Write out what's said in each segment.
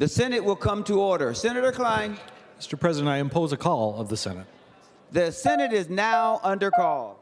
The Senate will come to order. Senator Klein. Mr. President, I impose a call of the Senate. The Senate is now under call.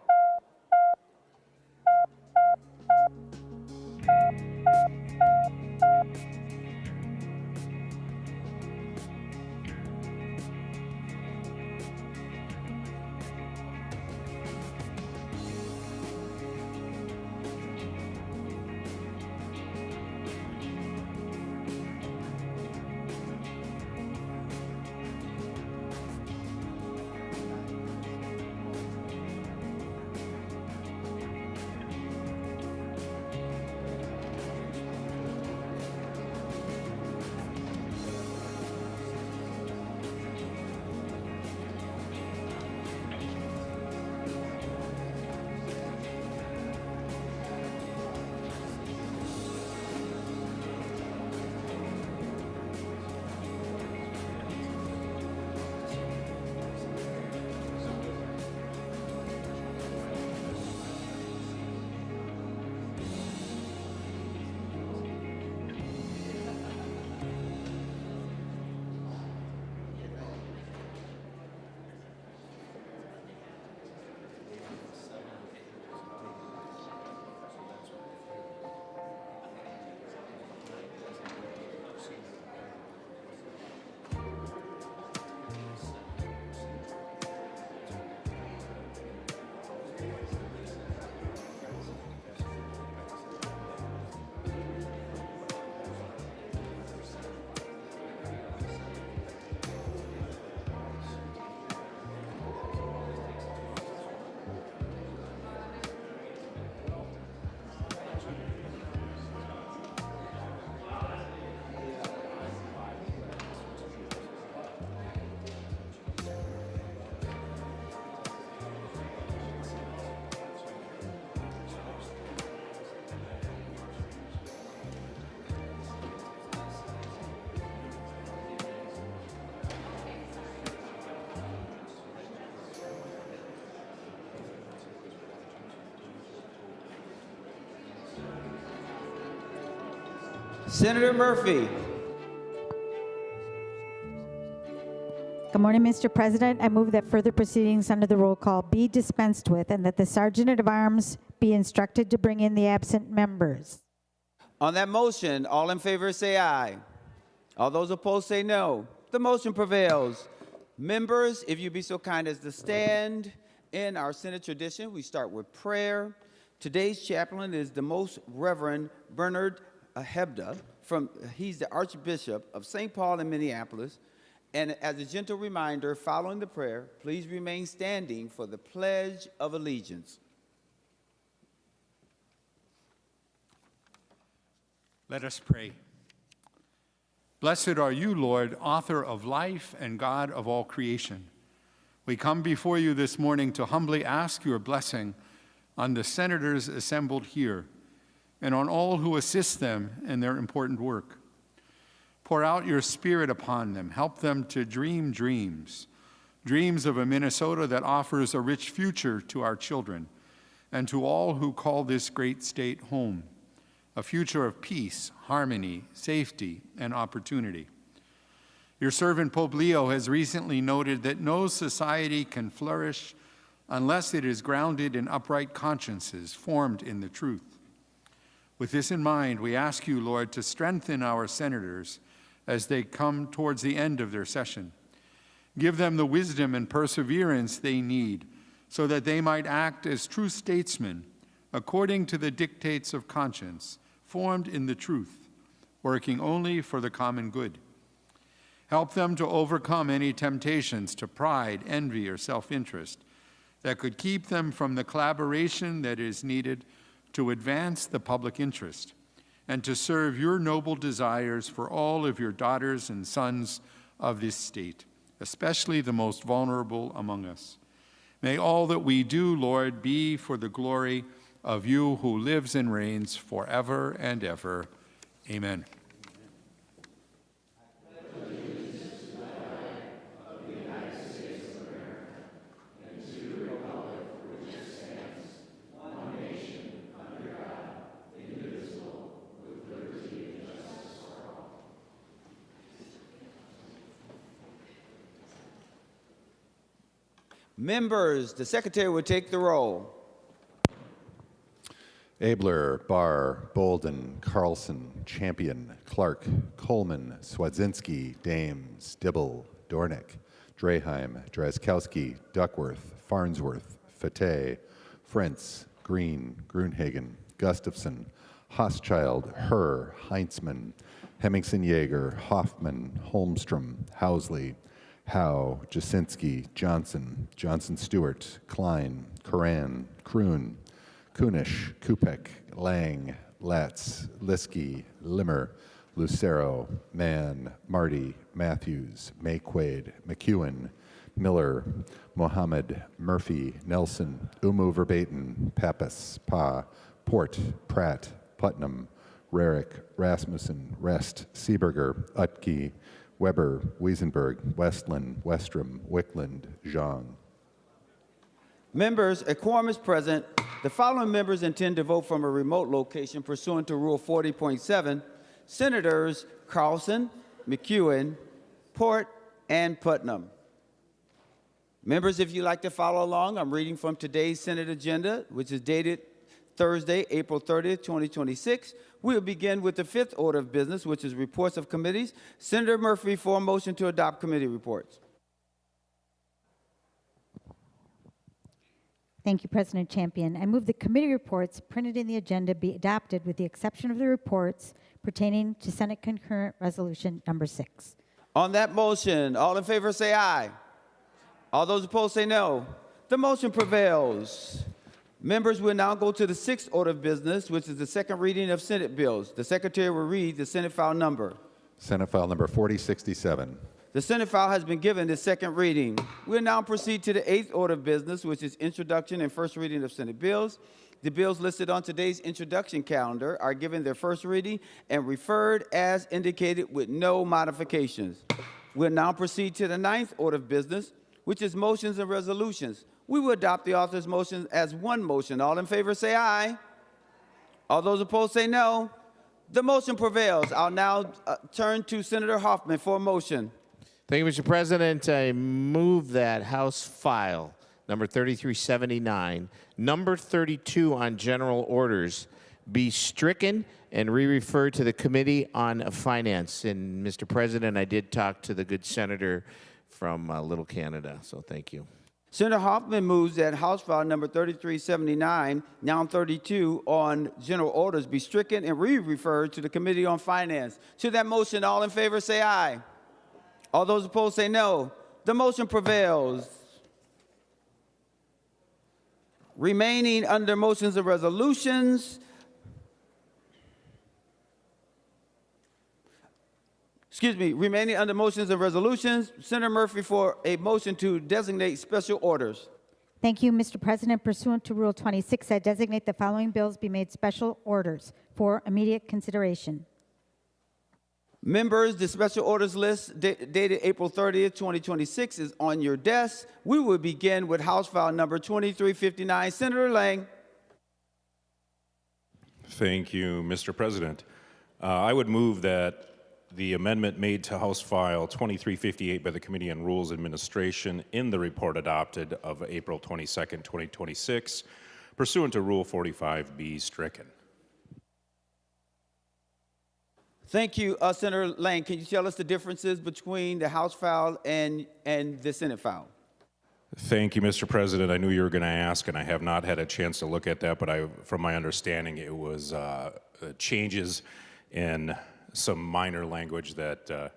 Senator Murphy. Good morning, Mr. President. I move that further proceedings under the roll call be dispensed with and that the Sergeant at Arms be instructed to bring in the absent members. On that motion, all in favor say aye. All those opposed say no. The motion prevails. Members, if you'd be so kind as to stand. In our Senate tradition, we start with prayer. Today's chaplain is the Most Reverend Bernard Hebda. He's the Archbishop of St. Paul in Minneapolis. And as a gentle reminder, following the prayer, please remain standing for the Pledge of Allegiance. Let us pray. Blessed are you, Lord, author of life and God of all creation. We come before you this morning to humbly ask your blessing on the senators assembled here and on all who assist them in their important work. Pour out your Spirit upon them. Help them to dream dreams, dreams of a Minnesota that offers a rich future to our children and to all who call this great state home, a future of peace, harmony, safety, and opportunity. Your servant Pope Leo has recently noted that no society can flourish unless it is grounded in upright consciences formed in the truth. With this in mind, we ask you, Lord, to strengthen our senators as they come towards the end of their session. Give them the wisdom and perseverance they need so that they might act as true statesmen according to the dictates of conscience, formed in the truth, working only for the common good. Help them to overcome any temptations to pride, envy, or self-interest that could keep them from the collaboration that is needed to advance the public interest and to serve your noble desires for all of your daughters and sons of this state, especially the most vulnerable among us. May all that we do, Lord, be for the glory of you who lives and reigns forever and ever. Amen. Members, the secretary will take the roll. Abler, Barr, Bolden, Carlson, Champion, Clark, Coleman, Swadzinski, Dames, Dibble, Dornick, Draheim, Drazkowski, Duckworth, Farnsworth, Fateh, Frentz, Green, Grunhagen, Gustafson, Hochschild, Herr, Heinzmann, Hemmingson Jaeger, Hoffman, Holmstrom, Housley, Howe, Jasinski, Johnson, Johnson Stewart, Klein, Coran, Kroon, Kunesh, Kupek, Lang, Latz, Liskey, Limmer, Lucero, Mann, Marty, Matthews, Mayquaid, McEwen, Miller, Mohammed, Murphy, Nelson, Umu Verbaten, Pappas, Pa, Port, Pratt, Putnam, Rarick, Rasmussen, Rest, Seeberger, Utke, Weber, Wiesenberg, Westland, Westrom, Wickland, Xiong. Members, a quorum is present. The following members intend to vote from a remote location pursuant to Rule 40.7. Senators Carlson, McEwen, Port, and Putnam. Members, if you'd like to follow along, I'm reading from today's Senate agenda, which is dated Thursday, April 30th, 2026. We'll begin with the fifth order of business, which is reports of committees. Senator Murphy for a motion to adopt committee reports. Thank you, President Champion. I move the committee reports printed in the agenda be adopted with the exception of the reports pertaining to Senate Concurrent Resolution Number 6. On that motion, all in favor say aye. All those opposed say no. The motion prevails. Members will now go to the sixth order of business, which is the second reading of Senate bills. The secretary will read the Senate file number. Senate file number 4067. The Senate file has been given its second reading. We'll now proceed to the eighth order of business, which is introduction and first reading of Senate bills. The bills listed on today's introduction calendar are given their first reading and referred as indicated with no modifications. We'll now proceed to the ninth order of business, which is motions and resolutions. We will adopt the author's motion as one motion. All in favor say aye. All those opposed say no. The motion prevails. I'll now turn to Senator Hoffman for a motion. Thank you, Mr. President. I move that House file number 3379, number 32 on general orders, be stricken and re-referred to the Committee on Finance. And, Mr. President, I did talk to the good senator from Little Canada, so thank you. Senator Hoffman moves that House file number 3379, now 32 on general orders, be stricken and re-referred to the Committee on Finance. To that motion, all in favor say aye. All those opposed say no. The motion prevails. Remaining under motions and resolutions, remaining under motions and resolutions, Senator Murphy for a motion to designate special orders. Thank you, Mr. President. Pursuant to Rule 26, I designate the following bills be made special orders for immediate consideration. Members, the special orders list dated April 30th, 2026 is on your desk. We will begin with House file number 2359. Senator Lang. Thank you, Mr. President. I would move that the amendment made to House File 2358 by the Committee on Rules Administration in the report adopted of April 22nd, 2026, pursuant to Rule 45 be stricken. Thank you, Senator Lang. Can you tell us the differences between the House file and the Senate file? Thank you, Mr. President. I knew you were going to ask, and I have not had a chance to look at that, but from my understanding, it was changes in some minor language that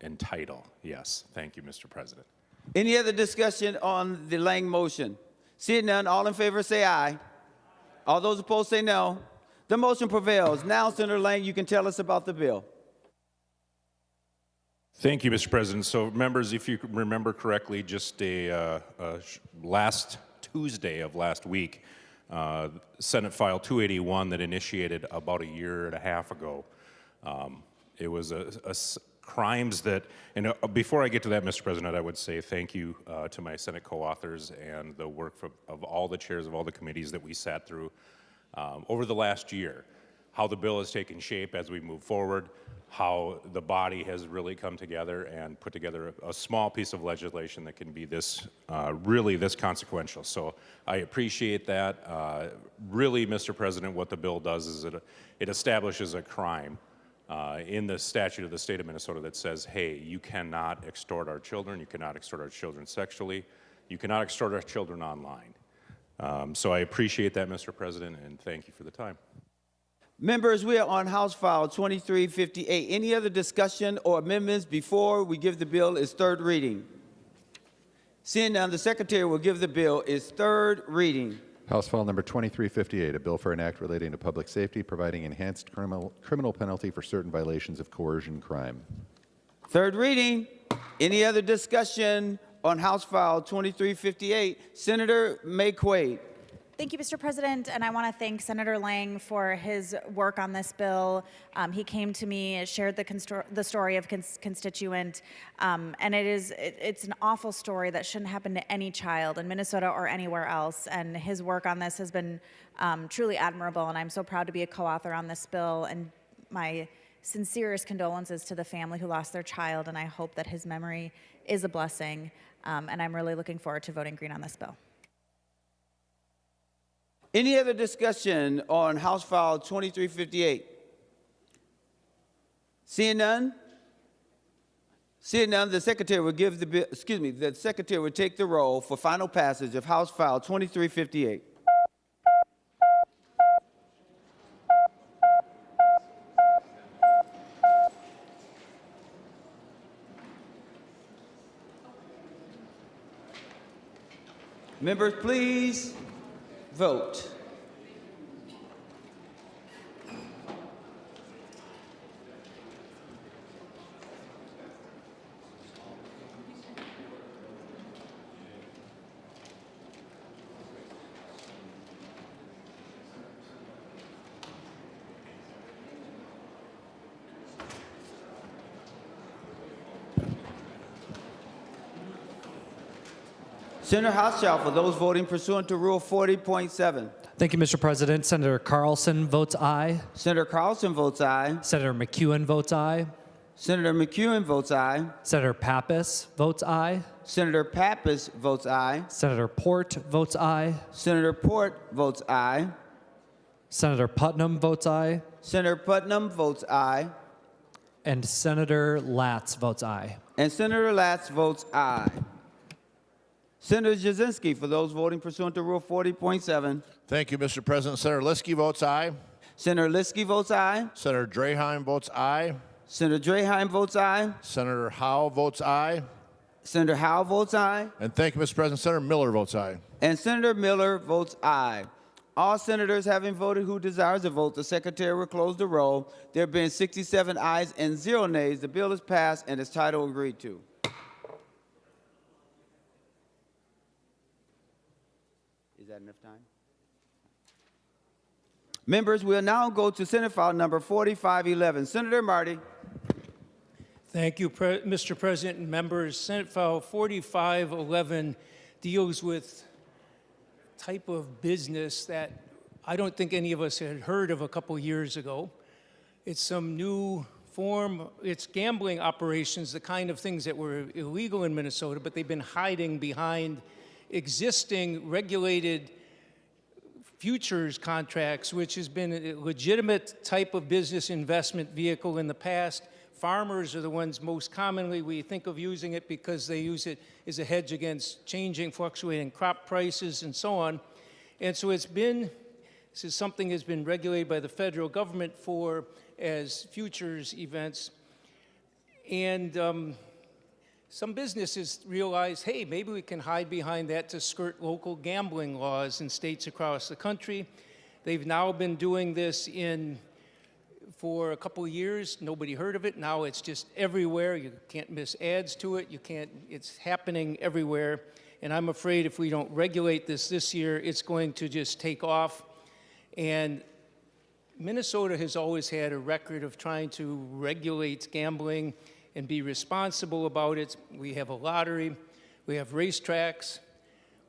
in title. Yes, thank you, Mr. President. Any other discussion on the Lang motion? Seeing none, all in favor say aye. All those opposed say no. The motion prevails. Now, Senator Lang, you can tell us about the bill. Thank you, Mr. President. So, members, if you remember correctly, just last Tuesday of last week, Senate File 281 that initiated about a year and a half ago. It was crimes that, and before I get to that, Mr. President, I would say thank you to my Senate co-authors and the work of all the chairs of all the committees that we sat through over the last year. how the bill has taken shape as we move forward, how the body has really come together and put together a small piece of legislation that can be this, really this consequential. So I appreciate that. Really, Mr. President, what the bill does is it establishes a crime in the statute of the state of Minnesota that says, hey, you cannot extort our children, you cannot extort our children sexually, you cannot extort our children online. So I appreciate that, Mr. President, and thank you for the time. Members, we are on House File 2358. Any other discussion or amendments before we give the bill its third reading? Seeing none, the Secretary will give the bill its third reading. House File number 2358, a bill for an act relating to public safety, providing enhanced criminal penalty for certain violations of coercion crime. Third reading. Any other discussion on House File 2358? Senator McQuaid. Thank you, Mr. President, and I want to thank Senator Lang for his work on this bill. He came to me, shared the story of constituent, and it's an awful story that shouldn't happen to any child in Minnesota or anywhere else. And his work on this has been truly admirable, and I'm so proud to be a co-author on this bill. And my sincerest condolences to the family who lost their child, and I hope that his memory is a blessing. And I'm really looking forward to voting green on this bill. Any other discussion on House File 2358? Seeing none, the Secretary will give the bill, the Secretary will take the roll for final passage of House File 2358. Members, please vote. Senator Hochschild, for those voting pursuant to Rule 40.7. Thank you, Mr. President. Senator Carlson votes aye. Senator Carlson votes aye. Senator McEwen votes aye. Senator McEwen votes aye. Senator Pappas votes aye. Senator Pappas votes aye. Senator Port votes aye. Senator Port votes aye. Senator Putnam votes aye. Senator Putnam votes aye. And Senator Latz votes aye. And Senator Latz votes aye. Senator Jasinski, for those voting pursuant to Rule 40.7. Thank you, Mr. President. Senator Liskey votes aye. Senator Liskey votes aye. Senator Draheim votes aye. Senator Draheim votes aye. Senator Howe votes aye. Senator Howe votes aye. And thank you, Mr. President. Senator Miller votes aye. And Senator Miller votes aye. All senators having voted who desires to vote, the Secretary will close the roll. There being 67 ayes and 0 nays, the bill is passed and its title agreed to. Is that enough time? Members, we'll now go to Senate File number 4511. Senator Marty. Thank you, Mr. President and members. Senate File 4511 deals with type of business that I don't think any of us had heard of a couple years ago. It's some new form. It's gambling operations, the kind of things that were illegal in Minnesota, but they've been hiding behind existing regulated futures contracts, which has been a legitimate type of business investment vehicle in the past. Farmers are the ones most commonly we think of using it because they use it as a hedge against changing, fluctuating crop prices and so on. And so this is something that's been regulated by the federal government as futures events. And some businesses realize, hey, maybe we can hide behind that to skirt local gambling laws in states across the country. They've now been doing this for a couple of years. Nobody heard of it. Now it's just everywhere. You can't miss ads to it. It's happening everywhere. And I'm afraid if we don't regulate this year, it's going to just take off. And Minnesota has always had a record of trying to regulate gambling and be responsible about it. We have a lottery, we have racetracks,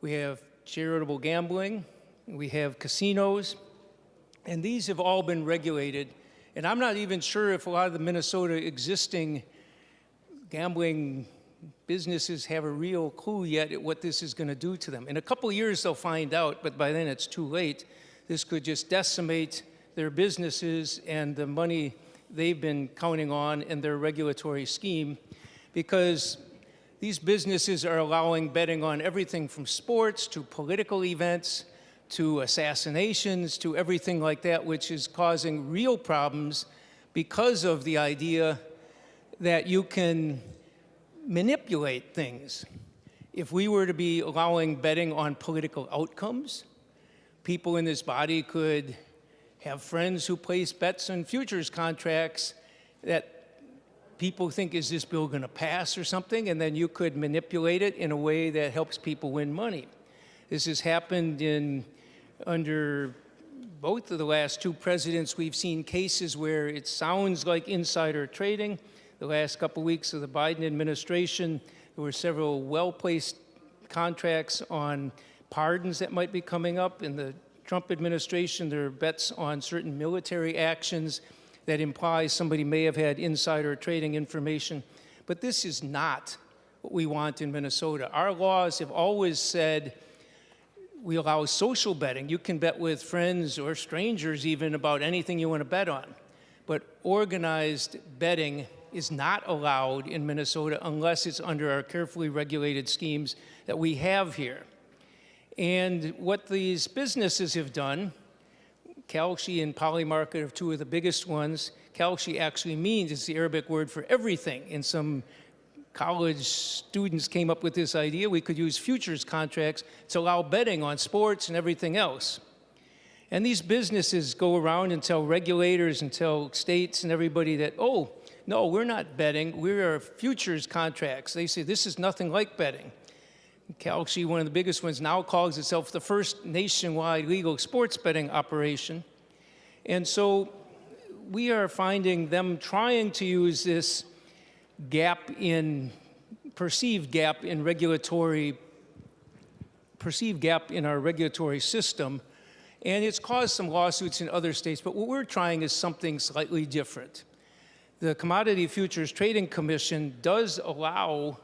we have charitable gambling, we have casinos, And these have all been regulated. And I'm not even sure if a lot of the Minnesota existing gambling businesses have a real clue yet at what this is going to do to them. In a couple of years, they'll find out, but by then it's too late. This could just decimate their businesses and the money they've been counting on in their regulatory scheme, because these businesses are allowing betting on everything from sports to political events to assassinations to everything like that, which is causing real problems because of the idea that you can manipulate things. If we were to be allowing betting on political outcomes, people in this body could have friends who place bets on futures contracts that people think, is this bill going to pass or something? And then you could manipulate it in a way that helps people win money. This has happened under both of the last two presidents. We've seen cases where it sounds like insider trading. The last couple weeks of the Biden administration, there were several well-placed contracts on pardons that might be coming up. In the Trump administration, there are bets on certain military actions that imply somebody may have had insider trading information. But this is not what we want in Minnesota. Our laws have always said we allow social betting. You can bet with friends or strangers even about anything you want to bet on. But organized betting is not allowed in Minnesota unless it's under our carefully regulated schemes that we have here. And what these businesses have done, Kalshi and Polymarket are two of the biggest ones. Kalshi actually means, it's the Arabic word for everything. And some college students came up with this idea. We could use futures contracts to allow betting on sports and everything else. And these businesses go around and tell regulators and tell states and everybody that, oh, no, we're not betting. We are futures contracts. They say this is nothing like betting. Kalshi, one of the biggest ones, now calls itself the first nationwide legal sports betting operation. And so we are finding them trying to use this perceived gap in our regulatory system. And it's caused some lawsuits in other states, but what we're trying is something slightly different. The Commodity Futures Trading Commission does allow,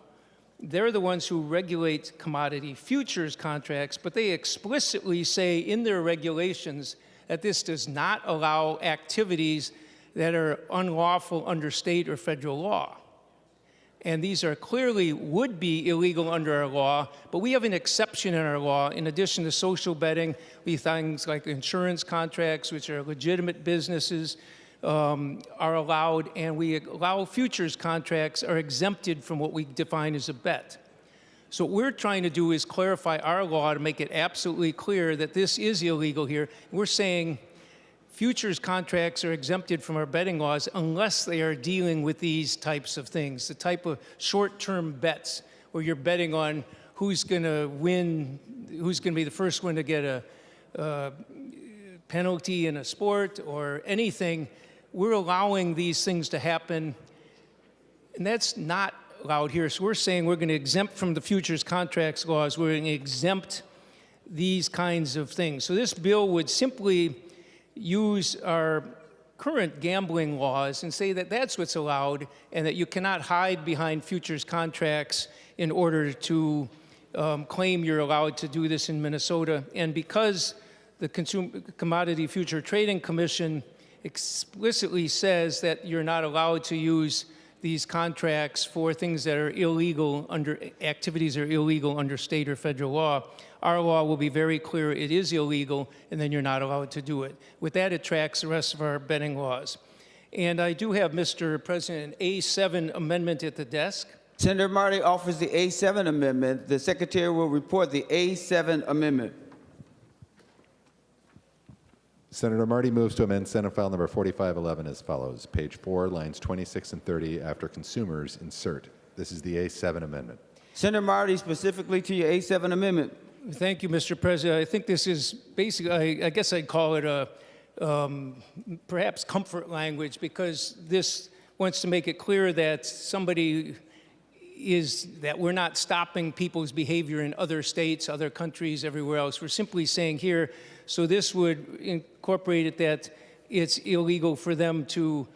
they're the ones who regulate commodity futures contracts, but they explicitly say in their regulations that this does not allow activities that are unlawful under state or federal law. And these are clearly would be illegal under our law, but we have an exception in our law. In addition to social betting, we have things like insurance contracts, which are legitimate businesses, are allowed, and we allow futures contracts are exempted from what we define as a bet. So what we're trying to do is clarify our law to make it absolutely clear that this is illegal here. We're saying futures contracts are exempted from our betting laws unless they are dealing with these types of things, the type of short-term bets where you're betting on who's going to win, who's going to be the first one to get a penalty in a sport or anything. We're allowing these things to happen, and that's not allowed here. So we're saying we're going to exempt from the futures contracts laws. We're going to exempt these kinds of things. So this bill would simply use our current gambling laws and say that that's what's allowed and that you cannot hide behind futures contracts in order to claim you're allowed to do this in Minnesota. And because the Commodity Future Trading Commission explicitly says that you're not allowed to use these contracts for things that are illegal activities are illegal under state or federal law, our law will be very clear it is illegal, and then you're not allowed to do it. With that, it tracks the rest of our betting laws. And I do have, Mr. President, an A7 amendment at the desk. Senator Marty offers the A7 amendment. The Secretary will report the A7 amendment. Senator Marty moves to amend Senate File Number 4511 as follows. Page 4, lines 26 and 30, after consumers, insert. This is the A7 amendment. Senator Marty, specifically to your A7 amendment. Thank you, Mr. President. I think this is basically, I guess I'd call it a perhaps comfort language, because this wants to make it clear that that we're not stopping people's behavior in other states, other countries, everywhere else. We're simply saying here, So this would incorporate it that it's illegal for them to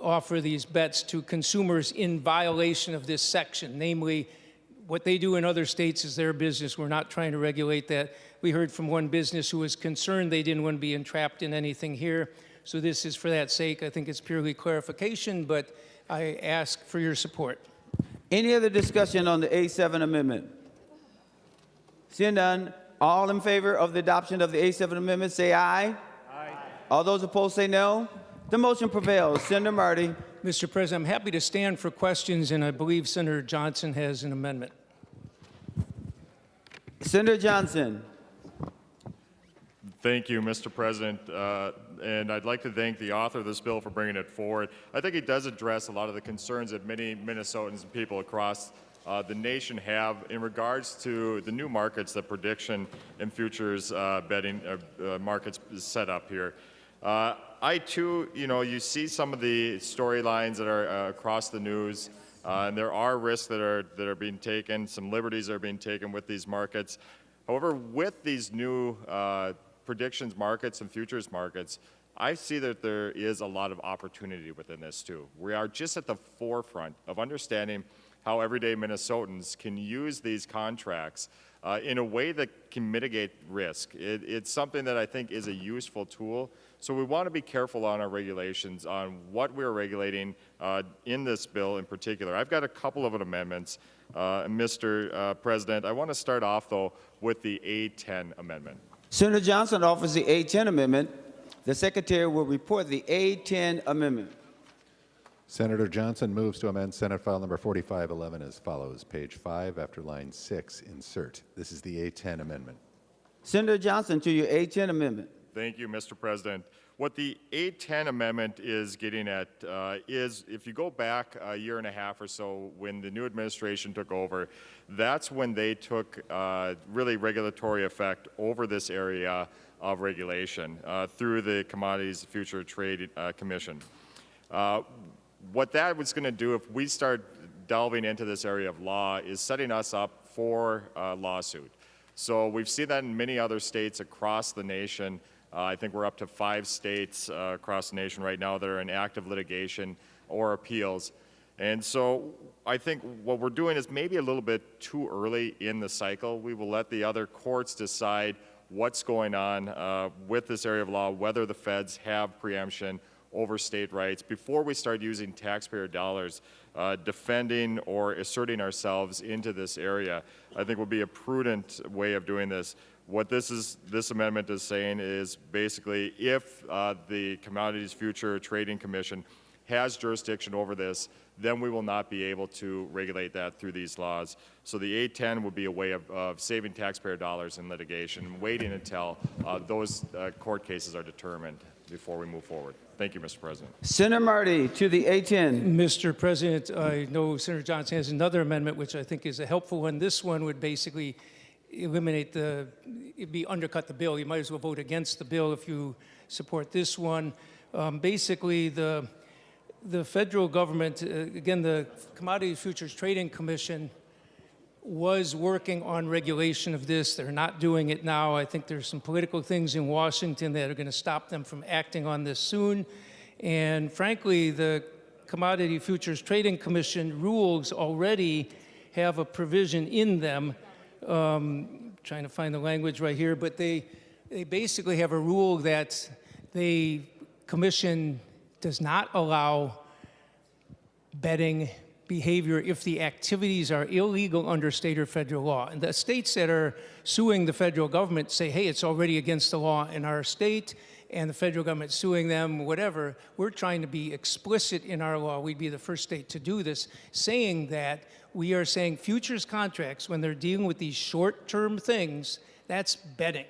offer these bets to consumers in violation of this section. Namely, what they do in other states is their business. We're not trying to regulate that. We heard from one business who was concerned they didn't want to be entrapped in anything here. So this is for that sake. I think it's purely clarification, but I ask for your support. Any other discussion on the A7 amendment? Seeing none, all in favor of the adoption of the A7 amendment, say aye. Aye. All those opposed, say no. The motion prevails. Senator Marty. Mr. President, I'm happy to stand for questions, and I believe Senator Johnson has an amendment. Senator Johnson. Thank you, Mr. President, and I'd like to thank the author of this bill for bringing it forward. I think it does address a lot of the concerns that many Minnesotans and people across the nation have in regards to the new markets that prediction and futures betting markets set up here. I too, you see some of the storylines that are across the news, and there are risks that are being taken, some liberties that are being taken with these markets. However, with these new predictions markets and futures markets, I see that there is a lot of opportunity within this too. We are just at the forefront of understanding how everyday Minnesotans can use these contracts in a way that can mitigate risk. It's something that I think is a useful tool. So we want to be careful on our regulations, on what we're regulating in this bill in particular. I've got a couple of amendments, Mr. President. I want to start off, though, with the A10 amendment. Senator Johnson offers the A10 amendment. The Secretary will report the A10 amendment. Senator Johnson moves to amend Senate File Number 4511 as follows. Page 5, after line 6, insert. This is the A10 amendment. Senator Johnson, to your A10 amendment. Thank you, Mr. President. What the A10 amendment is getting at is, if you go back a year and a half or so when the new administration took over, that's when they took really regulatory effect over this area of regulation through the Commodities Future Trade Commission. What that was going to do if we start delving into this area of law is setting us up for a lawsuit. So we've seen that in many other states across the nation. I think we're up to 5 states across the nation right now that are in active litigation or appeals. And so I think what we're doing is maybe a little bit too early in the cycle. We will let the other courts decide what's going on with this area of law, whether the feds have preemption over state rights before we start using taxpayer dollars defending or asserting ourselves into this area. I think would be a prudent way of doing this. What this amendment is saying is basically if the Commodities Future Trading Commission has jurisdiction over this, then we will not be able to regulate that through these laws. So the A10 would be a way of saving taxpayer dollars in litigation, waiting until those court cases are determined before we move forward. Thank you, Mr. President. Senator Marty, to the A10. Mr. President, I know Senator Johnson has another amendment which I think is a helpful one. This one would basically eliminate undercut the bill. You might as well vote against the bill if you support this one. Basically, the federal government, again, the Commodities Futures Trading Commission was working on regulation of this. They're not doing it now. I think there's some political things in Washington that are going to stop them from acting on this soon. And frankly, the Commodity Futures Trading Commission rules already have a provision in them, trying to find the language right here, but they basically have a rule that the commission does not allow betting behavior if the activities are illegal under state or federal law. And the states that are suing the federal government say, hey, it's already against the law in our state, and the federal government suing them, whatever. We're trying to be explicit in our law. We'd be the first state to do this, saying that we are saying futures contracts, when they're dealing with these short-term things, that's betting.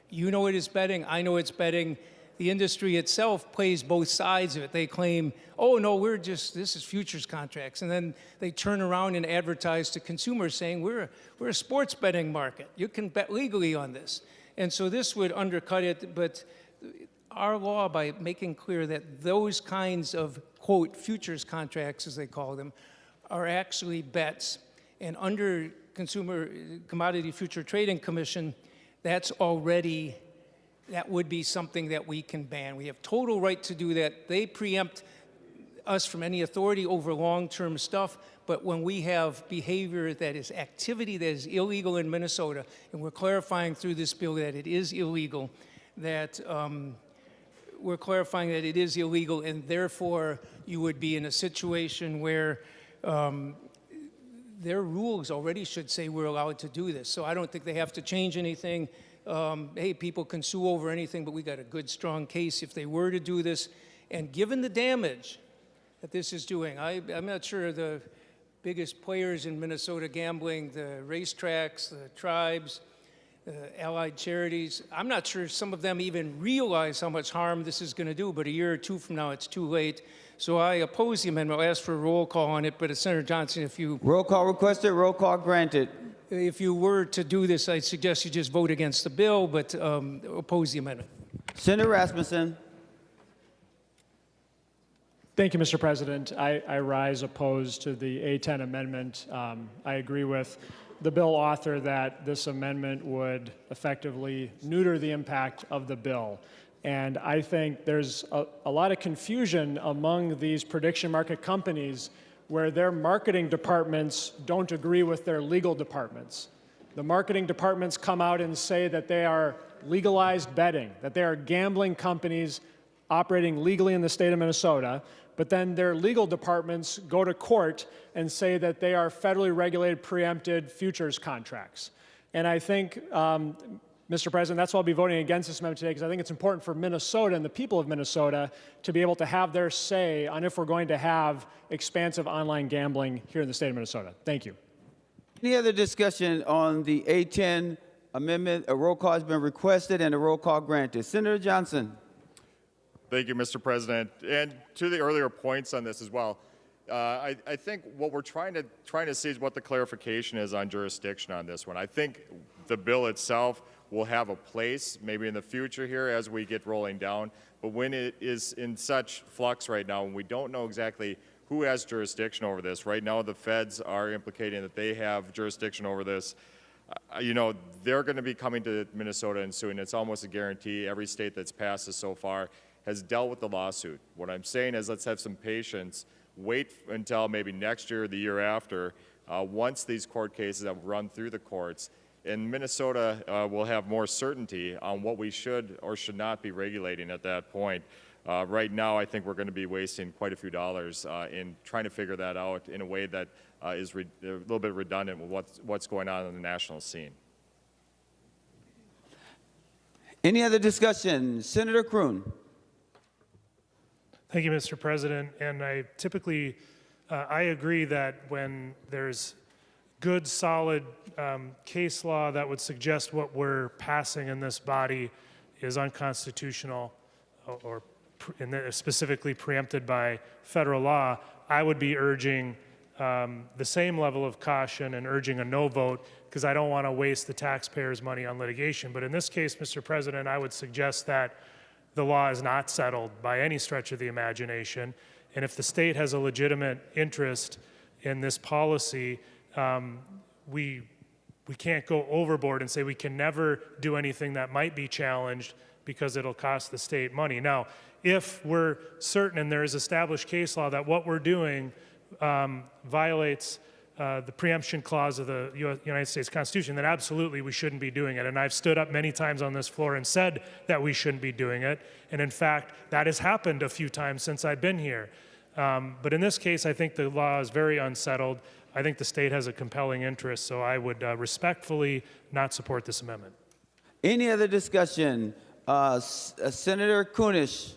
You know it is betting. I know it's betting. The industry itself plays both sides of it. They claim, oh, no, this is futures contracts. And then they turn around and advertise to consumers saying, we're a sports betting market. You can bet legally on this. And so this would undercut it, but our law, by making clear that those kinds of, quote, futures contracts, as they call them, are actually bets. And under Commodity Future Trading Commission, that's already that would be something that we can ban. We have total right to do that. They preempt us from any authority over long-term stuff, but when we have behavior that is activity that is illegal in Minnesota, and we're clarifying through this bill that it is illegal, that we're clarifying that it is illegal, and therefore you would be in a situation where their rules already should say we're allowed to do this. So I don't think they have to change anything. Hey, people can sue over anything, but we got a good, strong case if they were to do this. And given the damage that this is doing, I'm not sure the biggest players in Minnesota gambling, the racetracks, the tribes, allied charities, I'm not sure some of them even realize how much harm this is going to do, but a year or two from now, it's too late. So I oppose the amendment. I'll ask for a roll call on it, but Senator Johnson, if you... Roll call requested, roll call granted. If you were to do this, I suggest you just vote against the bill, but oppose the amendment. Senator Rasmusson. Thank you, Mr. President. I rise opposed to the A10 amendment. I agree with the bill author that this amendment would effectively neuter the impact of the bill. And I think there's a lot of confusion among these prediction market companies where their marketing departments don't agree with their legal departments. The marketing departments come out and say that they are legalized betting, that they are gambling companies operating legally in the state of Minnesota, but then their legal departments go to court and say that they are federally regulated preempted futures contracts. And I think, Mr. President, that's why I'll be voting against this amendment today, because I think it's important for Minnesota and the people of Minnesota to be able to have their say on if we're going to have expansive online gambling here in the state of Minnesota. Thank you. Any other discussion on the A10 amendment? A roll call has been requested and a roll call granted. Senator Johnson. Thank you, Mr. President. And to the earlier points on this as well, I think what we're trying to see is what the clarification is on jurisdiction on this one. I think the bill itself will have a place maybe in the future here as we get rolling down, but when it is in such flux right now and we don't know exactly who has jurisdiction over this, right now the feds are implicating that they have jurisdiction over this. You know, they're going to be coming to Minnesota and suing. It's almost a guarantee. Every state that's passed this so far has dealt with the lawsuit. What I'm saying is let's have some patience, wait until maybe next year or the year after, once these court cases have run through the courts, and Minnesota will have more certainty on what we should or should not be regulating at that point. Right now, I think we're going to be wasting quite a few dollars in trying to figure that out in a way that is a little bit redundant with what's going on the national scene. Any other discussion? Senator Kroon. Thank you, Mr. President. And I typically, I agree that when there's good, solid case law that would suggest what we're passing in this body is unconstitutional or specifically preempted by federal law, I would be urging the same level of caution and urging a no vote because I don't want to waste the taxpayers' money on litigation. But in this case, Mr. President, I would suggest that the law is not settled by any stretch of the imagination. And if the state has a legitimate interest in this policy, we can't go overboard and say we can never do anything that might be challenged because it'll cost the state money. Now, if we're certain and there is established case law that what we're doing violates the preemption clause of the United States Constitution, then absolutely we shouldn't be doing it. And I've stood up many times on this floor and said that we shouldn't be doing it. And in fact, that has happened a few times since I've been here. But in this case, I think the law is very unsettled. I think the state has a compelling interest, so I would respectfully not support this amendment. Any other discussion? Senator Kunesh.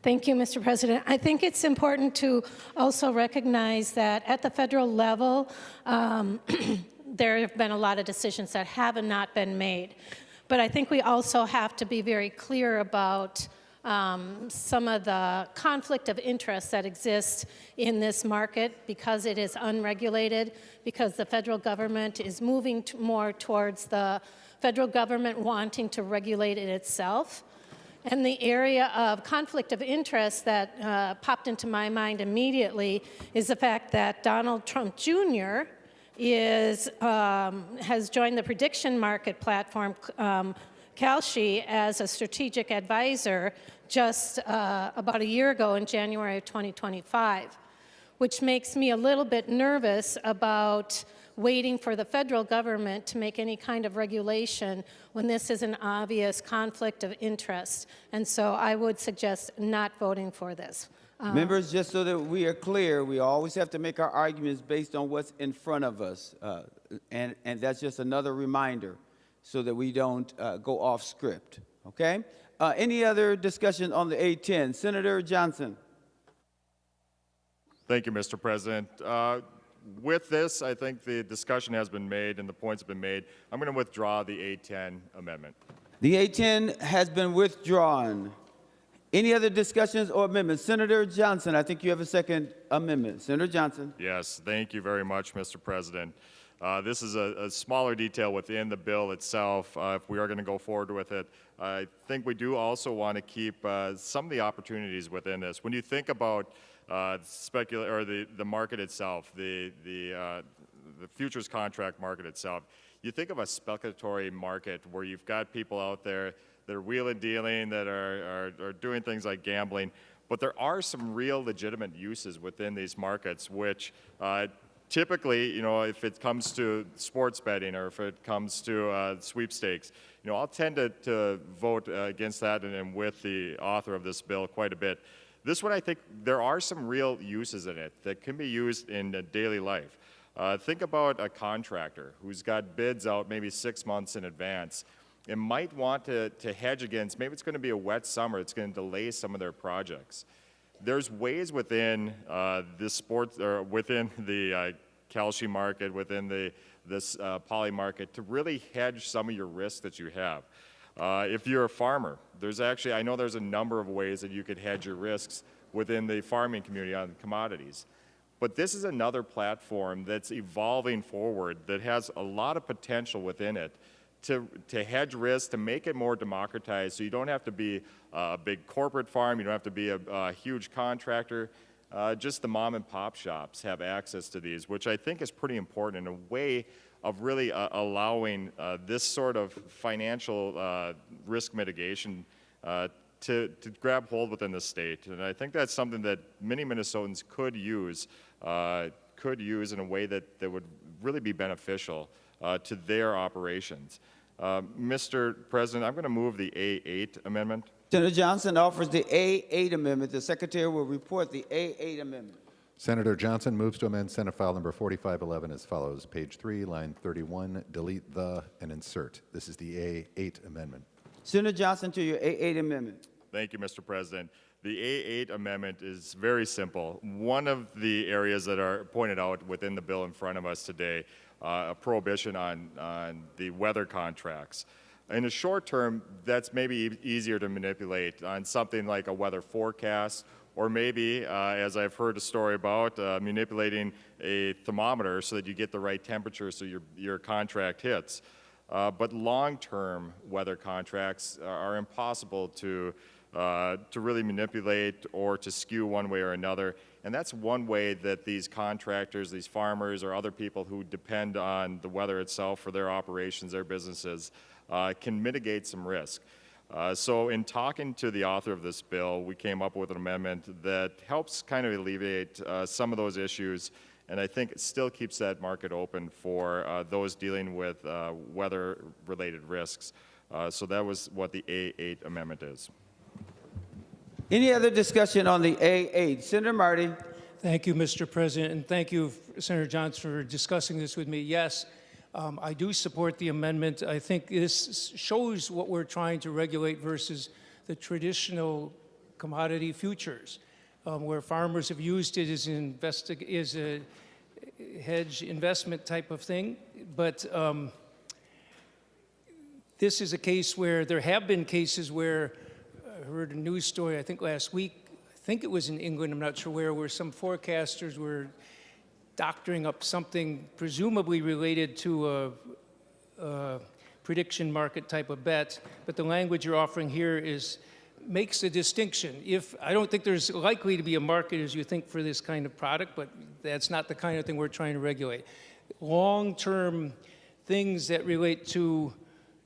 Thank you, Mr. President. I think it's important to also recognize that at the federal level, there have been a lot of decisions that have not been made. But I think we also have to be very clear about some of the conflict of interest that exists in this market because it is unregulated, because the federal government is moving more towards the federal government wanting to regulate it itself. And the area of conflict of interest that popped into my mind immediately is the fact that Donald Trump Jr. has joined the prediction market platform Kalshi as a strategic advisor just about a year ago in January of 2025, which makes me a little bit nervous about waiting for the federal government to make any kind of regulation when this is an obvious conflict of interest. And so I would suggest not voting for this. Members, just so that we are clear, we always have to make our arguments based on what's in front of us. And that's just another reminder so that we don't go off script, okay? Any other discussion on the A10? Senator Johnson. Thank you, Mr. President. With this, I think the discussion has been made and the points have been made. I'm going to withdraw the A10 amendment. The A10 has been withdrawn. Any other discussions or amendments? Senator Johnson, I think you have a second amendment. Senator Johnson. Yes, thank you very much, Mr. President. This is a smaller detail within the bill itself. If we are going to go forward with it, I think we do also want to keep some of the opportunities within this. When you think about the market itself, the futures contract market itself, you think of a speculatory market where you've got people out there that are wheeling dealing, that are doing things like gambling, but there are some real legitimate uses within these markets, which typically, if it comes to sports betting or if it comes to sweepstakes, I'll tend to vote against that and with the author of this bill quite a bit. This one, I think there are some real uses in it that can be used in daily life. Think about a contractor who's got bids out maybe 6 months in advance and might want to hedge against, maybe it's going to be a wet summer, it's going to delay some of their projects. There's ways within this sport, or within the Kalshi market, within this poly market, to really hedge some of your risks that you have. If you're a farmer, I know there's a number of ways that you could hedge your risks within the farming community on commodities. But this is another platform that's evolving forward that has a lot of potential within it to hedge risks, to make it more democratized, so you don't have to be a big corporate farm, you don't have to be a huge contractor. Just the mom and pop shops have access to these, which I think is pretty important in a way of really allowing this sort of financial risk mitigation to grab hold within the state. And I think that's something that many Minnesotans could use in a way that would really be beneficial to their operations. Mr. President, I'm going to move the A8 amendment. Senator Johnson offers the A8 amendment. The Secretary will report the A8 amendment. Senator Johnson moves to amend Senate File Number 4511 as follows. Page 3, line 31, delete the and insert. This is the A8 amendment. Senator Johnson to your A8 amendment. Thank you, Mr. President. The A8 amendment is very simple. One of the areas that are pointed out within the bill in front of us today, a prohibition on the weather contracts. In the short term, that's maybe easier to manipulate on something like a weather forecast, or maybe, as I've heard a story about, manipulating a thermometer so that you get the right temperature so your contract hits. But long-term weather contracts are impossible to really manipulate or to skew one way or another. And that's one way that these contractors, these farmers, or other people who depend on the weather itself for their operations, their businesses, can mitigate some risk. So in talking to the author of this bill, we came up with an amendment that helps kind of alleviate some of those issues, and I think it still keeps that market open for those dealing with weather-related risks. So that was what the A8 amendment is. Any other discussion on the A8? Senator Marty. Thank you, Mr. President, and thank you, Senator Johnson, for discussing this with me. Yes, I do support the amendment. I think this shows what we're trying to regulate versus the traditional commodity futures, where farmers have used it as a hedge investment type of thing. But this is a case where there have been cases where I heard a news story, I think last week, I think it was in England, I'm not sure where some forecasters were doctoring up something presumably related to a prediction market type of bet, but the language you're offering here makes a distinction. I don't think there's likely to be a market as you think for this kind of product, but that's not the kind of thing we're trying to regulate. Long-term things that relate to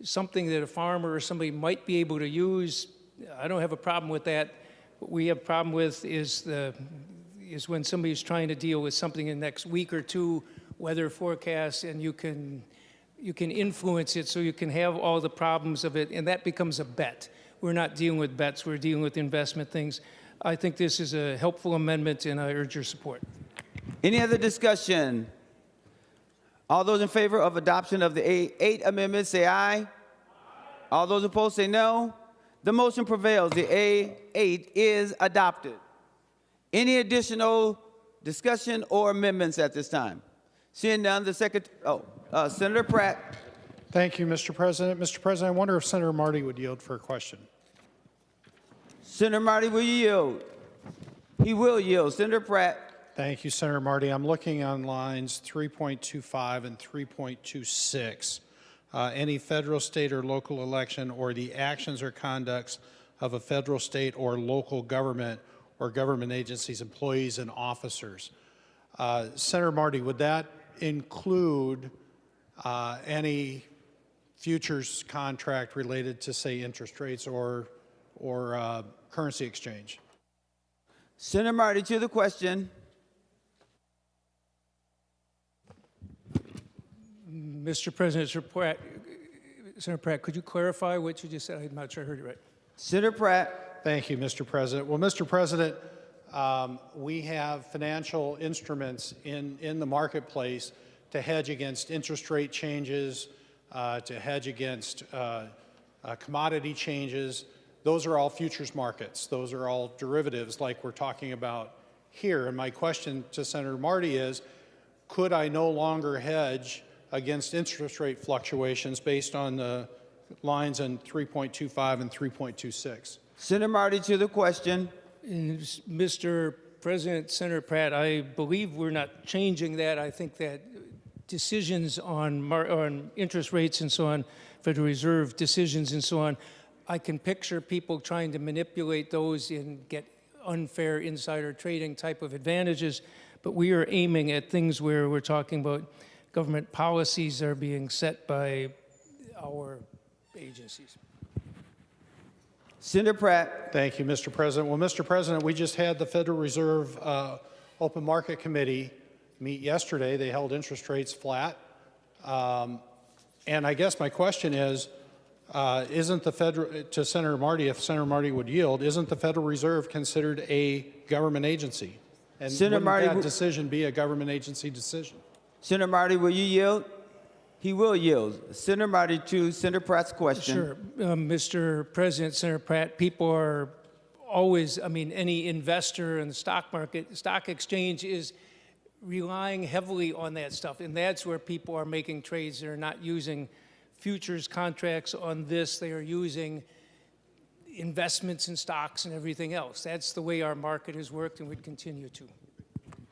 something that a farmer or somebody might be able to use, I don't have a problem with that. What we have a problem with is when somebody's trying to deal with something in the next week or two, weather forecasts, and you can influence it so you can have all the problems of it, and that becomes a bet. We're not dealing with bets, we're dealing with investment things. I think this is a helpful amendment, and I urge your support. Any other discussion? All those in favor of adoption of the eight amendments, say aye. All those opposed, say no. The motion prevails. The A8 is adopted. Any additional discussion or amendments at this time? Seeing none, the Senator Pratt. Thank you, Mr. President. Mr. President, I wonder if Senator Marty would yield for a question. Senator Marty, will you yield? He will yield. Senator Pratt. Thank you, Senator Marty. I'm looking on lines 3.25 and 3.26. Any federal, state, or local election or the actions or conducts of a federal, state, or local government or government agencies, employees, and officers. Senator Marty, would that include any futures contract related to, say, interest rates or currency exchange? Senator Marty, to the question. Mr. President, Senator Pratt, could you clarify what you just said? I'm not sure I heard it right. Senator Pratt. Thank you, Mr. President. Well, Mr. President, we have financial instruments in the marketplace to hedge against interest rate changes, to hedge against commodity changes. Those are all futures markets. Those are all derivatives like we're talking about here. And my question to Senator Marty is, could I no longer hedge against interest rate fluctuations based on the lines in 3.25 and 3.26? Senator Marty, to the question. Mr. President, Senator Pratt, I believe we're not changing that. I think that decisions on interest rates and so on, Federal Reserve decisions and so on, I can picture people trying to manipulate those and get unfair insider trading type of advantages, but we are aiming at things where we're talking about government policies are being set by our agencies. Senator Pratt. Thank you, Mr. President. Well, Mr. President, we just had the Federal Reserve Open Market Committee meet yesterday. They held interest rates flat. And I guess my question is, isn't the Federal, to Senator Marty, if Senator Marty would yield, isn't the Federal Reserve considered a government agency? And Senator Marty, wouldn't that decision be a government agency decision? Senator Marty, will you yield? He will yield. Senator Marty, to Senator Pratt's question. Sure. Mr. President, Senator Pratt, people are always, any investor in the stock market, stock exchange is relying heavily on that stuff. And that's where people are making trades. They're not using futures contracts on this. They are using investments in stocks and everything else. That's the way our market has worked and would continue to.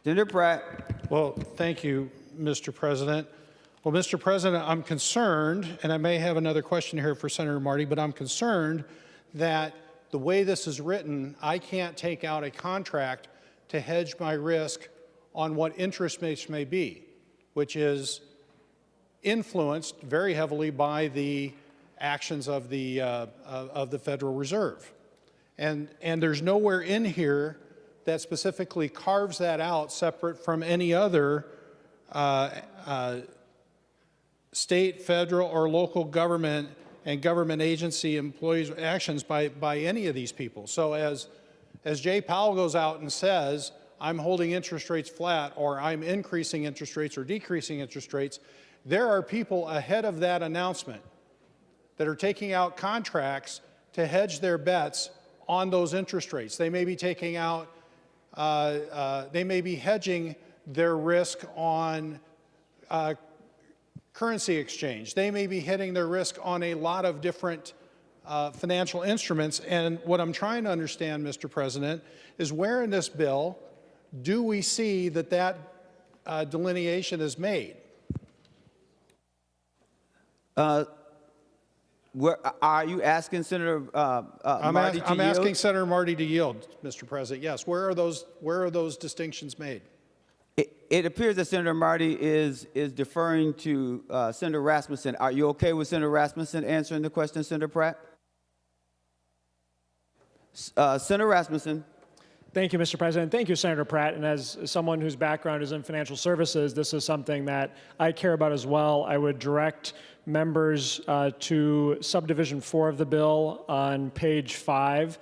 Senator Pratt. Well, thank you, Mr. President. Well, Mr. President, I'm concerned, and I may have another question here for Senator Marty, but I'm concerned that the way this is written, I can't take out a contract to hedge my risk on what interest rates may be, which is influenced very heavily by the actions of the Federal Reserve. And there's nowhere in here that specifically carves that out separate from any other state, federal, or local government and government agency employees' actions by any of these people. So as Jay Powell goes out and says, I'm holding interest rates flat, or I'm increasing interest rates or decreasing interest rates, there are people ahead of that announcement that are taking out contracts to hedge their bets on those interest rates. They may be taking out, they may be hedging their risk on currency exchange. They may be hedging their risk on a lot of different financial instruments. And what I'm trying to understand, Mr. President, is where in this bill do we see that delineation is made? Where, are you asking Senator Marty to yield? I'm asking Senator Marty to yield, Mr. President. Yes. Where are those distinctions made? It appears that Senator Marty is deferring to Senator Rasmusson. Are you okay with Senator Rasmusson answering the question, Senator Pratt? Senator Rasmusson. Thank you, Mr. President. Thank you, Senator Pratt. And as someone whose background is in financial services, this is something that I care about as well. I would direct members to subdivision 4 of the bill on page 5,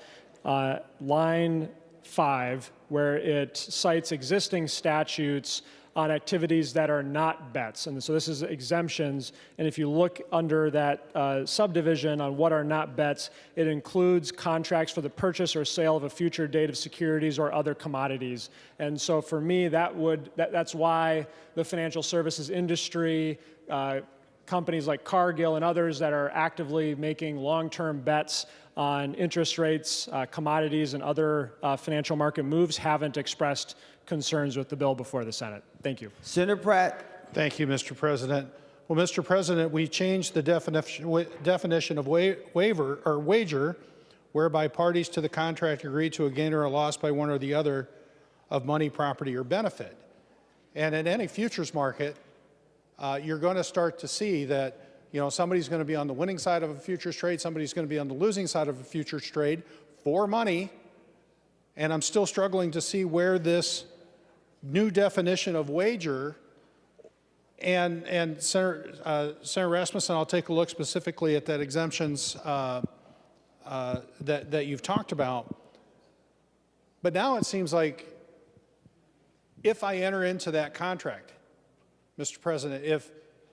line 5, where it cites existing statutes on activities that are not bets. And so this is exemptions. And if you look under that subdivision on what are not bets, it includes contracts for the purchase or sale of a future date of securities or other commodities. And so for me, that's why the financial services industry, companies like Cargill and others that are actively making long-term bets on interest rates, commodities, and other financial market moves haven't expressed concerns with the bill before the Senate. Thank you. Senator Pratt. Thank you, Mr. President. Well, Mr. President, we changed the definition of waiver or wager, whereby parties to the contract agree to a gain or a loss by one or the other of money, property, or benefit. And in any futures market, you're going to start to see that somebody's going to be on the winning side of a futures trade, somebody's going to be on the losing side of a futures trade for money, and I'm still struggling to see where this new definition of wager and Senator Rasmusson, I'll take a look specifically at that exemptions that you've talked about. But now it seems like if I enter into that contract, Mr. President,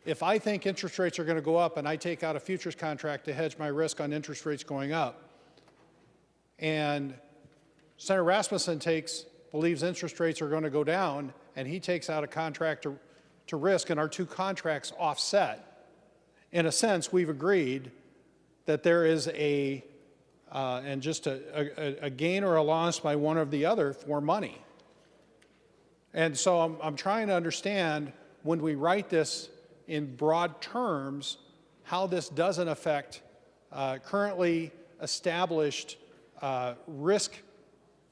if I think interest rates are going to go up and I take out a futures contract to hedge my risk on interest rates going up, and Senator Rasmusson believes interest rates are going to go down, and he takes out a contract to risk, and our two contracts offset, in a sense, we've agreed that there is a gain or a loss by one or the other for money. And so I'm trying to understand, when we write this in broad terms, how this doesn't affect currently established risk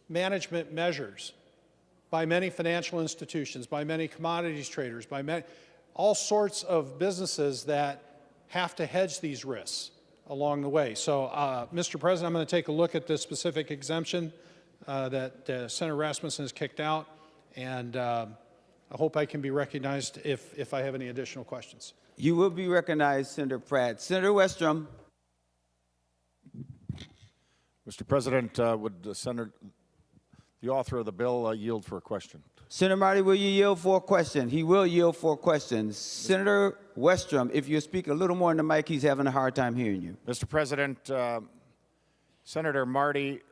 management measures by many financial institutions, by many commodities traders, by all sorts of businesses that have to hedge these risks along the way. So, Mr. President, I'm going to take a look at this specific exemption that Senator Rasmusson has kicked out, and I hope I can be recognized if I have any additional questions. You will be recognized, Senator Pratt. Senator Westrom. Mr. President, would the author of the bill yield for a question? Senator Marty, will you yield for a question? He will yield for a question. Senator Westrom, if you speak a little more in the mic, he's having a hard time hearing you. Mr. President, Senator Marty,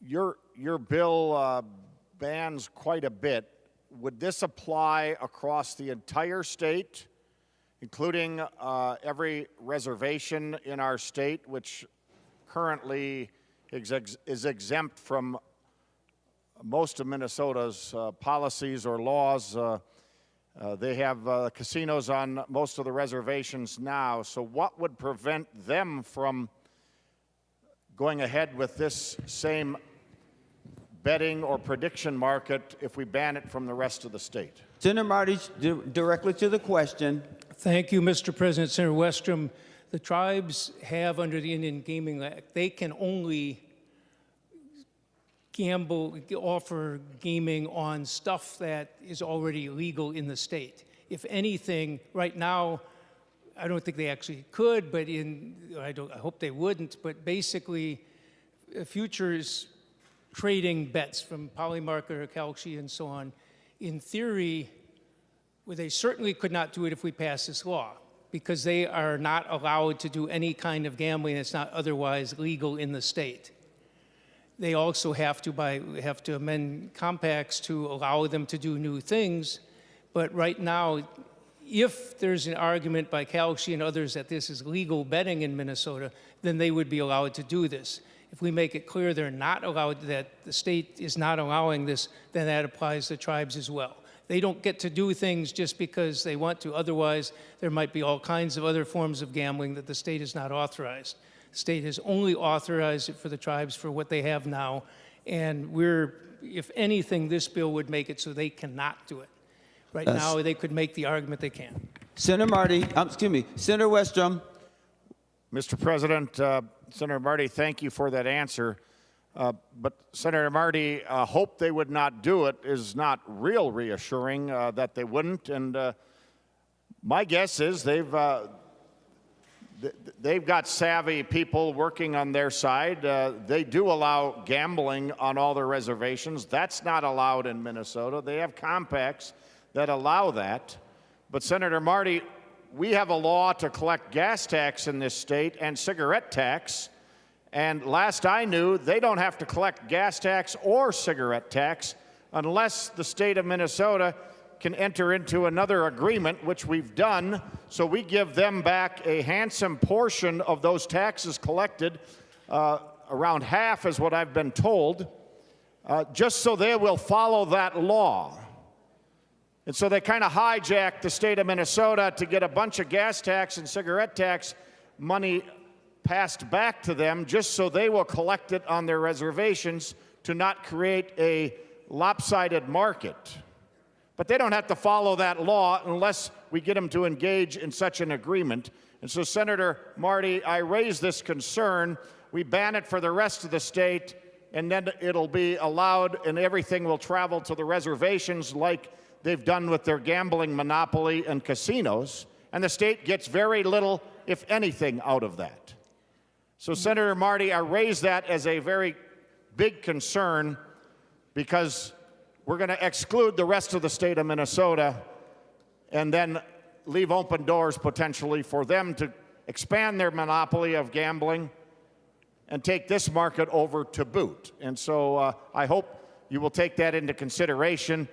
your bill bans quite a bit. Would this apply across the entire state, including every reservation in our state, which currently is exempt from most of Minnesota's policies or laws? They have casinos on most of the reservations now. So what would prevent them from going ahead with this same betting or prediction market if we ban it from the rest of the state? Senator Marty, directly to the question. Thank you, Mr. President. Senator Westrom, the tribes have, under the Indian Gaming Act, they can only offer gaming on stuff that is already legal in the state. If anything, right now, I don't think they actually could, but I hope they wouldn't, but basically, futures trading bets from Polymarket or Kalshi and so on, in theory, well, they certainly could not do it if we pass this law, because they are not allowed to do any kind of gambling that's not otherwise legal in the state. They also have to amend compacts to allow them to do new things, but right now, if there's an argument by Kalshi and others that this is legal betting in Minnesota, then they would be allowed to do this. If we make it clear they're not allowed, that the state is not allowing this, then that applies to tribes as well. They don't get to do things just because they want to. Otherwise, there might be all kinds of other forms of gambling that the state has not authorized. The state has only authorized it for the tribes for what they have now, And if anything, this bill would make it so they cannot do it. Right now, they could make the argument they can. Senator Marty, Senator Westrom. Mr. President, Senator Marty, thank you for that answer. But Senator Marty, hope they would not do it is not real reassuring that they wouldn't. And my guess is they've got savvy people working on their side. They do allow gambling on all their reservations. That's not allowed in Minnesota. They have compacts that allow that. But Senator Marty, we have a law to collect gas tax in this state and cigarette tax. And last I knew, they don't have to collect gas tax or cigarette tax unless the state of Minnesota can enter into another agreement, which we've done. So we give them back a handsome portion of those taxes collected, around half is what I've been told, just so they will follow that law. And so they kind of hijacked the state of Minnesota to get a bunch of gas tax and cigarette tax money passed back to them just so they will collect it on their reservations to not create a lopsided market. But they don't have to follow that law unless we get them to engage in such an agreement. And so, Senator Marty, I raise this concern. We ban it for the rest of the state, and then it'll be allowed and everything will travel to the reservations like they've done with their gambling monopoly and casinos, and the state gets very little, if anything, out of that. So, Senator Marty, I raise that as a very big concern because we're going to exclude the rest of the state of Minnesota and then leave open doors potentially for them to expand their monopoly of gambling and take this market over to boot. And so I hope you will take that into consideration.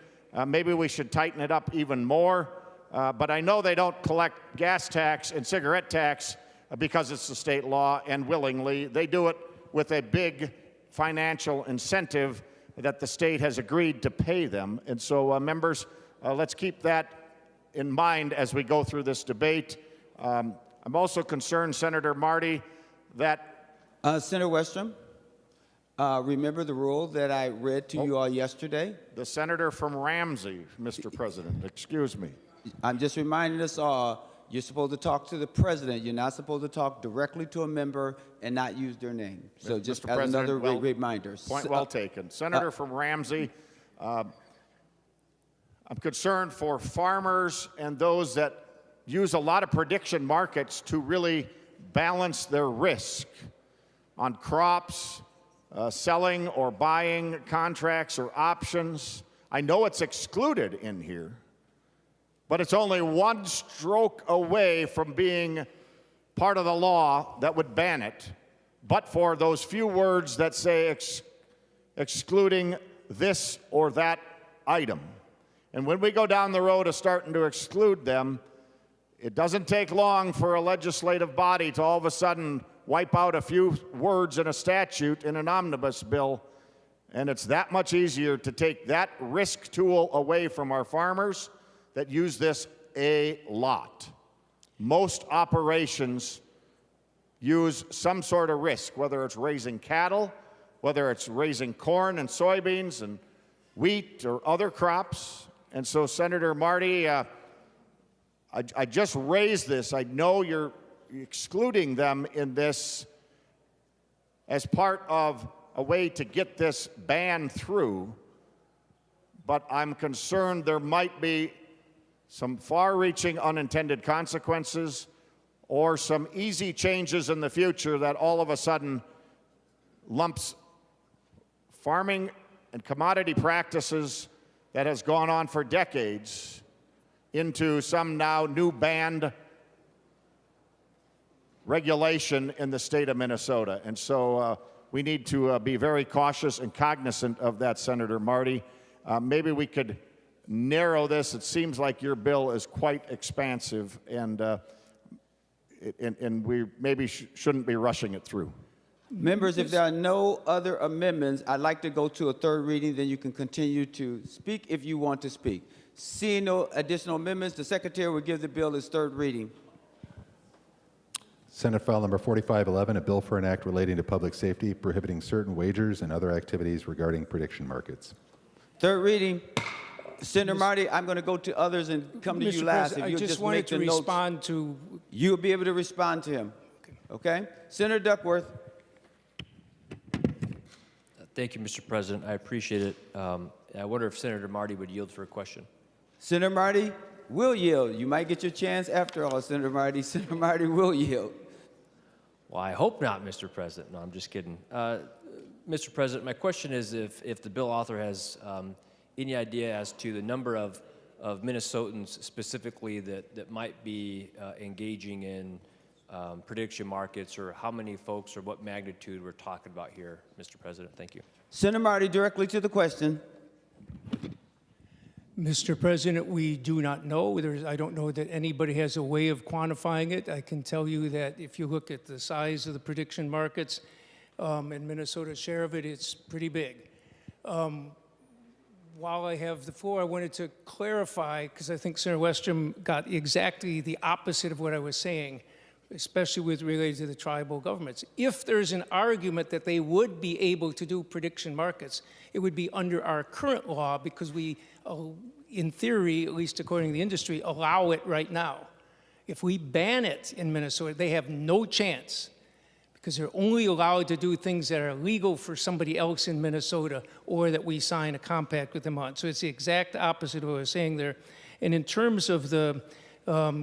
Maybe we should tighten it up even more. But I know they don't collect gas tax and cigarette tax because it's the state law and willingly. They do it with a big financial incentive that the state has agreed to pay them. And so, members, let's keep that in mind as we go through this debate. I'm also concerned, Senator Marty, that... Senator Westrom, remember the rule that I read to you all yesterday? The senator from Ramsey, Mr. President, excuse me. I'm just reminding us all, you're supposed to talk to the president. You're not supposed to talk directly to a member and not use their name. So just Mr. as another President, reminder. Point well taken. Senator from Ramsey, I'm concerned for farmers and those that use a lot of prediction markets to really balance their risk on crops, selling or buying contracts or options. I know it's excluded in here, but it's only one stroke away from being part of the law that would ban it, but for those few words that say excluding this or that item. And when we go down the road of starting to exclude them, it doesn't take long for a legislative body to all of a sudden wipe out a few words in a statute in an omnibus bill, and it's that much easier to take that risk tool away from our farmers that use this a lot. Most operations use some sort of risk, whether it's raising cattle, whether it's raising corn and soybeans and wheat or other crops. And so, Senator Marty, I just raised this. I know you're excluding them in this as part of a way to get this ban through, but I'm concerned there might be some far-reaching unintended consequences or some easy changes in the future that all of a sudden lumps farming and commodity practices that has gone on for decades into some now new banned regulation in the state of Minnesota. And so we need to be very cautious and cognizant of that, Senator Marty. Maybe we could narrow this. It seems like your bill is quite expansive, and we maybe shouldn't be rushing it through. Members, if there are no other amendments, I'd like to go to a third reading, then you can continue to speak if you want to speak. Seeing no additional amendments, the Secretary will give the bill its third reading. Senate File Number 4511, a bill for an act relating to public safety, prohibiting certain wagers and other activities regarding prediction markets. Third reading. Senator Marty, I'm going to go to others and come to you Mr. last. President, If you'll I just just wanted make to the notes, respond to. you'll be able to respond to him. Okay? Senator Duckworth. Thank you, Mr. President. I appreciate it. I wonder if Senator Marty would yield for a question. Senator Marty will yield. You might get your chance after all, Senator Marty. Senator Marty will yield. Well, I hope not, Mr. President. No, I'm just kidding. Mr. President, my question is if the bill author has any idea as to the number of Minnesotans specifically that might be engaging in prediction markets, or how many folks or what magnitude we're talking about here, Mr. President. Thank you. Senator Marty, directly to the question. Mr. President, we do not know. I don't know that anybody has a way of quantifying it. I can tell you that if you look at the size of the prediction markets and Minnesota's share of it, it's pretty big. While I have the floor, I wanted to clarify, because I think Senator Westrom got exactly the opposite of what I was saying, especially with related to the tribal governments. If there's an argument that they would be able to do prediction markets, it would be under our current law, because we, in theory, at least according to the industry, allow it right now. If we ban it in Minnesota, they have no chance, because they're only allowed to do things that are legal for somebody else in Minnesota, or that we sign a compact with them on. So it's the exact opposite of what I was saying there. And in terms of the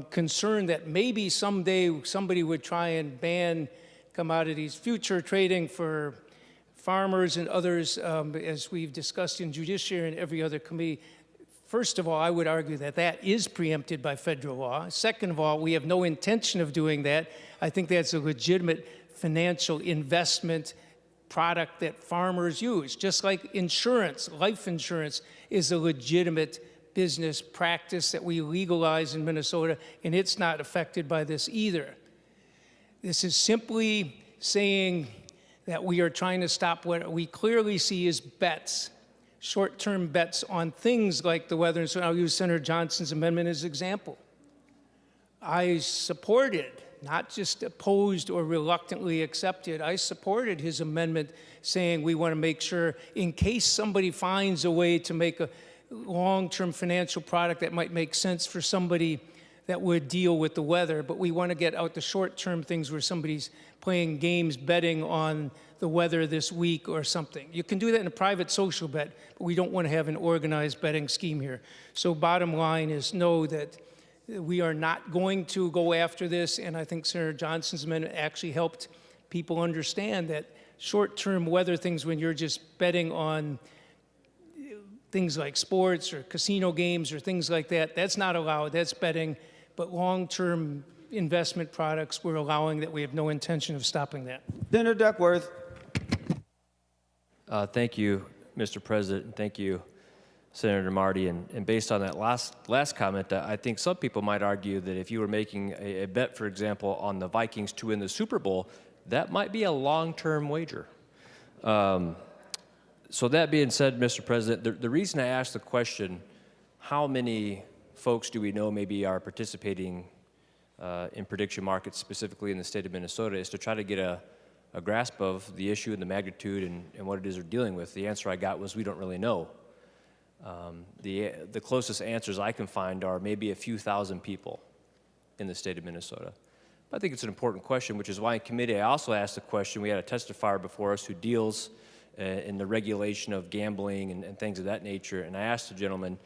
concern that maybe someday somebody would try and ban commodities future trading for farmers and others, as we've discussed in Judiciary and every other committee. First of all, I would argue that that is preempted by federal law. Second of all, we have no intention of doing that. I think that's a legitimate financial investment product that farmers use. Just like insurance, life insurance is a legitimate business practice that we legalize in Minnesota, and it's not affected by this either. This is simply saying that we are trying to stop what we clearly see as bets, short-term bets on things like the weather. And so I'll use Senator Johnson's amendment as an example. I supported, not just opposed or reluctantly accepted, I supported his amendment saying we want to make sure, in case somebody finds a way to make a long-term financial product that might make sense for somebody that would deal with the weather, but we want to get out the short-term things where somebody's playing games, betting on the weather this week or something. You can do that in a private social bet, but we don't want to have an organized betting scheme here. So bottom line is know that we are not going to go after this, and I think Senator Johnson's amendment actually helped people understand that short-term weather things, when you're just betting on things like sports or casino games or things like that, that's not allowed, that's betting. But long-term investment products, we're allowing that. We have no intention of stopping that. Senator Duckworth. Thank you, Mr. President, and thank you, Senator Marty. And based on that last comment, I think some people might argue that if you were making a bet, for example, on the Vikings to win the Super Bowl, that might be a long-term wager. So that being said, Mr. President, the reason I asked the question, how many folks do we know maybe are participating in prediction markets, specifically in the state of Minnesota, is to try to get a grasp of the issue and the magnitude and what it is we're dealing with. The answer I got was we don't really know. The closest answers I can find are maybe a few thousand people in the state of Minnesota. But I think it's an important question, which is why in committee I also asked the question. We had a testifier before us who deals in the regulation of gambling and things of that nature. And I asked the gentleman,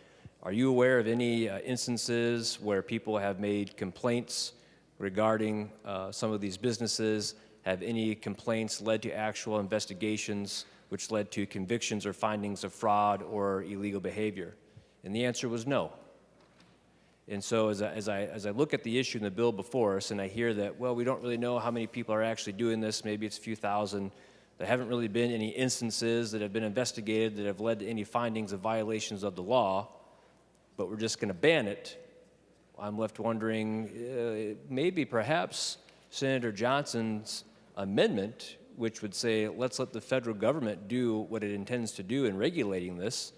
are you aware of any instances where people have made complaints regarding some of these businesses? Have any complaints led to actual investigations which led to convictions or findings of fraud or illegal behavior? And the answer was no. And so as I look at the issue in the bill before us and I hear that, well, we don't really know how many people are actually doing this, maybe it's a few thousand, there haven't really been any instances that have been investigated that have led to any findings of violations of the law, but we're just going to ban it. I'm left wondering, maybe perhaps Senator Johnson's amendment, which would say, let's let the federal government do what it intends to do in regulating this,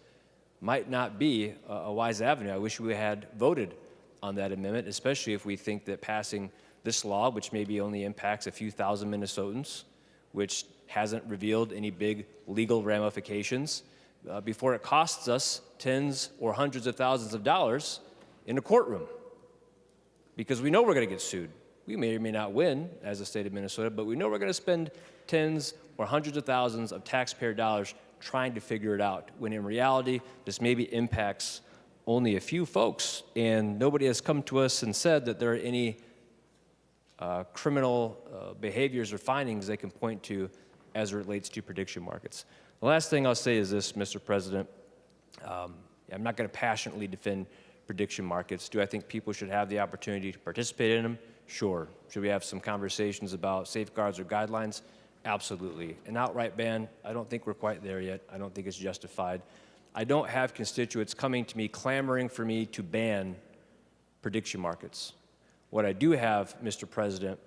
might not be a wise avenue. I wish we had voted on that amendment, especially if we think that passing this law, which maybe only impacts a few thousand Minnesotans, which hasn't revealed any big legal ramifications, before it costs us tens or hundreds of thousands of dollars in a courtroom. Because we know we're going to get sued. We may or may not win as a state of Minnesota, but we know we're going to spend tens or hundreds of thousands of taxpayer dollars trying to figure it out, when in reality, this maybe impacts only a few folks, and nobody has come to us and said that there are any criminal behaviors or findings they can point to as it relates to prediction markets. The last thing I'll say is this, Mr. President. I'm not going to passionately defend prediction markets. Do I think people should have the opportunity to participate in them? Sure. Should we have some conversations about safeguards or guidelines? Absolutely. An outright ban, I don't think we're quite there yet. I don't think it's justified. I don't have constituents coming to me clamoring for me to ban prediction markets. What I do have, Mr. President,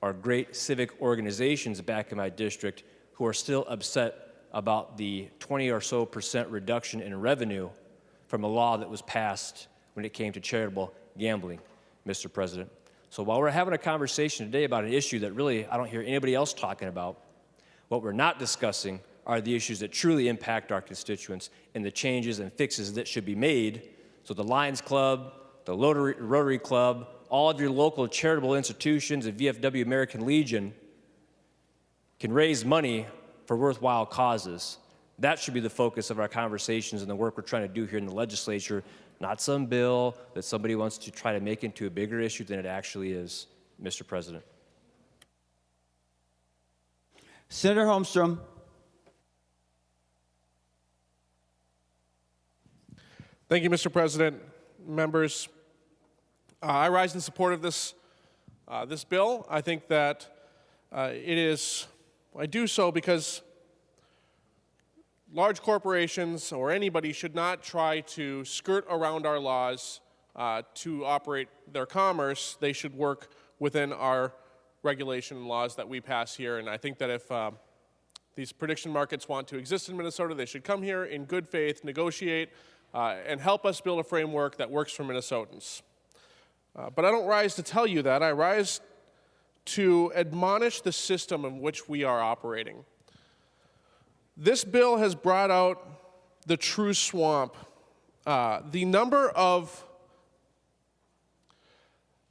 are great civic organizations back in my district who are still upset about the 20% or so reduction in revenue from a law that was passed when it came to charitable gambling, Mr. President. So while we're having a conversation today about an issue that really I don't hear anybody else talking about, what we're not discussing are the issues that truly impact our constituents and the changes and fixes that should be made so the Lions Club, the Rotary Club, all of your local charitable institutions and VFW American Legion can raise money for worthwhile causes. That should be the focus of our conversations and the work we're trying to do here in the legislature, not some bill that somebody wants to try to make into a bigger issue than it actually is, Mr. President. Senator Holmstrom. Thank you, Mr. President. Members, I rise in support of this bill. I think that I do so because large corporations or anybody should not try to skirt around our laws to operate their commerce. They should work within our regulation laws that we pass here. And I think that if these prediction markets want to exist in Minnesota, they should come here in good faith, negotiate, and help us build a framework that works for Minnesotans. But I don't rise to tell you that. I rise to admonish the system in which we are operating. This bill has brought out the true swamp. The number of,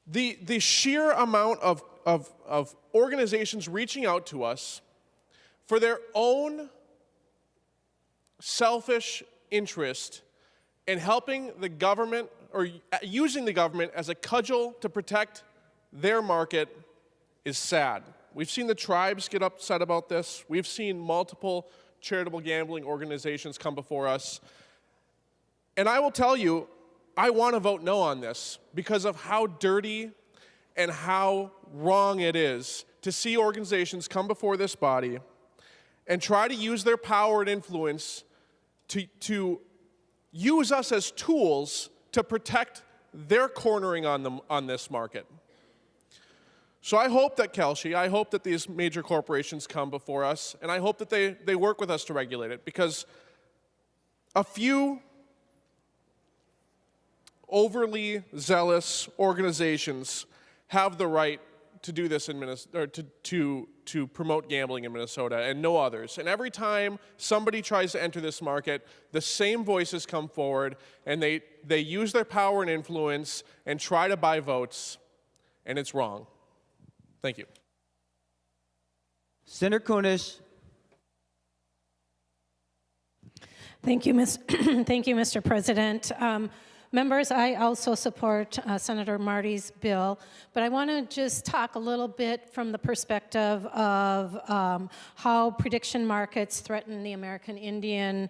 the sheer amount of organizations reaching out to us for their own selfish interest in helping the government or using the government as a cudgel to protect their market is sad. We've seen the tribes get upset about this. We've seen multiple charitable gambling organizations come before us. And I will tell you, I want to vote no on this because of how dirty and how wrong it is to see organizations come before this body and try to use their power and influence to use us as tools to protect their cornering on this market. So I hope that Kelsey, I hope that these major corporations come before us, and I hope that they work with us to regulate it, because a few overly zealous organizations have the right to do this in Minnesota, or to promote gambling in Minnesota, and no others. And every time somebody tries to enter this market, the same voices come forward, and they use their power and influence and try to buy votes, and it's wrong. Thank you. Senator Kunesh. Thank you, Mr. President. Members, I also support Senator Marty's bill, but I want to just talk a little bit from the perspective of how prediction markets threaten the American Indian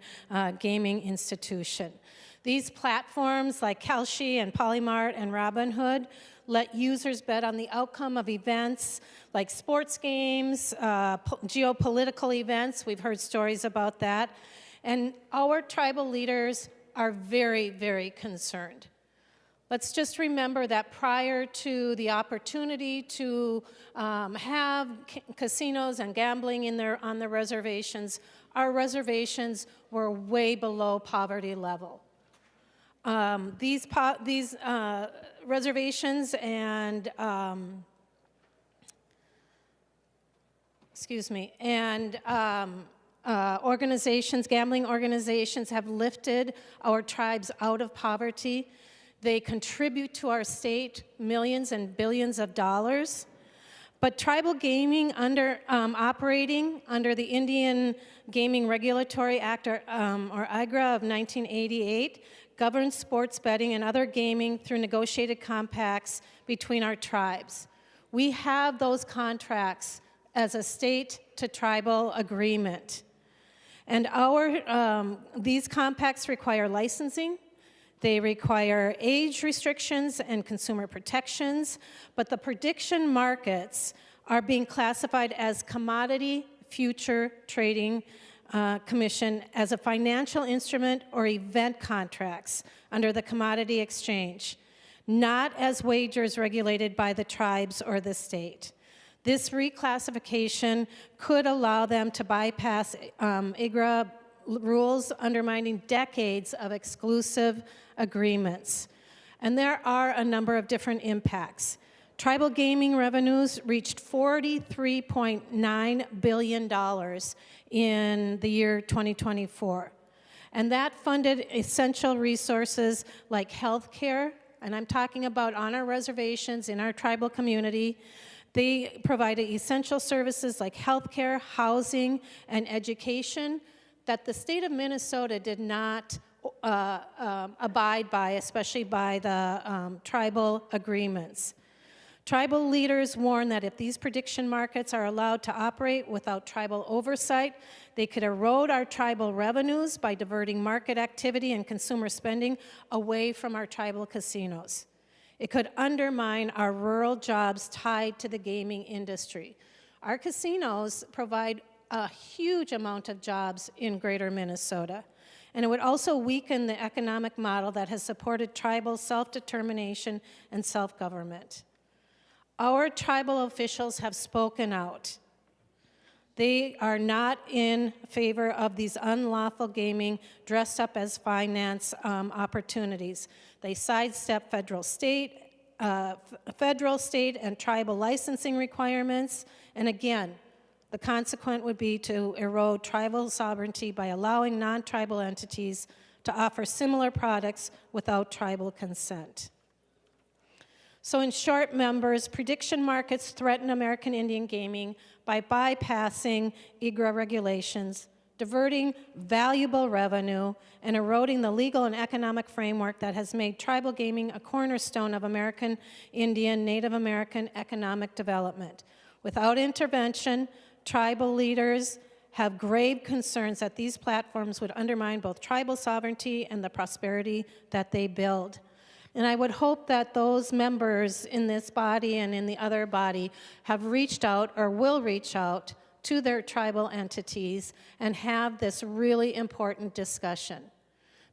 gaming institution. These platforms like Kalshi and Polymart and Robinhood let users bet on the outcome of events like sports games, geopolitical events. We've heard stories about that. And our tribal leaders are very, very concerned. Let's just remember that prior to the opportunity to have casinos and gambling on the reservations, our reservations were way below poverty level. These reservations and organizations, gambling organizations have lifted our tribes out of poverty. They contribute to our state millions and billions of dollars. But tribal gaming operating under the Indian Gaming Regulatory Act, or IGRA of 1988, governs sports betting and other gaming through negotiated compacts between our tribes. We have those contracts as a state-to-tribal agreement. And these compacts require licensing. They require age restrictions and consumer protections, but the prediction markets are being classified as commodity future trading commission as a financial instrument or event contracts under the commodity exchange, not as wagers regulated by the tribes or the state. This reclassification could allow them to bypass IGRA rules, undermining decades of exclusive agreements. And there are a number of different impacts. Tribal gaming revenues reached $43.9 billion in the year 2024. And that funded essential resources like health care, and I'm talking about on our reservations in our tribal community. They provided essential services like health care, housing, and education that the state of Minnesota did not abide by, especially by the tribal agreements. Tribal leaders warn that if these prediction markets are allowed to operate without tribal oversight, they could erode our tribal revenues by diverting market activity and consumer spending away from our tribal casinos. It could undermine our rural jobs tied to the gaming industry. Our casinos provide a huge amount of jobs in greater Minnesota. And it would also weaken the economic model that has supported tribal self-determination and self-government. Our tribal officials have spoken out. They are not in favor of these unlawful gaming dressed up as finance opportunities. They sidestep federal, state, and tribal licensing requirements. And again, the consequence would be to erode tribal sovereignty by allowing non-tribal entities to offer similar products without tribal consent. So in short, members, prediction markets threaten American Indian gaming by bypassing IGRA regulations, diverting valuable revenue, and eroding the legal and economic framework that has made tribal gaming a cornerstone of American Indian, Native American economic development. Without intervention, tribal leaders have grave concerns that these platforms would undermine both tribal sovereignty and the prosperity that they build. And I would hope that those members in this body and in the other body have reached out or will reach out to their tribal entities and have this really important discussion.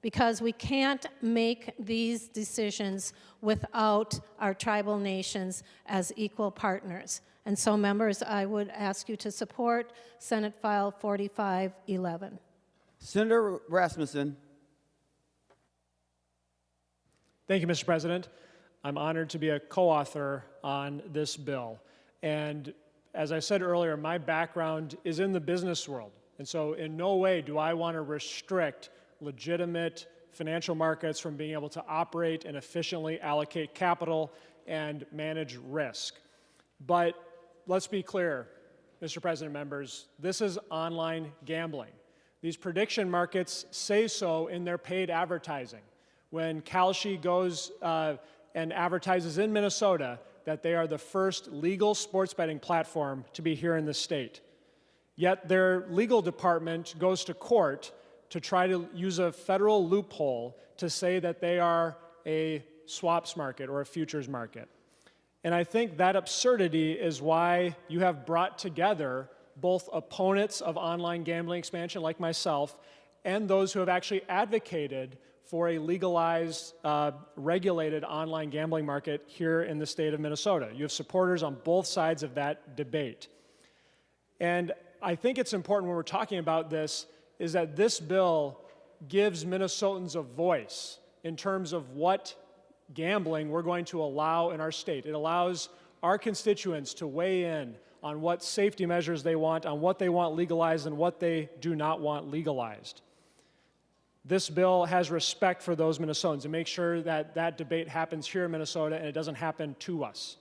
Because we can't make these decisions without our tribal nations as equal partners. And so, members, I would ask you to support Senate File 4511. Senator Rasmusson. Thank you, Mr. President. I'm honored to be a co-author on this bill. And as I said earlier, my background is in the business world. And so in no way do I want to restrict legitimate financial markets from being able to operate and efficiently allocate capital and manage risk. But let's be clear, Mr. President, members, this is online gambling. These prediction markets say so in their paid advertising. When Kalshi goes and advertises in Minnesota that they are the first legal sports betting platform to be here in the state. Yet their legal department goes to court to try to use a federal loophole to say that they are a swaps market or a futures market. And I think that absurdity is why you have brought together both opponents of online gambling expansion like myself and those who have actually advocated for a legalized, regulated online gambling market here in the state of Minnesota. You have supporters on both sides of that debate. And I think it's important when we're talking about this is that this bill gives Minnesotans a voice in terms of what gambling we're going to allow in our state. It allows our constituents to weigh in on what safety measures they want, on what they want legalized and what they do not want legalized. This bill has respect for those Minnesotans and makes sure that that debate happens here in Minnesota and it doesn't happen to us.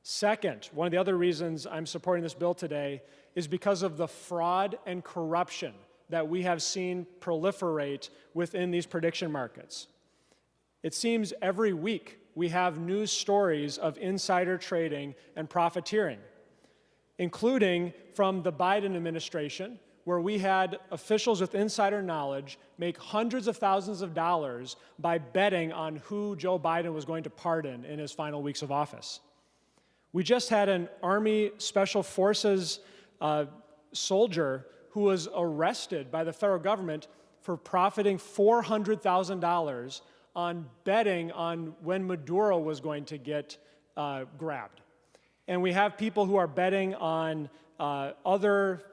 Second, one of the other reasons I'm supporting this bill today is because of the fraud and corruption that we have seen proliferate within these prediction markets. It seems every week we have news stories of insider trading and profiteering, including from the Biden administration, where we had officials with insider knowledge make hundreds of thousands of dollars by betting on who Joe Biden was going to pardon in his final weeks of office. We just had an Army Special Forces soldier who was arrested by the federal government for profiting $400,000 on betting on when Maduro was going to get grabbed. And we have people who are betting on other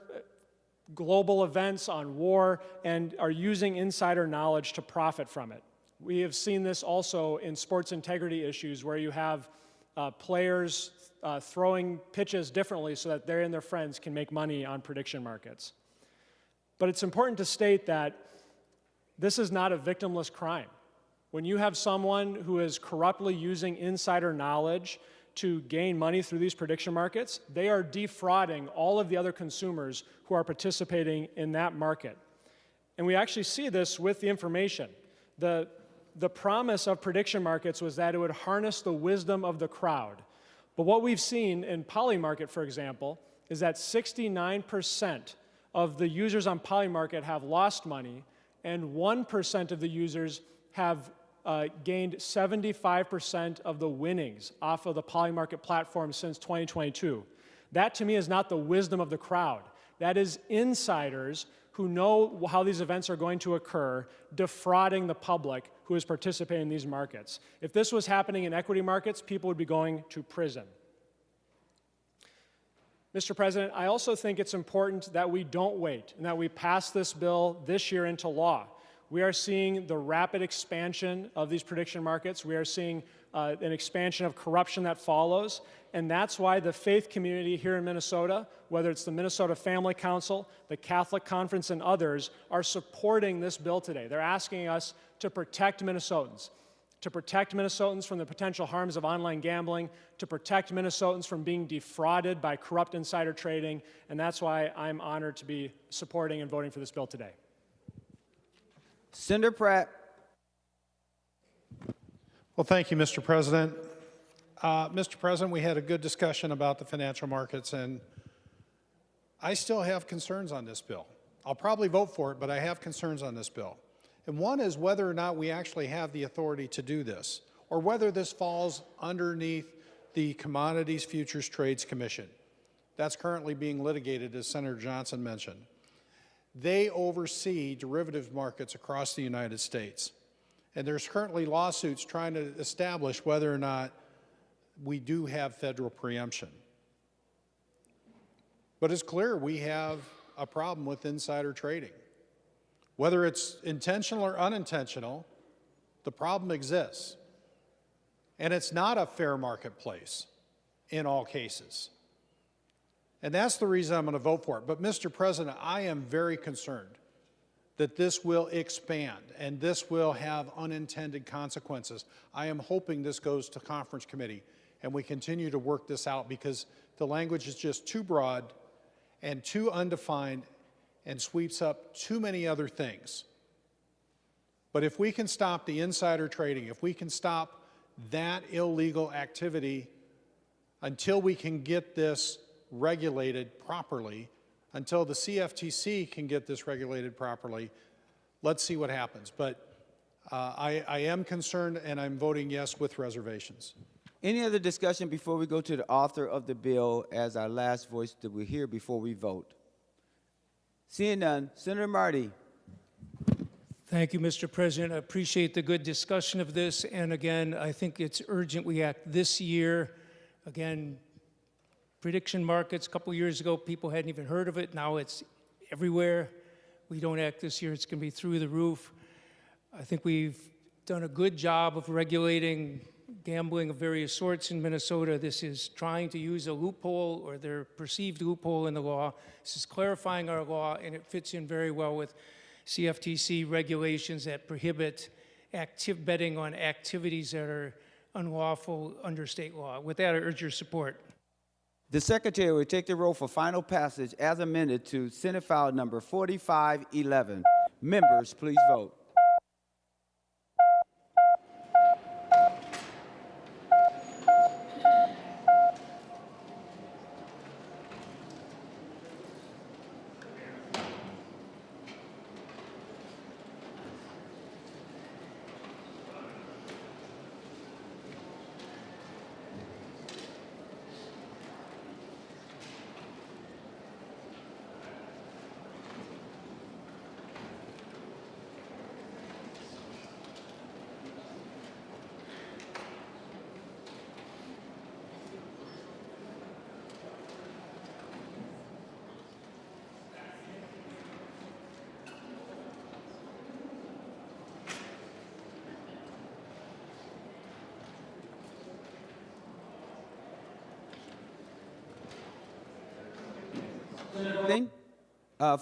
global events, on war, and are using insider knowledge to profit from it. We have seen this also in sports integrity issues where you have players throwing pitches differently so that they and their friends can make money on prediction markets. But it's important to state that this is not a victimless crime. When you have someone who is corruptly using insider knowledge to gain money through these prediction markets, they are defrauding all of the other consumers who are participating in that market. And we actually see this with the information. The promise of prediction markets was that it would harness the wisdom of the crowd. But what we've seen in Polymarket, for example, is that 69% of the users on Polymarket have lost money, and 1% of the users have gained 75% of the winnings off of the Polymarket platform since 2022. That, to me, is not the wisdom of the crowd. That is insiders who know how these events are going to occur, defrauding the public who is participating in these markets. If this was happening in equity markets, people would be going to prison. Mr. President, I also think it's important that we don't wait and that we pass this bill this year into law. We are seeing the rapid expansion of these prediction markets. We are seeing an expansion of corruption that follows. And that's why the faith community here in Minnesota, whether it's the Minnesota Family Council, the Catholic Conference, and others, are supporting this bill today. They're asking us to protect Minnesotans from the potential harms of online gambling, to protect Minnesotans from being defrauded by corrupt insider trading. And that's why I'm honored to be supporting and voting for this bill today. Senator Pratt. Well, thank you, Mr. President. Mr. President, we had a good discussion about the financial markets, and I still have concerns on this bill. I'll probably vote for it, but I have concerns on this bill. And one is whether or not we actually have the authority to do this, or whether this falls underneath the Commodities Futures Trades Commission. That's currently being litigated, as Senator Johnson mentioned. They oversee derivative markets across the United States. And there's currently lawsuits trying to establish whether or not we do have federal preemption. But it's clear we have a problem with insider trading. Whether it's intentional or unintentional, the problem exists. And it's not a fair marketplace in all cases. And that's the reason I'm going to vote for it. But, Mr. President, I am very concerned that this will expand and this will have unintended consequences. I am hoping this goes to conference committee and we continue to work this out, because the language is just too broad and too undefined and sweeps up too many other things. But if we can stop the insider trading, if we can stop that illegal activity until we can get this regulated properly, until the CFTC can get this regulated properly, let's see what happens. But I am concerned, and I'm voting yes with reservations. Any other discussion before we go to the author of the bill as our last voice that we hear before we vote? Seeing none, Senator Marty. Thank you, Mr. President. I appreciate the good discussion of this. And again, I think it's urgent we act this year. Again, prediction markets, a couple years ago, people hadn't even heard of it. Now it's everywhere. We don't act this year, it's going to be through the roof. I think we've done a good job of regulating gambling of various sorts in Minnesota. This is trying to use a loophole or their perceived loophole in the law. This is clarifying our law, and it fits in very well with CFTC regulations that prohibit betting on activities that are unlawful under state law. With that, I urge your support. The Secretary will take the roll for final passage as amended to Senate File Number 4511. Members, please vote.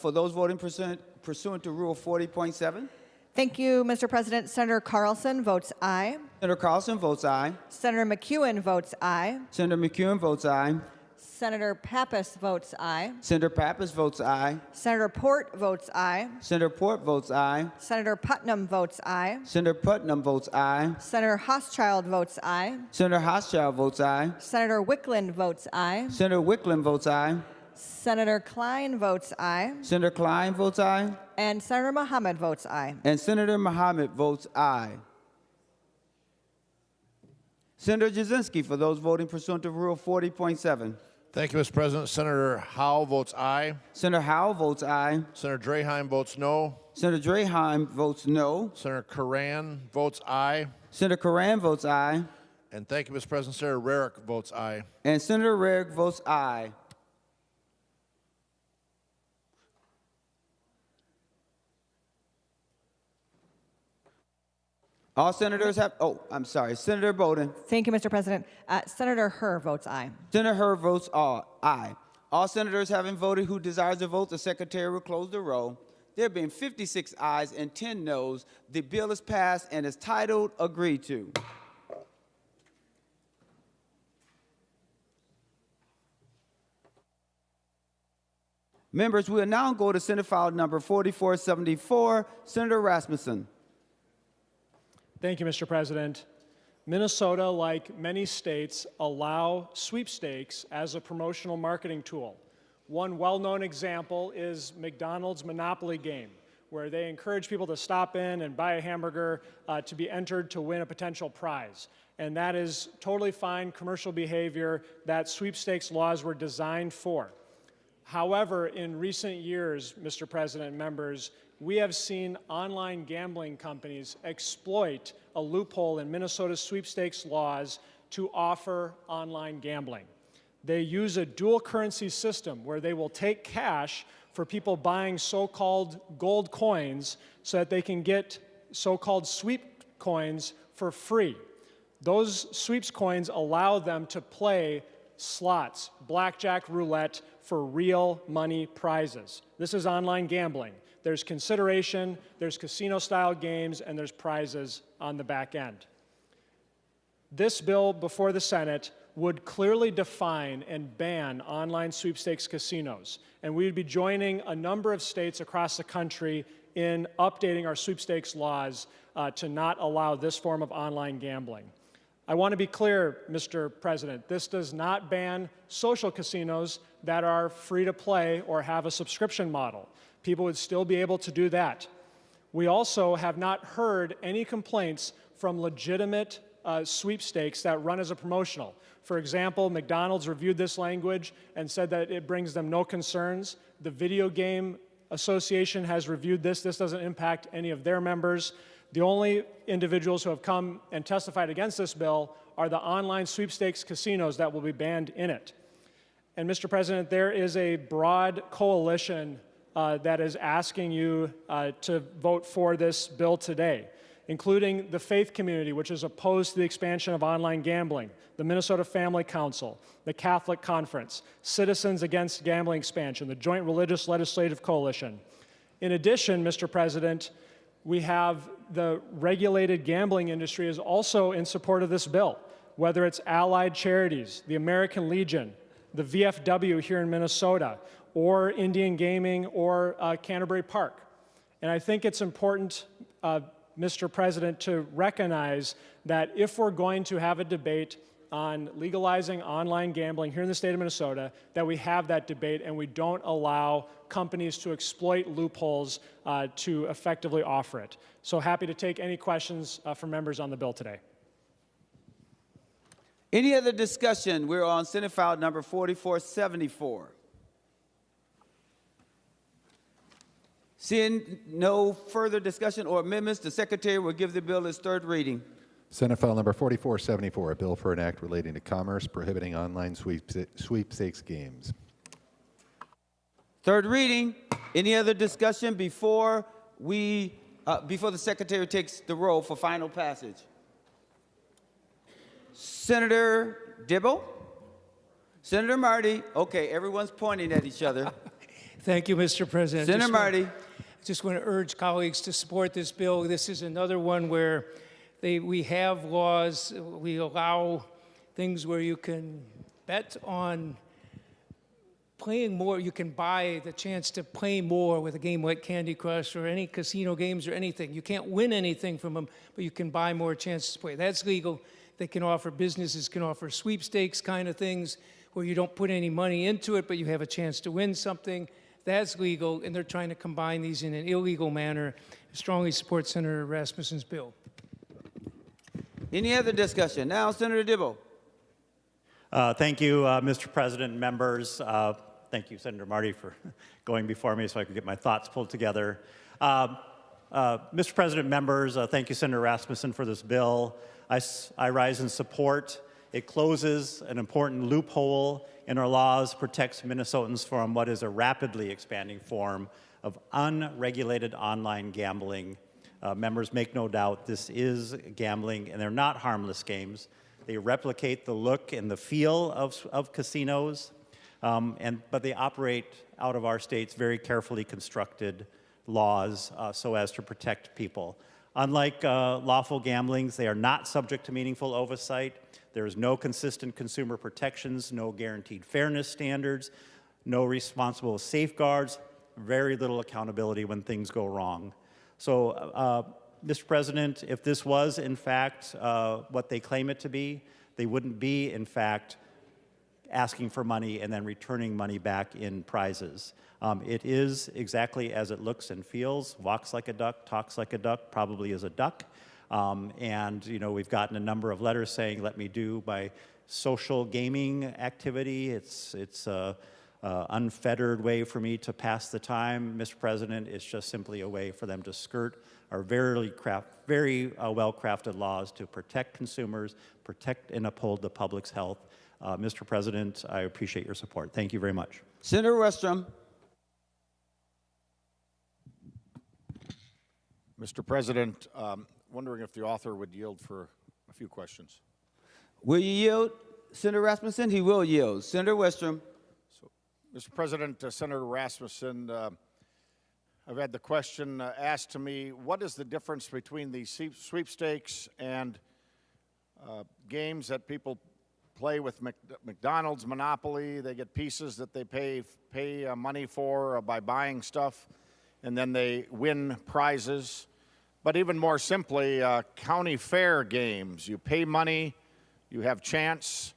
For those voting pursuant to Rule 40.7. Thank you, Mr. President. Senator Carlson votes aye. Senator Carlson votes aye. Senator McEwen votes aye. Senator McEwen votes aye. Senator Pappas votes aye. Senator Pappas votes aye. Senator Port votes aye. Senator Port votes aye. Senator Putnam votes aye. Senator Putnam votes aye. Senator Hochschild votes aye. Senator Hochschild votes aye. Senator Wickland votes aye. Senator Wickland votes aye. Senator Klein votes aye. Senator Klein votes aye. And Senator Mohammed votes aye. And Senator Mohammed votes aye. Senator Jasinski, for those voting pursuant to Rule 40.7. Thank you, Mr. President. Senator Howell votes aye. Senator Howell votes aye. Senator Draheim votes no. Senator Draheim votes no. Senator Curran votes aye. Senator Curran votes aye. And thank you, Mr. President. Senator Rarick votes aye. And Senator Rarick votes aye. All senators have, I'm sorry, Senator Bowden. Thank you, Mr. President. Senator Herr votes aye. Senator Herr votes aye. All senators having voted who desires to vote, the Secretary will close the roll. There being 56 ayes and 10 noes, the bill is passed and is titled agreed to. Members, we will now go to Senate File Number 4474, Senator Rasmusson. Thank you, Mr. President. Minnesota, like many states, allow sweepstakes as a promotional marketing tool. One well-known example is McDonald's Monopoly game, where they encourage people to stop in and buy a hamburger to be entered to win a potential prize. And that is totally fine commercial behavior that sweepstakes laws were designed for. However, in recent years, Mr. President and members, we have seen online gambling companies exploit a loophole in Minnesota's sweepstakes laws to offer online gambling. They use a dual currency system where they will take cash for people buying so-called gold coins so that they can get so-called sweep coins for free. Those sweeps coins allow them to play slots, blackjack, roulette for real money prizes. This is online gambling. There's consideration, there's casino-style games, and there's prizes on the back end. This bill before the Senate would clearly define and ban online sweepstakes casinos, and we would be joining a number of states across the country in updating our sweepstakes laws to not allow this form of online gambling. I want to be clear, Mr. President, this does not ban social casinos that are free to play or have a subscription model. People would still be able to do that. We also have not heard any complaints from legitimate sweepstakes that run as a promotional. For example, McDonald's reviewed this language and said that it brings them no concerns. The Video Game Association has reviewed this. This doesn't impact any of their members. The only individuals who have come and testified against this bill are the online sweepstakes casinos that will be banned in it. And Mr. President, there is a broad coalition that is asking you to vote for this bill today. including the faith community, which is opposed to the expansion of online gambling, the Minnesota Family Council, the Catholic Conference, Citizens Against Gambling Expansion, the Joint Religious Legislative Coalition. In addition, Mr. President, we have the regulated gambling industry is also in support of this bill, whether it's allied charities, the American Legion, the VFW here in Minnesota, or Indian Gaming, or Canterbury Park. And I think it's important, Mr. President, to recognize that if we're going to have a debate on legalizing online gambling here in the state of Minnesota, that we have that debate and we don't allow companies to exploit loopholes to effectively offer it. So happy to take any questions from members on the bill today. Any other discussion? We're on Senate file number 4474. Seeing no further discussion or amendments, the Secretary will give the bill its third reading. Senate file number 4474, a bill for an act relating to commerce prohibiting online sweepstakes games. Third reading. Any other discussion before the Secretary takes the roll for final passage? Senator Dibble? Senator Marty? Okay, everyone's pointing at each other. Thank you, Mr. President. Senator Marty. I just want to urge colleagues to support this bill. This is another one where we have laws, we allow things where you can bet on playing more, you can buy the chance to play more with a game like Candy Crush or any casino games or anything. You can't win anything from them, but you can buy more chances to play. That's legal. They can offer, businesses can offer sweepstakes kind of things where you don't put any money into it, but you have a chance to win something. That's legal, and they're trying to combine these in an illegal manner. I strongly support Senator Rasmusson's bill. Any other discussion? Now, Senator Dibble. Thank you, Mr. President and members. Thank you, Senator Marty, for going before me so I could get my thoughts pulled together. Mr. President, members, thank you, Senator Rasmusson, for this bill. I rise in support. It closes an important loophole in our laws, protects Minnesotans from what is a rapidly expanding form of unregulated online gambling. Members, make no doubt, this is gambling, and they're not harmless games. They replicate the look and the feel of casinos, but they operate out of our state's very carefully constructed laws so as to protect people. Unlike lawful gamblings, they are not subject to meaningful oversight. There is no consistent consumer protections, no guaranteed fairness standards, no responsible safeguards, very little accountability when things go wrong. So, Mr. President, if this was, in fact, what they claim it to be, they wouldn't be, in fact, asking for money and then returning money back in prizes. It is exactly as it looks and feels, walks like a duck, talks like a duck, probably is a duck. And, you know, we've gotten a number of letters saying, let me do my social gaming activity. It's unfettered way for me to pass the time. Mr. President, it's just simply a way for them to skirt our very well-crafted laws to protect consumers, protect and uphold the public's health. Mr. President, I appreciate your support. Thank you very much. Senator Westrom. Mr. President, wondering if the author would yield for a few questions. Will you yield, Senator Rasmussen? He will yield. Senator Westrom. Mr. President, Senator Rasmussen, I've had the question asked to me, what is the difference between the sweepstakes and games that people play with McDonald's Monopoly? They get pieces that they pay money for by buying stuff, and then they win prizes. But even more simply, county fair games. You pay money, you have chance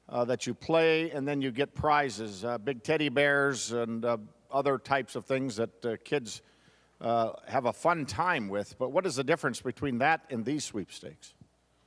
that you play, and then you get prizes, big teddy bears and other types of things that kids have a fun time with. But what is the difference between that and these sweepstakes?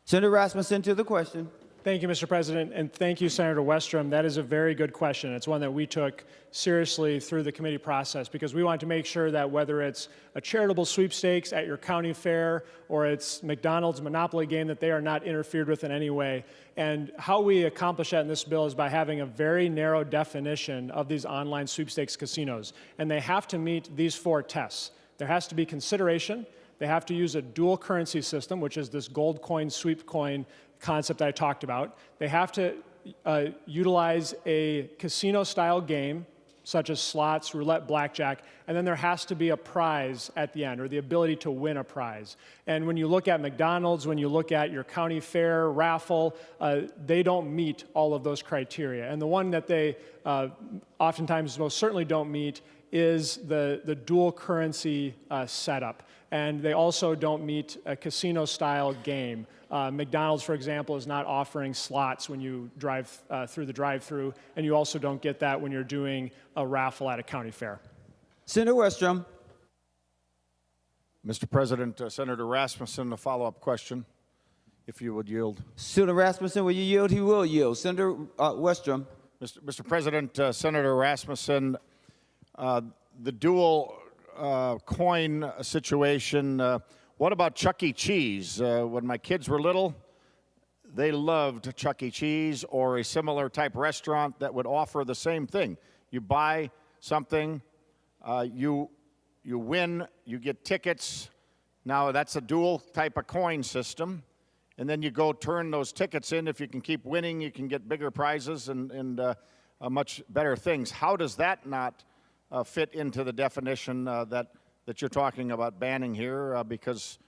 Senator Rasmussen to the question. Thank you, Mr. President, and thank you, Senator Westrom. That is a very good question. It's one that we took seriously through the committee process because we wanted to make sure that whether it's a charitable sweepstakes at your county fair or it's McDonald's Monopoly game, that they are not interfered with in any way. And how we accomplish that in this bill is by having a very narrow definition of these online sweepstakes casinos. And they have to meet these 4 tests. There has to be consideration. They have to use a dual currency system, which is this gold coin, sweep coin concept I talked about. They have to utilize a casino-style game, such as slots, roulette, blackjack, and then there has to be a prize at the end, or the ability to win a prize. And when you look at McDonald's, when you look at your county fair raffle, they don't meet all of those criteria. And the one that they oftentimes most certainly don't meet is the dual currency setup. And they also don't meet a casino-style game. McDonald's, for example, is not offering slots when you drive through the drive-thru, and you also don't get that when you're doing a raffle at a county fair. Senator Westrom. Mr. President, Senator Rasmusson, a follow-up question, if you would yield. Senator Rasmusson, will you yield? He will yield. Senator Westrom. Mr. President, Senator Rasmusson, the dual coin situation, what about Chuck E. Cheese? When my kids were little, they loved Chuck E. Cheese or a similar type restaurant that would offer the same thing. You buy something, you win, you get tickets. Now that's a dual type of coin system. And then you go turn those tickets in. If you can keep winning, you can get bigger prizes and much better things. How does that not fit into the definition that you're talking about banning here? Because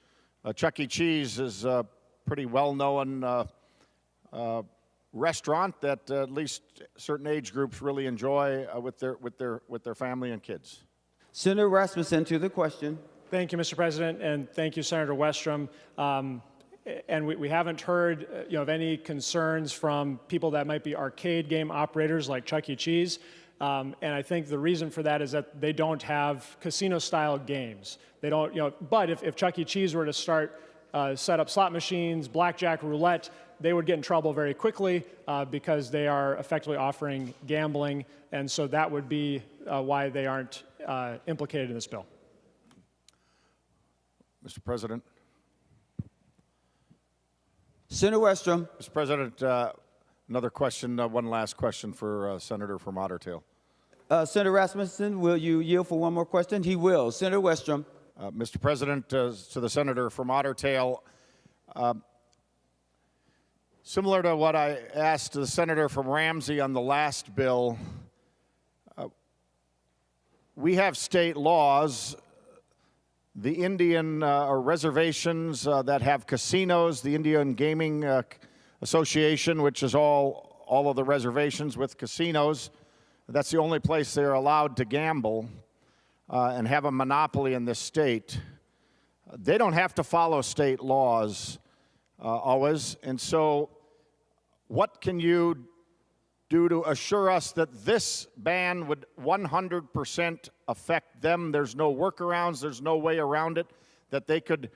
Chuck E. Cheese is a pretty well-known restaurant that at least certain age groups really enjoy with their family and kids. Senator Rasmusson to the question. Thank you, Mr. President, and thank you, Senator Westrom. And we haven't heard of any concerns from people that might be arcade game operators like Chuck E. Cheese. And I think the reason for that is that they don't have casino-style games. They don't, but if Chuck E. Cheese were to set up slot machines, blackjack, roulette, they would get in trouble very quickly because they are effectively offering gambling, and so that would be why they aren't implicated in this bill. Mr. President. Senator Westrom. Mr. President, another question, one last question for Senator from Otter Tail. Senator Rasmussen, will you yield for one more question? He will. Senator Westrom. Mr. President, to the Senator from Otter Tail, similar to what I asked the Senator from Ramsey on the last bill, we have state laws, the Indian or reservations that have casinos, the Indian Gaming Association, which is all of the reservations with casinos. That's the only place they're allowed to gamble and have a monopoly in this state. They don't have to follow state laws always. And so what can you do to assure us that this ban would 100% affect them? There's no workarounds, there's no way around it, that they could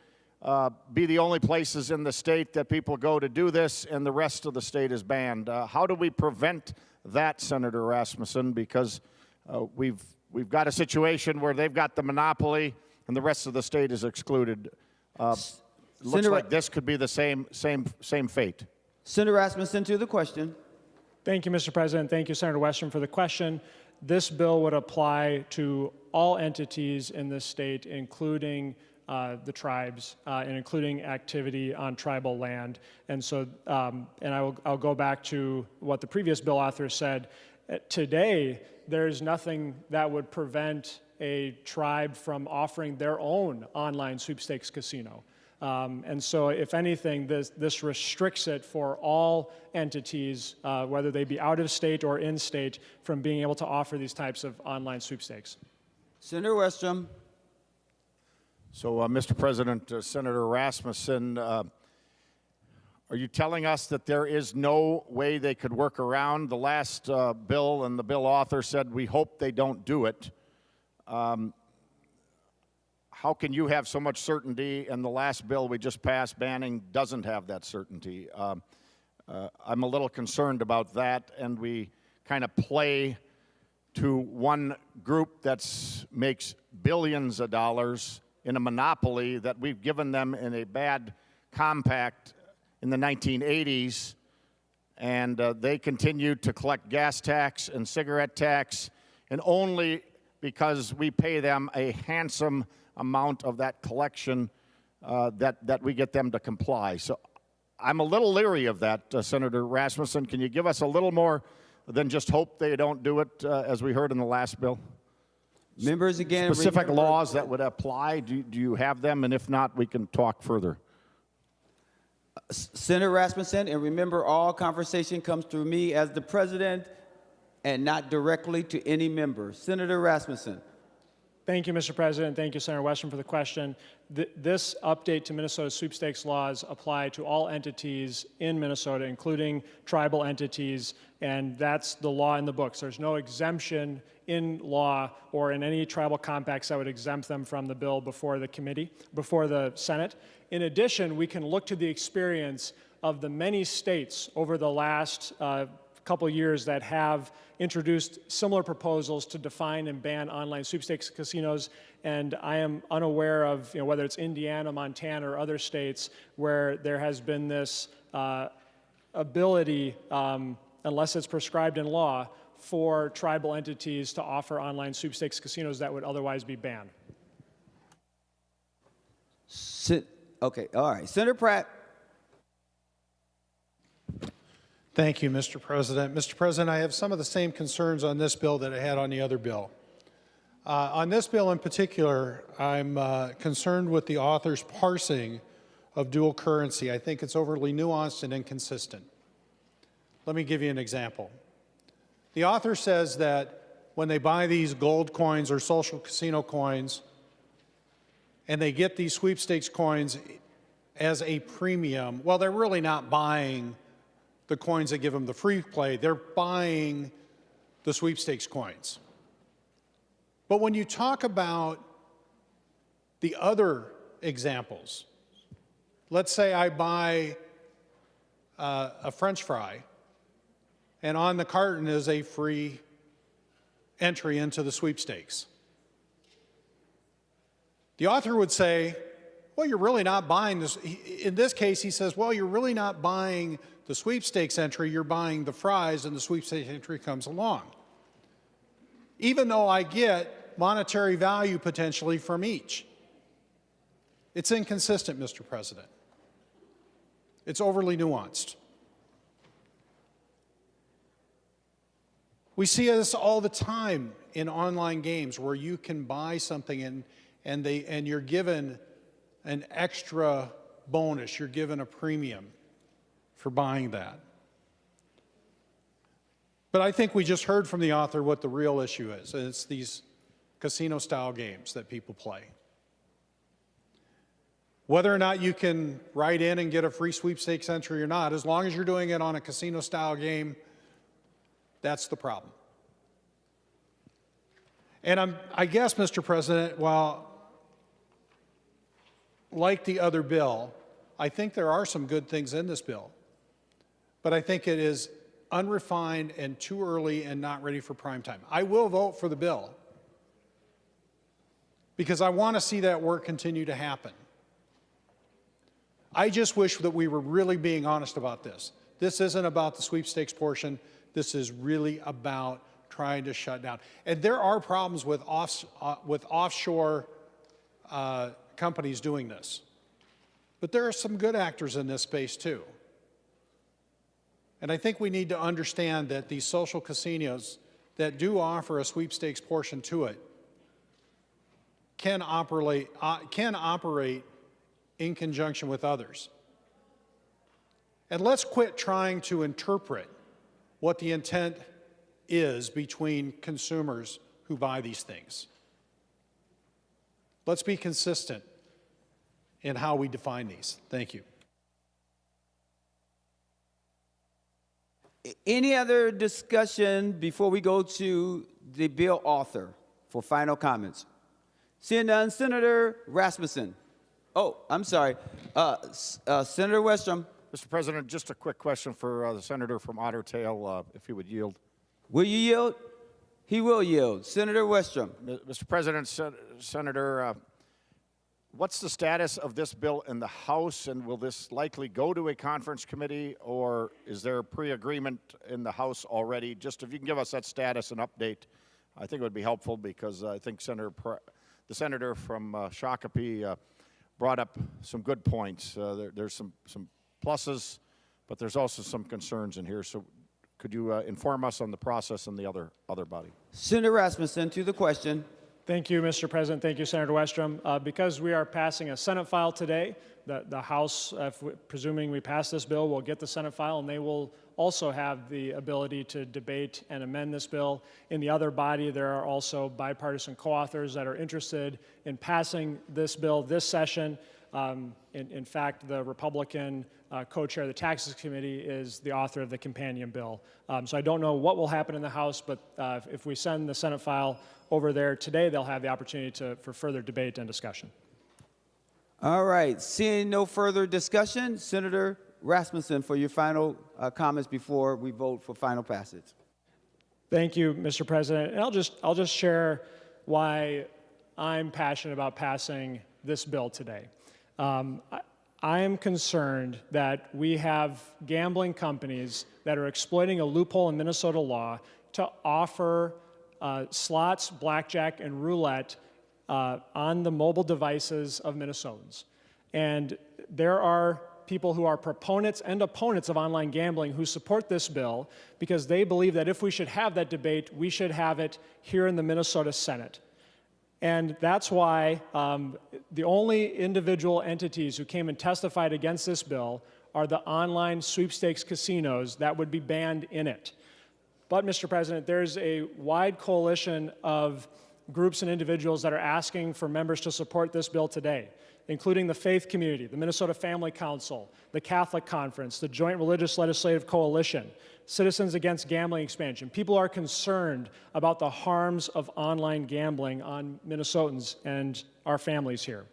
be the only places in the state that people go to do this and the rest of the state is banned. How do we prevent that, Senator Rasmusson? Because we've got a situation where they've got the monopoly and the rest of the state is excluded. Looks like this could be the same fate. Senator Rasmusson to the question. Thank you, Mr. President. Thank you, Senator Westrom, for the question. This bill would apply to all entities in this state, including the tribes and including activity on tribal land. And so, and I'll go back to what the previous bill author said. Today, there's nothing that would prevent a tribe from offering their own online sweepstakes casino. And so, if anything, this restricts it for all entities, whether they be out of state or in state, from being able to offer these types of online sweepstakes. Senator Westrom. So, Mr. President, Senator Rasmusson, are you telling us that there is no way they could work around the last bill, and the bill author said, we hope they don't do it? How can you have so much certainty, and the last bill we just passed banning doesn't have that certainty? I'm a little concerned about that, and we kind of play to one group that makes billions of dollars in a monopoly that we've given them in a bad compact in the 1980s, and they continued to collect gas tax and cigarette tax, and only because we pay them a handsome amount of that collection that we get them to comply. So I'm a little leery of that, Senator Rasmusson. Can you give us a little more than just hope they don't do it, as we heard in the last bill? Members, again, specific remember, laws that would apply. Do you have them? And if not, we can talk further. Senator Rasmussen, and remember, all conversation comes through me as the president and not directly to any member. Senator Rasmussen. Thank you, Mr. President. Thank you, Senator Westrom, for the question. This update to Minnesota's sweepstakes laws apply to all entities in Minnesota, including tribal entities, and that's the law in the books. There's no exemption in law or in any tribal compacts that would exempt them from the bill before the committee, before the Senate. In addition, we can look to the experience of the many states over the last couple years that have introduced similar proposals to define and ban online sweepstakes casinos, and I am unaware of whether it's Indiana, Montana, or other states where there has been this ability, unless it's prescribed in law, for tribal entities to offer online sweepstakes casinos that would otherwise be banned. Okay, all right. Senator Pratt. Thank you, Mr. President. Mr. President, I have some of the same concerns on this bill that I had on the other bill. On this bill in particular, I'm concerned with the author's parsing of dual currency. I think it's overly nuanced and inconsistent. Let me give you an example. The author says that when they buy these gold coins or social casino coins, and they get these sweepstakes coins as a premium, well, they're really not buying the coins that give them the free play. They're buying the sweepstakes coins. But when you talk about the other examples, let's say I buy a French fry, and on the carton is a free entry into the sweepstakes. The author would say, well, you're really not buying this. In this case, he says, well, you're really not buying the sweepstakes entry, you're buying the fries, and the sweepstakes entry comes along. Even though I get monetary value potentially from each. It's inconsistent, Mr. President. It's overly nuanced. We see this all the time in online games where you can buy something and you're given an extra bonus, you're given a premium for buying that. But I think we just heard from the author what the real issue is, and it's these casino-style games that people play. Whether or not you can write in and get a free sweepstakes entry or not, as long as you're doing it on a casino-style game, that's the problem. And I guess, Mr. President, while like the other bill, I think there are some good things in this bill. But I think it is unrefined and too early and not ready for prime time. I will vote for the bill because I want to see that work continue to happen. I just wish that we were really being honest about this. This isn't about the sweepstakes portion. This is really about trying to shut down. And there are problems with offshore companies doing this. But there are some good actors in this space too. And I think we need to understand that these social casinos that do offer a sweepstakes portion to it can operate in conjunction with others. And let's quit trying to interpret what the intent is between consumers who buy these things. Let's be consistent in how we define these. Thank you. Any other discussion before we go to the bill author for final comments? Seeing none, Senator Rasmusson. Oh, I'm sorry. Senator Westrom. Mr. President, just a quick question for the senator from Otter Tail, if he would yield. Will you yield? He will yield. Senator Westrom. Mr. President, Senator, what's the status of this bill in the House, and will this likely go to a conference committee, or is there pre-agreement in the House already? Just if you can give us that status and update, I think it would be helpful, because I think the senator from Shakopee brought up some good points. There's some pluses, but there's also some concerns in here. So could you inform us on the process in the other body? Senator Rasmusson to the question. Thank you, Mr. President. Thank you, Senator Westrom. Because we are passing a Senate file today, the House, presuming we pass this bill, will get the Senate file, and they will also have the ability to debate and amend this bill. In the other body, there are also bipartisan co-authors that are interested in passing this bill this session. In fact, the Republican co-chair of the Taxes Committee is the author of the companion bill. So I don't know what will happen in the House, but if we send the Senate file over there today, they'll have the opportunity for further debate and discussion. All right, seeing no further discussion, Senator Rasmusson, for your final comments before we vote for final passage. Thank you, Mr. President. And I'll just share why I'm passionate about passing this bill today. I am concerned that we have gambling companies that are exploiting a loophole in Minnesota law to offer slots, blackjack, and roulette on the mobile devices of Minnesotans. And there are people who are proponents and opponents of online gambling who support this bill because they believe that if we should have that debate, we should have it here in the Minnesota Senate. And that's why the only individual entities who came and testified against this bill are the online sweepstakes casinos that would be banned in it. But, Mr. President, there's a wide coalition of groups and individuals that are asking for members to support this bill today, including the faith community, the Minnesota Family Council, the Catholic Conference, the Joint Religious Legislative Coalition, Citizens Against Gambling Expansion. People are concerned about the harms of online gambling on Minnesotans and our families here.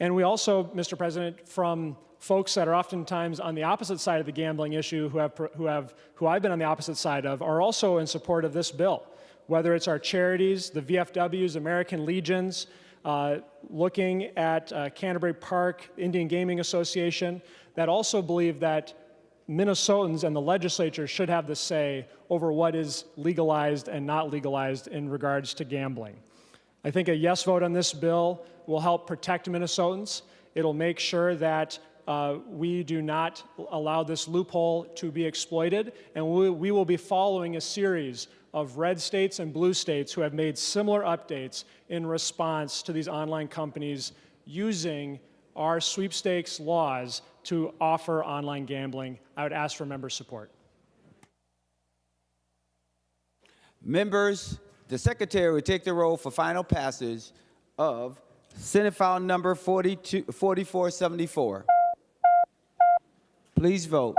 And we also, Mr. President, from folks that are oftentimes on the opposite side of the gambling issue who I've been on the opposite side of, are also in support of this bill, whether it's our charities, the VFWs, American Legions, looking at Canterbury Park, Indian Gaming Association, that also believe that Minnesotans and the legislature should have the say over what is legalized and not legalized in regards to gambling. I think a yes vote on this bill will help protect Minnesotans. It'll make sure that we do not allow this loophole to be exploited, and we will be following a series of red states and blue states who have made similar updates in response to these online companies using our sweepstakes laws to offer online gambling. I would ask for member support. Members, the Secretary will take the roll for final passage of Senate File Number 4474. Please vote.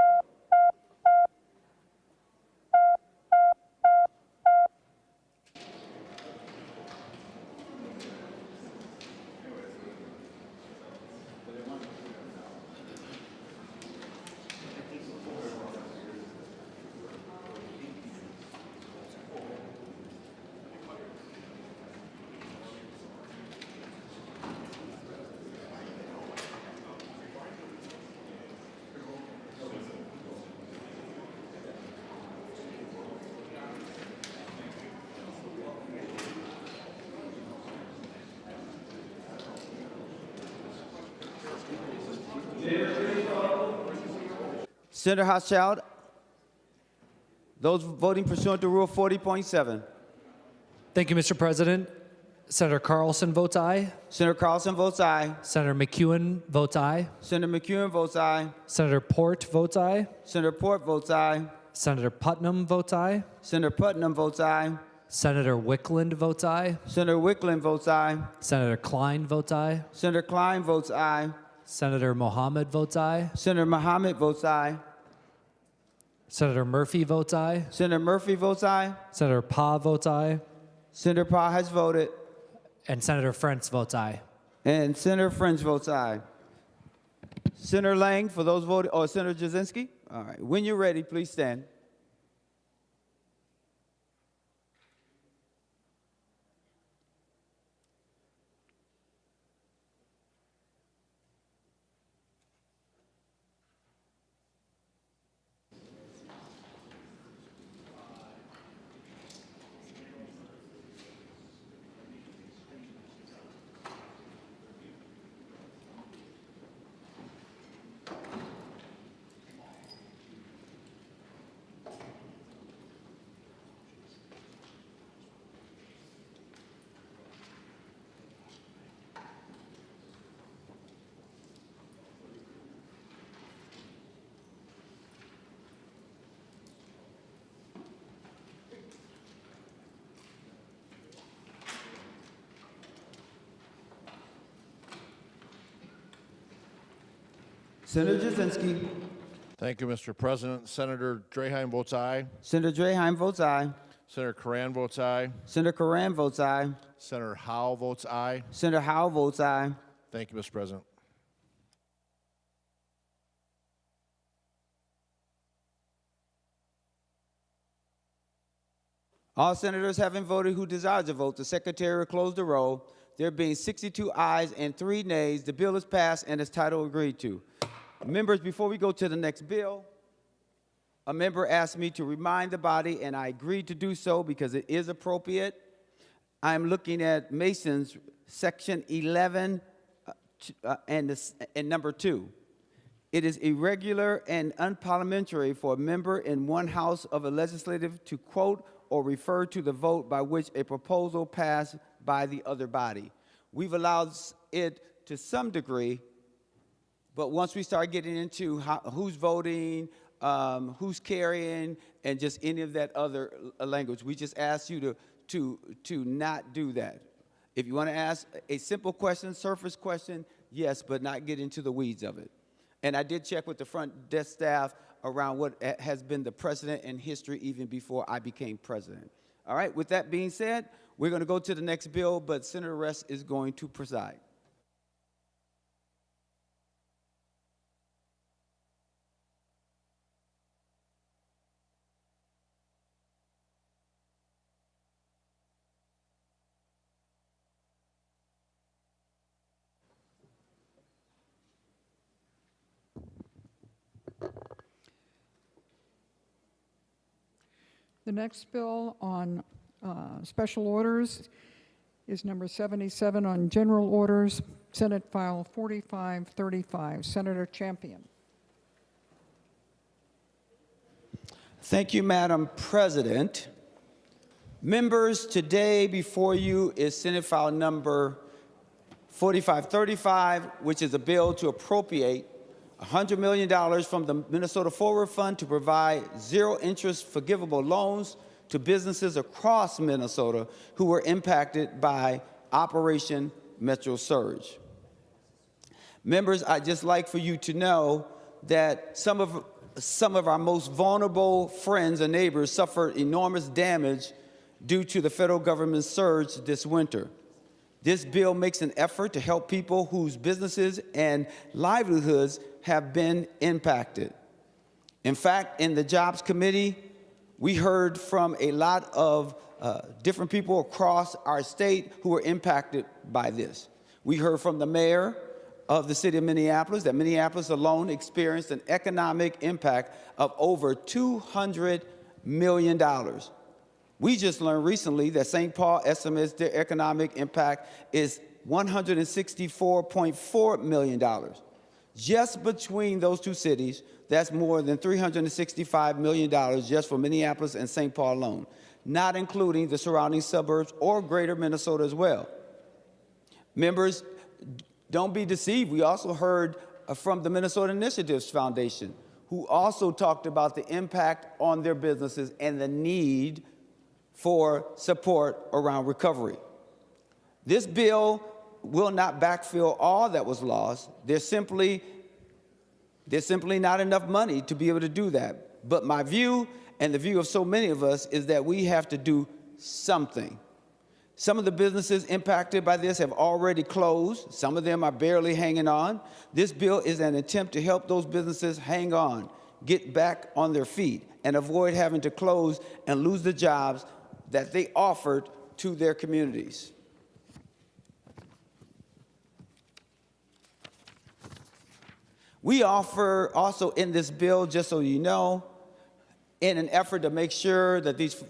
Senator Hochschild, those voting pursuant to Rule 40.7. Thank you, Mr. President. Senator Carlson votes aye. Senator Carlson votes aye. Senator McEwen votes aye. Senator McEwen votes aye. Senator Port votes aye. Senator Port votes aye. Senator Putnam votes aye. Senator Putnam votes aye. Senator Wickland votes aye. Senator Wickland votes aye. Senator Klein votes aye. Senator Klein votes aye. Senator Mohammed votes aye. Senator Mohammed votes aye. Senator Murphy votes aye. Senator Murphy votes aye. Senator Pa votes aye. Senator Pa has voted. And Senator Frentz votes aye. And Senator French votes aye. Senator Lang, for those voting, or Senator Jasinski? All right. When you're ready, please stand. Senator Jasinski. Thank you, Mr. President. Senator Draheim votes aye. Senator Draheim votes aye. Senator Coran votes aye. Senator Coran votes aye. Senator Howe votes aye. Senator Howe votes aye. Thank you, Mr. President. All senators having voted who desire to vote, the secretary will close the roll. There being 62 ayes and 3 nays, the bill is passed and its title agreed to. Members, before we go to the next bill, a member asked me to remind the body, and I agreed to do so because it is appropriate. I'm looking at Mason's section 11 and number 2. It is irregular and unparliamentary for a member in one house of a legislative to quote or refer to the vote by which a proposal passed by the other body. We've allowed it to some degree, but once we start getting into who's voting, who's carrying, and just any of that other language, we just ask you to not do that. If you want to ask a simple question, surface question, yes, but not get into the weeds of it. And I did check with the front desk staff around what has been the precedent in history even before I became president. All right, with that being said, we're going to go to the next bill, but Senator Rest is going to preside. The next bill on special orders is number 77 on general orders, Senate File 4535. Senator Champion. Thank you, Madam President. Members, today before you is Senate File number 4535, which is a bill to appropriate $100 million from the Minnesota Forward Fund to provide zero-interest forgivable loans to businesses across Minnesota who were impacted by Operation Metro Surge. Members, I'd just like for you to know that some of our most vulnerable friends and neighbors suffered enormous damage due to the federal government's surge this winter. This bill makes an effort to help people whose businesses and livelihoods have been impacted. In fact, in the Jobs Committee, we heard from a lot of different people across our state who were impacted by this. We heard from the mayor of the city of Minneapolis that Minneapolis alone experienced an economic impact of over $200 million. We just learned recently that St. Paul estimates their economic impact is $164.4 million. Just between those two cities, that's more than $365 million just for Minneapolis and St. Paul alone, not including the surrounding suburbs or greater Minnesota as well. Members, don't be deceived. We also heard from the Minnesota Initiatives Foundation, who also talked about the impact on their businesses and the need for support around recovery. This bill will not backfill all that was lost. There's simply not enough money to be able to do that. But my view and the view of so many of us is that we have to do something. Some of the businesses impacted by this have already closed. Some of them are barely hanging on. This bill is an attempt to help those businesses hang on, get back on their feet, and avoid having to close and lose the jobs that they offered to their communities. We offer also in this bill, just so you know, in an effort to make sure that these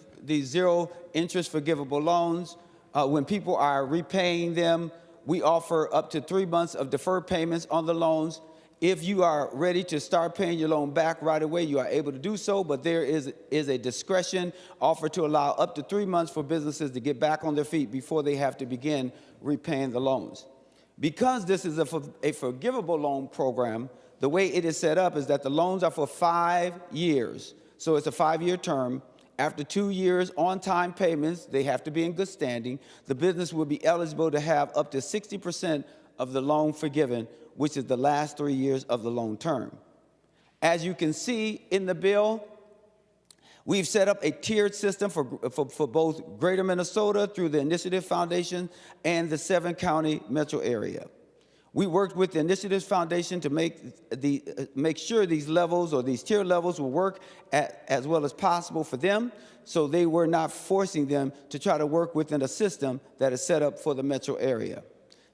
zero interest forgivable loans, when people are repaying them, we offer up to 3 months of deferred payments on the loans. If you are ready to start paying your loan back right away, you are able to do so, but there is a discretion offered to allow up to 3 months for businesses to get back on their feet before they have to begin repaying the loans. Because this is a forgivable loan program, the way it is set up is that the loans are for 5 years. So it's a 5-year term. After 2 years on-time payments, they have to be in good standing. The business will be eligible to have up to 60% of the loan forgiven which is the last 3 years of the loan term. As you can see in the bill, we've set up a tiered system for both Greater Minnesota through the Initiative Foundation and the 7-county metro area. We worked with the Initiatives Foundation to make sure these levels or these tier levels will work as well as possible for them, so they were not forcing them to try to work within a system that is set up for the metro area.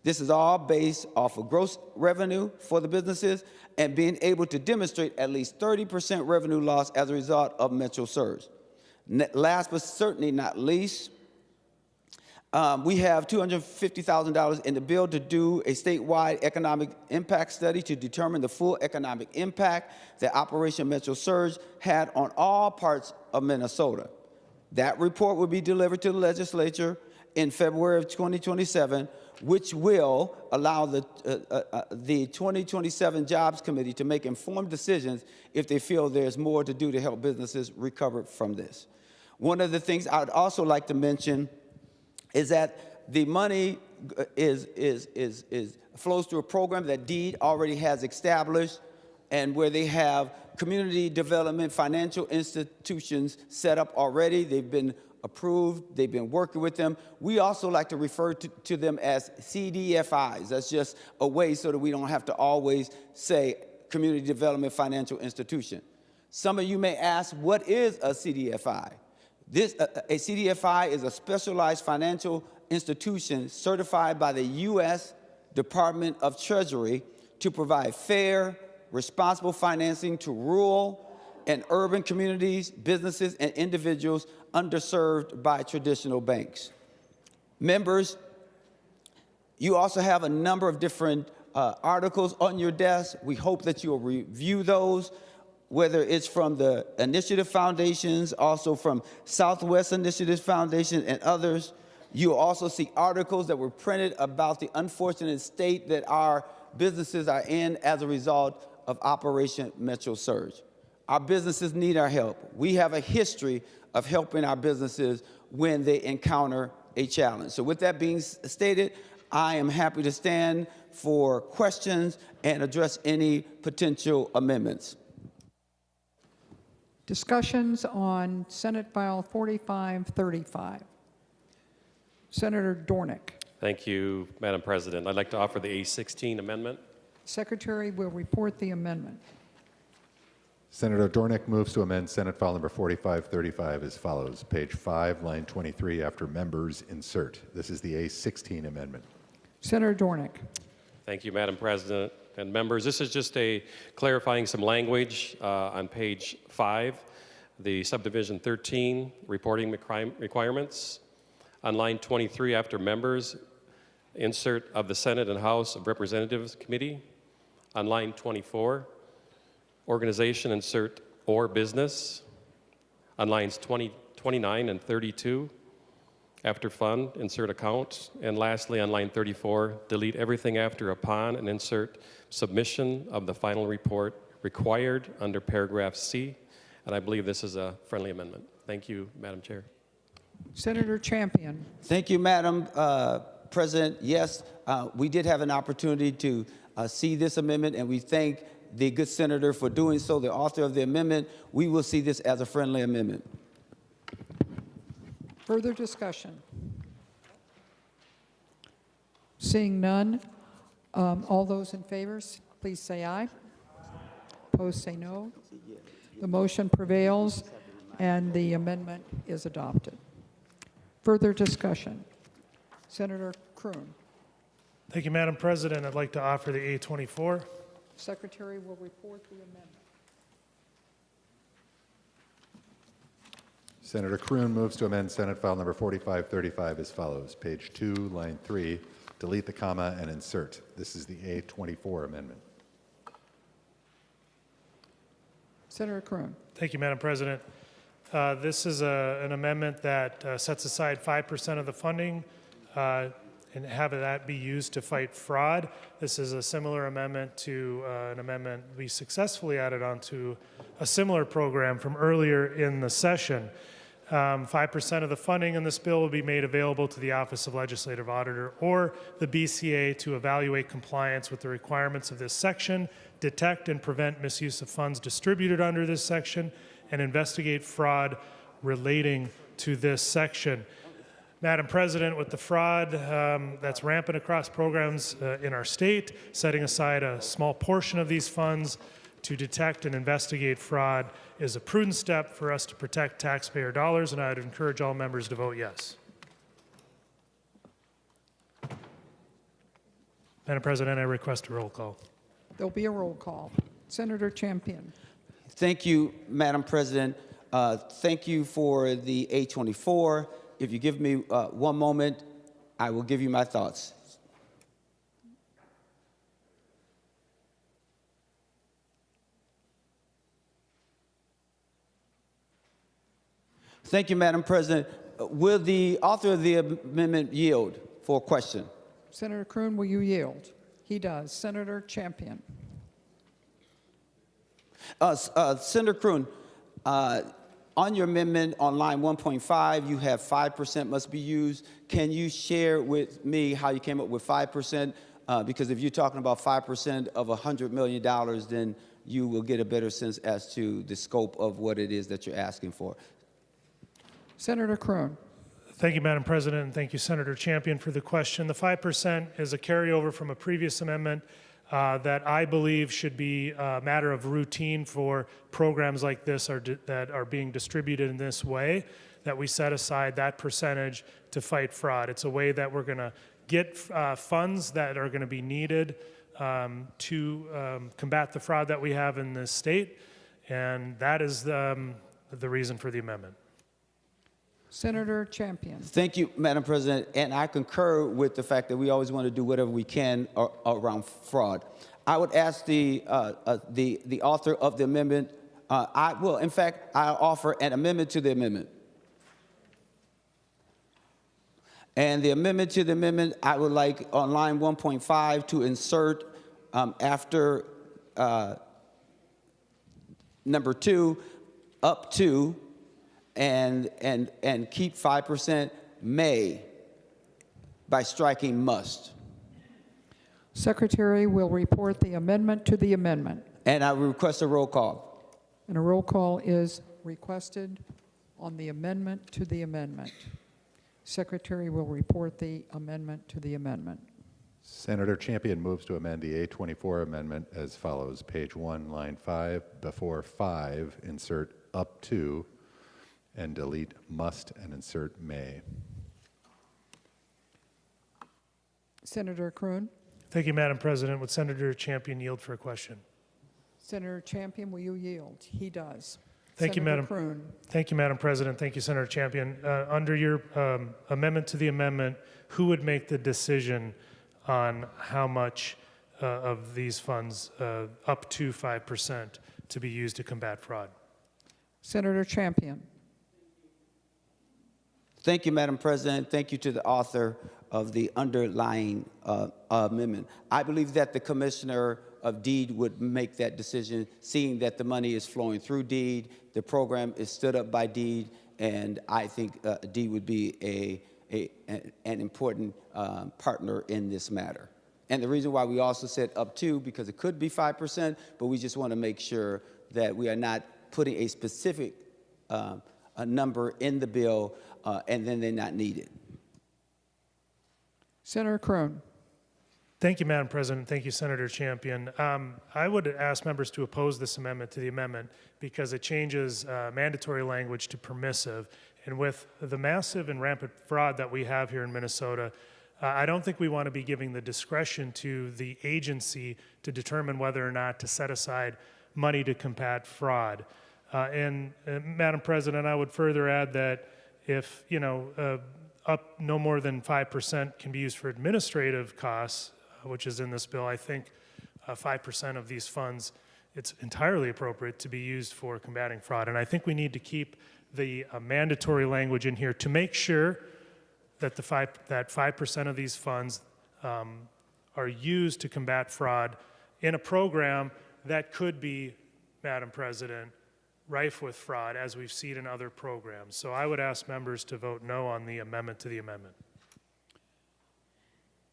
This is all based off of gross revenue for the businesses and being able to demonstrate at least 30% revenue loss as a result of metro surge. Last but certainly not least, we have $250,000 in the bill to do a statewide economic impact study to determine the full economic impact that Operation Metro Surge had on all parts of Minnesota. That report will be delivered to the legislature in February of 2027, which will allow the 2027 Jobs Committee to make informed decisions if they feel there's more to do to help businesses recover from this. One of the things I'd also like to mention is that the money flows through a program that DEED already has established, and where they have community development financial institutions set up already. They've been approved. They've been working with them. We also like to refer to them as CDFIs. That's just a way so that we don't have to always say community development financial institution. Some of you may ask, what is a CDFI? A CDFI is a specialized financial institution certified by the U.S. Department of Treasury to provide fair, responsible financing to rural and urban communities, businesses, and individuals underserved by traditional banks. Members, you also have a number of different articles on your desk. We hope that you'll review those, whether it's from the Initiative Foundations, also from Southwest Initiative Foundation and others. You'll also see articles that were printed about the unfortunate state that our businesses are in as a result of Operation Metro Surge. Our businesses need our help. We have a history of helping our businesses when they encounter a challenge. So with that being stated, I am happy to stand for questions and address any potential amendments. Discussions on Senate File 4535. Senator Dornick. Thank you, Madam President. I'd like to offer the A16 amendment. Secretary will report the amendment. Senator Dornick moves to amend Senate File number 4535 as follows. Page 5, line 23, after members, insert. This is the A16 amendment. Senator Dornick. Thank you, Madam President and members. This is just clarifying some language on page 5, the subdivision 13, reporting requirements. On line 23, after members, insert of the Senate and House of Representatives Committee. On line 24, organization, insert or business. On lines 29 and 32, after fund, insert account. And lastly, on line 34, delete everything after upon and insert submission of the final report required under paragraph C. And I believe this is a friendly amendment. Thank you, Madam Chair. Senator Champion. Thank you, Madam President. Yes, we did have an opportunity to see this amendment, and we thank the good senator for doing so, the author of the amendment. We will see this as a friendly amendment. Further discussion? Seeing none, all those in favor, please say aye. Opposed, say no. The motion prevails, and the amendment is adopted. Further discussion? Senator Kroon. Thank you, Madam President. I'd like to offer the A24. Secretary will report the amendment. Senator Kroon moves to amend Senate File number 4535 as follows. Page 2, line 3, delete the comma and insert. This is the A24 amendment. Senator Kroon. Thank you, Madam President. This is an amendment that sets aside 5% of the funding and have that be used to fight fraud. This is a similar amendment to an amendment we successfully added onto a similar program from earlier in the session. 5% of the funding in this bill will be made available to the Office of Legislative Auditor or the BCA to evaluate compliance with the requirements of this section, detect and prevent misuse of funds distributed under this section, and investigate fraud relating to this section. Madam President, with the fraud that's rampant across programs in our state, setting aside a small portion of these funds to detect and investigate fraud is a prudent step for us to protect taxpayer dollars, and I would encourage all members to vote yes. Madam President, I request a roll call. There'll be a roll call. Senator Champion. Thank you, Madam President. Thank you for the A24. If you give me one moment, I will give you my thoughts. Thank you, Madam President. Will the author of the amendment yield for a question? Senator Kroon, will you yield? He does. Senator Champion. Senator Kroon, on your amendment on line 1.5, you have 5% must be used. Can you share with me how you came up with 5%? Because if you're talking about 5% of $100 million, then you will get a better sense as to the scope of what it is that you're asking for. Senator Kroon. Thank you, Madam President, and thank you, Senator Champion, for the question. The 5% is a carryover from a previous amendment that I believe should be a matter of routine for programs like this that are being distributed in this way, that we set aside that percentage to fight fraud. It's a way that we're going to get funds that are going to be needed to combat the fraud that we have in this state, and that is the reason for the amendment. Senator Champion. Thank you, Madam President, and I concur with the fact that we always want to do whatever we can around fraud. I would ask the author of the amendment, in fact, I'll offer an amendment to the amendment. And the amendment to the amendment, I would like on line 1.5 to insert after number 2, up to, and keep 5% may by striking must. Secretary will report the amendment to the amendment. And I request a roll call. And a roll call is requested on the amendment to the amendment. Secretary will report the amendment to the amendment. Senator Champion moves to amend the A24 amendment as follows. Page 1, line 5, before 5, insert up to, and delete must and insert may. Senator Kroon. Thank you, Madam President. Would Senator Champion yield for a question? Senator Champion, will you yield? He does. Thank you, Madam. Kroon. Thank you, Madam President. Thank you, Senator Champion. Under your amendment to the amendment, who would make the decision on how much of these funds, up to 5%, to be used to combat fraud? Senator Champion. Thank you, Madam President. Thank you to the author of the underlying amendment. I believe that the Commissioner of DEED would make that decision, seeing that the money is flowing through DEED, the program is stood up by DEED, and I think DEED would be an important partner in this matter. And the reason why we also said up to, because it could be 5%, but we just want to make sure that we are not putting a specific a number in the bill and then they're not needed. Senator Kroon. Thank you, Madam President. Thank you, Senator Champion. I would ask members to oppose this amendment to the amendment because it changes mandatory language to permissive. And with the massive and rampant fraud that we have here in Minnesota, I don't think we want to be giving the discretion to the agency to determine whether or not to set aside money to combat fraud. Madam President, I would further add that if, up no more than 5% can be used for administrative costs, which is in this bill, I think 5% of these funds, it's entirely appropriate to be used for combating fraud. And I think we need to keep the mandatory language in here to make sure that that 5% of these funds are used to combat fraud in a program that could be, Madam President, rife with fraud, as we've seen in other programs. So I would ask members to vote no on the amendment to the amendment.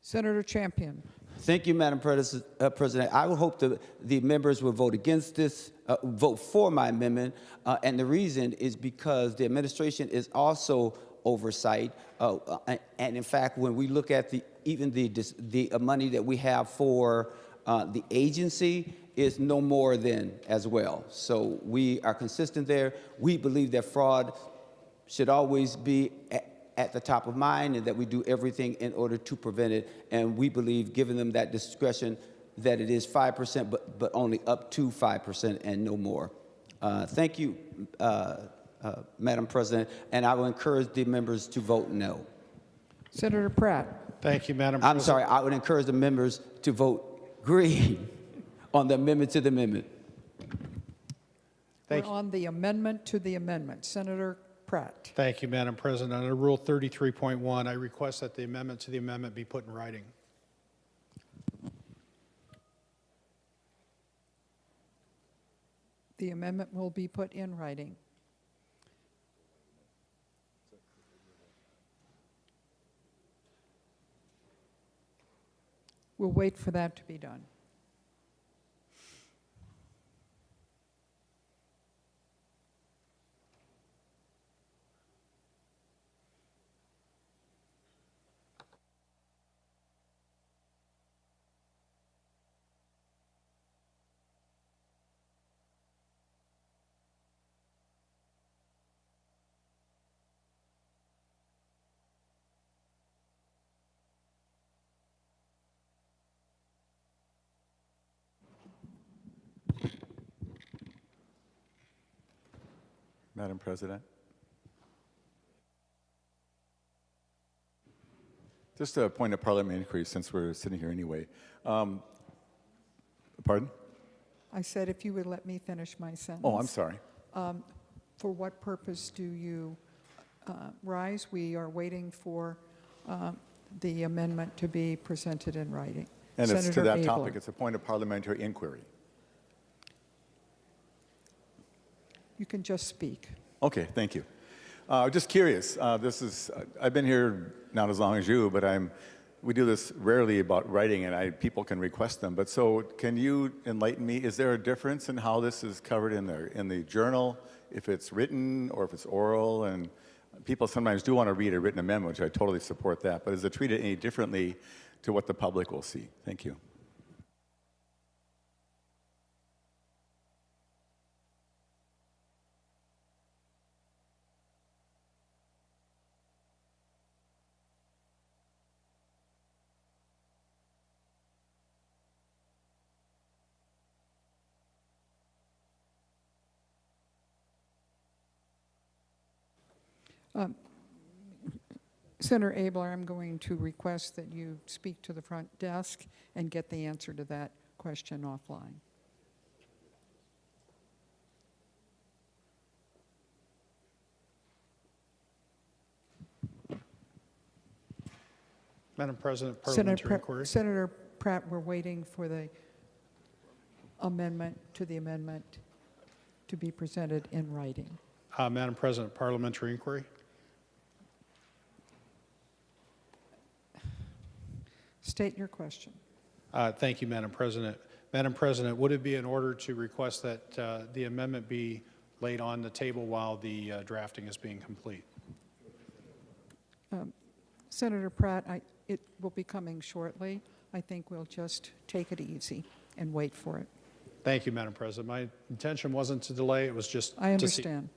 Senator Champion. Thank you, Madam President. I would hope the members will vote against this, vote for my amendment, and the reason is because the administration is also oversight, and in fact, when we look at the money that we have for the agency, is no more than as well. So we are consistent there. We believe that fraud should always be at the top of mind, and that we do everything in order to prevent it. And we believe, giving them that discretion, that it is 5%, but only up to 5% and no more. Thank you, Madam President, and I will encourage the members to vote no. Senator Pratt. Thank you, Madam President. I'm sorry, I would encourage the members to vote green on the amendment to the amendment. We're on the amendment to the amendment. Senator Pratt. Thank you, Madam President. Under Rule 33.1, I request that the amendment to the amendment be put in writing. The amendment will be put in writing. We'll wait for that to be done. Madam President. Just a point of parliamentary inquiry, since we're sitting here anyway. Pardon? I said if you would let me finish my sentence. Oh, I'm sorry. For what purpose do you rise? We are waiting for the amendment to be presented in writing. And it's to that Abler. topic. It's a point of parliamentary inquiry. You can just speak. Okay, thank you. Just curious. I've been here not as long as you, but we do this rarely about writing, and people can request them. But so, can you enlighten me? Is there a difference in how this is covered in the journal, if it's written or if it's oral? And people sometimes do want to read a written amendment, which I totally support that. But is it treated any differently to what the public will see? Thank you. Senator Abler, I'm going to request that you speak to the front desk and get the answer to that question offline. Madam President, parliamentary inquiry. Senator Pratt, we're waiting for the amendment to the amendment to be presented in writing. Madam President, parliamentary inquiry. State your question. Thank you, Madam President. Madam President, would it be in order to request that the amendment be laid on the table while the drafting is being complete? Senator Pratt, it will be coming shortly. I think we'll just take it easy and wait for it. Thank you, Madam President. My intention wasn't to delay. It was just I understand.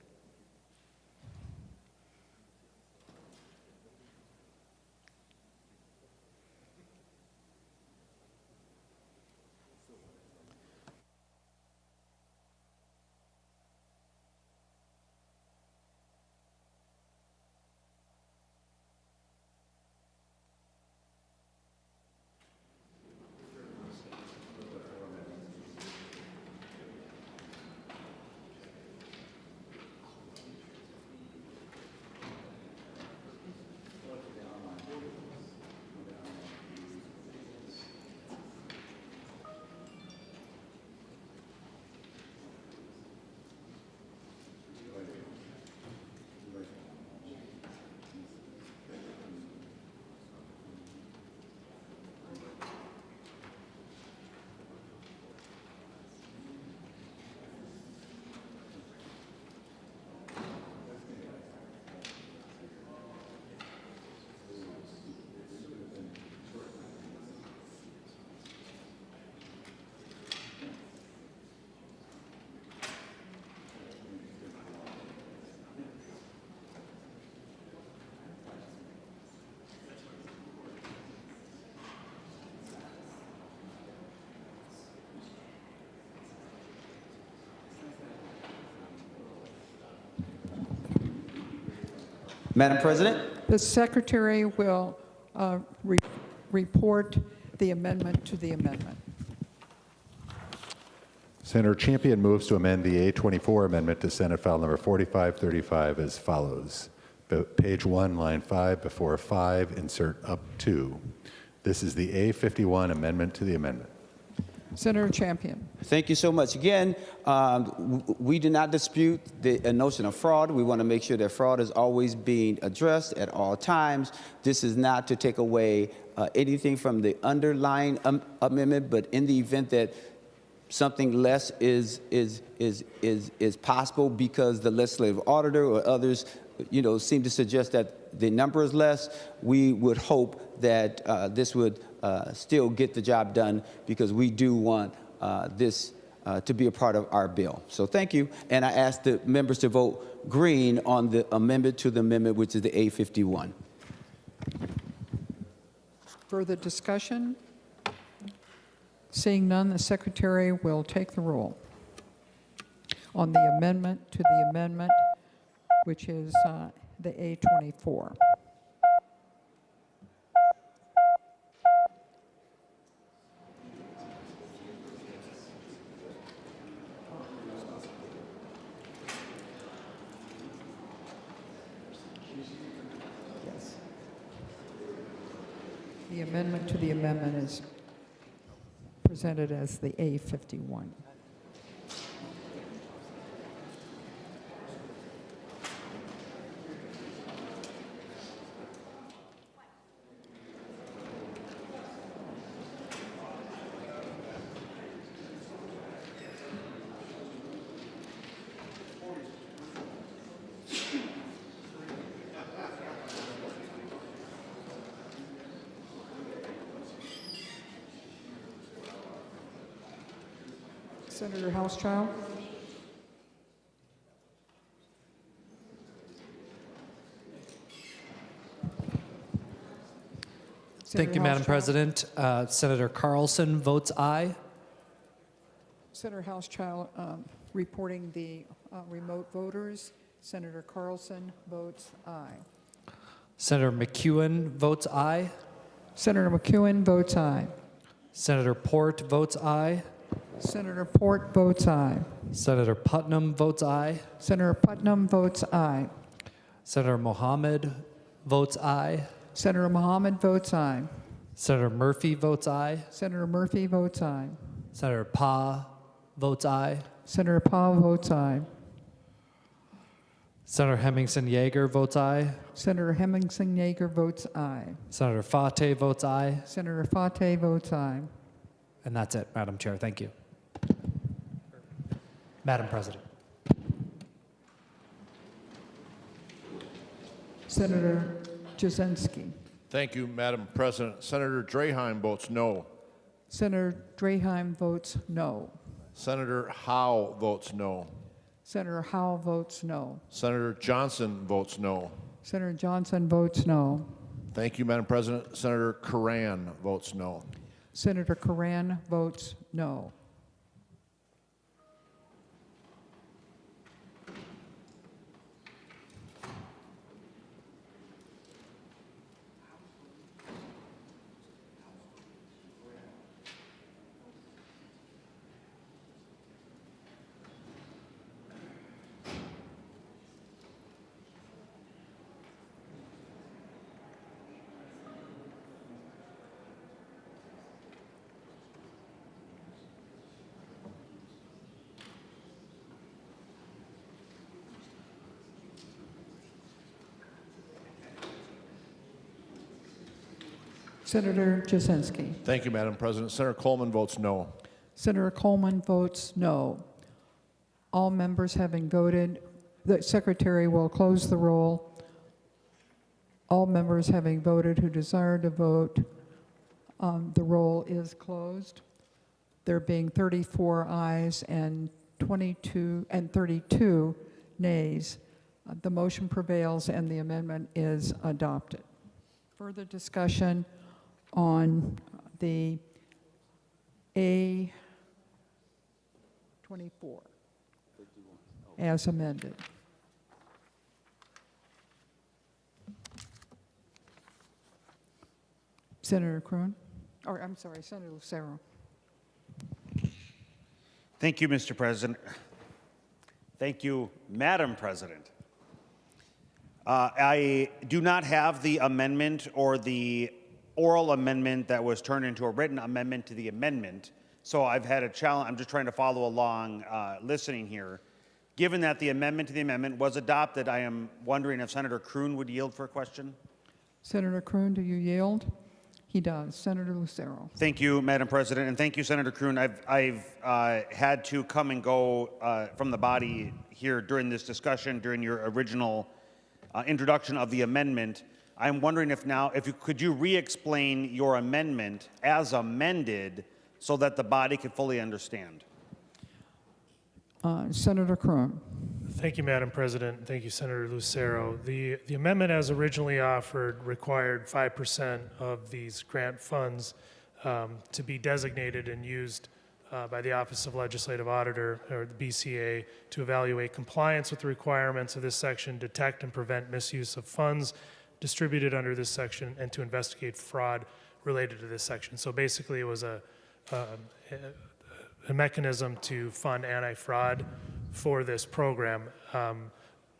Madam President, The secretary will report the amendment to the amendment. Senator Champion moves to amend the A24 amendment to Senate File Number 4535 as follows. Page 1, line 5, before 5, insert up to. This is the A51 amendment to the amendment. Senator Champion. thank you so much. Again, we do not dispute the notion of fraud. We want to make sure that fraud is always being addressed at all times. This is not to take away anything from the underlying amendment, but in the event that something less is possible because the legislative auditor or others, seem to suggest that the number is less, we would hope that this would still get the job done, because we do want this to be a part of our bill. So thank you, and I ask the members to vote green on the amendment to the amendment, which is the A51. Further discussion? Seeing none, the secretary will take the roll on the amendment to the amendment, which is the A24. The amendment to the amendment is presented as the A51. Senator Housechild. Thank you, Madam President. Senator Carlson votes aye. Senator Housechild reporting the remote voters. Senator Carlson votes aye. Senator McEwen votes aye. Senator McEwen votes aye. Senator Port votes aye. Senator Port votes aye. Senator Putnam votes aye. Senator Putnam votes aye. Senator Mohammed votes aye. Senator Mohammed votes aye. Senator Murphy votes aye. Senator Murphy votes aye. Senator Pa votes aye. Senator Powell votes aye. Senator Hemmingson Yeager votes aye. Senator Hemmingson Yeager votes aye. Senator Fate votes aye. Senator Fate votes aye. And that's it, Madam Chair. Thank you. Madam President. Senator Jasinski. Thank you, Madam President. Senator Draheim votes no. Senator Draheim votes no. Senator Howe votes no. Senator Howell votes no. Senator Johnson votes no. Senator Johnson votes no. Thank you, Madam President. Senator Curran votes no. Senator Curran votes no. Senator Jasinski. Thank you, Madam President. Senator Coleman votes no. Senator Coleman votes no. All members having voted, the secretary will close the roll. All members having voted who desire to vote, the roll is closed. There being 34 ayes and 32 nays, the motion prevails and the amendment is adopted. Further discussion on the A24 as amended. Senator Kroon, or I'm sorry, Senator Lucero. Thank you, Mr. President. Thank you, Madam President. I do not have the amendment or the oral amendment that was turned into a written amendment to the amendment, so I've had a challenge. I'm just trying to follow along, listening here. Given that the amendment to the amendment was adopted, I am wondering if Senator Kroon would yield for a question. Senator Kroon, do you yield? He does. Senator Lucero. Thank you, Madam President, and thank you, Senator Kroon. I've had to come and go from the body here during this discussion, during your original introduction of the amendment. I'm wondering if now, could you re-explain your amendment as amended so that the body could fully understand? Senator Kroon. Thank you, Madam President. Thank you, Senator Lucero. The amendment as originally offered required 5% of these grant funds to be designated and used by the Office of Legislative Auditor, or the BCA, to evaluate compliance with the requirements of this section, detect and prevent misuse of funds distributed under this section, and to investigate fraud related to this section. So basically, it was a mechanism to fund anti-fraud for this program.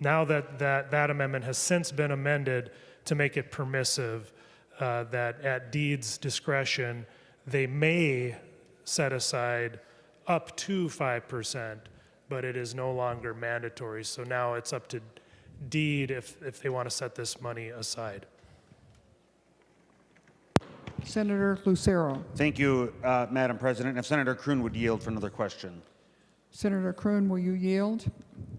Now that amendment has since been amended to make it permissive, that at deed's discretion, they may set aside up to 5%, but it is no longer mandatory. So now it's up to deed if they want to set this money aside. Senator Lucero. Thank you, Madam President. If Senator Kroon would yield for another question. Senator Kroon, will you yield?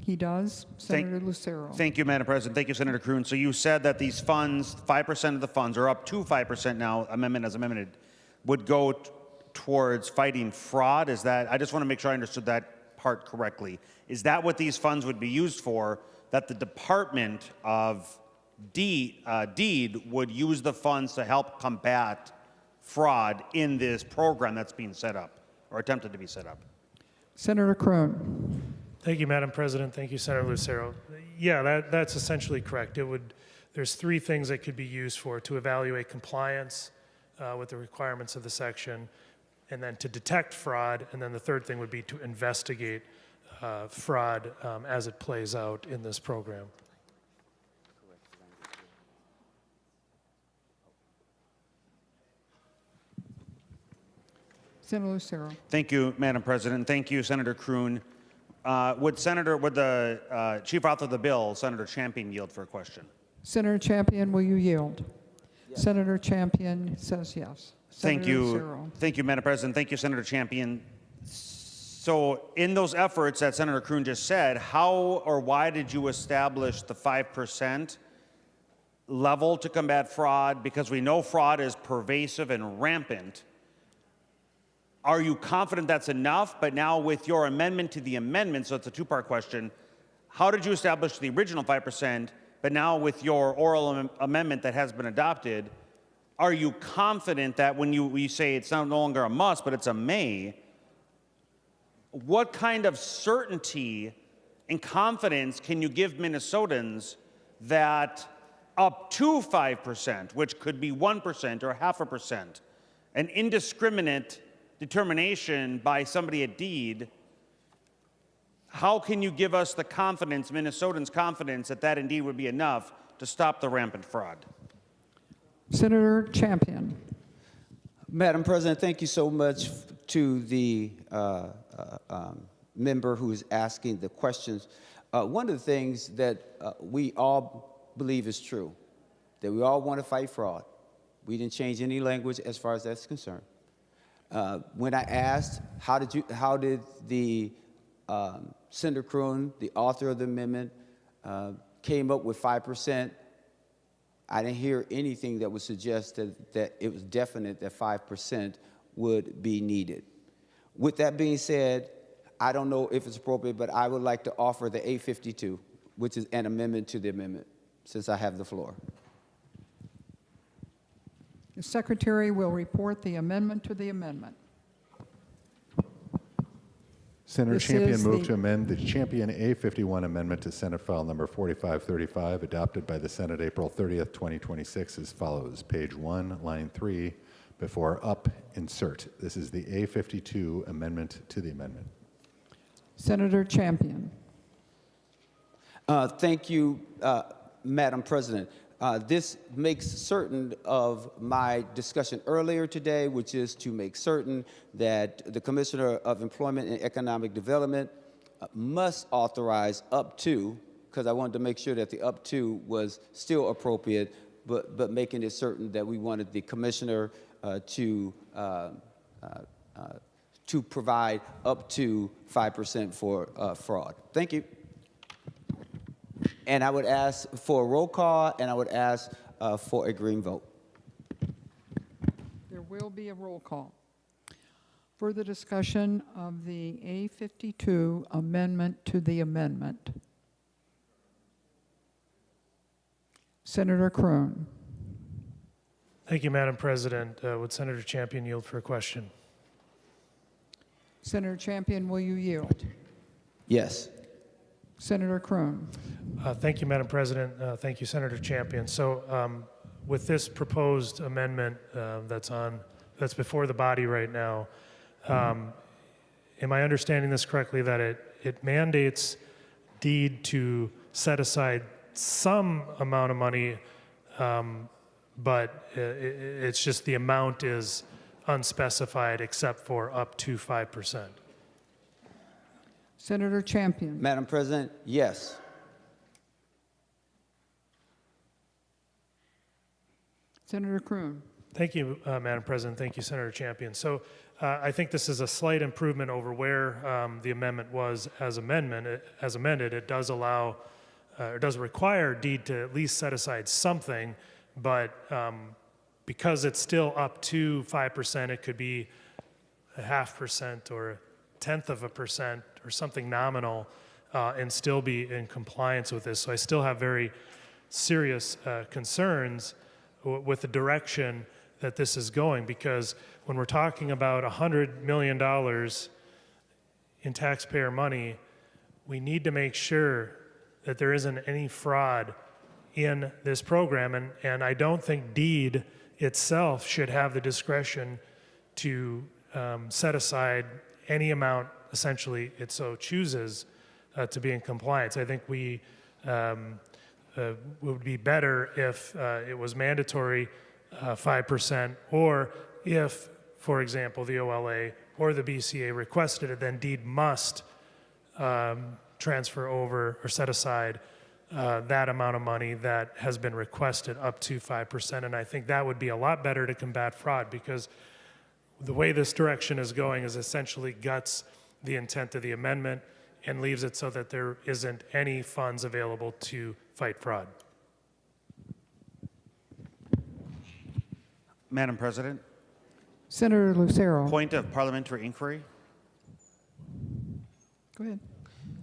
He does. Senator Lucero. Thank you, Madam President. Thank you, Senator Kroon. So you said that these funds, 5% of the funds, or up to 5% now, amendment as amended, would go towards fighting fraud. Is that, I just want to make sure I understood that part correctly. Is that what these funds would be used for, that the Department of Deed would use the funds to help combat fraud in this program that's being set up, or attempted to be set up? Senator Kroon. Thank you, Madam President. Thank you, Senator Lucero. Yeah, that's essentially correct. There's three things that could be used for: to evaluate compliance with the requirements of the section, and then to detect fraud, and then the third thing would be to investigate fraud as it plays out in this program. Senator Lucero. Thank you, Madam President. Thank you, Senator Kroon. Would the chief author of the bill, Senator Champion, yield for a question? Senator Champion, will you yield? Yes. Senator Champion says yes. Thank Senator you. Lucero. Thank you, Madam President. Thank you, Senator Champion. So in those efforts that Senator Kroon just said, how or why did you establish the 5% level to combat fraud? Because we know fraud is pervasive and rampant. Are you confident that's enough? But now with your amendment to the amendment, so it's a two-part question, how did you establish the original 5%, but now with your oral amendment that has been adopted, are you confident that when you say it's no longer a must, but it's a may, what kind of certainty and confidence can you give Minnesotans that up to 5%, which could be 1% or 0.5%, an indiscriminate determination by somebody at deed, how can you give us the confidence, Minnesotans' confidence, that that indeed would be enough to stop the rampant fraud? Senator Champion. Madam President, thank you so much to the member who is asking the questions. One of the things that we all believe is true, that we all want to fight fraud. We didn't change any language as far as that's concerned. When I asked, how did the Senator Kroon, the author of the amendment, came up with 5%, I didn't hear anything that would suggest that it was definite that 5% would be needed. With that being said, I don't know if it's appropriate, but I would like to offer the 852, which is an amendment to the amendment, since I have the floor. The Secretary will report the amendment to the amendment. Senator This Champion is moved the- to amend the Champion A51 amendment to Senate File Number 4535, adopted by the Senate April 30th, 2026, as follows. Page 1, line 3, before up, insert. This is the A52 amendment to the amendment. Senator Champion. Thank you, Madam President. This makes certain of my discussion earlier today, which is to make certain that the Commissioner of Employment and Economic Development must authorize up to, because I wanted to make sure that the up to was still appropriate, but making it certain that we wanted the Commissioner to provide up to 5% for fraud. Thank you. And I would ask for a roll call, and I would ask for a green vote. There will be a roll call. Further discussion of the A52 amendment to the amendment. Senator Kroon. Thank you, Madam President. Would Senator Champion yield for a question? Senator Champion, will you yield? Yes. Senator Kroon. Thank you, Madam President. Thank you, Senator Champion. So with this proposed amendment that's before the body right now, am I understanding this correctly, that it mandates DEED to set aside some amount of money, but it's just the amount is unspecified except for up to 5%? Senator Champion. Madam President, yes. Senator Kroon. Thank you, Madam President. Thank you, Senator Champion. So I think this is a slight improvement over where the amendment was as amended. It does allow, or does require DEED to at least set aside something, but because it's still up to 5%, it could be 0.5% or 0.1% or something nominal and still be in compliance with this. So I still have very serious concerns with the direction that this is going, because when we're talking about $100 million in taxpayer money, we need to make sure that there isn't any fraud in this program. And I don't think DEED itself should have the discretion to set aside any amount, essentially, it so chooses to be in compliance. I think we would be better if it was mandatory 5%, or if, for example, the OLA or the BCA requested it, then DEED must transfer over or set aside that amount of money that has been requested up to 5%. And I think that would be a lot better to combat fraud, because the way this direction is going is essentially guts the intent of the amendment and leaves it so that there isn't any funds available to fight fraud. Madam President, Senator Lucero. point of parliamentary inquiry. Go ahead.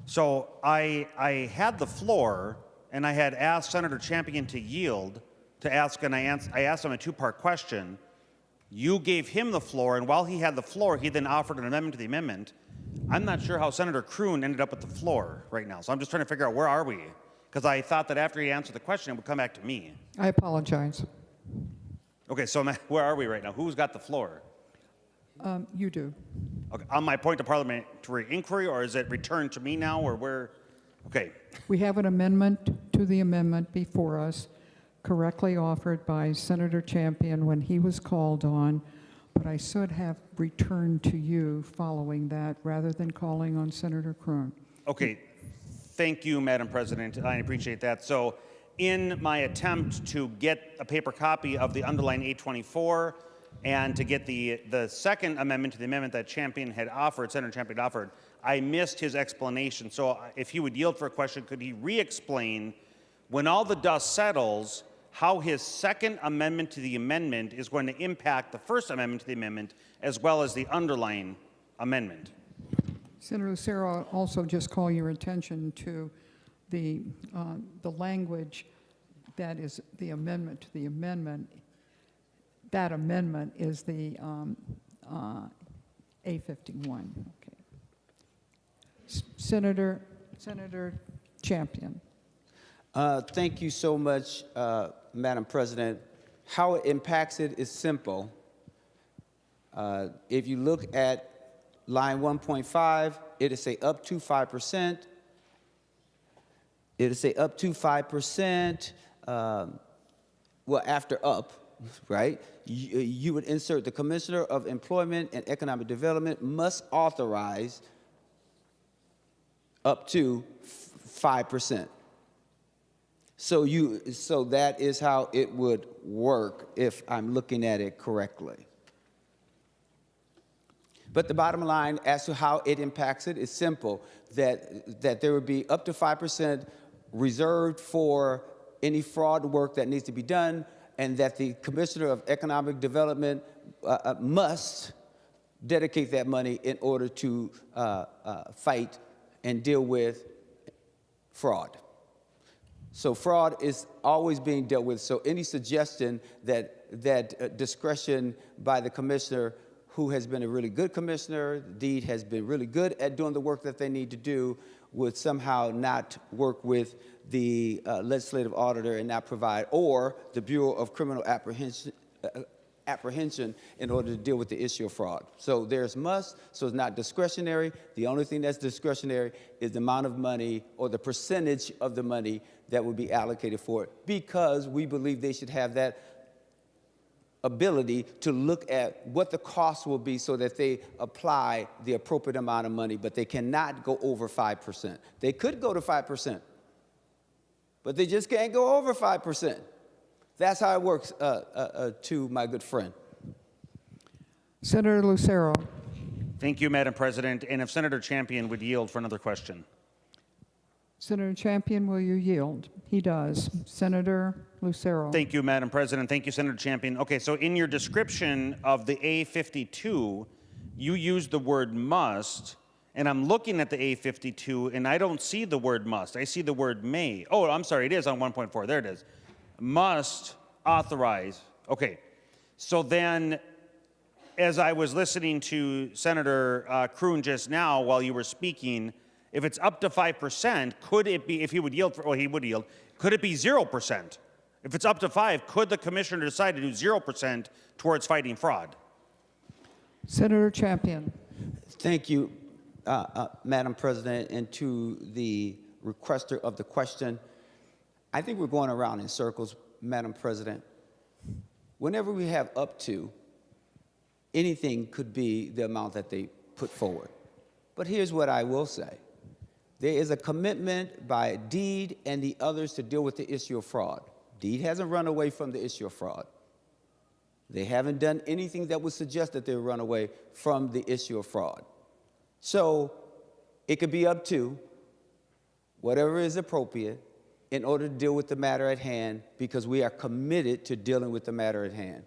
So I had the floor, and I had asked Senator Champion to yield to ask, and I asked him a two-part question. You gave him the floor, and while he had the floor, he then offered an amendment to the amendment. I'm not sure how Senator Kroon ended up with the floor right now, so I'm just trying to figure out where are we? Because I thought that after he answered the question, it would come back to me. I apologize. Okay, so where are we right now? Who's got the floor? You do. Okay, on my point of parliamentary inquiry, or is it returned to me now, or where? Okay. We have an amendment to the amendment before us, correctly offered by Senator Champion when he was called on, but I should have returned to you following that rather than calling on Senator Kroon. Okay, thank you, Madam President. I appreciate that. So in my attempt to get a paper copy of the underlying 824 and to get the second amendment to the amendment that Champion had offered, Senator Champion offered, I missed his explanation. So if he would yield for a question, could he re-explain, when all the dust settles, how his second amendment to the amendment is going to impact the first amendment to the amendment as well as the underlying amendment? Senator Lucero, I'll also just call your attention to the language that is the amendment to the amendment. That amendment is the A51. Okay. Senator Champion. Thank you so much, Madam President. How it impacts it is simple. If you look at line 1.5, it'll say up to 5%. It'll say up to 5%. Well, after up, right? You would insert the Commissioner of Employment and Economic Development must authorize up to 5%. So that is how it would work if I'm looking at it correctly. But the bottom line as to how it impacts it is simple, that there would be up to 5% reserved for any fraud work that needs to be done, and that the Commissioner of Economic Development must dedicate that money in order to fight and deal with fraud. So fraud is always being dealt with. So any suggestion that discretion by the commissioner, who has been a really good commissioner, indeed has been really good at doing the work that they need to do, would somehow not work with the legislative auditor and not provide, or the Bureau of Criminal Apprehension in order to deal with the issue of fraud. So there's must, so it's not discretionary. The only thing that's discretionary is the amount of money or the percentage of the money that would be allocated for it, because we believe they should have that ability to look at what the cost will be so that they apply the appropriate amount of money, but they cannot go over 5%. They could go to 5%, but they just can't go over 5%. That's how it works, to my good friend. Senator Lucero. Thank you, Madam President. And if Senator Champion would yield for another question. Senator Champion, will you yield? He does. Senator Lucero. Thank you, Madam President. Thank you, Senator Champion. Okay, so in your description of the A52, you used the word must, and I'm looking at the A52, and I don't see the word must. I see the word may. Oh, I'm sorry, it is on 1.4. There it is. Must authorize. Okay, so then, as I was listening to Senator Kroon just now while you were speaking, if it's up to 5%, could it be, if he would yield, he would yield, could it be 0%? If it's up to 5, could the commissioner decide to do 0% towards fighting fraud? Senator Champion. Thank you, Madam President, and to the requester of the question. I think we're going around in circles, Madam President. Whenever we have up to, anything could be the amount that they put forward. But here's what I will say. There is a commitment by DEED and the others to deal with the issue of fraud. DEED hasn't run away from the issue of fraud. They haven't done anything that would suggest that they run away from the issue of fraud. So it could be up to whatever is appropriate in order to deal with the matter at hand, because we are committed to dealing with the matter at hand.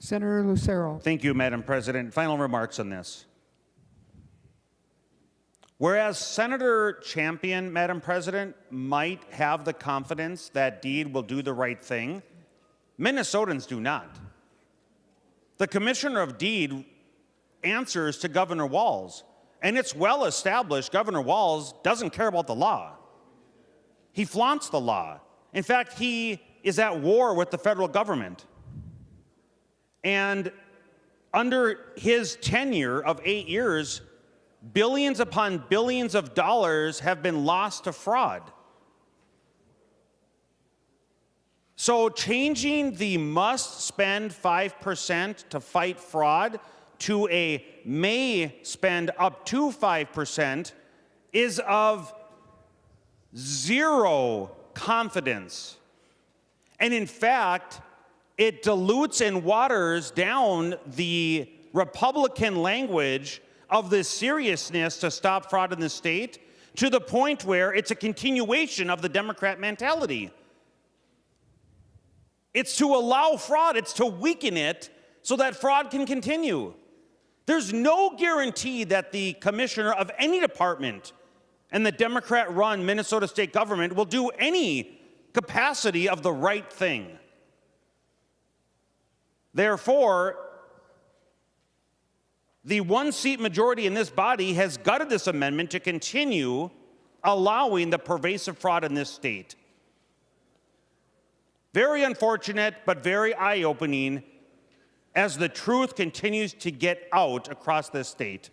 Senator Lucero. Thank you, Madam President. Final remarks on this. Whereas Senator Champion, Madam President, might have the confidence that DEED will do the right thing, Minnesotans do not. The commissioner of DEED answers to Governor Walz, and it's well established Governor Walz doesn't care about the law. He flaunts the law. In fact, he is at war with the federal government. And under his tenure of 8 years, billions upon billions of dollars have been lost to fraud. So changing the must spend 5% to fight fraud to a may spend up to 5% is of zero confidence. And in fact, it dilutes and waters down the Republican language of the seriousness to stop fraud in the state to the point where it's a continuation of the Democrat mentality. It's to allow fraud, it's to weaken it so that fraud can continue. There's no guarantee that the commissioner of any department and the Democrat-run Minnesota state government will do any capacity of the right thing. Therefore, The one-seat majority in this body has gutted this amendment to continue allowing the pervasive fraud in this state. Very unfortunate, but very eye-opening as the truth continues to get out across this state.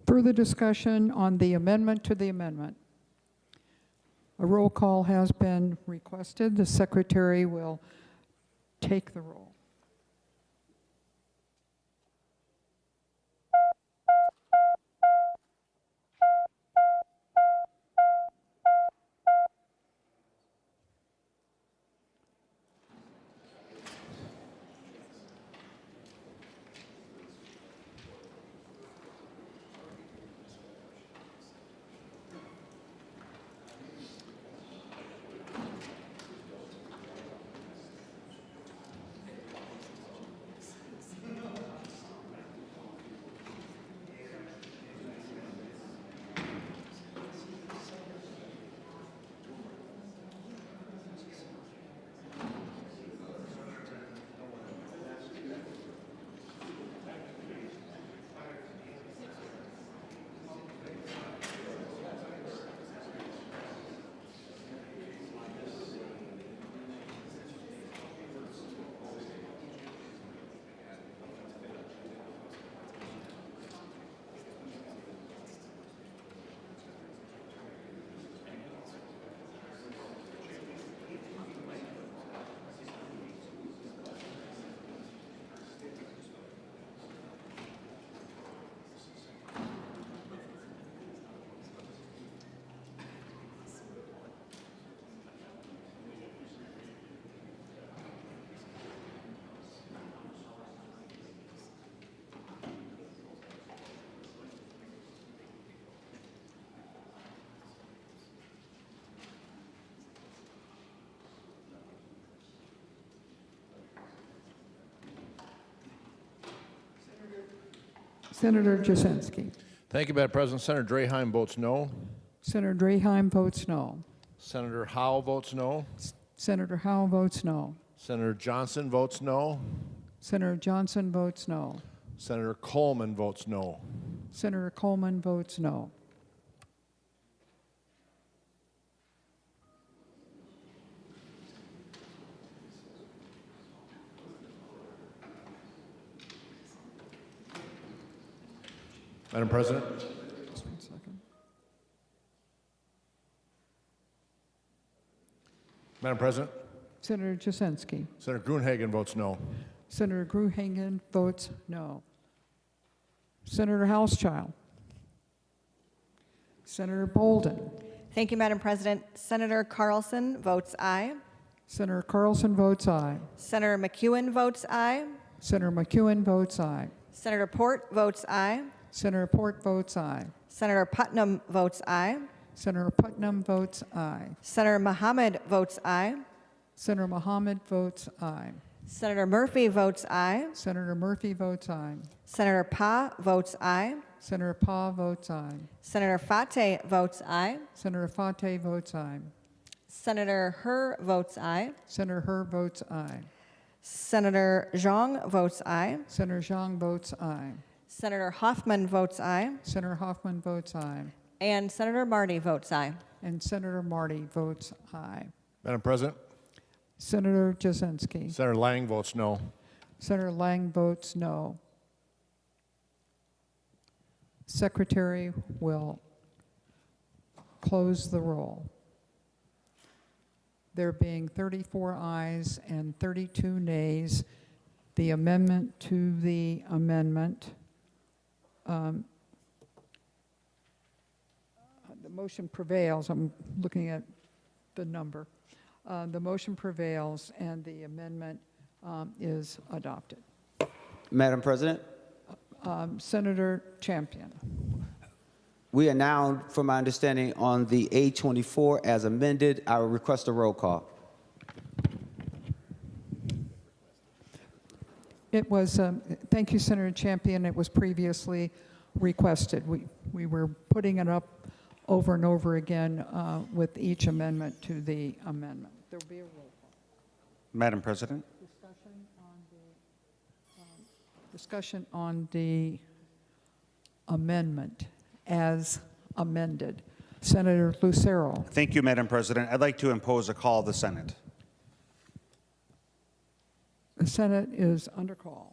Further discussion on the amendment to the amendment. A roll call has been requested. The secretary will take the roll. Senator Jasinski. Thank you, Madam President. Senator Draheim votes no. Senator Draheim votes no. Senator Howe votes no. Senator Howe votes no. Senator Johnson votes no. Senator Johnson votes no. Senator Coleman votes no. Senator Coleman votes no. Madam President. Just 1 second. Madam President. Senator Jasinski. Senator Gruenhagen votes no. Senator Gruenhagen votes no. Senator Housechild. Senator Bolden. Thank you, Madam President. Senator Carlson votes aye. Senator Carlson votes aye. Senator McEwen votes aye. Senator McEwen votes aye. Senator Port votes aye. Senator Port votes aye. Senator Putnam votes aye. Senator Putnam votes aye. Senator Mohammed votes aye. Senator Mohammed votes aye. Senator Murphy votes aye. Senator Murphy votes aye. Senator Pa votes aye. Senator Pa votes aye. Senator Fateh votes aye. Senator Fateh votes aye. Senator Herr votes aye. Senator Herr votes aye. Senator Xiong votes aye. Senator Xiong votes aye. Senator Hoffman votes aye. Senator Hoffman votes aye. And Senator Marty votes aye. And Senator Marty votes aye. Madam President. Senator Jasinski. Senator Lang votes no. Senator Lang votes no. Secretary will close the roll. There being 34 ayes and 32 nays, the amendment to the amendment, the motion prevails. I'm looking at the number. The motion prevails and the amendment is adopted. Madam President, Senator Champion. we are now, from my understanding, on the A24 as amended. I will request a roll call. It was, thank you, Senator Champion. It was previously requested. We were putting it up over and over again with each amendment to the amendment. There will be a roll call. Madam President. Discussion on the amendment as amended. Senator Lucero. Thank you, Madam President. I'd like to impose a call of the Senate. The Senate is under call.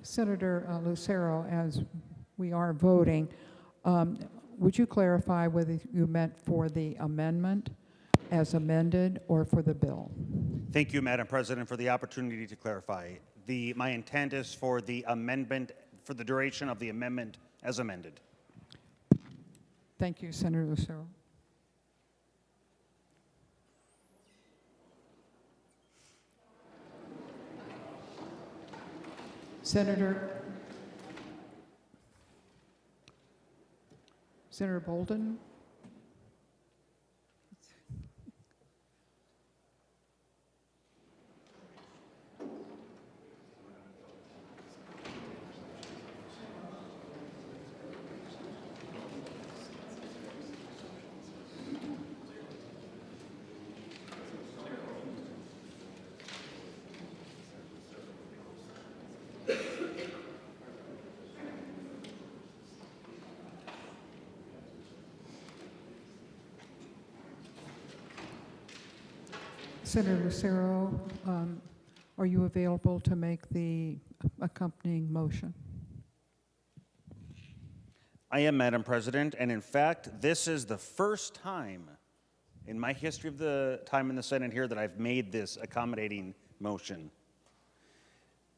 Senator Lucero, as we are voting, would you clarify whether you meant for the amendment as amended or for the bill? Thank you, Madam President, for the opportunity to clarify. My intent is for the amendment, for the duration of the amendment as amended. Thank you, Senator Lucero. Senator Bolden. Senator Lucero, are you available to make the accompanying motion? I am, Madam President, and in fact, this is the first time in my history of the time in the Senate here that I've made this accommodating motion.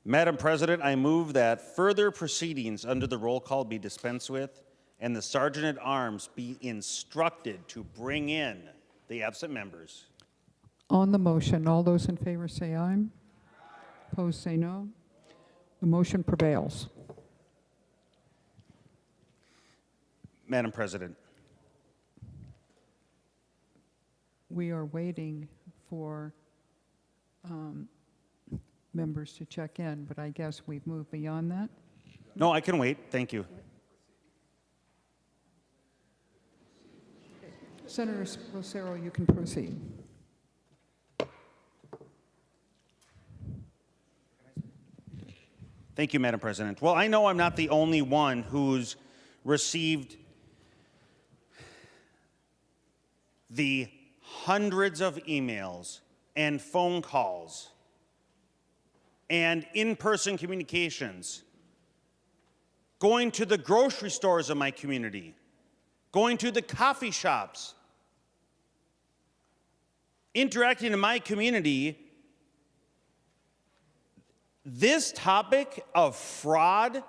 Madam President, I move that further proceedings under the roll call be dispensed with and the Sergeant at Arms be instructed to bring in the absent members. On the motion, all those in favor say aye. Opposed say no. The motion prevails. Madam President. We are waiting for members to check in, but I guess we've moved beyond that. No, I can wait. Thank you. Senator Lucero, you can proceed. Thank you, Madam President. Well, I know I'm not the only one who's received the hundreds of emails and phone calls and in-person communications, going to the grocery stores of my community, going to the coffee shops, interacting in my community. This topic of fraud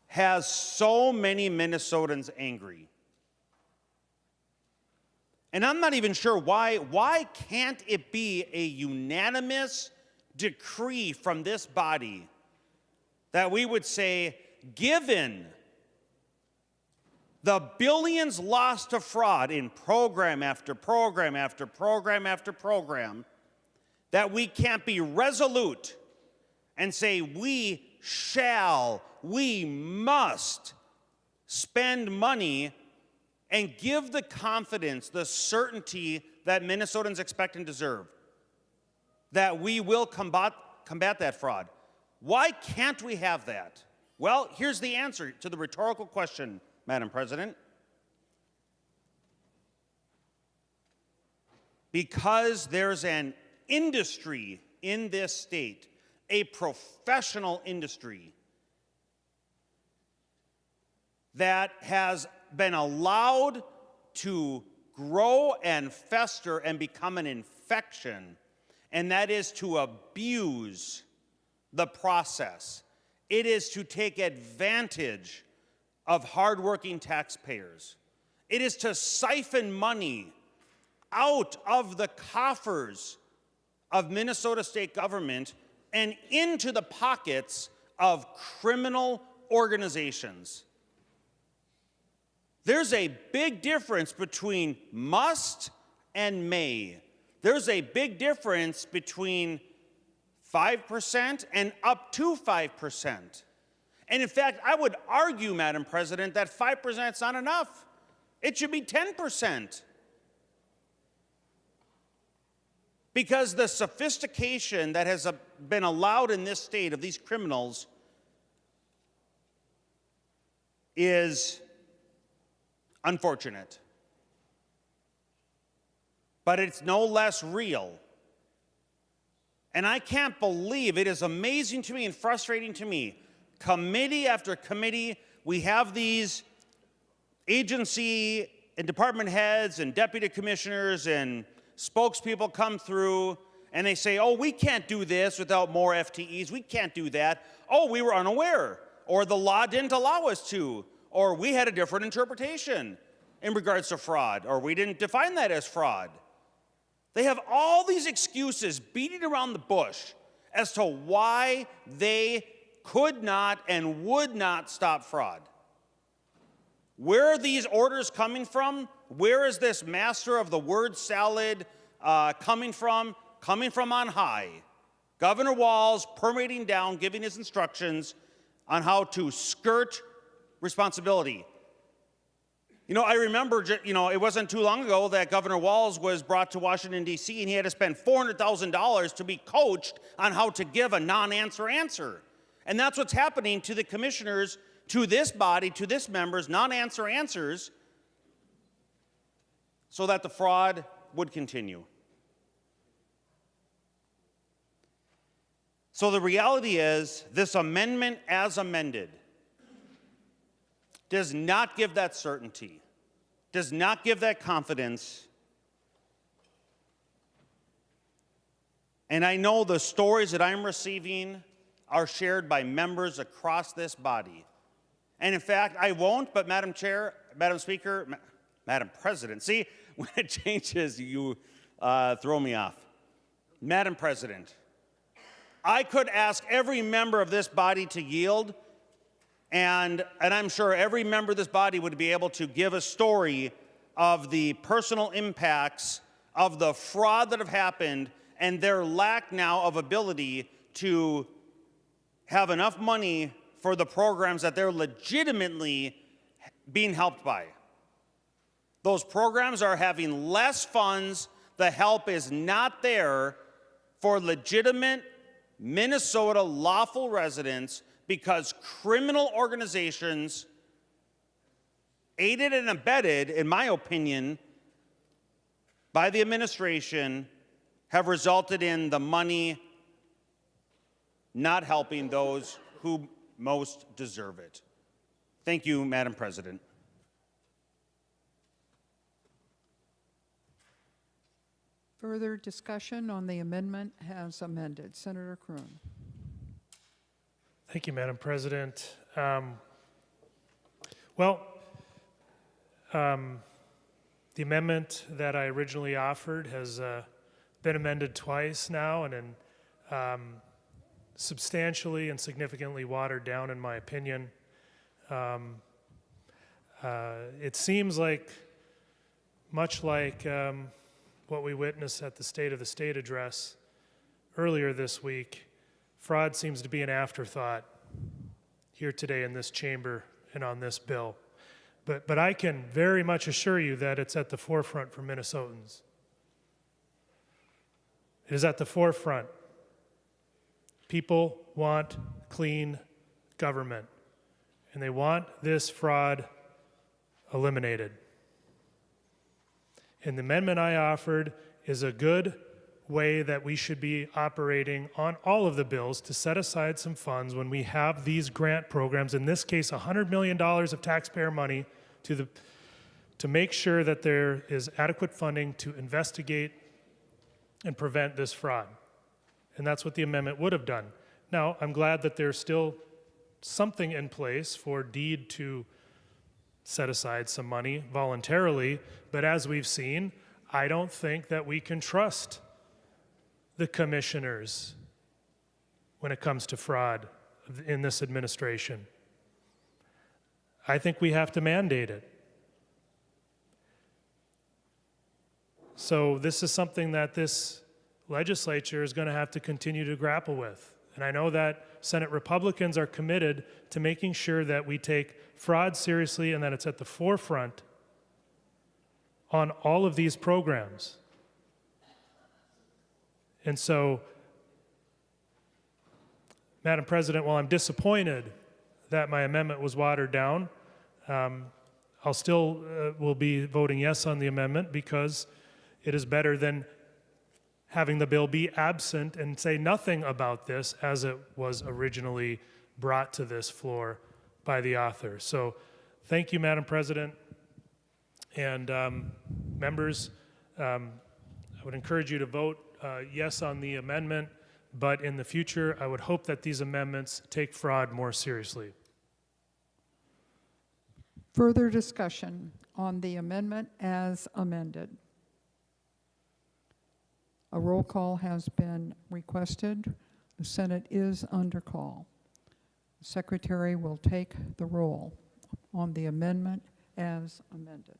has so many Minnesotans angry. And I'm not even sure why. Why can't it be a unanimous decree from this body that we would say, given the billions lost to fraud in program after program after program after program, that we can't be resolute and say we must spend money and give the confidence, the certainty that Minnesotans expect and deserve, that we will combat that fraud. Why can't we have that? Well, here's the answer to the rhetorical question, Madam President. Because there's an industry in this state, a professional industry that has been allowed to grow and fester and become an infection, and that is to abuse the process. It is to take advantage of hardworking taxpayers. It is to siphon money out of the coffers of Minnesota state government and into the pockets of criminal organizations. There's a big difference between must and may. There's a big difference between 5% and up to 5%. And in fact, I would argue, Madam President, that 5% is not enough. It should be 10%. Because the sophistication that has been allowed in this state of these criminals is unfortunate. But it's no less real. And I can't believe, it is amazing to me and frustrating to me, committee after committee, we have these agency and department heads and deputy commissioners and spokespeople come through and they say, oh, we can't do this without more FTEs. We can't do that. Oh, we were unaware. Or the law didn't allow us to. Or we had a different interpretation in regards to fraud. Or we didn't define that as fraud. They have all these excuses beating around the bush as to why they could not and would not stop fraud. Where are these orders coming from? Where is this master of the word salad coming from? Coming from on high. Governor Walz permeating down, giving his instructions on how to skirt responsibility. You know, I remember, it wasn't too long ago that Governor Walz was brought to Washington, D.C., and he had to spend $400,000 to be coached on how to give a non-answer answer. And that's what's happening to the commissioners, to this body, to this members, non-answer answers, so that the fraud would continue. So the reality is, this amendment as amended does not give that certainty, does not give that confidence. And I know the stories that I'm receiving are shared by members across this body. And in fact, I won't, but Madam Chair, Madam Speaker, Madam President, see, when it changes, you throw me off. Madam President, I could ask every member of this body to yield, and I'm sure every member of this body would be able to give a story of the personal impacts of the fraud that have happened and their lack now of ability to have enough money for the programs that they're legitimately being helped by. Those programs are having less funds. The help is not there for legitimate Minnesota lawful residents because criminal organizations, aided and abetted, in my opinion, by the administration, have resulted in the money not helping those who most deserve it. Thank you, Madam President. Further discussion on the amendment as amended. Senator Kroon. Thank you, Madam President. The amendment that I originally offered has been amended twice now and substantially and significantly watered down, in my opinion. It seems like, much like what we witnessed at the State of the State address earlier this week, fraud seems to be an afterthought here today in this chamber and on this bill. But I can very much assure you that it's at the forefront for Minnesotans. It is at the forefront. People want clean government, and they want this fraud eliminated. And the amendment I offered is a good way that we should be operating on all of the bills to set aside some funds when we have these grant programs, in this case $100 million of taxpayer money, to make sure that there is adequate funding to investigate and prevent this fraud. And that's what the amendment would have done. Now, I'm glad that there's still something in place for DEED to set aside some money voluntarily, but as we've seen, I don't think that we can trust the commissioners when it comes to fraud in this administration. I think we have to mandate it. So this is something that this legislature is going to have to continue to grapple with. And I know that Senate Republicans are committed to making sure that we take fraud seriously and that it's at the forefront on all of these programs. And so, Madam President, while I'm disappointed that my amendment was watered down, I'll still will be voting yes on the amendment because it is better than having the bill be absent and say nothing about this as it was originally brought to this floor by the author. So thank you, Madam President. And members, I would encourage you to vote yes on the amendment, but in the future, I would hope that these amendments take fraud more seriously. Further discussion on the amendment as amended. A roll call has been requested. The Senate is under call. The Secretary will take the roll on the amendment as amended.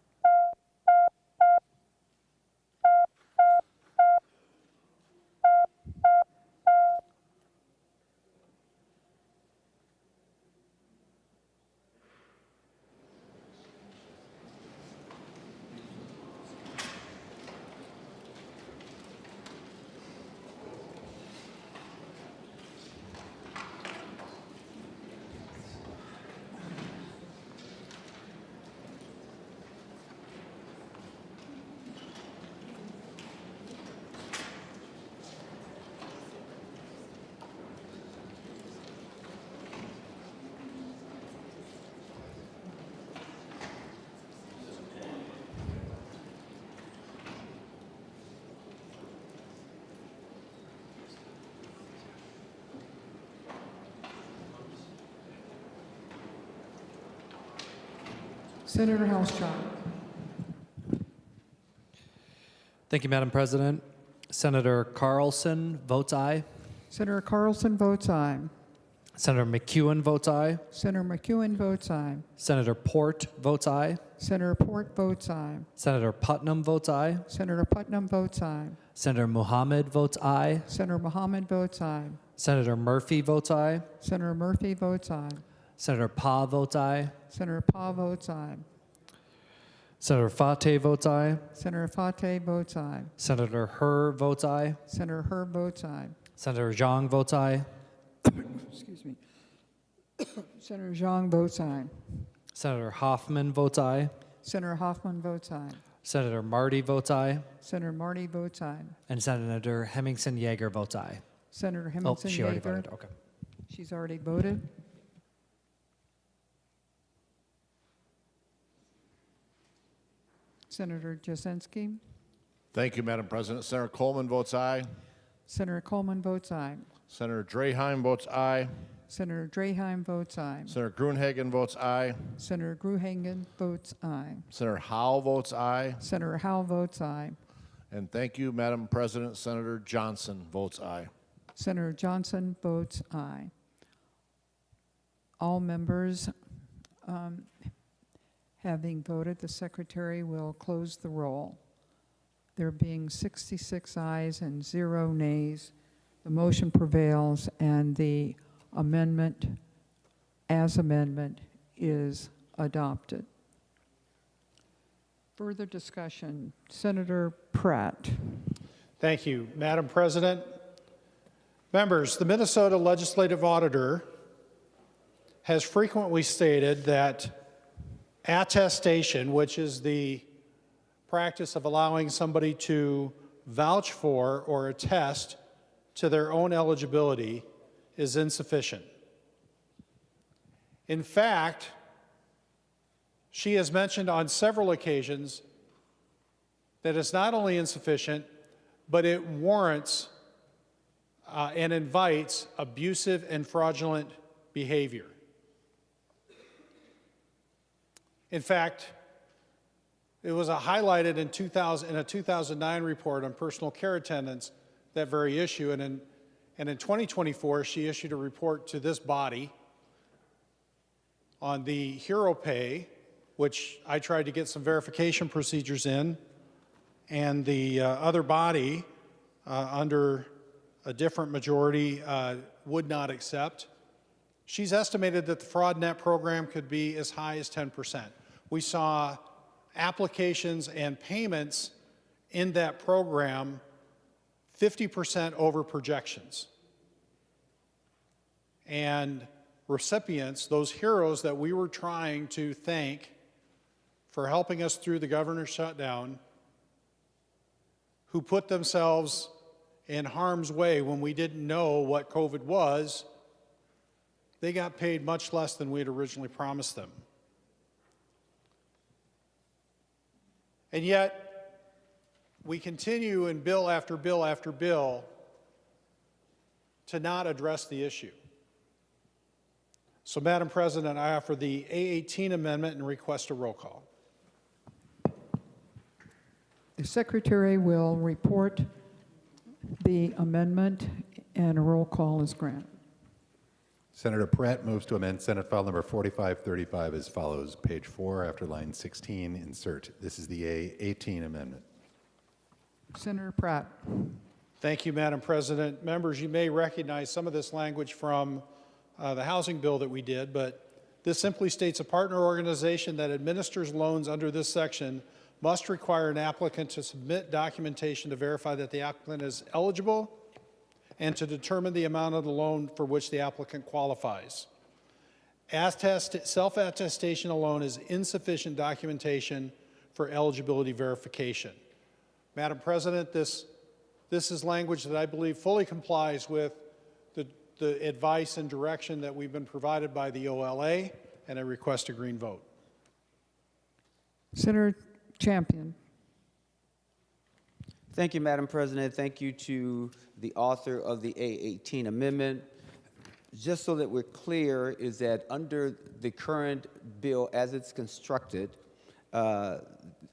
Senator Xiong. Thank you, Madam President. Senator Carlson votes aye. Senator Carlson votes aye. Senator McEwen votes aye. Senator McEwen votes aye. Senator Port votes aye. Senator Port votes aye. Senator Putnam votes aye. Senator Putnam votes aye. Senator Muhammad votes aye. Senator Muhammad votes aye. Senator Murphy votes aye. Senator Murphy votes aye. Senator Pa votes aye. Senator Pa votes aye. Senator Fateh votes aye. Senator Fateh votes aye. Senator Herr votes aye. Senator Herb votes aye. Senator Xiong votes aye. Excuse me. Senator Xiong votes aye. Senator Hoffman votes aye. Senator Hoffman votes aye. Senator Marty votes aye. Senator Marty votes aye. And Senator Hemmingson Yeager votes aye. Senator Oh, Hemmingson she already Yeager. voted. Okay. She's already voted. Senator Jasinski. Thank you, Madam President. Senator Coleman votes aye. Senator Coleman votes aye. Senator Draheim votes aye. Senator Draheim votes aye. Senator Gruenhagen votes aye. Senator Gruenhagen votes aye. Senator Howell votes aye. Senator Howell votes aye. And thank you, Madam President. Senator Johnson votes aye. Senator Johnson votes aye. All members having voted, the Secretary will close the roll. There being 66 ayes and 0 nays, the motion prevails and the amendment as amendment is adopted. Further discussion, Senator Pratt. Thank you, Madam President. Members, the Minnesota Legislative Auditor has frequently stated that attestation, which is the practice of allowing somebody to vouch for or attest to their own eligibility, is insufficient. In fact, she has mentioned on several occasions that it's not only insufficient, but it warrants and invites abusive and fraudulent behavior. In fact, it was highlighted in a 2009 report on personal care attendants, that very issue, and in 2024, she issued a report to this body on the hero pay, which I tried to get some verification procedures in, and the other body under a different majority would not accept. She's estimated that the fraud net program could be as high as 10%. We saw applications and payments in that program 50% over projections. And recipients, those heroes that we were trying to thank for helping us through the governor's shutdown, who put themselves in harm's way when we didn't know what COVID was, they got paid much less than we had originally promised them. And yet, we continue in bill after bill after bill to not address the issue. So, Madam President, I offer the A18 amendment and request a roll call. The Secretary will report the amendment, and a roll call is granted. Senator Pratt moves to amend Senate File Number 4535 as follows. Page 4, after line 16, insert. This is the A18 amendment. Senator Pratt. Thank you, Madam President. Members, you may recognize some of this language from the housing bill that we did, but this simply states a partner organization that administers loans under this section must require an applicant to submit documentation to verify that the applicant is eligible and to determine the amount of the loan for which the applicant qualifies. Self-attestation alone is insufficient documentation for eligibility verification. Madam President, this is language that I believe fully complies with the advice and direction that we've been provided by the OLA, and I request a green vote. Senator Champion. Thank you, Madam President. Thank you to the author of the A18 amendment. Just so that we're clear, is that under the current bill as it's constructed, the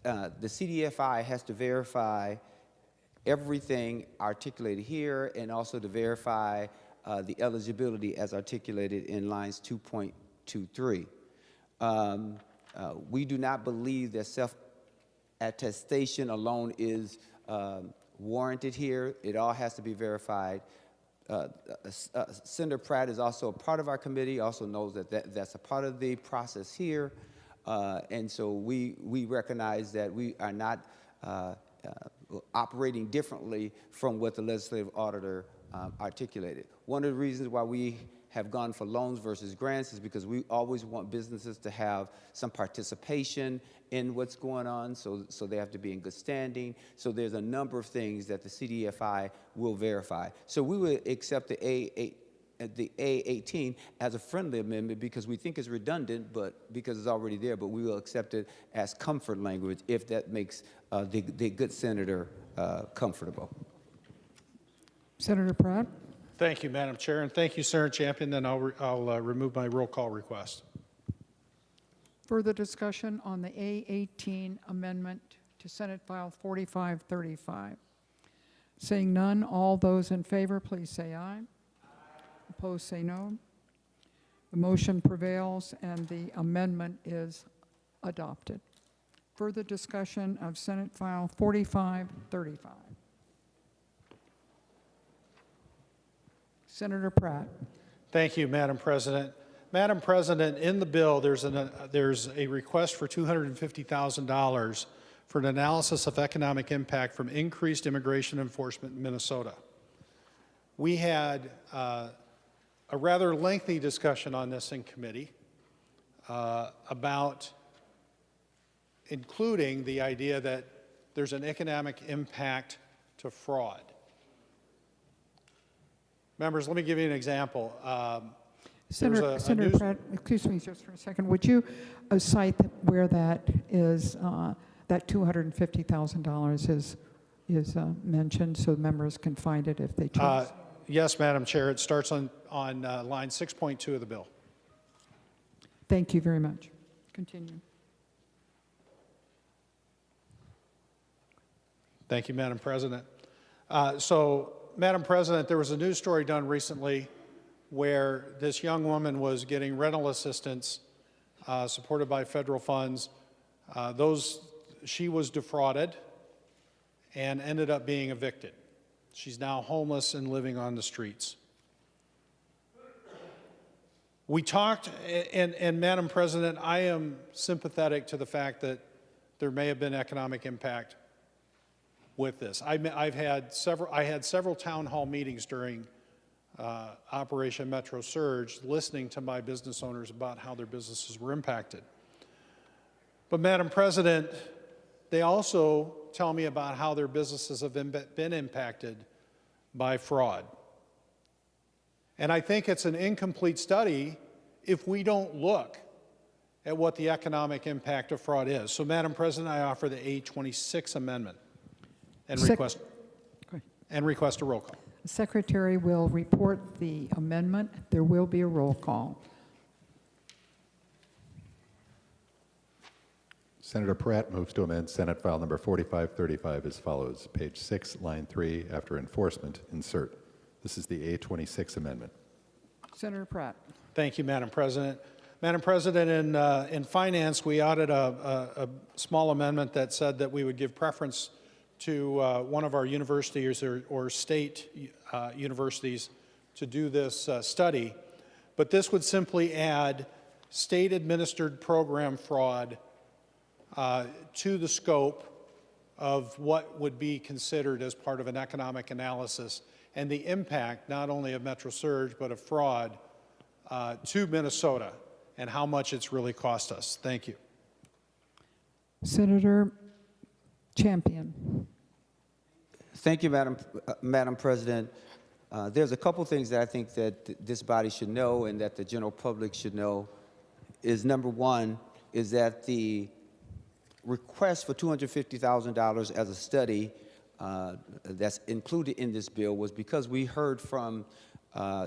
CDFI has to verify everything articulated here and also to verify the eligibility as articulated in lines 2.23. We do not believe that self-attestation alone is warranted here. It all has to be verified. Senator Pratt is also a part of our committee, also knows that that's a part of the process here. And so we recognize that we are not operating differently from what the legislative auditor articulated. One of the reasons why we have gone for loans versus grants is because we always want businesses to have some participation in what's going on, so they have to be in good standing. So there's a number of things that the CDFI will verify. So we would accept the A18 as a friendly amendment because we think it's redundant, but because it's already there, but we will accept it as comfort language if that makes the good senator comfortable. Senator Pratt. Thank you, Madam Chair, and thank you, Senator Champion. Then I'll remove my roll call request. Further discussion on the A18 amendment to Senate File 4535. Seeing none, all those in favor, please say aye. Opposed, say no. The motion prevails and the amendment is adopted. Further discussion of Senate File 4535. Senator Pratt. Thank you, Madam President. Madam President, in the bill, there's a request for $250,000 for an analysis of economic impact from increased immigration enforcement in Minnesota. We had a rather lengthy discussion on this in committee about including the idea that there's an economic impact to fraud. Members, let me give you an example. Senator Pratt, excuse me just for a second. Would you cite where that is, that $250,000 is mentioned so members can find it if they choose? Yes, Madam Chair. It starts on line 6.2 of the bill. Thank you very much. Continue. Thank you, Madam President. Madam President, there was a news story done recently where this young woman was getting rental assistance supported by federal funds. She was defrauded, and ended up being evicted. She's now homeless and living on the streets. We talked, and Madam President, I am sympathetic to the fact that there may have been economic impact with this. I had several town hall meetings during Operation Metro Surge, listening to my business owners about how their businesses were impacted. But Madam President, they also tell me about how their businesses have been impacted by fraud. And I think it's an incomplete study if we don't look at what the economic impact of fraud is. So, Madam President, I offer the A26 amendment and request a roll call. The Secretary will report the amendment. There will be a roll call. Senator Pratt moves to amend Senate File Number 4535 as follows. Page 6, line 3, after enforcement, insert. This is the A26 amendment. Senator Pratt. Thank you, Madam President. Madam President, in finance, we added a small amendment that said that we would give preference to one of our universities or state universities to do this study. But this would simply add state-administered program fraud to the scope of what would be considered as part of an economic analysis and the impact not only of Metro Surge but of fraud to Minnesota and how much it's really cost us. Thank you. Senator Champion. Thank you, Madam President. There's a couple things that I think that this body should know and that the general public should know. Is number one is that the request for $250,000 as a study that's included in this bill was because we heard from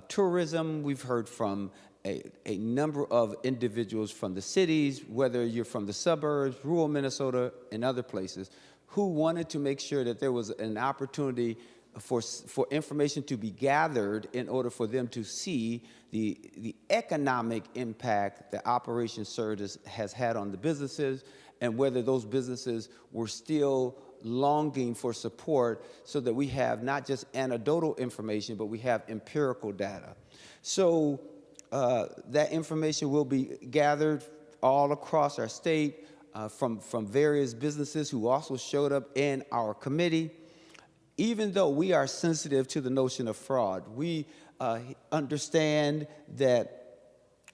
tourism, we've heard from a number of individuals from the cities, whether you're from the suburbs, rural Minnesota, and other places, who wanted to make sure that there was an opportunity for information to be gathered in order for them to see the economic impact that Operation Surge has had on the businesses and whether those businesses were still longing for support so that we have not just anecdotal information, but we have empirical data. So that information will be gathered all across our state from various businesses who also showed up in our committee. Even though we are sensitive to the notion of fraud, we understand that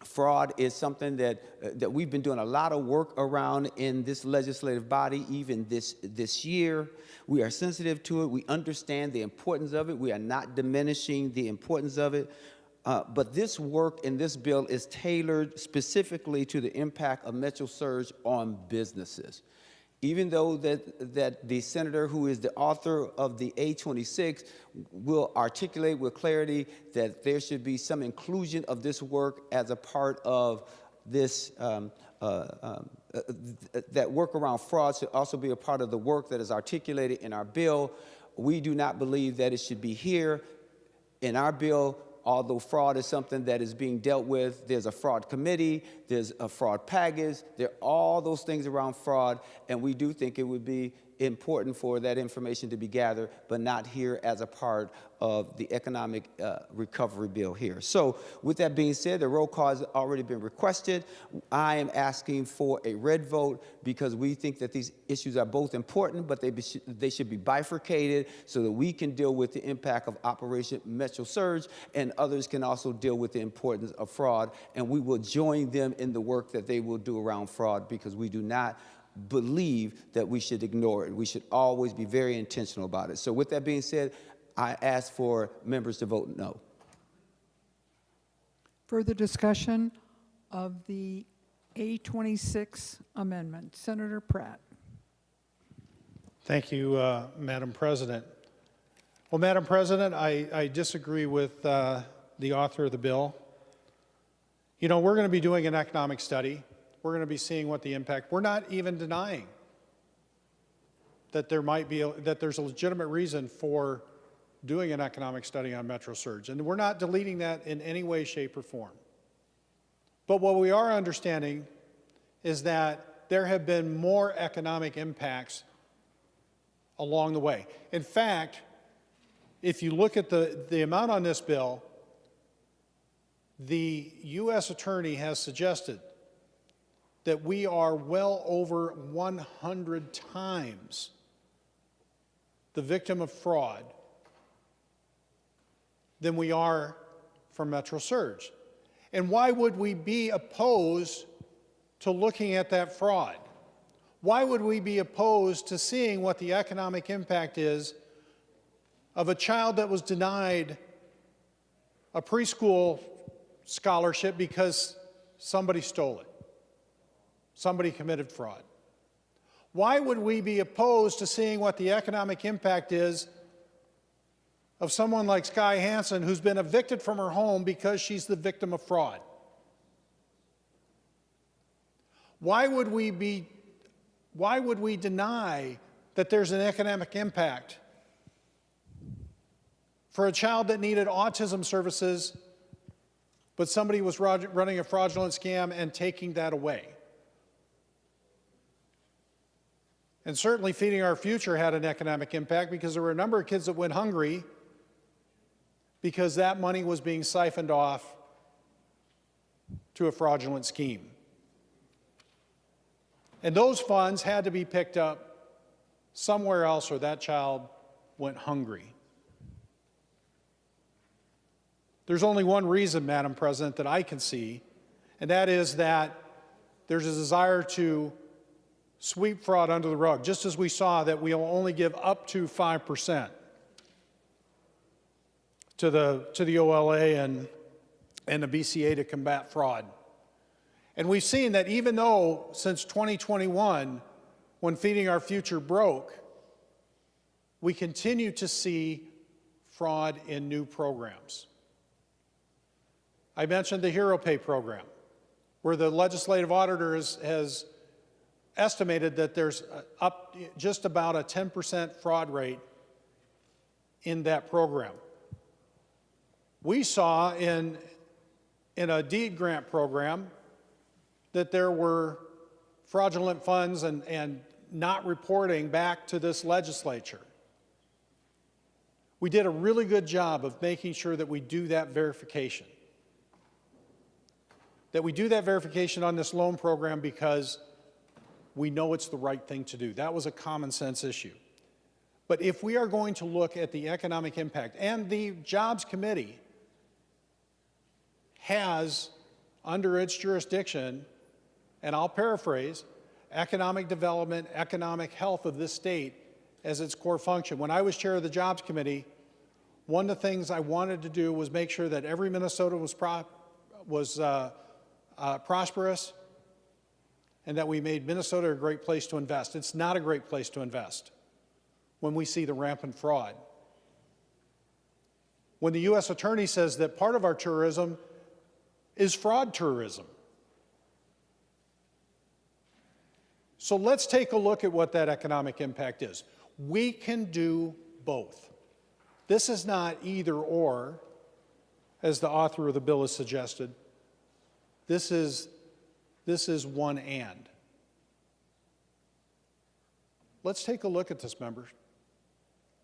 fraud is something that we've been doing a lot of work around in this legislative body, even this year. We are sensitive to it. We understand the importance of it. We are not diminishing the importance of it. But this work in this bill is tailored specifically to the impact of Metro Surge on businesses. Even though that the senator who is the author of the A26 will articulate with clarity that there should be some inclusion of this work as a part of this, that work around fraud should also be a part of the work that is articulated in our bill. We do not believe that it should be here in our bill. Although fraud is something that is being dealt with, there's a fraud committee, there's a fraud package, there are all those things around fraud, and we do think it would be important for that information to be gathered, but not here as a part of the economic recovery bill here. So with that being said, the roll call has already been requested. I am asking for a red vote because we think that these issues are both important, but they should be bifurcated so that we can deal with the impact of Operation Metro Surge and others can also deal with the importance of fraud, and we will join them in the work that they will do around fraud because we do not believe that we should ignore it. We should always be very intentional about it. So with that being said, I ask for members to vote no. Further discussion of the A26 amendment. Senator Pratt. Thank you, Madam President. Well, Madam President, I disagree with the author of the bill. You know, we're going to be doing an economic study. We're going to be seeing what the impact. We're not even denying that there's a legitimate reason for doing an economic study on Metro Surge, and we're not deleting that in any way, shape, or form. But what we are understanding is that there have been more economic impacts along the way. In fact, if you look at the amount on this bill, the U.S. Attorney has suggested that we are well over 100 times the victim of fraud than we are for Metro Surge. And why would we be opposed to looking at that fraud? Why would we be opposed to seeing what the economic impact is of a child that was denied a preschool scholarship because somebody stole it? Somebody committed fraud. Why would we be opposed to seeing what the economic impact is of someone like Sky Hansen, who's been evicted from her home because she's the victim of fraud? Why would we deny that there's an economic impact for a child that needed autism services, but somebody was running a fraudulent scam and taking that away? And certainly Feeding Our Future had an economic impact because there were a number of kids that went hungry because that money was being siphoned off to a fraudulent scheme. And those funds had to be picked up somewhere else or that child went hungry. There's only one reason, Madam President, that I can see, and that is that there's a desire to sweep fraud under the rug, just as we saw that we'll only give up to 5% to the OLA and the BCA to combat fraud. And we've seen that even though since 2021, when Feeding Our Future broke, we continue to see fraud in new programs. I mentioned the Hero Pay program, where the legislative auditor has estimated that there's up just about a 10% fraud rate in that program. We saw in a deed grant program that there were fraudulent funds and not reporting back to this legislature. We did a really good job of making sure that we do that verification. That we do that verification on this loan program because we know it's the right thing to do. That was a common sense issue. But if we are going to look at the economic impact, and the Jobs Committee has under its jurisdiction, and I'll paraphrase, economic development, economic health of this state as its core function. When I was chair of the Jobs Committee, one of the things I wanted to do was make sure that every Minnesotan was prosperous, and that we made Minnesota a great place to invest. It's not a great place to invest when we see the rampant fraud. When the U.S. Attorney says that part of our tourism is fraud tourism. So let's take a look at what that economic impact is. We can do both. This is not either or, as the author of the bill has suggested. This is one and. Let's take a look at this, members.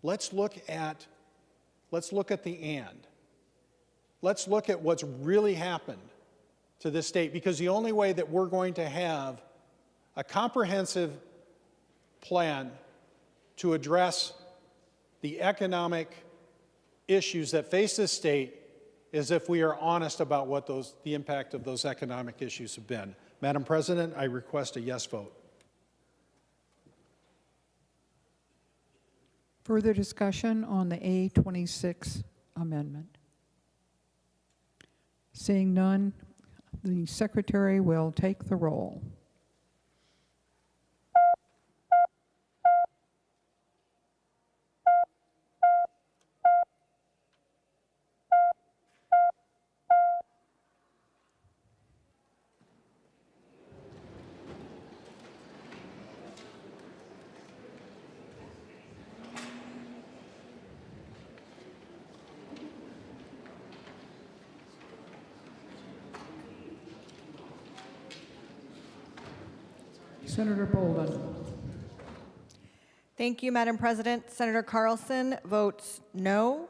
Let's look at the and. Let's look at what's really happened to this state, because the only way that we're going to have a comprehensive plan to address the economic issues that face this state is if we are honest about what the impact of those economic issues have been. Madam President, I request a yes vote. Further discussion on the A26 amendment? Seeing none, the Secretary will take the roll. Senator Bolden. Thank you, Madam President. Senator Carlson votes no.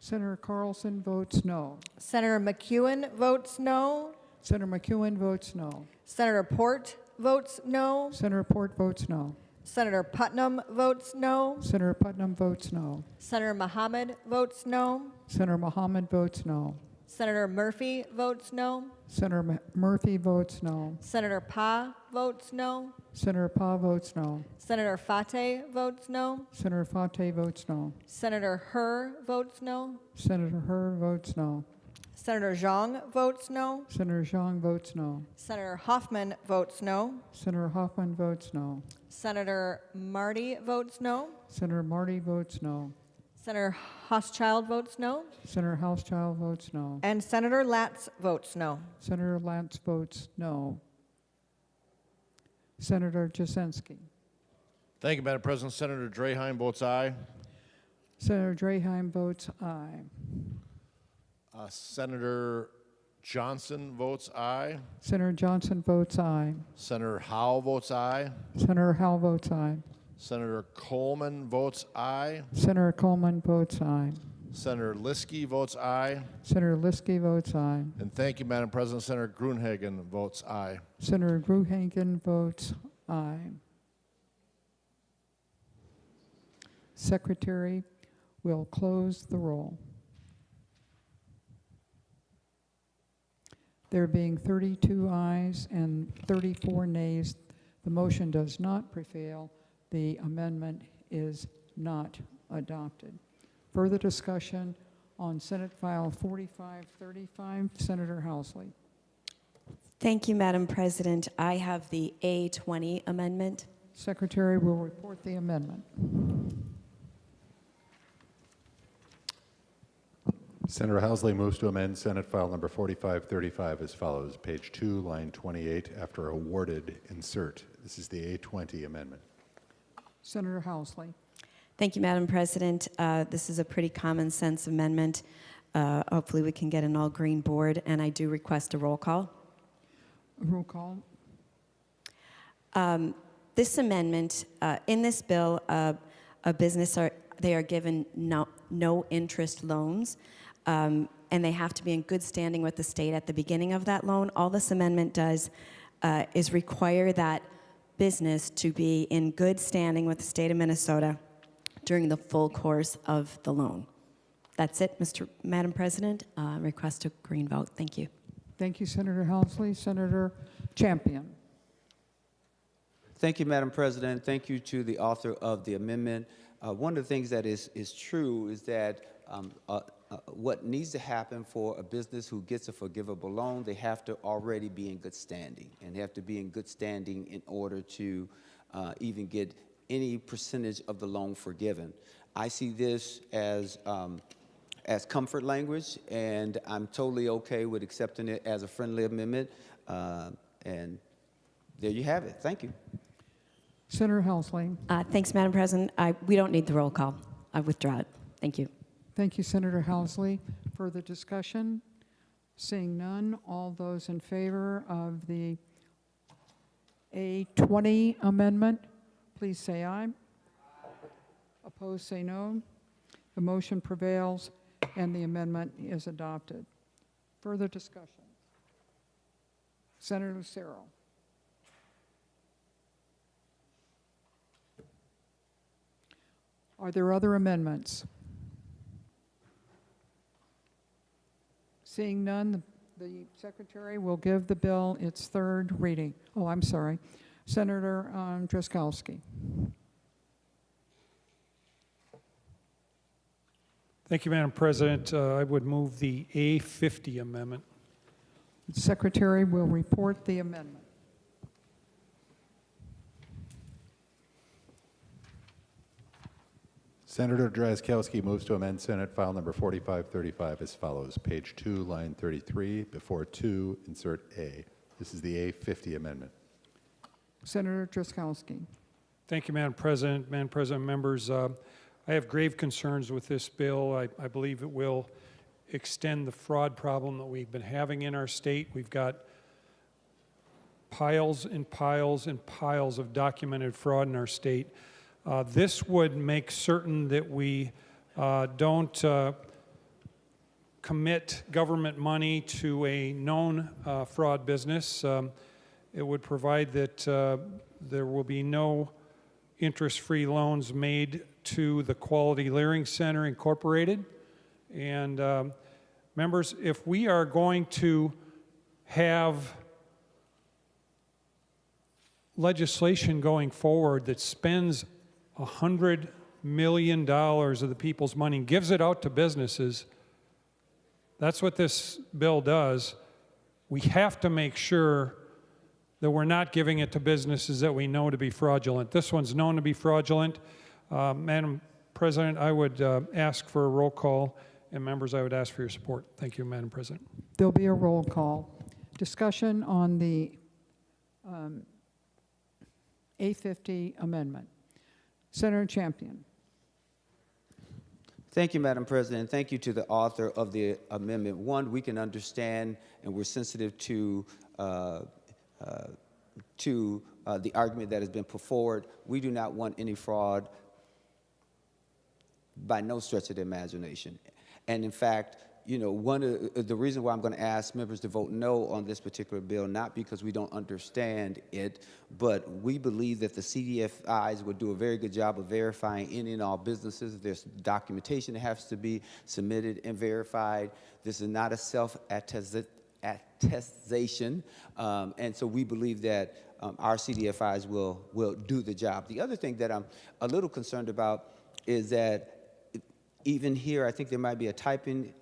Senator Carlson votes no. Senator McEwen votes no. Senator McEwen votes no. Senator Port votes no. Senator Port votes no. Senator Putnam votes no. Senator Putnam votes no. Senator Mohammed votes no. Senator Mohammed votes no. Senator Murphy votes no. Senator Murphy votes no. Senator Pa votes no. Senator Pa votes no. Senator Fateh votes no. Senator Fateh votes no. Senator Hur votes no. Senator Hur votes no. Senator Xiong votes no. Senator Xiong votes no. Senator Hoffman votes no. Senator Hoffman votes no. Senator Marty votes no. Senator Marty votes no. Senator Hochschild votes no. Senator Hochschild votes no. And Senator Latz votes no. Senator Lance votes no. Senator Jasinski. Thank you, Madam President. Senator Draheim votes aye. Senator Draheim votes aye. Senator Johnson votes aye. Senator Johnson votes aye. Senator Howe votes aye. Senator Howe votes aye. Senator Coleman votes aye. Senator Coleman votes aye. Senator Liskey votes aye. Senator Liskey votes aye. And thank you, Madam President. Senator Gruenhagen votes aye. Senator Gruenhagen votes aye. Secretary will close the roll. There being 32 ayes and 34 nays, the motion does not prevail. The amendment is not adopted. Further discussion on Senate File 4535, Senator Housley. Thank you, Madam President. I have the A20 amendment. Secretary will report the amendment. Senator Housley moves to amend Senate File number 4535 as follows. Page 2, line 28, after awarded, insert. This is the A20 amendment. Senator Housley. Thank you, Madam President. This is a pretty common sense amendment. Hopefully we can get an all green board, and I do request a roll call. Roll call. This amendment, in this bill, a business, they are given no interest loans, and they have to be in good standing with the state at the beginning of that loan. All this amendment does is require that business to be in good standing with the state of Minnesota during the full course of the loan. That's it, Madam President. Request a green vote. Thank you. Thank you, Senator Housley. Senator Champion. Thank you, Madam President. Thank you to the author of the amendment. One of the things that is true is that what needs to happen for a business who gets a forgivable loan, they have to already be in good standing, and they have to be in good standing in order to even get any percentage of the loan forgiven. I see this as comfort language, and I'm totally okay with accepting it as a friendly amendment. And there you have it. Thank you. Senator Housley. Thanks, Madam President. We don't need the roll call. I withdraw it. Thank you. Thank you, Senator Housley. Further discussion? Seeing none, all those in favor of the A20 amendment, please say aye. Opposed, say no. The motion prevails and the amendment is adopted. Further discussion? Senator Lucero. Are there other amendments? Seeing none, the Secretary will give the bill its third reading. Oh, I'm sorry. Senator Drazkowski. Thank you, Madam President. I would move the A50 amendment. The Secretary will report the amendment. Senator Drazkowski moves to amend Senate File number 4535 as follows. Page 2, line 33, before 2, insert A. This is the A50 amendment. Senator Drazkowski. Thank you, Madam President. Madam President, members, I have grave concerns with this bill. I believe it will extend the fraud problem that we've been having in our state. We've got piles and piles and piles of documented fraud in our state. This would make certain that we don't commit government money to a known fraud business. It would provide that there will be no interest-free loans made to the Quality Learning Center Incorporated. And members, if we are going to have legislation going forward that spends $100 million of the people's money and gives it out to businesses, that's what this bill does. We have to make sure that we're not giving it to businesses that we know to be fraudulent. This one's known to be fraudulent. Madam President, I would ask for a roll call, and members, I would ask for your support. Thank you, Madam President. There'll be a roll call. Discussion on the A50 amendment. Senator Champion. Thank you, Madam President. Thank you to the author of the amendment. One, we can understand and we're sensitive to the argument that has been put forward. We do not want any fraud by no stretch of the imagination. And in fact, you know, one of the reason why I'm going to ask members to vote no on this particular bill, not because we don't understand it, but we believe that the CDFIs would do a very good job of verifying any and all businesses. There's documentation that has to be submitted and verified. This is not a self-attestation, and so we believe that our CDFIs will do the job. The other thing that I'm a little concerned about is that even here, I think there might be a typing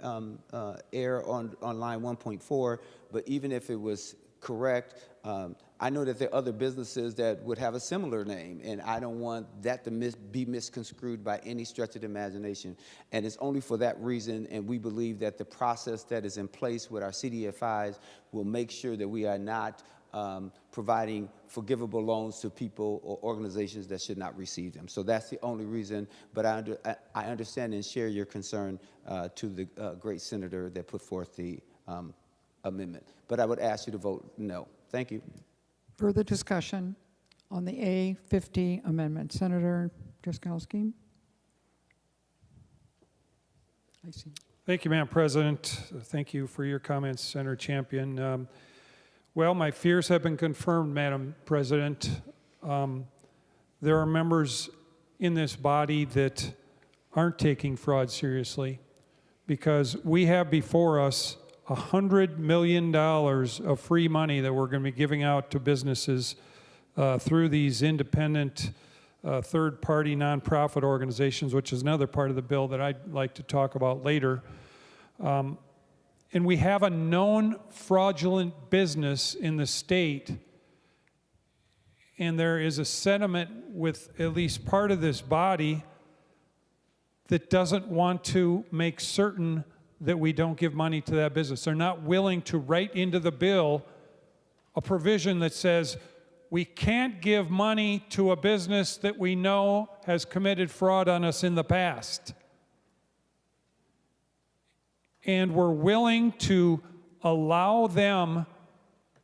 error on line 1.4, but even if it was correct, I know that there are other businesses that would have a similar name, and I don't want that to be misconstrued by any stretch of the imagination. And it's only for that reason, and we believe that the process that is in place with our CDFIs will make sure that we are not providing forgivable loans to people or organizations that should not receive them. So that's the only reason, but I understand and share your concern to the great senator that put forth the amendment. But I would ask you to vote no. Thank you. Further discussion on the A50 amendment. Senator Driscollowski. I see. Thank you, Madam President. Thank you for your comments, Senator Champion. Well, my fears have been confirmed, Madam President. There are members in this body that aren't taking fraud seriously because we have before us $100 million of free money that we're going to be giving out to businesses through these independent third-party nonprofit organizations, which is another part of the bill that I'd like to talk about later. And we have a known fraudulent business in the state, and there is a sentiment with at least part of this body that doesn't want to make certain that we don't give money to that business. They're not willing to write into the bill a provision that says we can't give money to a business that we know has committed fraud on us in the past. And we're willing to allow them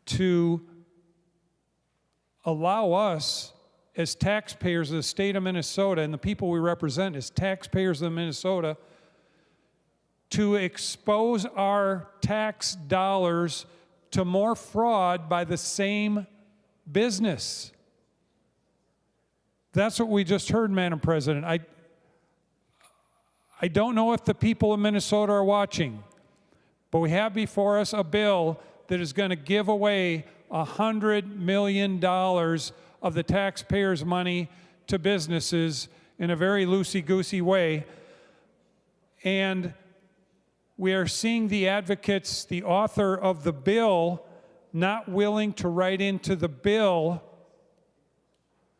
to allow us as taxpayers of the state of Minnesota and the people we represent as taxpayers of Minnesota to expose our tax dollars to more fraud by the same business. That's what we just heard, Madam President. I don't know if the people of Minnesota are watching, but we have before us a bill that is going to give away $100 million of the taxpayers' money to businesses in a very loosey-goosey way. And we are seeing the advocates, the author of the bill, not willing to write into the bill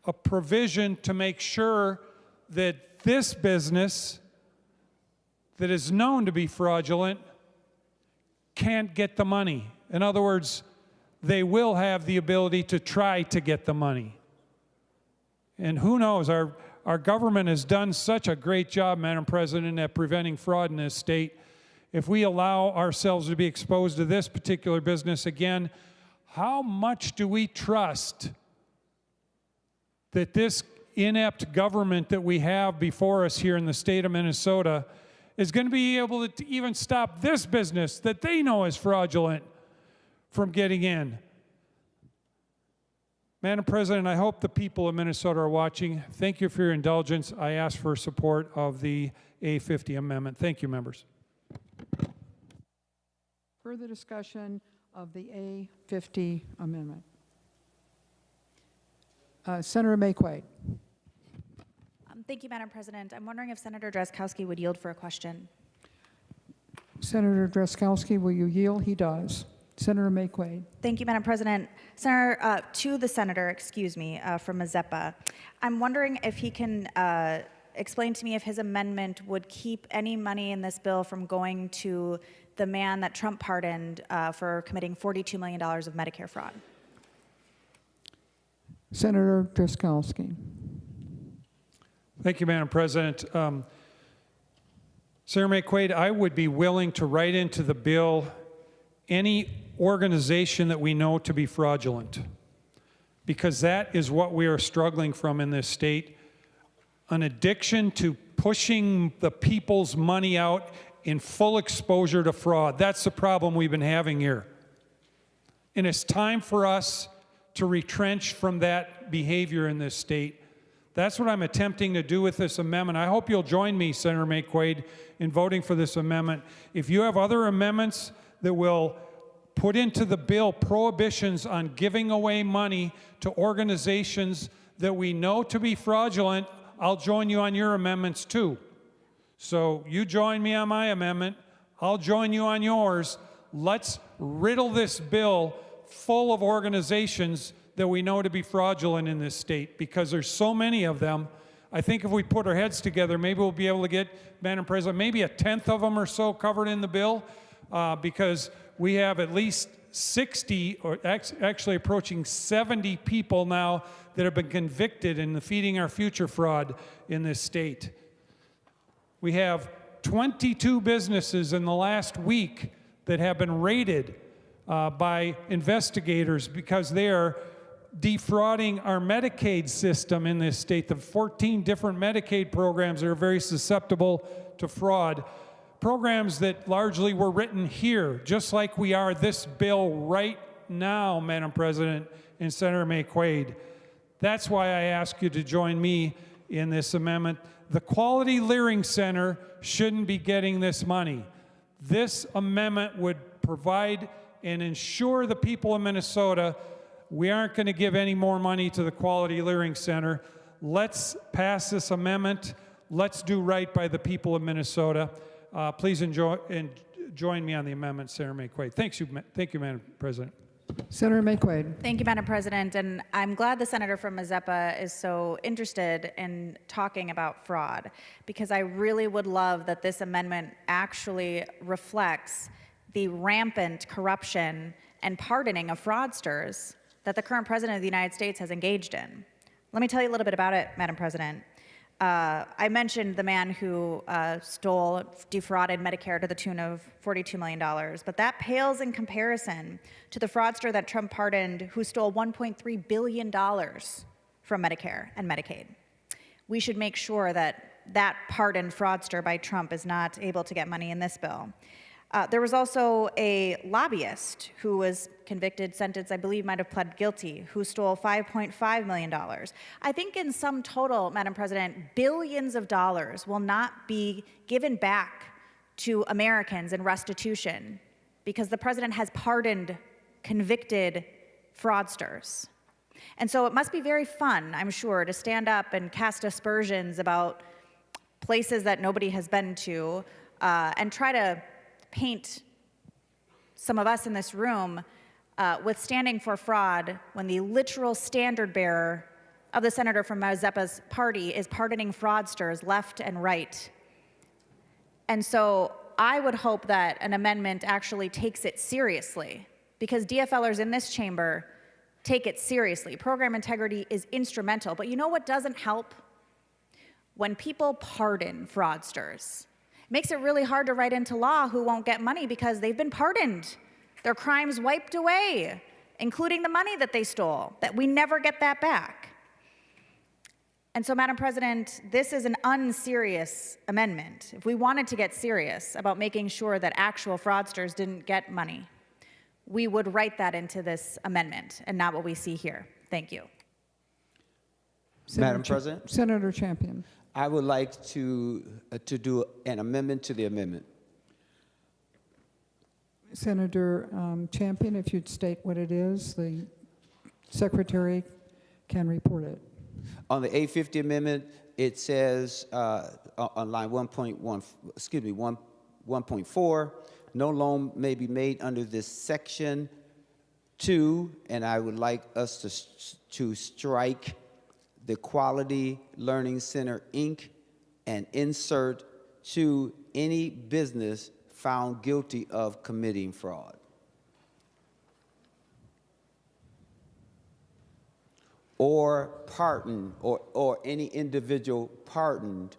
a provision to make sure that this business that is known to be fraudulent can't get the money. In other words, they will have the ability to try to get the money. And who knows, our government has done such a great job, Madam President, at preventing fraud in this state. If we allow ourselves to be exposed to this particular business again, how much do we trust that this inept government that we have before us here in the state of Minnesota is going to be able to even stop this business that they know is fraudulent from getting in. Madam President, I hope the people of Minnesota are watching. Thank you for your indulgence. I ask for support of the A50 amendment. Thank you, members. Further discussion of the A50 amendment. Senator Maquaid. Thank you, Madam President. I'm wondering if Senator Drazkowski would yield for a question. Senator Drazkowski, will you yield? He does. Senator Maquaid. Thank you, Madam President. Senator, to the senator, excuse me, from Mazeppa, I'm wondering if he can explain to me if his amendment would keep any money in this bill from going to the man that Trump pardoned for committing $42 million of Medicare fraud. Senator Drazkowski. Thank you, Madam President. Senator McQuaid, I would be willing to write into the bill any organization that we know to be fraudulent, because that is what we are struggling from in this state, an addiction to pushing the people's money out in full exposure to fraud. That's the problem we've been having here. And it's time for us to retrench from that behavior in this state. That's what I'm attempting to do with this amendment. I hope you'll join me, Senator McQuaid, in voting for this amendment. If you have other amendments that will put into the bill prohibitions on giving away money to organizations that we know to be fraudulent, I'll join you on your amendments too. So you join me on my amendment, I'll join you on yours. Let's riddle this bill full of organizations that we know to be fraudulent in this state, because there's so many of them. I think if we put our heads together, maybe we'll be able to get, Madam President, maybe a 10th of them or so covered in the bill, because we have at least 60, or actually approaching 70 people now that have been convicted in the Feeding Our Future fraud in this state. We have 22 businesses in the last week that have been raided by investigators because they are defrauding our Medicaid system in this state. The 14 different Medicaid programs are very susceptible to fraud. Programs that largely were written here, just like we are this bill right now, Madam President and Senator McQuaid. That's why I ask you to join me in this amendment. The Quality Learning Center shouldn't be getting this money. This amendment would provide and ensure the people of Minnesota we aren't going to give any more money to the Quality Learning Center. Let's pass this amendment. Let's do right by the people of Minnesota. Please join me on the amendment, Senator McQuaid. Thank you, Madam President. Senator McQuaid. Thank you, Madam President. And I'm glad the senator from Mazeppa is so interested in talking about fraud, because I really would love that this amendment actually reflects the rampant corruption and pardoning of fraudsters that the current president of the United States has engaged in. Let me tell you a little bit about it, Madam President. I mentioned the man who defrauded Medicare to the tune of $42 million, but that pales in comparison to the fraudster that Trump pardoned who stole $1.3 billion from Medicare and Medicaid. We should make sure that that pardoned fraudster by Trump is not able to get money in this bill. There was also a lobbyist who was convicted, sentenced, I believe might have pled guilty, who stole $5.5 million. I think in sum total, Madam President, billions of dollars will not be given back to Americans in restitution because the president has pardoned convicted fraudsters. And so it must be very fun, I'm sure, to stand up and cast aspersions about places that nobody has been to and try to paint some of us in this room with standing for fraud when the literal standard bearer of the senator from Mazeppa's party is pardoning fraudsters left and right. And so I would hope that an amendment actually takes it seriously, because DFLers in this chamber take it seriously. Program integrity is instrumental, but you know what doesn't help? When people pardon fraudsters. Makes it really hard to write into law who won't get money because they've been pardoned. Their crimes wiped away, including the money that they stole, that we never get that back. And so, Madam President, this is an unserious amendment. If we wanted to get serious about making sure that actual fraudsters didn't get money, we would write that into this amendment and not what we see here. Thank you. Madam President, Senator Champion. I would like to do an amendment to the amendment. Senator Champion, if you'd state what it is, the secretary can report it. On the 850 amendment, it says on line 1.4, no loan may be made under this section 2, and I would like us to strike the Quality Learning Center, Inc., and insert to any business found guilty of committing fraud. Or pardoned, or any individual pardoned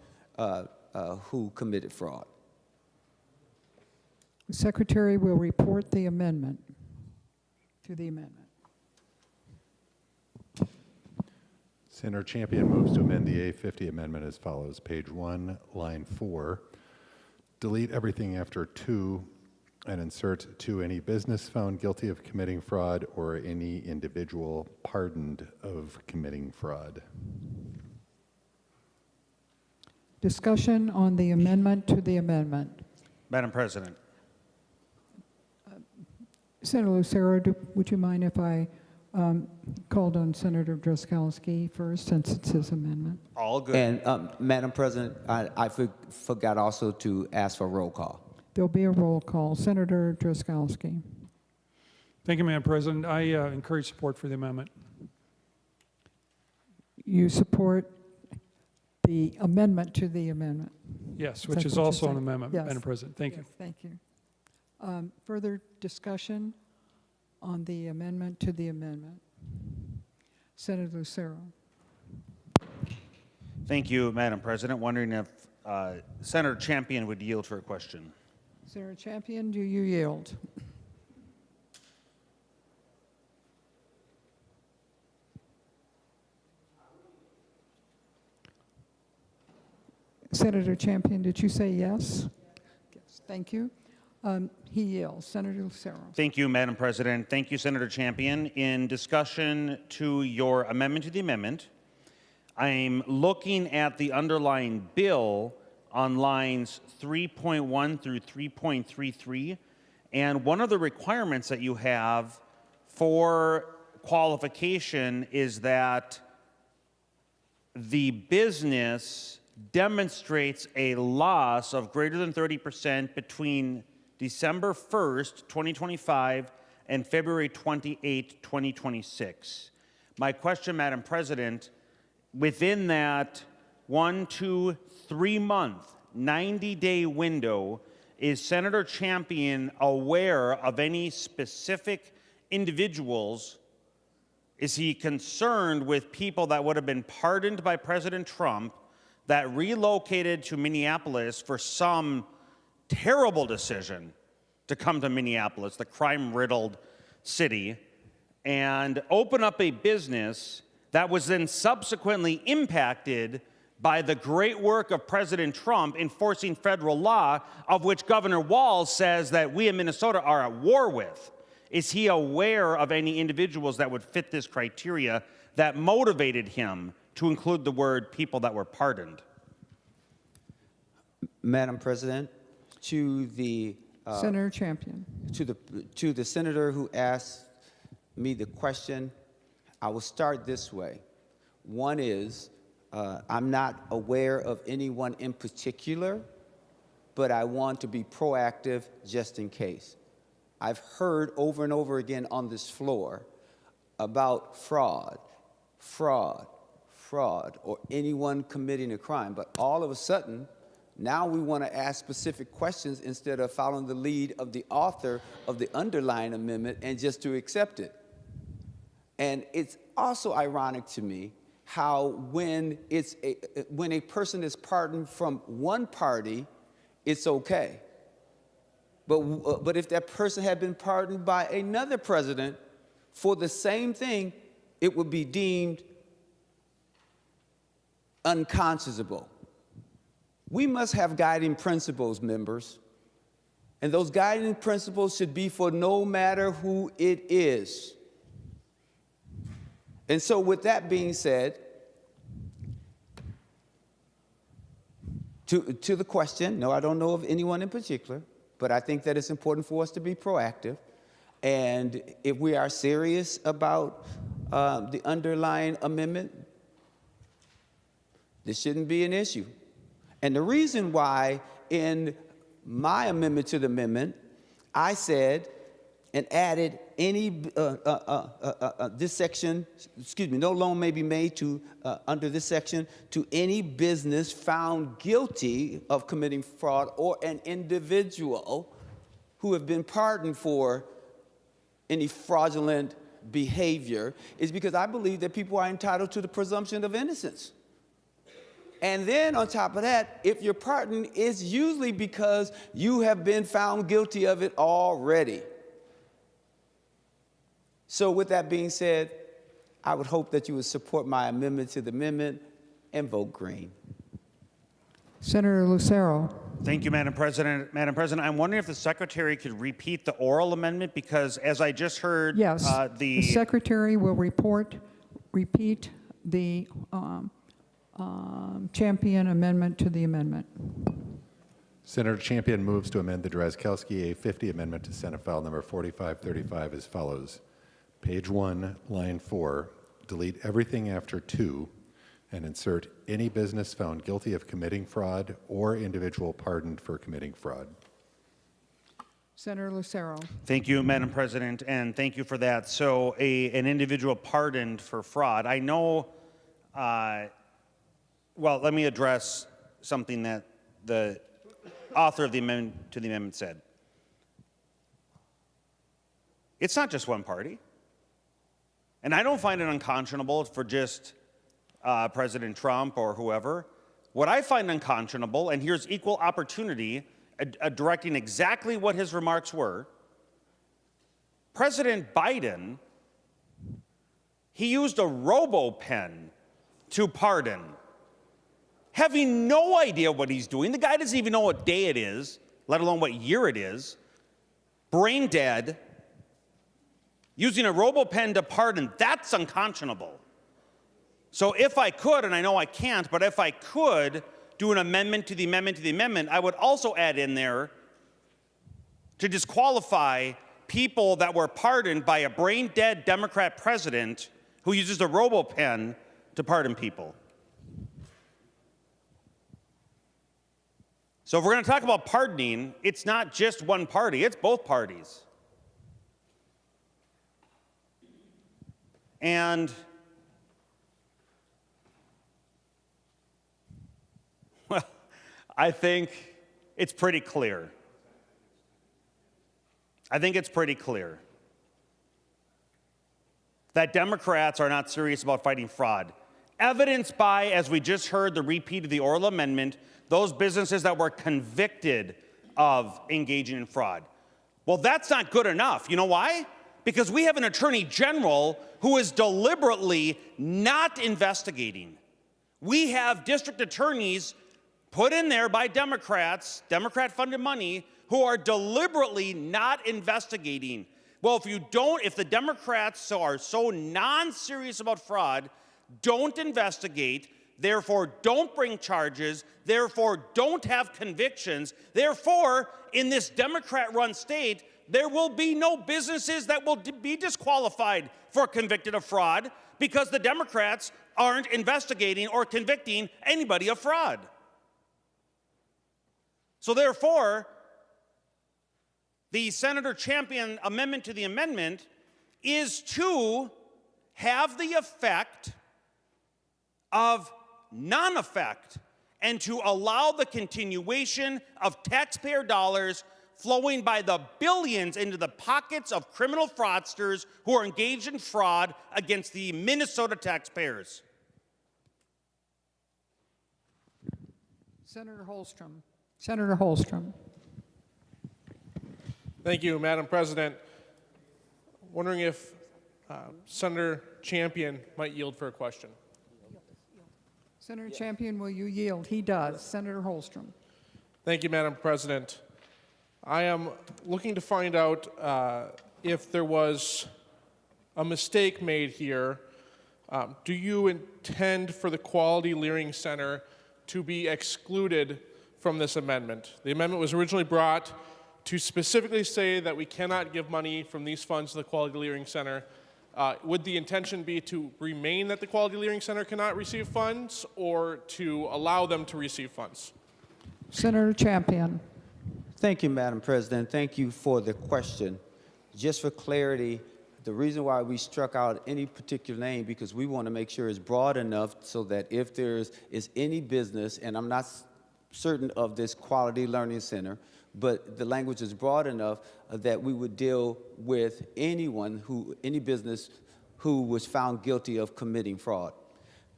who committed fraud. The secretary will report the amendment to the amendment. Senator Champion moves to amend the A50 amendment as follows. Page 1, line 4. Delete everything after 2 and insert to any business found guilty of committing fraud or any individual pardoned of committing fraud. Discussion on the amendment to the amendment. Madam President. Senator Lucero, would you mind if I called on Senator Drazkowski first, since it's his amendment? All good. And Madam President, I forgot also to ask for roll call. There'll be a roll call. Senator Drazkowski. Thank you, Madam President. I encourage support for the amendment. You support the amendment to the amendment? Yes, Is which that is what you're also an saying? amendment, Yes. Madam President. Thank you. Thank you. Further discussion on the amendment to the amendment? Senator Lucero. Thank you, Madam President. Wondering if Senator Champion would yield for a question. Senator Champion, do you yield? Senator Champion, did you say yes? Yes. Thank you. He yields. Senator Lucero. Thank you, Madam President. Thank you, Senator Champion. In discussion to your amendment to the amendment, I'm looking at the underlying bill on lines 3.1 through 3.33, and one of the requirements that you have for qualification is that the business demonstrates a loss of greater than 30% between December 1st, 2025 and February 28, 2026. My question, Madam President, within that 1, 2, 3 month, 90-day window, is Senator Champion aware of any specific individuals? Is he concerned with people that would have been pardoned by President Trump that relocated to Minneapolis for some terrible decision to come to Minneapolis, the crime-riddled city, and open up a business that was then subsequently impacted by the great work of President Trump enforcing federal law, of which Governor Walz says that we in Minnesota are at war with? Is he aware of any individuals that would fit this criteria that motivated him to include the word people that were pardoned? Madam President, to the Senator Champion. To the senator who asked me the question, I will start this way. One is, I'm not aware of anyone in particular, but I want to be proactive just in case. I've heard over and over again on this floor about fraud, or anyone committing a crime, but all of a sudden, now we want to ask specific questions instead of following the lead of the author of the underlying amendment and just to accept it. And it's also ironic to me how when a person is pardoned from one party, it's okay. But if that person had been pardoned by another president for the same thing, it would be deemed unconscionable. We must have guiding principles, members. And those guiding principles should be for no matter who it is. And so with that being said, to the question, no, I don't know of anyone in particular, but I think that it's important for us to be proactive. And if we are serious about the underlying amendment, this shouldn't be an issue. And the reason why in my amendment to the amendment, I said and added any, this section, excuse me, no loan may be made to, under this section, to any business found guilty of committing fraud or an individual who have been pardoned for any fraudulent behavior, is because I believe that people are entitled to the presumption of innocence. And then on top of that, if you're pardoned, it's usually because you have been found guilty of it already. So with that being said, I would hope that you would support my amendment to the amendment and vote green. Senator Lucero. Thank you, Madam President. Madam President, I'm wondering if the Secretary could repeat the oral amendment, because as I just heard, Yes, the Secretary will repeat the Champion amendment to the amendment. Senator Champion moves to amend the Drazkowski A50 amendment to Senate File number 4535 as follows. Page 1, line 4, delete everything after 2 and insert any business found guilty of committing fraud or individual pardoned for committing fraud. Senator Lucero. Thank you, Madam President, and thank you for that. So an individual pardoned for fraud. I know, well, let me address something that the author of the amendment to the amendment said. It's not just one party. And I don't find it unconscionable for just President Trump or whoever. What I find unconscionable, and here's equal opportunity, directing exactly what his remarks were, President Biden, he used a robo-pen to pardon, having no idea what he's doing. The guy doesn't even know what day it is, let alone what year it is, brain dead, using a robo-pen to pardon. That's unconscionable. So if I could, and I know I can't, but if I could do an amendment to the amendment to the amendment, I would also add in there to disqualify people that were pardoned by a brain-dead Democrat president who uses a robo-pen to pardon people. So if we're going to talk about pardoning, it's not just one party, it's both parties. And well, I think it's pretty clear. I think it's pretty clear that Democrats are not serious about fighting fraud. Evidenced by, as we just heard, the repeat of the oral amendment, those businesses that were convicted of engaging in fraud. Well, that's not good enough. You know why? Because we have an attorney general who is deliberately not investigating. We have district attorneys put in there by Democrats, Democrat-funded money, who are deliberately not investigating. Well, if the Democrats are so non-serious about fraud, don't investigate, therefore don't bring charges, therefore don't have convictions, therefore, in this Democrat-run state, there will be no businesses that will be disqualified for convicted of fraud because the Democrats aren't investigating or convicting anybody of fraud. So therefore, the Senator Champion amendment to the amendment is to have the effect of non-effect and to allow the continuation of taxpayer dollars flowing by the billions into the pockets of criminal fraudsters who are engaged in fraud against the Minnesota taxpayers. Senator Holstrom. Senator Holstrom. Thank you, Madam President. Wondering if Senator Champion might yield for a question. Senator Champion, will you yield? He does. Senator Holstrom. Thank you, Madam President. I am looking to find out if there was a mistake made here. Do you intend for the Quality Learning Center to be excluded from this amendment? The amendment was originally brought to specifically say that we cannot give money from these funds to the Quality Learning Center. Would the intention be to remain that the Quality Learning Center cannot receive funds, or to allow them to receive funds? Senator Champion. Thank you, Madam President. Thank you for the question. Just for clarity, the reason why we struck out any particular name, because we want to make sure it's broad enough so that if there is any business, and I'm not certain of this Quality Learning Center, but the language is broad enough that we would deal with any business who was found guilty of committing fraud.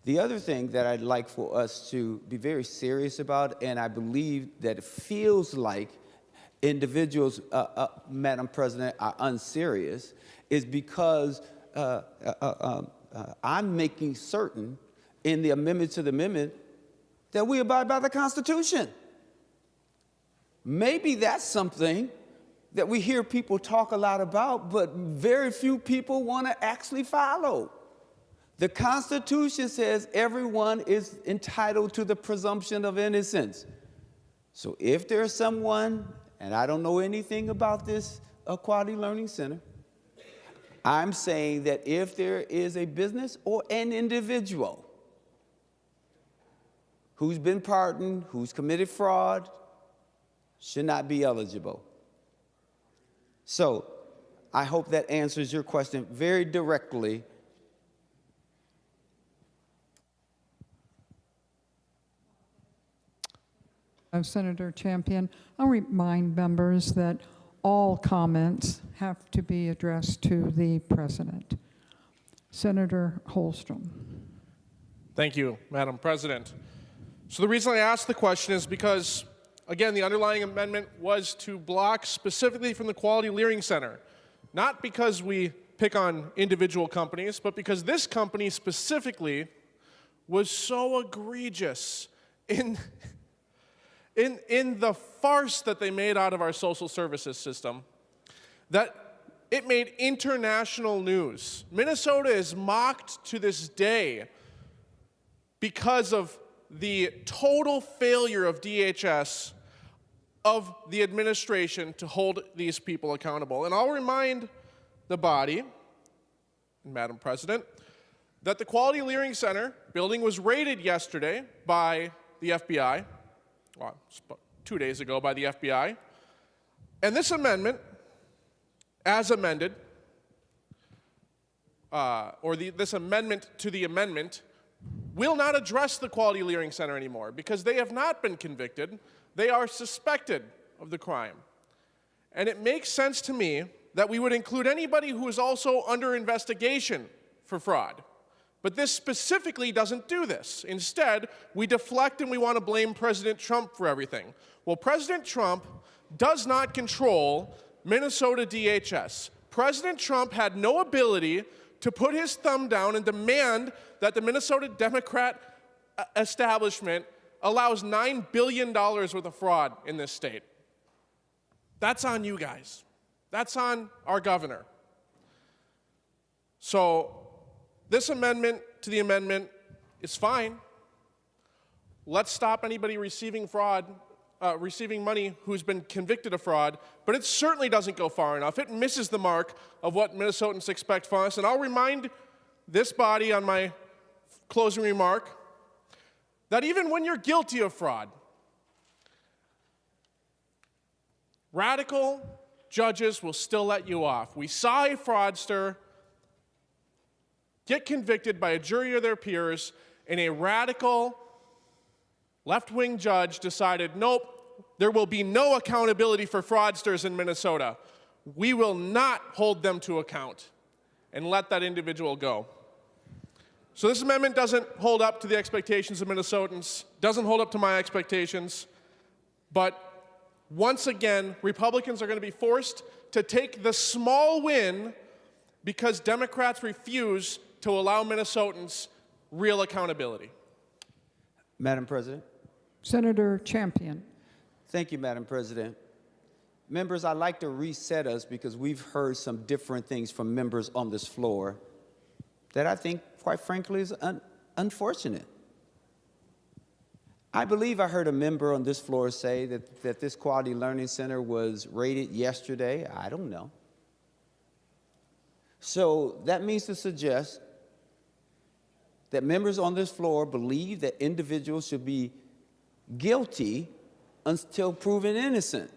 The other thing that I'd like for us to be very serious about, and I believe that it feels like individuals, Madam President, are unserious, is because I'm making certain in the amendment to the amendment that we abide by the Constitution. Maybe that's something that we hear people talk a lot about, but very few people want to actually follow. The Constitution says everyone is entitled to the presumption of innocence. So if there's someone, and I don't know anything about this Quality Learning Center, I'm saying that if there is a business or an individual who's been pardoned, who's committed fraud, should not be eligible. So I hope that answers your question very directly. Senator Champion, I'll remind members that all comments have to be addressed to the President. Senator Holstrom. Thank you, Madam President. So the reason I asked the question is because, again, the underlying amendment was to block specifically from the Quality Learning Center, not because we pick on individual companies, but because this company specifically was so egregious in the farce that they made out of our social services system that it made international news. Minnesota is mocked to this day because of the total failure of DHS, of the administration, to hold these people accountable. And I'll remind the body, Madam President, that the Quality Learning Center building was raided yesterday by the FBI, well, 2 days ago by the FBI. And this amendment, as amended, this amendment to the amendment, will not address the Quality Learning Center anymore because they have not been convicted. They are suspected of the crime. And it makes sense to me that we would include anybody who is also under investigation for fraud. But this specifically doesn't do this. Instead, we deflect and we want to blame President Trump for everything. Well, President Trump does not control Minnesota DHS. President Trump had no ability to put his thumb down and demand that the Minnesota Democrat establishment allows $9 billion worth of fraud in this state. That's on you guys. That's on our governor. So this amendment to the amendment is fine. Let's stop anybody receiving fraud, receiving money who's been convicted of fraud, but it certainly doesn't go far enough. It misses the mark of what Minnesotans expect from us. And I'll remind this body on my closing remark that even when you're guilty of fraud, radical judges will still let you off. We saw a fraudster get convicted by a jury of their peers, and a radical left-wing judge decided, nope, there will be no accountability for fraudsters in Minnesota. We will not hold them to account and let that individual go. So this amendment doesn't hold up to the expectations of Minnesotans, doesn't hold up to my expectations, but once again, Republicans are going to be forced to take the small win because Democrats refuse to allow Minnesotans real accountability. Madam President. Senator Champion. Thank you, Madam President. Members, I'd like to reset us because we've heard some different things from members on this floor that I think, quite frankly, is unfortunate. I believe I heard a member on this floor say that this Quality Learning Center was rated yesterday. I don't know. So that means to suggest that members on this floor believe that individuals should be guilty until proven innocent.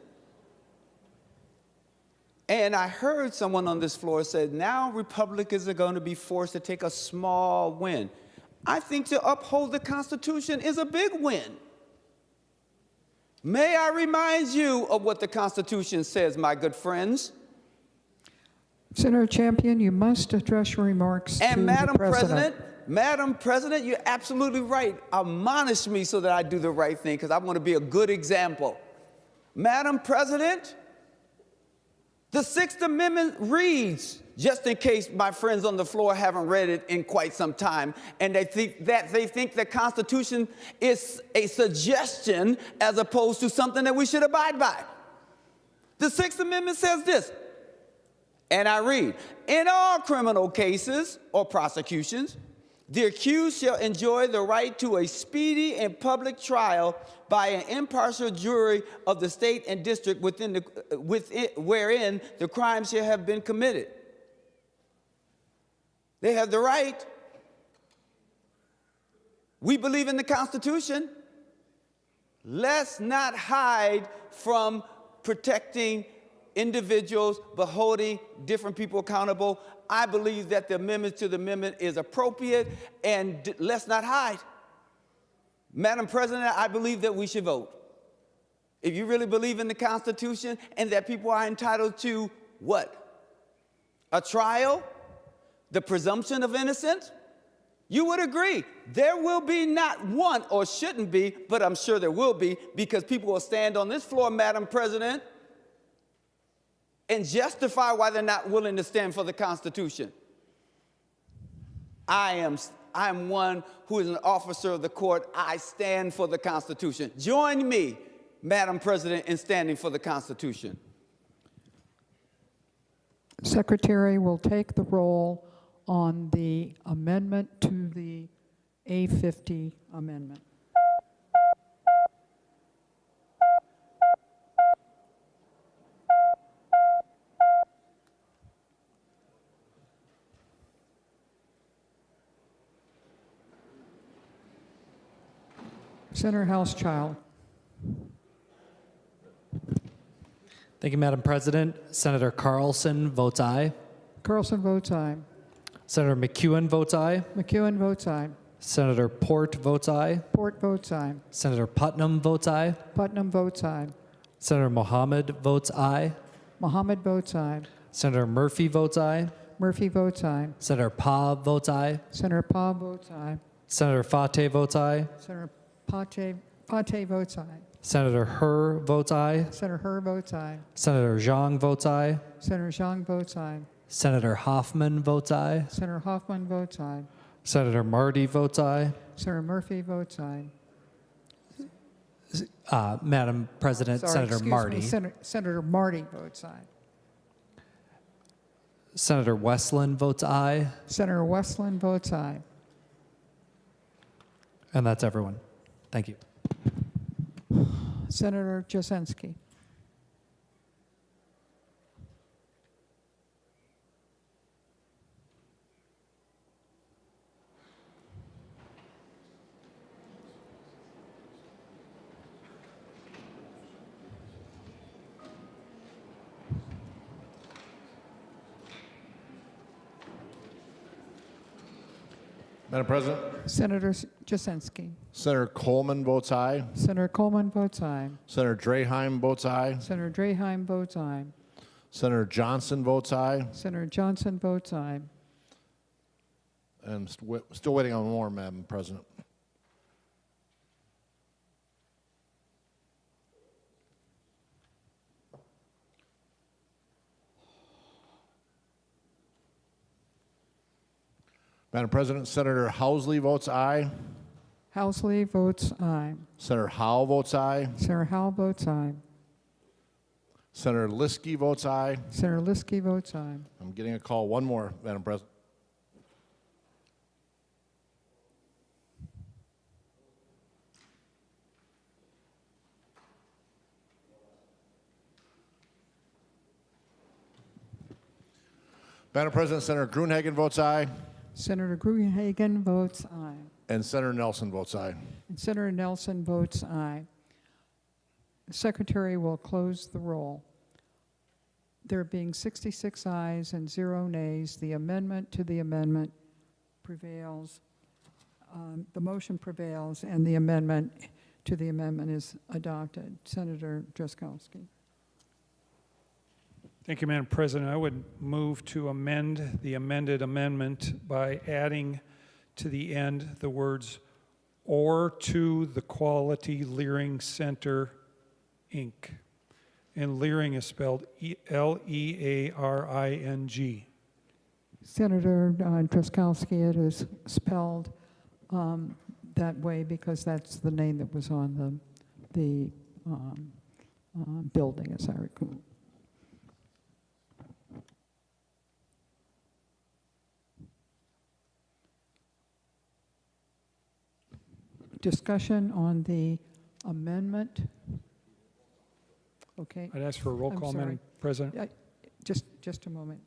And I heard someone on this floor say, now Republicans are going to be forced to take a small win. I think to uphold the Constitution is a big win. May I remind you of what the Constitution says, my good friends? Senator Champion, you must address your remarks and to Madam the President. Madam President, you're absolutely right. Admonish me so that I do the right thing because I want to be a good example. Madam President, the Sixth Amendment reads, just in case my friends on the floor haven't read it in quite some time, and they think the Constitution is a suggestion as opposed to something that we should abide by. The Sixth Amendment says this, and I read, in all criminal cases or prosecutions, the accused shall enjoy the right to a speedy and public trial by an impartial jury of the state and district wherein the crime shall have been committed. They have the right. We believe in the Constitution. Let's not hide from protecting individuals, but holding different people accountable. I believe that the amendment to the amendment is appropriate, and let's not hide. Madam President, I believe that we should vote. If you really believe in the Constitution and that people are entitled to what? A trial? The presumption of innocence? You would agree. There will be not one, or shouldn't be, but I'm sure there will be, because people will stand on this floor, Madam President, and justify why they're not willing to stand for the Constitution. I am one who is an officer of the court. I stand for the Constitution. Join me, Madam President, in standing for the Constitution. Secretary will take the roll on the amendment to the A50 amendment. Senator Housechild. Thank you, Madam President. Senator Carlson votes aye. Carlson votes aye. Senator McEwen votes aye. McEwen votes aye. Senator Port votes aye. Port votes aye. Senator Putnam votes aye. Putnam votes aye. Senator Mohammed votes aye. Mohammed votes aye. Senator Murphy votes aye. Murphy votes aye. Senator Pa votes aye. Senator Pa votes aye. Senator Fateh votes aye. Senator Pate votes aye. Senator Hur votes aye. Senator Hur votes aye. Senator Xiong votes aye. Senator Xiong votes aye. Senator Hoffman votes aye. Senator Hoffman votes aye. Senator Marty votes aye. Senator Murphy votes aye. Madam President, Sorry, Senator excuse Marty. me, Senator Marty votes aye. Senator Westland votes aye. Senator Westland votes aye. And that's everyone. Thank you. Senator Jasinski. Madam President. Senator Jasinski. Senator Coleman votes aye. Senator Coleman votes aye. Senator Draheim votes aye. Senator Draheim votes aye. Senator Johnson votes aye. Senator Johnson votes aye. And still waiting on more, Madam President. Madam President, Senator Housley votes aye. Housley votes aye. Senator Howe votes aye. Senator Howell votes aye. Senator Liskey votes aye. Senator Liskey votes aye. I'm getting a call. One more, Madam President. Madam President, Senator Gruenhagen votes aye. Senator Gruenhagen votes aye. And Senator Nelson votes aye. And Senator Nelson votes aye. The Secretary will close the roll. There being 66 ayes and 0 nays, the amendment to the amendment prevails. The motion prevails, and the amendment to the amendment is adopted. Senator Drazkowski. Thank you, Madam President. I would move to amend the amended amendment by adding to the end the words, or to the Quality Learing Center, Inc. And learing is spelled L-E-A-R-I-N-G. Senator Drazkowski, it is spelled that way because that's the name that was on the building, as I recall. Discussion on the amendment. Okay. I'd ask for a roll I'm call, sorry. Madam President. Just a moment.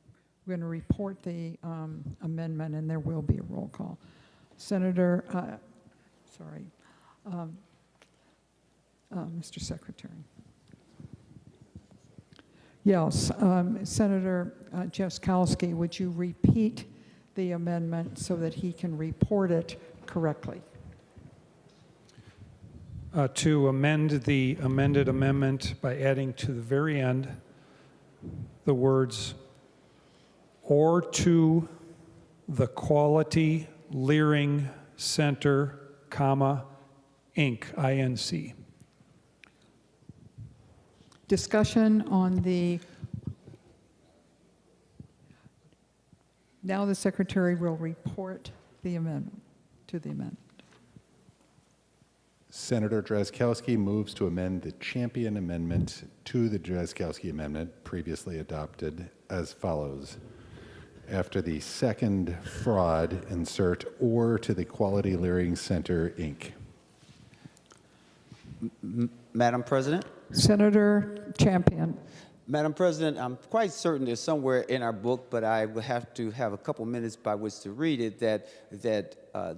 We're going to report the amendment, and there will be a roll call. Senator, Mr. Secretary. Yes, Senator Drazkowski, would you repeat the amendment so that he can report it correctly? To amend the amended amendment by adding to the very end the words, or to the Quality Learing Center, comma, Inc., I-N-C. Discussion on the, now the Secretary will report the amendment, to the amendment. Senator Drazkowski moves to amend the Champion Amendment to the Drazkowski Amendment previously adopted as follows. After the second fraud, insert or to the Quality Learing Center, Inc. Madam President? Senator Champion. Madam President, I'm quite certain there's somewhere in our book, but I will have to have a couple minutes by which to read it, that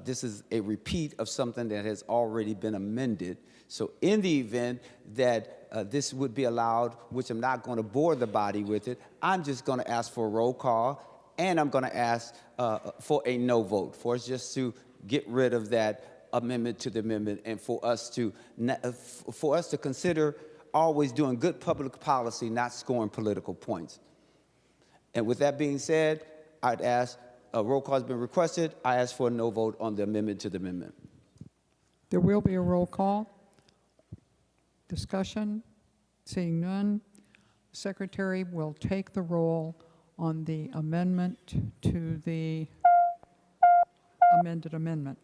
this is a repeat of something that has already been amended. So in the event that this would be allowed, which I'm not going to bore the body with it, I'm just going to ask for a roll call, and I'm going to ask for a no vote, for us just to get rid of that amendment to the amendment, and for us to consider always doing good public policy, not scoring political points. And with that being said, I'd ask, a roll call has been requested. I ask for a no vote on the amendment to the amendment. There will be a roll call. Discussion. Seeing none, the Secretary will take the roll on the amendment to the amended amendment.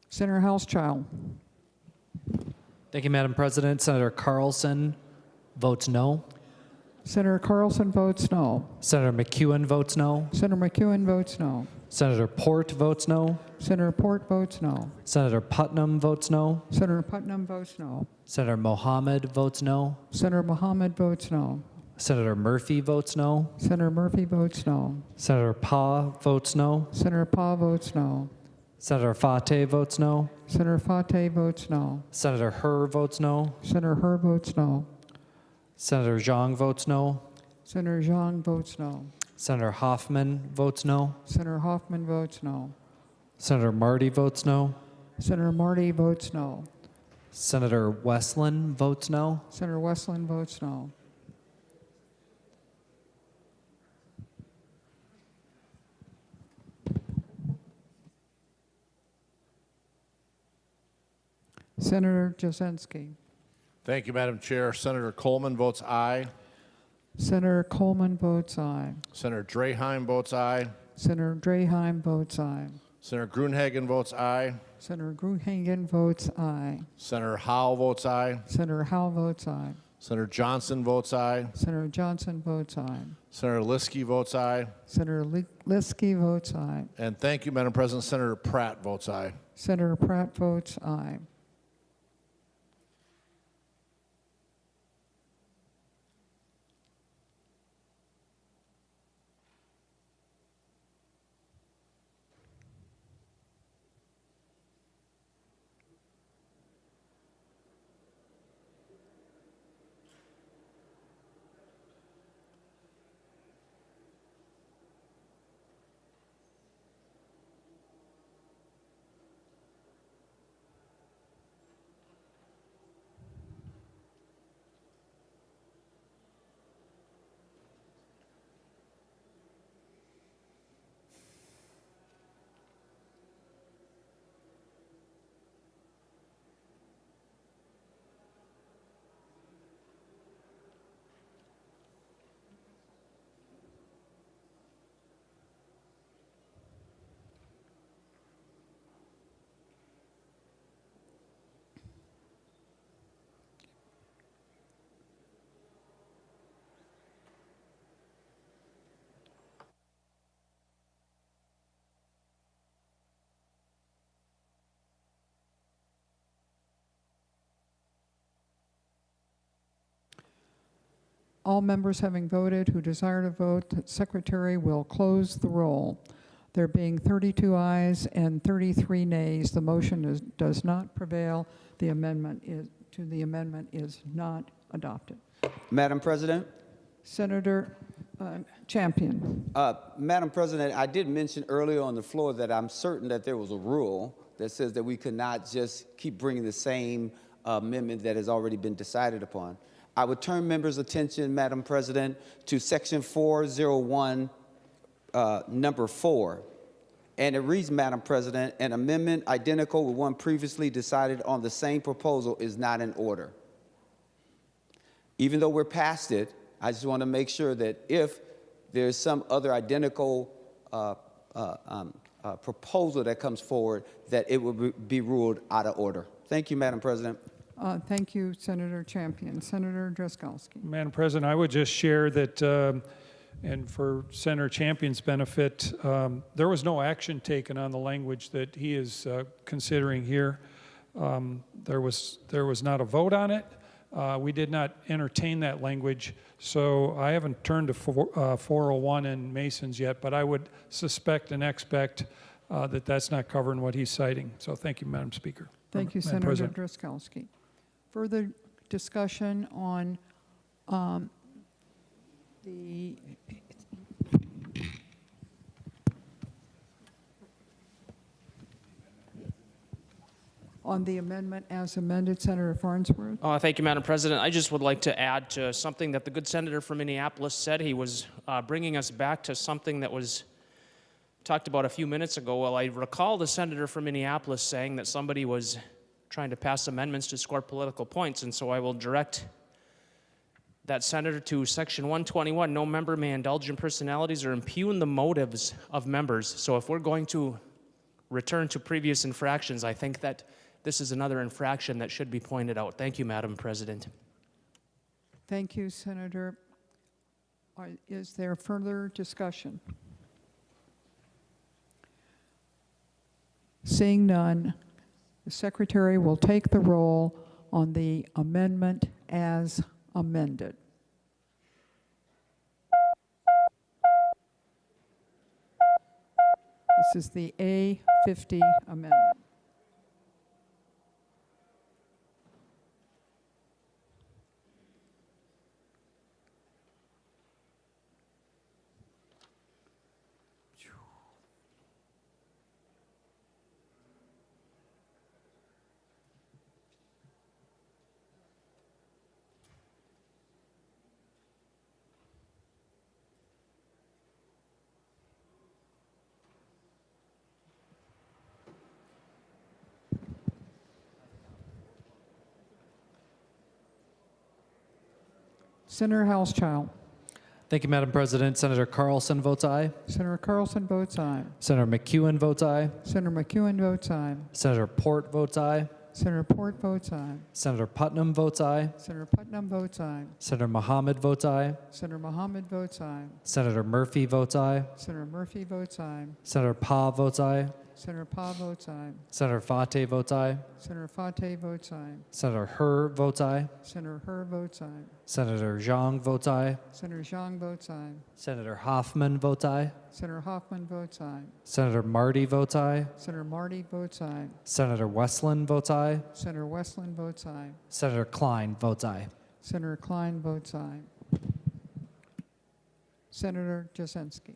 Senator Housechild. Thank you, Madam President. Senator Carlson votes no. Senator Carlson votes no. Senator McEwen votes no. Senator McEwen votes no. Senator Port votes no. Senator Port votes no. Senator Putnam votes no. Senator Putnam votes no. Senator Mohammed votes no. Senator Mohammed votes no. Senator Murphy votes no. Senator Murphy votes no. Senator Pa votes no. Senator Pa votes no. Senator Fateh votes no. Senator Fateh votes no. Senator Herr votes no. Senator Herr votes no. Senator Xiong votes no. Senator Xiong votes no. Senator Hoffman votes no. Senator Hoffman votes no. Senator Marty votes no. Senator Marty votes no. Senator Westland votes no. Senator Westland votes no. Senator Jasinski. Thank you, Madam Chair. Senator Coleman votes aye. Senator Coleman votes aye. Senator Draheim votes aye. Senator Draheim votes aye. Senator Gruenhagen votes aye. Senator Gruenhagen votes aye. Senator Howell votes aye. Senator Howell votes aye. Senator Johnson votes aye. Senator Johnson votes aye. Senator Liskey votes aye. Senator Liskey votes aye. And thank you, Madam President. Senator Pratt votes aye. Senator Pratt votes aye. All members having voted who desire to vote, the Secretary will close the roll. There being 32 ayes and 33 nays, the motion does not prevail. The amendment is not adopted. Madam President? Senator Champion. Madam President, I did mention earlier on the floor that I'm certain that there was a rule that says that we could not just keep bringing the same amendment that has already been decided upon. I would turn members' attention, Madam President, to Section 401, number 4. And it reads, Madam President, an amendment identical with one previously decided on the same proposal is not in order. Even though we're past it, I just want to make sure that if there's some other identical proposal that comes forward, that it will be ruled out of order. Thank you, Madam President. Thank you, Senator Champion. Senator Drazkowski. Madam President, I would just share that, and for Senator Champion's benefit, there was no action taken on the language that he is considering here. There was not a vote on it. We did not entertain that language, so I haven't turned to 401 and Masons yet, but I would suspect and expect that that's not covering what he's citing. So thank you, Madam Speaker. Thank you, Madam Senator President. Drazkowski. Further discussion on the amendment as amended, Senator Farnsworth. Thank you, Madam President. I just would like to add to something that the good senator from Minneapolis said. He was bringing us back to something that was talked about a few minutes ago. Well, I recall the senator from Minneapolis saying that somebody was trying to pass amendments to score political points, and so I will direct that senator to Section 121. No member may indulge in personalities or impugn the motives of members. So if we're going to return to previous infractions, I think that this is another infraction that should be pointed out. Thank you, Madam President. Thank you, Senator. Is there further discussion? Seeing none, the Secretary will take the roll on the amendment as amended. This is the A50 amendment. Senator Hauschild. Thank you, Madam President. Senator Carlson votes aye. Senator Carlson votes aye. Senator McEwen votes aye. Senator McEwen votes aye. Senator Port votes aye. Senator Port votes aye. Senator Putnam votes aye. Senator Putnam votes aye. Senator Mohammed votes aye. Senator Mohammed votes aye. Senator Murphy votes aye. Senator Murphy votes aye. Senator Pa votes aye. Senator Pa votes aye. Senator Fate votes aye. Senator Fate votes aye. Senator Her votes aye. Senator Her votes aye. Senator Xiong votes aye. Senator Xiong votes aye. Senator Hoffman votes aye. Senator Hoffman votes aye. Senator Marty votes aye. Senator Marty votes aye. Senator Westland votes aye. Senator Westland votes aye. Senator Klein votes aye. Senator Klein votes aye. Senator Jasinski.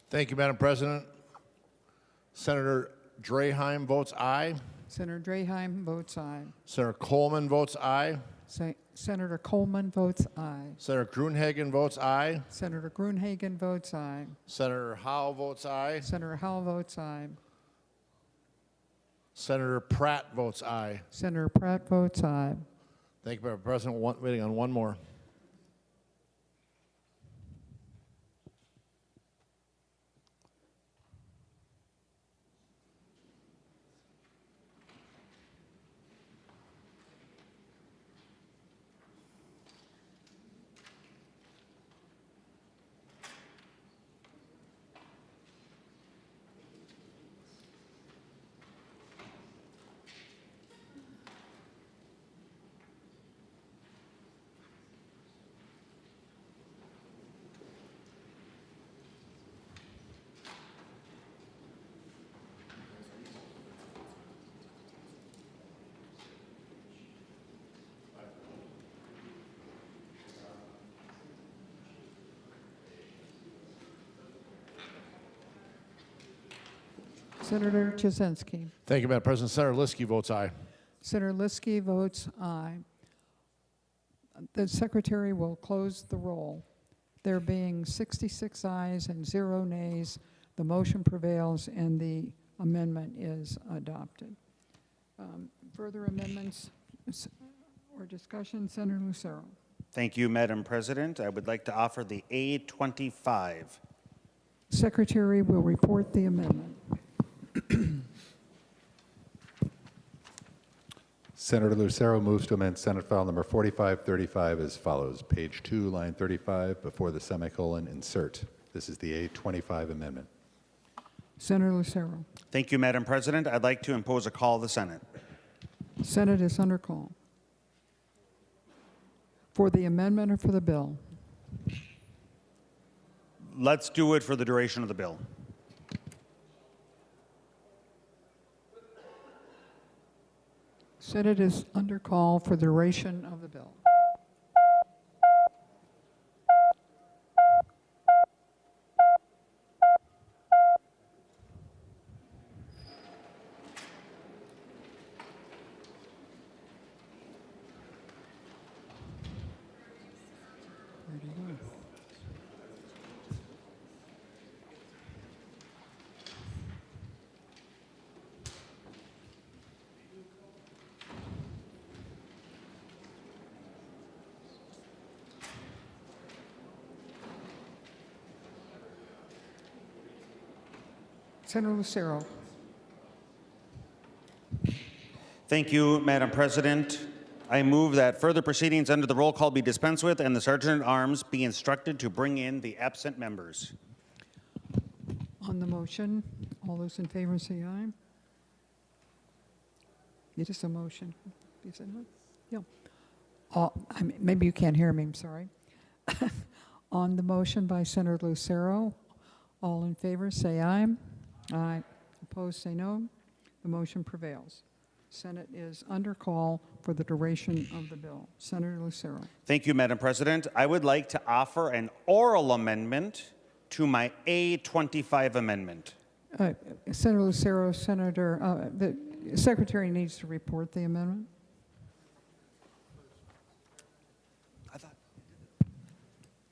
Thank you, Madam President. Senator Draheim votes aye. Senator Draheim votes aye. Senator Coleman votes aye. Senator Coleman votes aye. Senator Gruenhagen votes aye. Senator Gruenhagen votes aye. Senator Howe votes aye. Senator Howell votes aye. Senator Pratt votes aye. Senator Pratt votes aye. Thank you, Madam President. Waiting on one more. Senator Jasinski. Thank you, Madam President. Senator Liskey votes aye. Senator Liskey votes aye. The Secretary will close the roll. There being 66 ayes and 0 nays, the motion prevails and the amendment is adopted. Further amendments or discussion, Senator Lucero. Thank you, Madam President. I would like to offer the A25. Secretary will report the amendment. Senator Lucero moves to amend Senate File Number 4535 as follows. Page 2, line 35, before the semicolon, insert. This is the A25 amendment. Senator Lucero. Thank you, Madam President. I'd like to impose a call of the Senate. Senate is under call. For the amendment or for the bill? Let's do it for the duration of the bill. Senate is under call for the duration of the bill. Senator Lucero. Thank you, Madam President. I move that further proceedings under the roll call be dispensed with and the Sergeant at Arms be instructed to bring in the absent members. On the motion, all those in favor say aye. It is a motion. Is it not? Yeah. Maybe you can't hear me, I'm sorry. On the motion by Senator Lucero, all in favor say aye. Aye. Opposed say no. The motion prevails. Senate is under call for the duration of the bill. Senator Lucero. Thank you, Madam President. I would like to offer an oral amendment to my A25 amendment. Senator Lucero, the Secretary needs to report the amendment.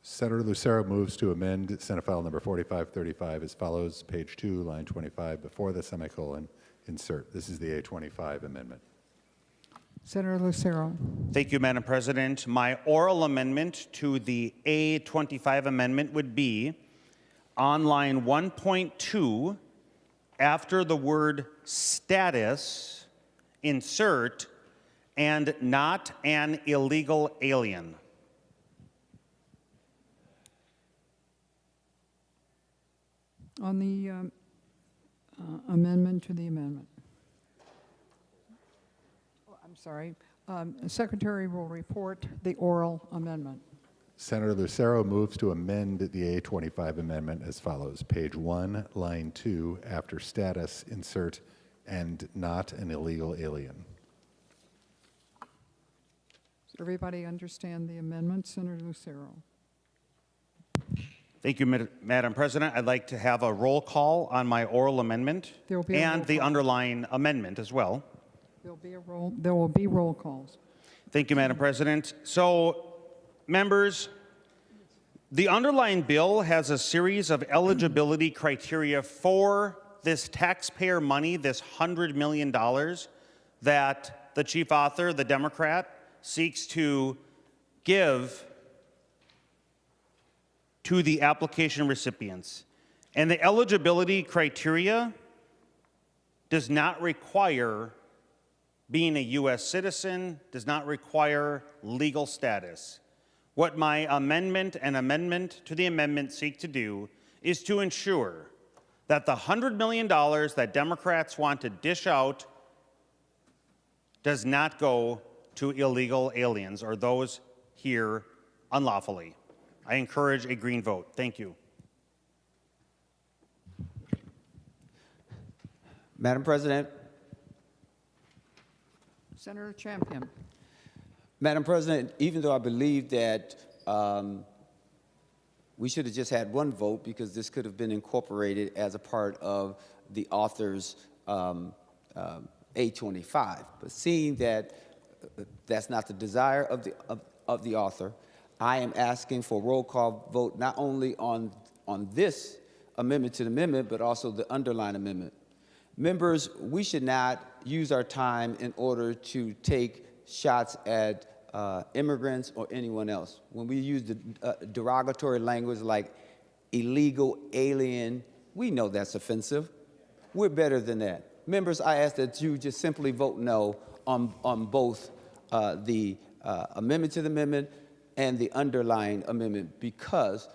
Senator Lucero moves to amend Senate File Number 4535 as follows. Page 2, line 25, before the semicolon, insert. This is the A25 amendment. Senator Lucero. Thank you, Madam President. My oral amendment to the A25 amendment would be on line 1.2, after the word status, insert, and not an illegal alien. On the amendment to the amendment. Oh, I'm sorry. The Secretary will report the oral amendment. Senator Lucero moves to amend the A25 amendment as follows. Page 1, line 2, after status, insert, and not an illegal alien. Does everybody understand the amendment? Senator Lucero. Thank you, Madam President. I'd like to have a roll call on my oral amendment There will be a and roll the call. underlying amendment as well. There will be roll calls. Thank you, Madam President. So, members, the underlying bill has a series of eligibility criteria for this taxpayer money, this $100 million that the chief author, the Democrat, seeks to give to the application recipients. And the eligibility criteria does not require being a U.S. citizen, does not require legal status. What my amendment and amendment to the amendment seek to do is to ensure that the $100 million that Democrats want to dish out does not go to illegal aliens or those here unlawfully. I encourage a green vote. Thank you. Madam President. Senator Champion. Madam President, even though I believe that we should have just had one vote because this could have been incorporated as a part of the author's A25, but seeing that that's not the desire of the author, I am asking for a roll call vote not only on this amendment to the amendment, but also the underlying amendment. Members, we should not use our time in order to take shots at immigrants or anyone else. When we use the derogatory language like illegal alien, we know that's offensive. We're better than that. Members, I ask that you just simply vote no on both the amendment to the amendment and the underlying amendment, because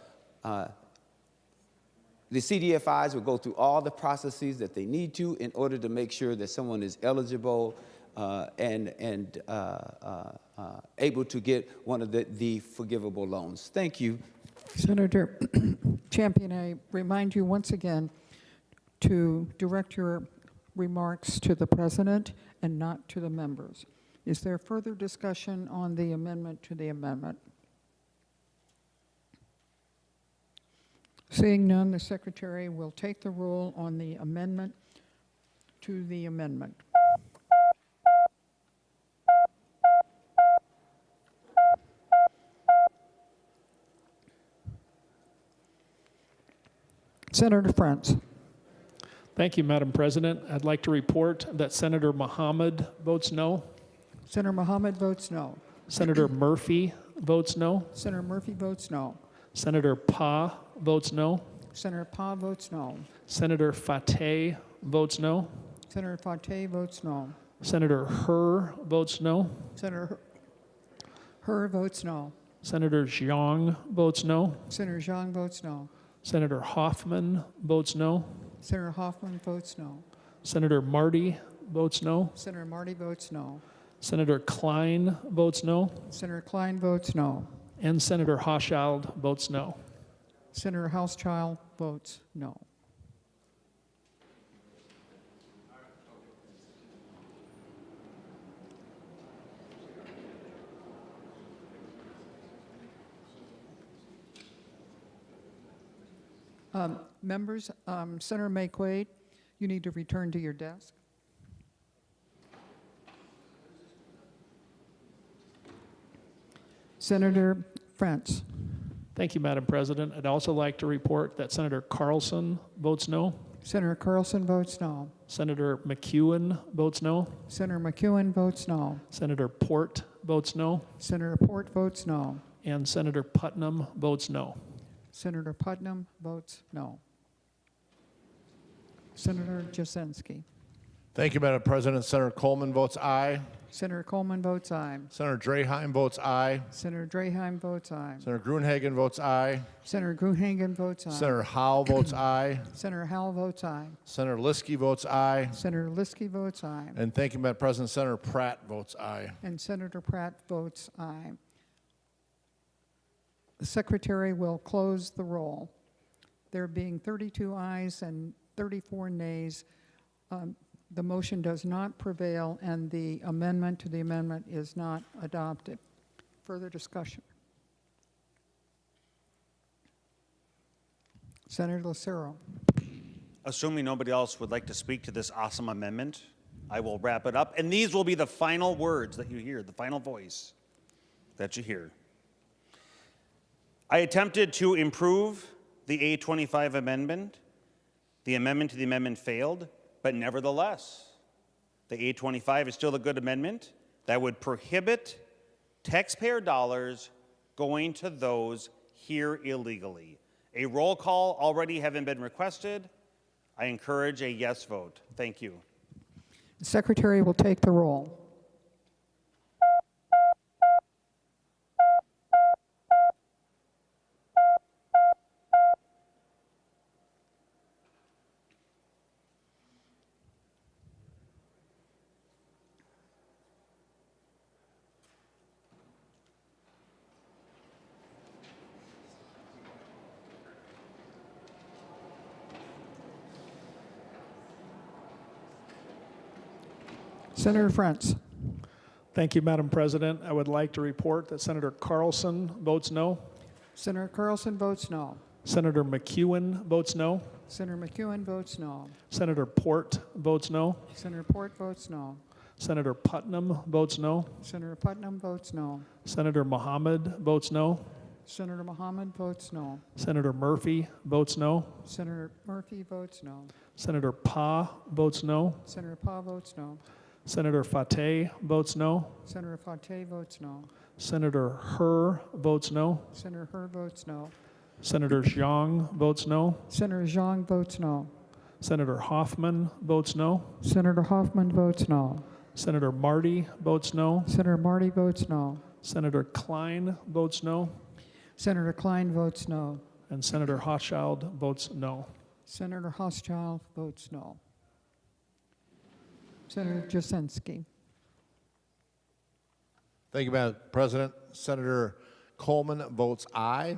the CDFIs will go through all the processes that they need to in order to make sure that someone is eligible and able to get one of the forgivable loans. Thank you. Senator Champion, I remind you once again to direct your remarks to the President and not to the members. Is there further discussion on the amendment to the amendment? Seeing none, the Secretary will take the roll on the amendment to the amendment. Senator Frantz. Thank you, Madam President. I'd like to report that Senator Mohammed votes no. Senator Mohammed votes no. Senator Murphy votes no. Senator Murphy votes no. Senator Pa votes no. Senator Pa votes no. Senator Fateh votes no. Senator Fateh votes no. Senator Herr votes no. Senator Herr votes no. Senator Xiong votes no. Senator Xiong votes no. Senator Hoffman votes no. Senator Hoffman votes no. Senator Marty votes no. Senator Marty votes no. Senator Klein votes no. Senator Klein votes no. And Senator Hochschild votes no. Senator Hauschild votes no. Members, Senator McQuaid, you need to return to your desk. Senator Frantz. Thank you, Madam President. I'd also like to report that Senator Carlson votes no. Senator Carlson votes no. Senator McEwen votes no. Senator McEwen votes no. Senator Port votes no. Senator Port votes no. And Senator Putnam votes no. Senator Putnam votes no. Senator Jasinski. Thank you, Madam President. Senator Coleman votes aye. Senator Coleman votes aye. Senator Draheim votes aye. Senator Draheim votes aye. Senator Gruenhagen votes aye. Senator Gruenhagen votes aye. Senator Howell votes aye. Senator Howell votes aye. Senator Liskey votes aye. Senator Liskey votes aye. And thank you, Madam President. Senator Pratt votes aye. And Senator Pratt votes aye. The Secretary will close the roll. There being 32 ayes and 34 nays, the motion does not prevail and the amendment to the amendment is not adopted. Further discussion. Senator Lucero. Assuming nobody else would like to speak to this awesome amendment, I will wrap it up. And these will be the final words that you hear, the final voice that you hear. I attempted to improve the A25 amendment. The amendment to the amendment failed, but nevertheless, the A25 is still a good amendment that would prohibit taxpayer dollars going to those here illegally. A roll call already having been requested. I encourage a yes vote. Thank you. The Secretary will take the roll. Senator Frantz. Thank you, Madam President. I would like to report that Senator Carlson votes no. Senator Carlson votes no. Senator McEwen votes no. Senator McEwen votes no. Senator Port votes no. Senator Port votes no. Senator Putnam votes no. Senator Putnam votes no. Senator Mohammed votes no. Senator Mohammed votes no. Senator Murphy votes no. Senator Murphy votes no. Senator Pa votes no. Senator Pa votes no. Senator Fateh votes no. Senator Fateh votes no. Senator Herr votes no. Senator Herr votes no. Senator Xiong votes no. Senator Xiong votes no. Senator Hoffman votes no. Senator Hoffman votes no. Senator Marty votes no. Senator Marty votes no. Senator Klein votes no. Senator Klein votes no. And Senator Hochschild votes no. Senator Hochschild votes no. Senator Jasinski. Thank you, Madam President. Senator Coleman votes aye.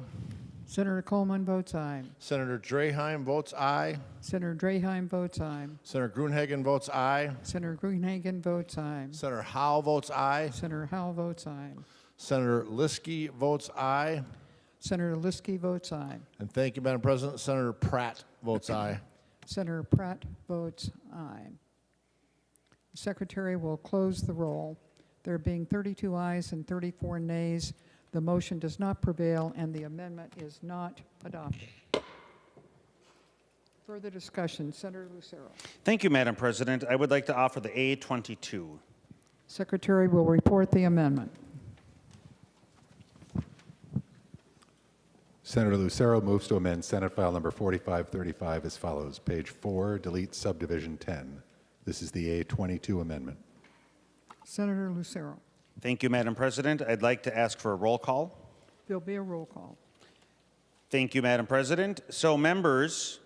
Senator Coleman votes aye. Senator Draheim votes aye. Senator Draheim votes aye. Senator Gruenhagen votes aye. Senator Gruenhagen votes aye. Senator Howell votes aye. Senator Howell votes aye. Senator Liskey votes aye. Senator Liskey votes aye. And thank you, Madam President. Senator Pratt votes aye. Senator Pratt votes aye. The Secretary will close the roll. There being 32 ayes and 34 nays, the motion does not prevail and the amendment is not adopted. Further discussion, Senator Lucero. Thank you, Madam President. I would like to offer the A22. Secretary will report the amendment. Senator Lucero moves to amend Senate File Number 4535 as follows. Page 4, delete subdivision 10. This is the A22 amendment. Senator Lucero. Thank you, Madam President. I'd like to ask for a roll call. There'll be a roll call. Thank you, Madam President. So, members,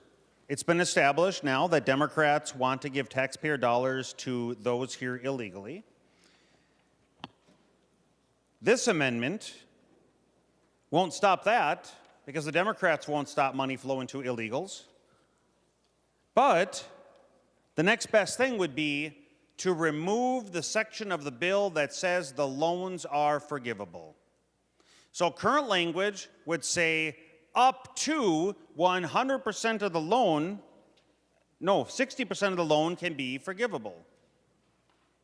it's been established now that Democrats want to give taxpayer dollars to those here illegally. This amendment won't stop that because the Democrats won't stop money flowing to illegals. But the next best thing would be to remove the section of the bill that says the loans are forgivable. So current language would say up to 100% of the loan, no, 60% of the loan can be forgivable.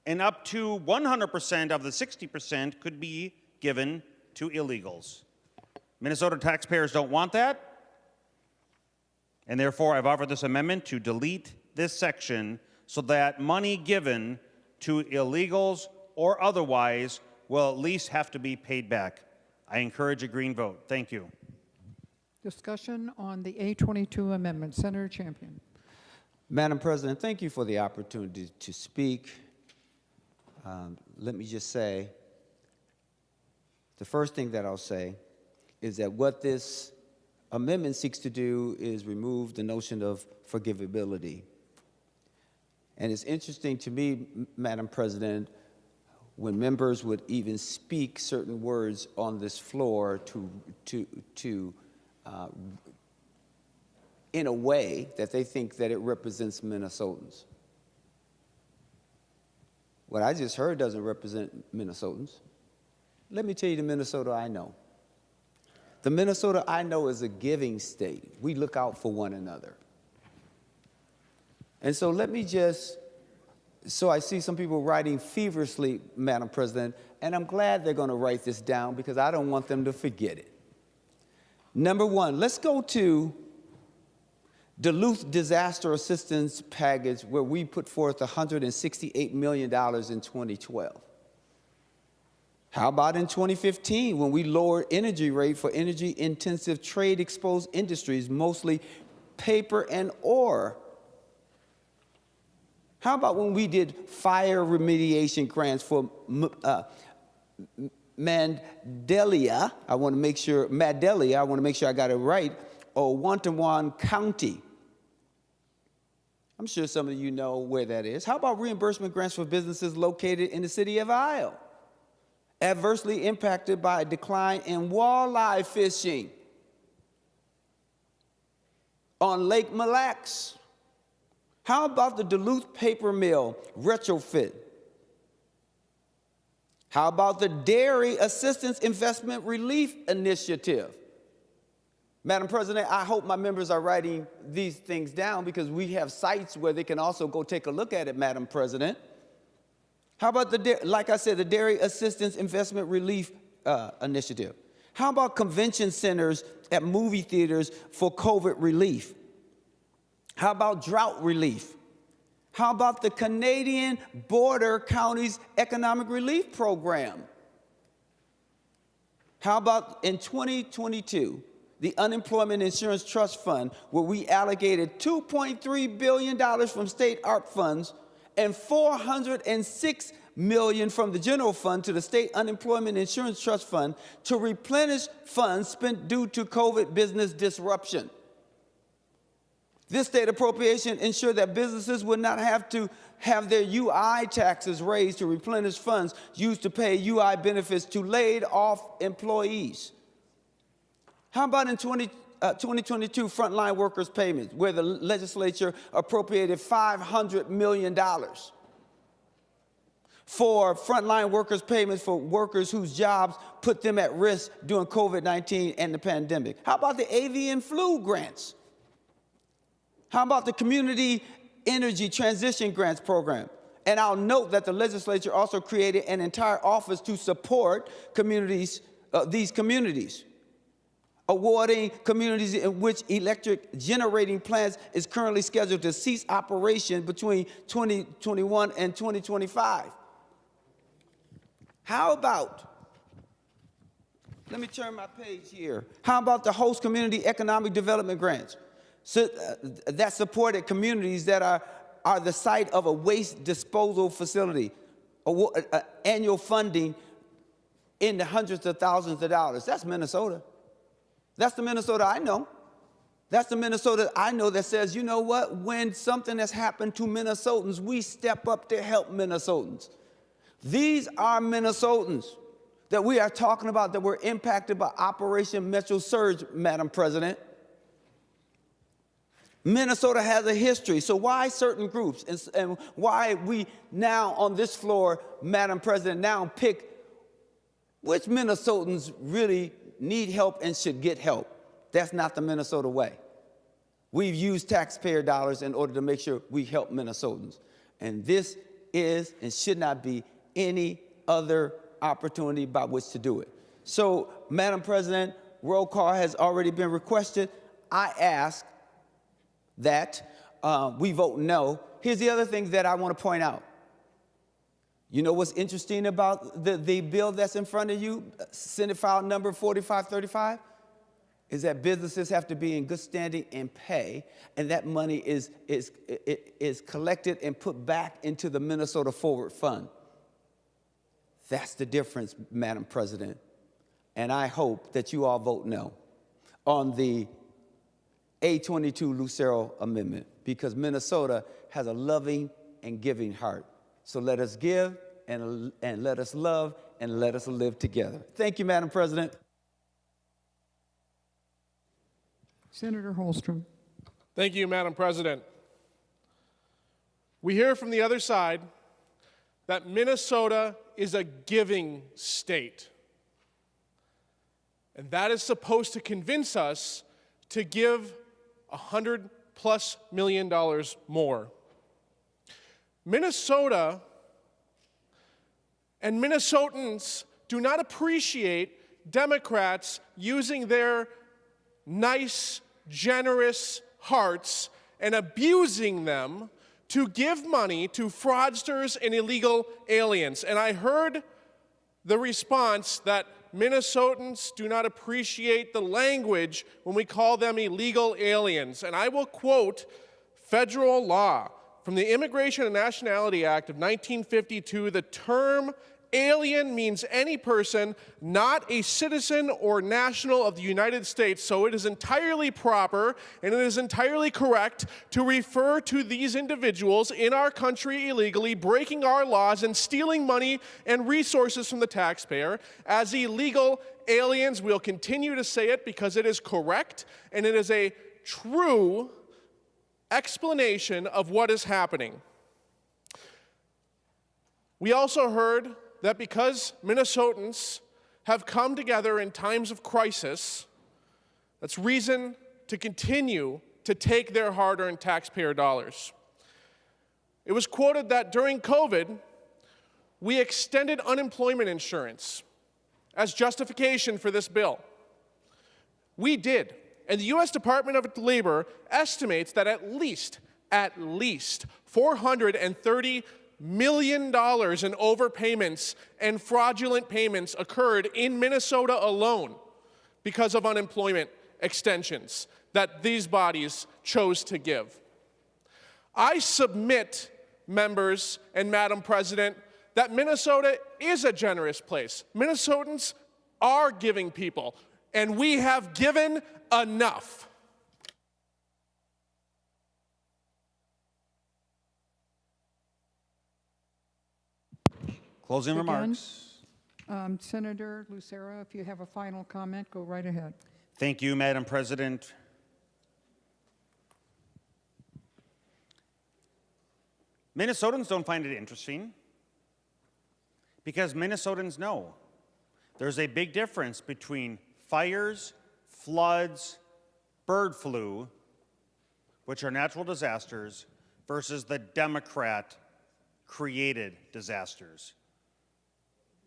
And up to 100% of the 60% could be given to illegals. Minnesota taxpayers don't want that. And therefore, I've offered this amendment to delete this section so that money given to illegals or otherwise will at least have to be paid back. I encourage a green vote. Thank you. Discussion on the A22 amendment. Senator Champion. Madam President, thank you for the opportunity to speak. Let me just say, the first thing that I'll say is that what this amendment seeks to do is remove the notion of forgivability. And it's interesting to me, Madam President, when members would even speak certain words on this floor in a way that they think that it represents Minnesotans. What I just heard doesn't represent Minnesotans. Let me tell you the Minnesota I know. The Minnesota I know is a giving state. We look out for one another. And so let me just, so I see some people writing feverishly, Madam President, and I'm glad they're going to write this down because I don't want them to forget it. Number one, let's go to Duluth Disaster Assistance Package, where we put forth $168 million in 2012. How about in 2015, when we lowered energy rate for energy-intensive trade-exposed industries, mostly paper and ore? How about when we did fire remediation grants for Madelia, I want to make sure I got it right, or Wantawan County? I'm sure some of you know where that is. How about reimbursement grants for businesses located in the city of Isle, adversely impacted by a decline in walleye fishing on Lake Mille Lacs? How about the Duluth paper mill retrofit? How about the Dairy Assistance Investment Relief Initiative? Madam President, I hope my members are writing these things down because we have sites where they can also go take a look at it, Madam President. How about like I said, the Dairy Assistance Investment Relief Initiative? How about convention centers at movie theaters for COVID relief? How about drought relief? How about the Canadian Border Counties Economic Relief Program? How about in 2022, the Unemployment Insurance Trust Fund, where we allocated $2.3 billion from state ARP funds and $406 million from the general fund to the State Unemployment Insurance Trust Fund to replenish funds spent due to COVID business disruption. This state appropriation ensured that businesses would not have to have their UI taxes raised to replenish funds used to pay UI benefits to laid-off employees. How about in 2022 frontline workers' payments, where the legislature appropriated $500 million for frontline workers' payments for workers whose jobs put them at risk during COVID-19 and the pandemic? How about the avian flu grants? How about the Community Energy Transition Grants Program? And I'll note that the legislature also created an entire office to support communities, these communities, awarding communities in which electric generating plants is currently scheduled to cease operation between 2021 and 2025. How about, let me turn my page here. How about the host community economic development grants? So, that supported communities that are the site of a waste disposal facility, annual funding in the hundreds of thousands of dollars. That's Minnesota. That's the Minnesota I know. That's the Minnesota I know that says, you know what, when something has happened to Minnesotans, we step up to help Minnesotans. These are Minnesotans that we are talking about that were impacted by Operation Metro Surge, Madam President. Minnesota has a history, so why certain groups and why we now on this floor, Madam President, now pick which Minnesotans really need help and should get help? That's not the Minnesota way. We've used taxpayer dollars in order to make sure we help Minnesotans. And this is and should not be any other opportunity by which to do it. So, Madam President, roll call has already been requested. I ask that we vote no. Here's the other thing that I want to point out. You know what's interesting about the bill that's in front of you, Senate file number 4535, is that businesses have to be in good standing and pay, and that money is collected and put back into the Minnesota Forward Fund. That's the difference, Madam President. And I hope that you all vote no on the A22 Lucero Amendment, because Minnesota has a loving and giving heart. So let us give and let us love and let us live together. Thank you, Madam President. Senator Holstrom. Thank you, Madam President. We hear from the other side that Minnesota is a giving state. And that is supposed to convince us to give $100+ million more. Minnesota and Minnesotans do not appreciate Democrats using their nice, generous hearts and abusing them to give money to fraudsters and illegal aliens. And I heard the response that Minnesotans do not appreciate the language when we call them illegal aliens. And I will quote federal law. From the Immigration and Nationality Act of 1952, the term alien means any person not a citizen or national of the United States. So it is entirely proper and it is entirely correct to refer to these individuals in our country illegally, breaking our laws and stealing money and resources from the taxpayer as illegal aliens. We'll continue to say it because it is correct and it is a true explanation of what is happening. We also heard that because Minnesotans have come together in times of crisis, that's reason to continue to take their hard-earned taxpayer dollars. It was quoted that during COVID, we extended unemployment insurance as justification for this bill. We did. And the U.S. Department of Labor estimates that at least $430 million in overpayments and fraudulent payments occurred in Minnesota alone because of unemployment extensions that these bodies chose to give. I submit, members and Madam President, that Minnesota is a generous place. Minnesotans are giving people, and we have given enough. Closing Again, remarks. Senator Lucero, if you have a final comment, go right ahead. Thank you, Madam President. Minnesotans don't find it interesting because Minnesotans know there's a big difference between fires, floods, bird flu, which are natural disasters, versus the Democrat-created disasters.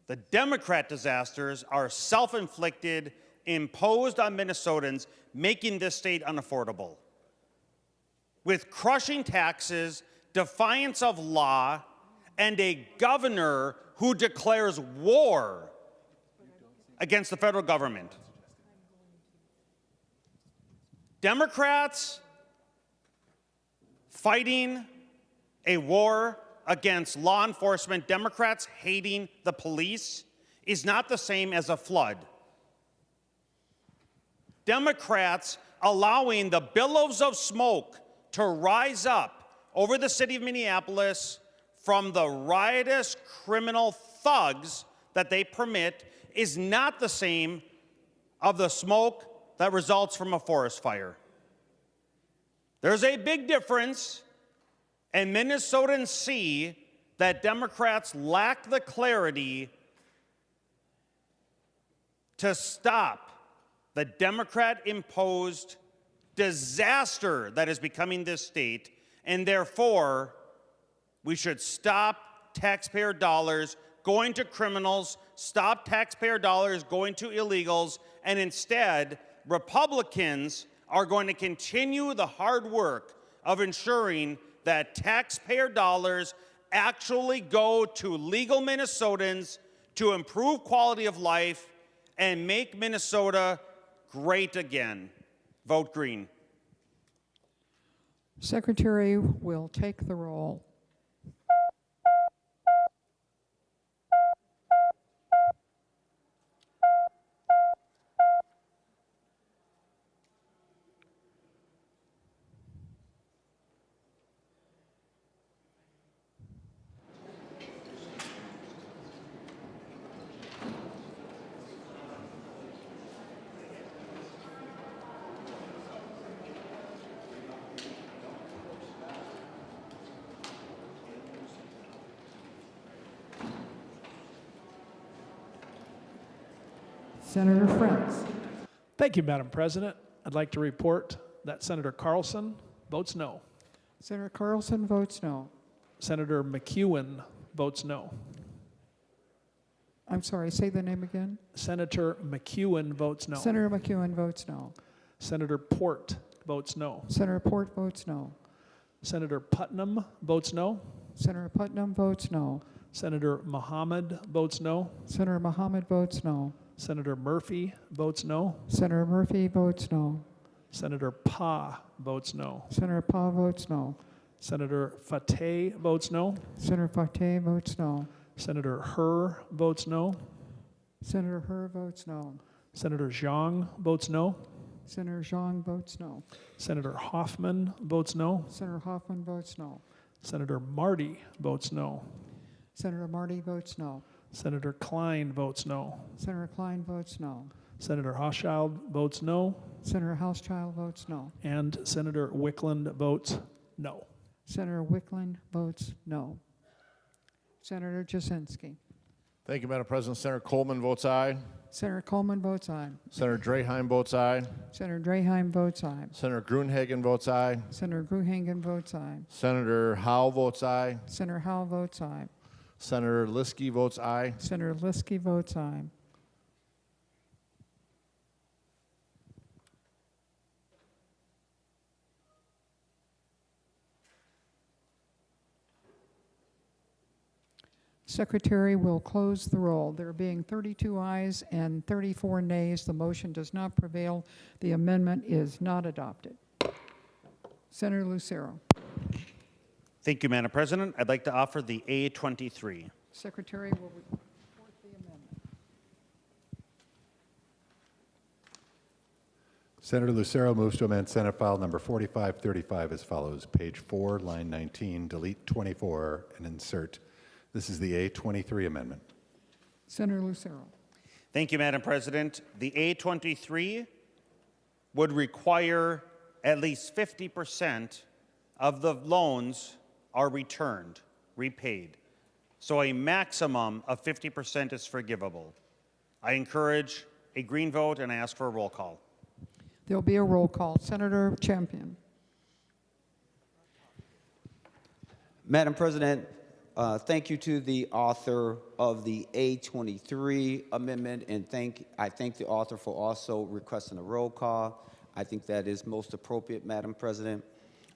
The Democrat disasters are self-inflicted, imposed on Minnesotans, making this state unaffordable. With crushing taxes, defiance of law, and a governor who declares war against the federal government. Democrats fighting a war against law enforcement, Democrats hating the police, is not the same as a flood. Democrats allowing the billows of smoke to rise up over the city of Minneapolis from the riotous criminal thugs that they permit is not the same of the smoke that results from a forest fire. There's a big difference, and Minnesotans see that Democrats lack the clarity to stop the Democrat-imposed disaster that is becoming this state, and therefore, we should stop taxpayer dollars going to criminals, stop taxpayer dollars going to illegals, and instead, Republicans are going to continue the hard work of ensuring that taxpayer dollars actually go to legal Minnesotans to improve quality of life and make Minnesota great again. Vote green. Secretary will take the roll. Senator Frantz. Thank you, Madam President. I'd like to report that Senator Carlson votes no. Senator Carlson votes no. Senator McEwen votes no. I'm sorry, say the name again. Senator McEwen votes no. Senator McEwen votes no. Senator Port votes no. Senator Port votes no. Senator Putnam votes no. Senator Putnam votes no. Senator Mohammed votes no. Senator Mohammed votes no. Senator Murphy votes no. Senator Murphy votes no. Senator Pa votes no. Senator Pa votes no. Senator Fateh votes no. Senator Fateh votes no. Senator Herr votes no. Senator Herr votes no. Senator Xiong votes no. Senator Xiong votes no. Senator Hoffman votes no. Senator Hoffman votes no. Senator Marty votes no. Senator Marty votes no. Senator Klein votes no. Senator Klein votes no. Senator Hochschild votes no. Senator Hochschild votes no. And Senator Wickland votes no. Senator Wickland votes no. Senator Jasinski. Thank you, Madam President. Senator Coleman votes aye. Senator Coleman votes aye. Senator Draheim votes aye. Senator Draheim votes aye. Senator Gruenhagen votes aye. Senator Gruenhagen votes aye. Senator Howe votes aye. Senator Howell votes aye. Senator Liskey votes aye. Senator Liskey votes aye. Secretary will close the roll. There being 32 ayes and 34 nays, the motion does not prevail. The amendment is not adopted. Senator Lucero. Thank you, Madam President. I'd like to offer the A23. Secretary will report the amendment. Senator Lucero moves to amend Senate File number 4535 as follows. Page 4, line 19, delete 24 and insert. This is the A23 amendment. Senator Lucero. Thank you, Madam President. The A23 would require at least 50% of the loans are returned, repaid. So a maximum of 50% is forgivable. I encourage a green vote and I ask for a roll call. There'll be a roll call. Senator Champion. Madam President, thank you to the author of the A23 amendment, and I thank the author for also requesting a roll call. I think that is most appropriate, Madam President.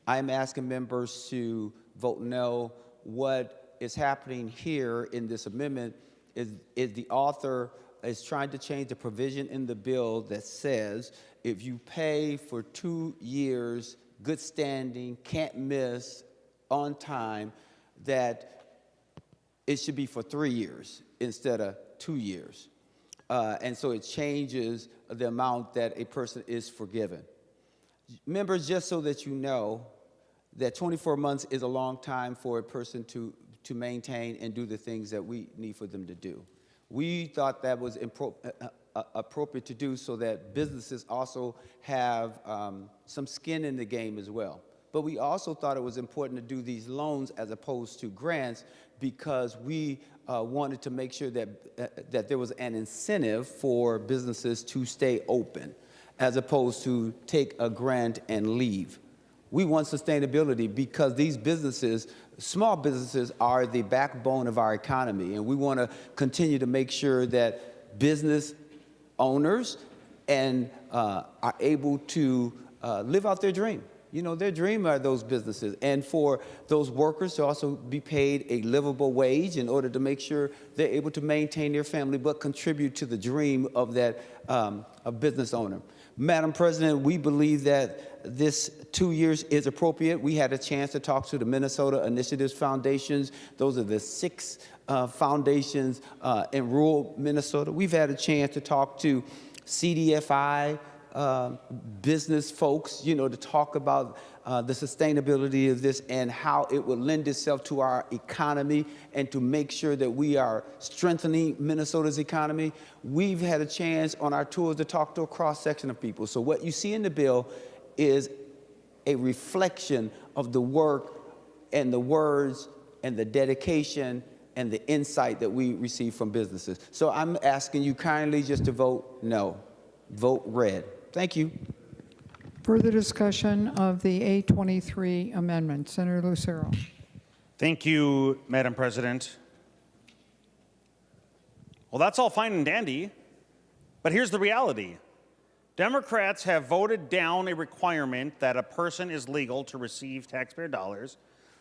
I am asking members to vote no. What is happening here in this amendment is the author is trying to change the provision in the bill that says if you pay for 2 years, good standing, can't miss, on time, that it should be for 3 years instead of 2 years. And so it changes the amount that a person is forgiven. Members, just so that you know, that 24 months is a long time for a person to maintain and do the things that we need for them to do. We thought that was appropriate to do so that businesses also have some skin in the game as well. But we also thought it was important to do these loans as opposed to grants because we wanted to make sure that there was an incentive for businesses to stay open as opposed to take a grant and leave. We want sustainability because these businesses, small businesses, are the backbone of our economy, and we want to continue to make sure that business owners are able to live out their dream. You know, their dream are those businesses, and for those workers to also be paid a livable wage in order to make sure they're able to maintain their family but contribute to the dream of that a business owner. Madam President, we believe that this 2 years is appropriate. We had a chance to talk to the Minnesota Initiatives Foundations. Those are the 6 foundations in rural Minnesota. We've had a chance to talk to CDFI, business folks, you know, to talk about the sustainability of this and how it will lend itself to our economy and to make sure that we are strengthening Minnesota's economy. We've had a chance on our tours to talk to a cross-section of people. So what you see in the bill is a reflection of the work and the words and the dedication and the insight that we receive from businesses. So I'm asking you kindly just to vote no. Vote red. Thank you. Further discussion of the A23 amendment. Senator Lucero. Thank you, Madam President. Well, that's all fine and dandy, but here's the reality. Democrats have voted down a requirement that a person is legal to receive taxpayer dollars.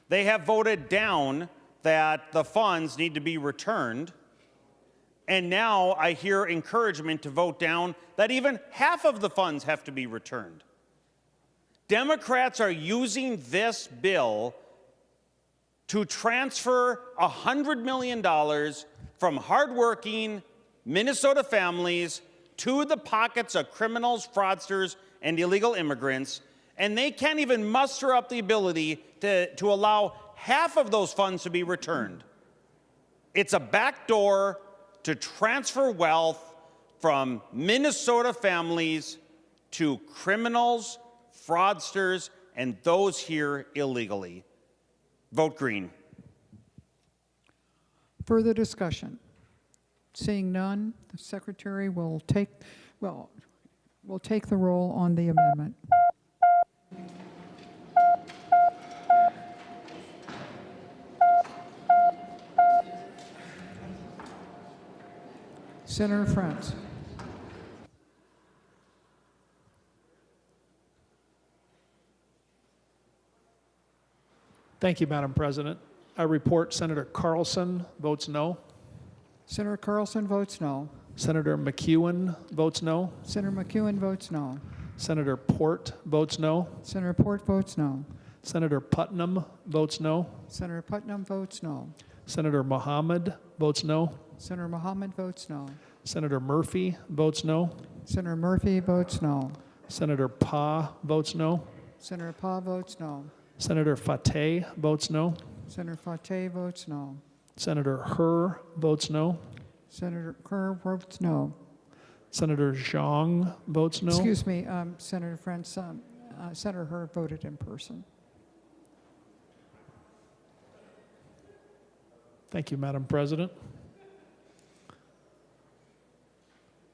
They have voted down that the funds need to be returned. And now I hear encouragement to vote down that even half of the funds have to be returned. Democrats are using this bill to transfer $100 million from hardworking Minnesota families to the pockets of criminals, fraudsters, and illegal immigrants, and they can't even muster up the ability to allow half of those funds to be returned. It's a backdoor to transfer wealth from Minnesota families to criminals, fraudsters, and those here illegally. Vote green. Further discussion. Seeing none, the Secretary will take the roll on the amendment. Senator France. Thank you, Madam President. I report Senator Carlson votes no. Senator Carlson votes no. Senator McEwen votes no. Senator McEwen votes no. Senator Port votes no. Senator Port votes no. Senator Putnam votes no. Senator Putnam votes no. Senator Mohammed votes no. Senator Mohammed votes no. Senator Murphy votes no. Senator Murphy votes no. Senator Pa votes no. Senator Pa votes no. Senator Fateh votes no. Senator Fateh votes no. Senator Herr votes no. Senator Kerr votes no. Senator Xiong votes no. Excuse me, Senator France, Senator Herr voted in person. Thank you, Madam President.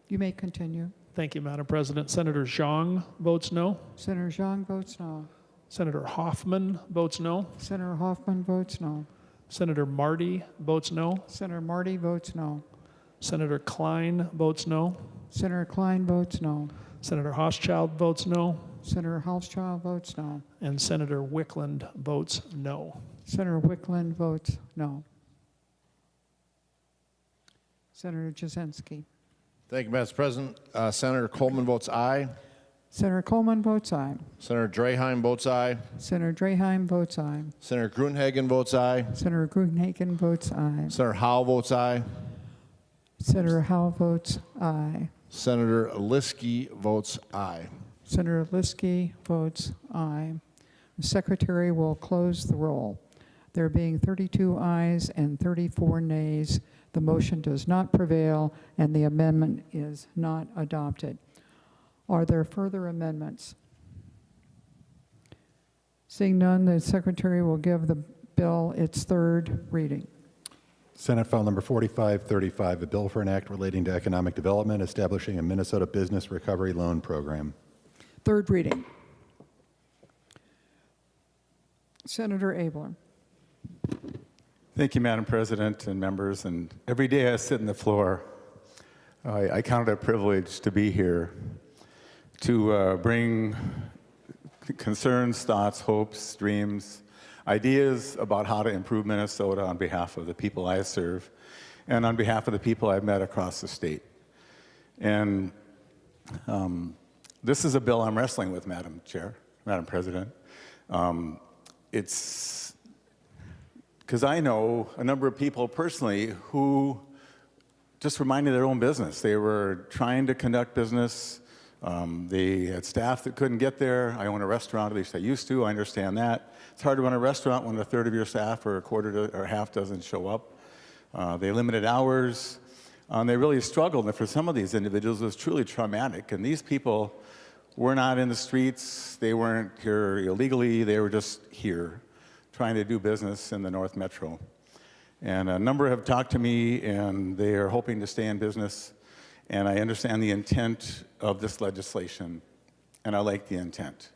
You may continue. Thank you, Madam President. Senator Xiong votes no. Senator Xiong votes no. Senator Hoffman votes no. Senator Hoffman votes no. Senator Marty votes no. Senator Marty votes no. Senator Klein votes no. Senator Klein votes no. Senator Hochschild votes no. Senator Hochschild votes no. And Senator Wickland votes no. Senator Wickland votes no. Senator Jasinski. Thank you, Madam President. Senator Coleman votes aye. Senator Coleman votes aye. Senator Draheim votes aye. Senator Draheim votes aye. Senator Gruenhagen votes aye. Senator Gruenhagen votes aye. Senator Howe votes aye. Senator Howe votes aye. Senator Liskey votes aye. Senator Liskey votes aye. The Secretary will close the roll. There being 32 ayes and 34 nays, the motion does not prevail and the amendment is not adopted. Are there further amendments? Seeing none, the Secretary will give the bill its third reading. Senate File Number 4535, a bill for an act relating to economic development, establishing a Minnesota Business Recovery Loan Program. Third reading. Senator Abler. Thank you, Madam President and members. And every day I sit on the floor, I count it a privilege to be here to bring concerns, thoughts, hopes, dreams, ideas about how to improve Minnesota on behalf of the people I serve and on behalf of the people I've met across the state. And this is a bill I'm wrestling with, Madam President. It's because I know a number of people personally who just were minding their own business. They were trying to conduct business. They had staff that couldn't get there. I own a restaurant, at least I used to. I understand that. It's hard to run a restaurant when a third of your staff or a quarter or half doesn't show up. They limited hours. They really struggled. And for some of these individuals, it was truly traumatic. And these people were not in the streets. They weren't here illegally. They were just here trying to do business in the North Metro. And a number have talked to me, and they are hoping to stay in business. And I understand the intent of this legislation, and I like the intent.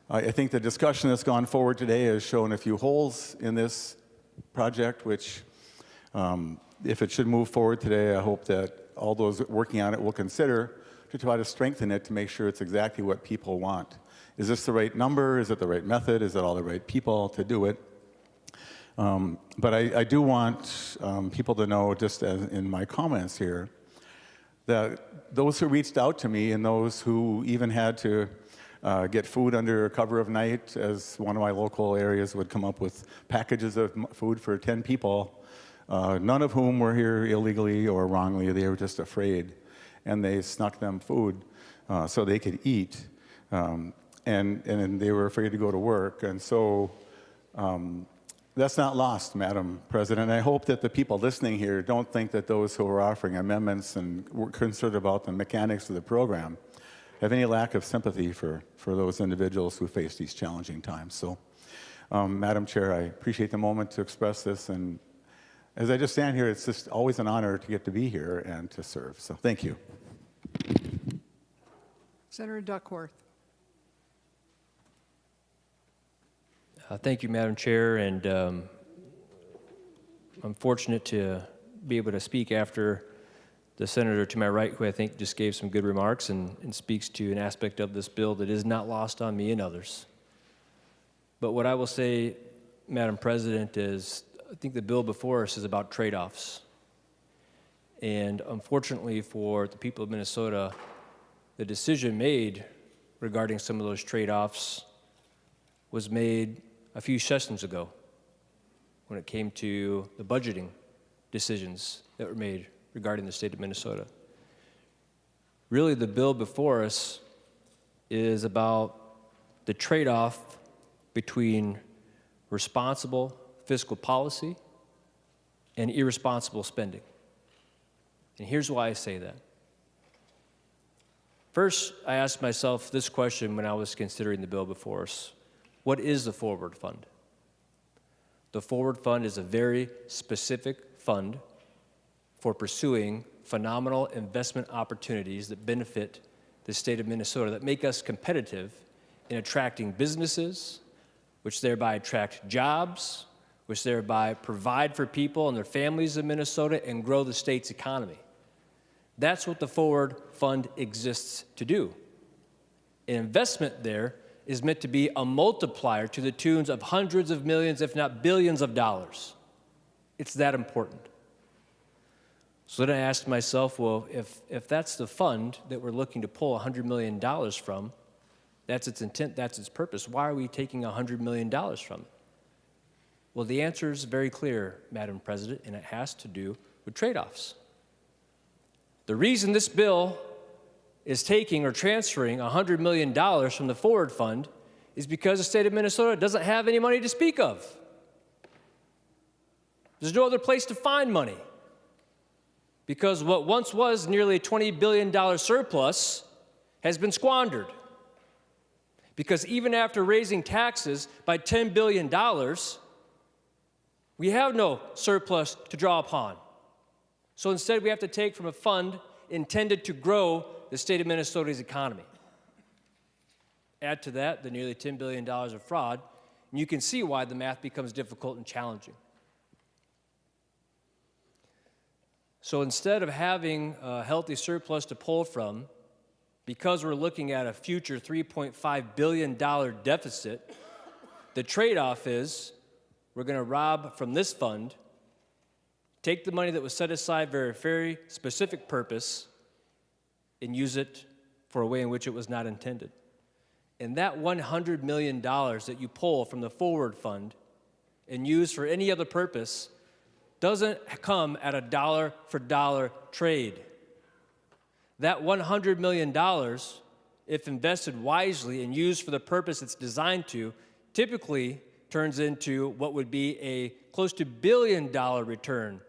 I think the discussion that's gone forward today has shown a few holes in this project, which, if it should move forward today, I hope that all those working on it will consider to try to strengthen it to make sure it's exactly what people want. Is this the right number? Is it the right method? Is it all the right people to do it? But I do want people to know, just as in my comments here, that those who reached out to me and those who even had to get food under cover of night, as one of my local areas would come up with packages of food for 10 people, none of whom were here illegally or wrongly. They were just afraid, and they snuck them food so they could eat, and they were afraid to go to work. And so that's not lost, Madam President. I hope that the people listening here don't think that those who are offering amendments and were concerned about the mechanics of the program have any lack of sympathy for those individuals who face these challenging times. So, Madam Chair, I appreciate the moment to express this. And as I just stand here, it's just always an honor to get to be here and to serve. So thank you. Senator Duckworth. Thank you, Madam Chair, and I'm fortunate to be able to speak after the senator to my right, who I think just gave some good remarks and speaks to an aspect of this bill that is not lost on me and others. But what I will say, Madam President, is I think the bill before us is about trade-offs. And unfortunately for the people of Minnesota, the decision made regarding some of those trade-offs was made a few sessions ago when it came to the budgeting decisions that were made regarding the state of Minnesota. Really, the bill before us is about the trade-off between responsible fiscal policy and irresponsible spending. And here's why I say that. First, I asked myself this question when I was considering the bill before us. What is the Forward Fund? The Forward Fund is a very specific fund for pursuing phenomenal investment opportunities that benefit the state of Minnesota, that make us competitive in attracting businesses, which thereby attract jobs, which thereby provide for people and their families in Minnesota and grow the state's economy. That's what the Forward Fund exists to do. An investment there is meant to be a multiplier to the tunes of hundreds of millions, if not billions of dollars. It's that important. So then I asked myself, well, if that's the fund that we're looking to pull $100 million from, that's its intent, that's its purpose, why are we taking $100 million from it? Well, the answer is very clear, Madam President, and it has to do with trade-offs. The reason this bill is taking or transferring $100 million from the Forward Fund is because the state of Minnesota doesn't have any money to speak of. There's no other place to find money because what once was nearly a $20 billion surplus has been squandered. Because even after raising taxes by $10 billion, we have no surplus to draw upon. So instead, we have to take from a fund intended to grow the state of Minnesota's economy. Add to that the nearly $10 billion of fraud, and you can see why the math becomes difficult and challenging. So instead of having a healthy surplus to pull from because we're looking at a future $3.5 billion deficit, the trade-off is we're going to rob from this fund, take the money that was set aside for a very specific purpose, and use it for a way in which it was not intended. And that $100 million that you pull from the forward fund and use for any other purpose doesn't come at a dollar-for-dollar trade. That $100 million, if invested wisely and used for the purpose it's designed to, typically turns into what would be a close to $1 billion return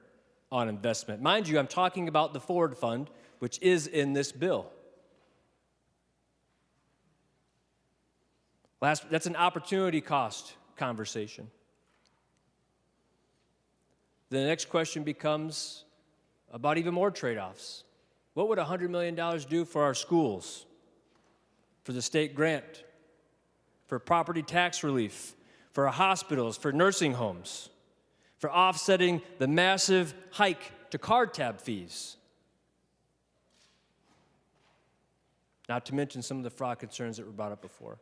on investment. Mind you, I'm talking about the forward fund, which is in this bill. That's an opportunity cost conversation. The next question becomes about even more trade-offs. What would $100 million do for our schools, for the state grant, for property tax relief, for our hospitals, for nursing homes, for offsetting the massive hike to card tab fees? Not to mention some of the fraud concerns that were brought up before.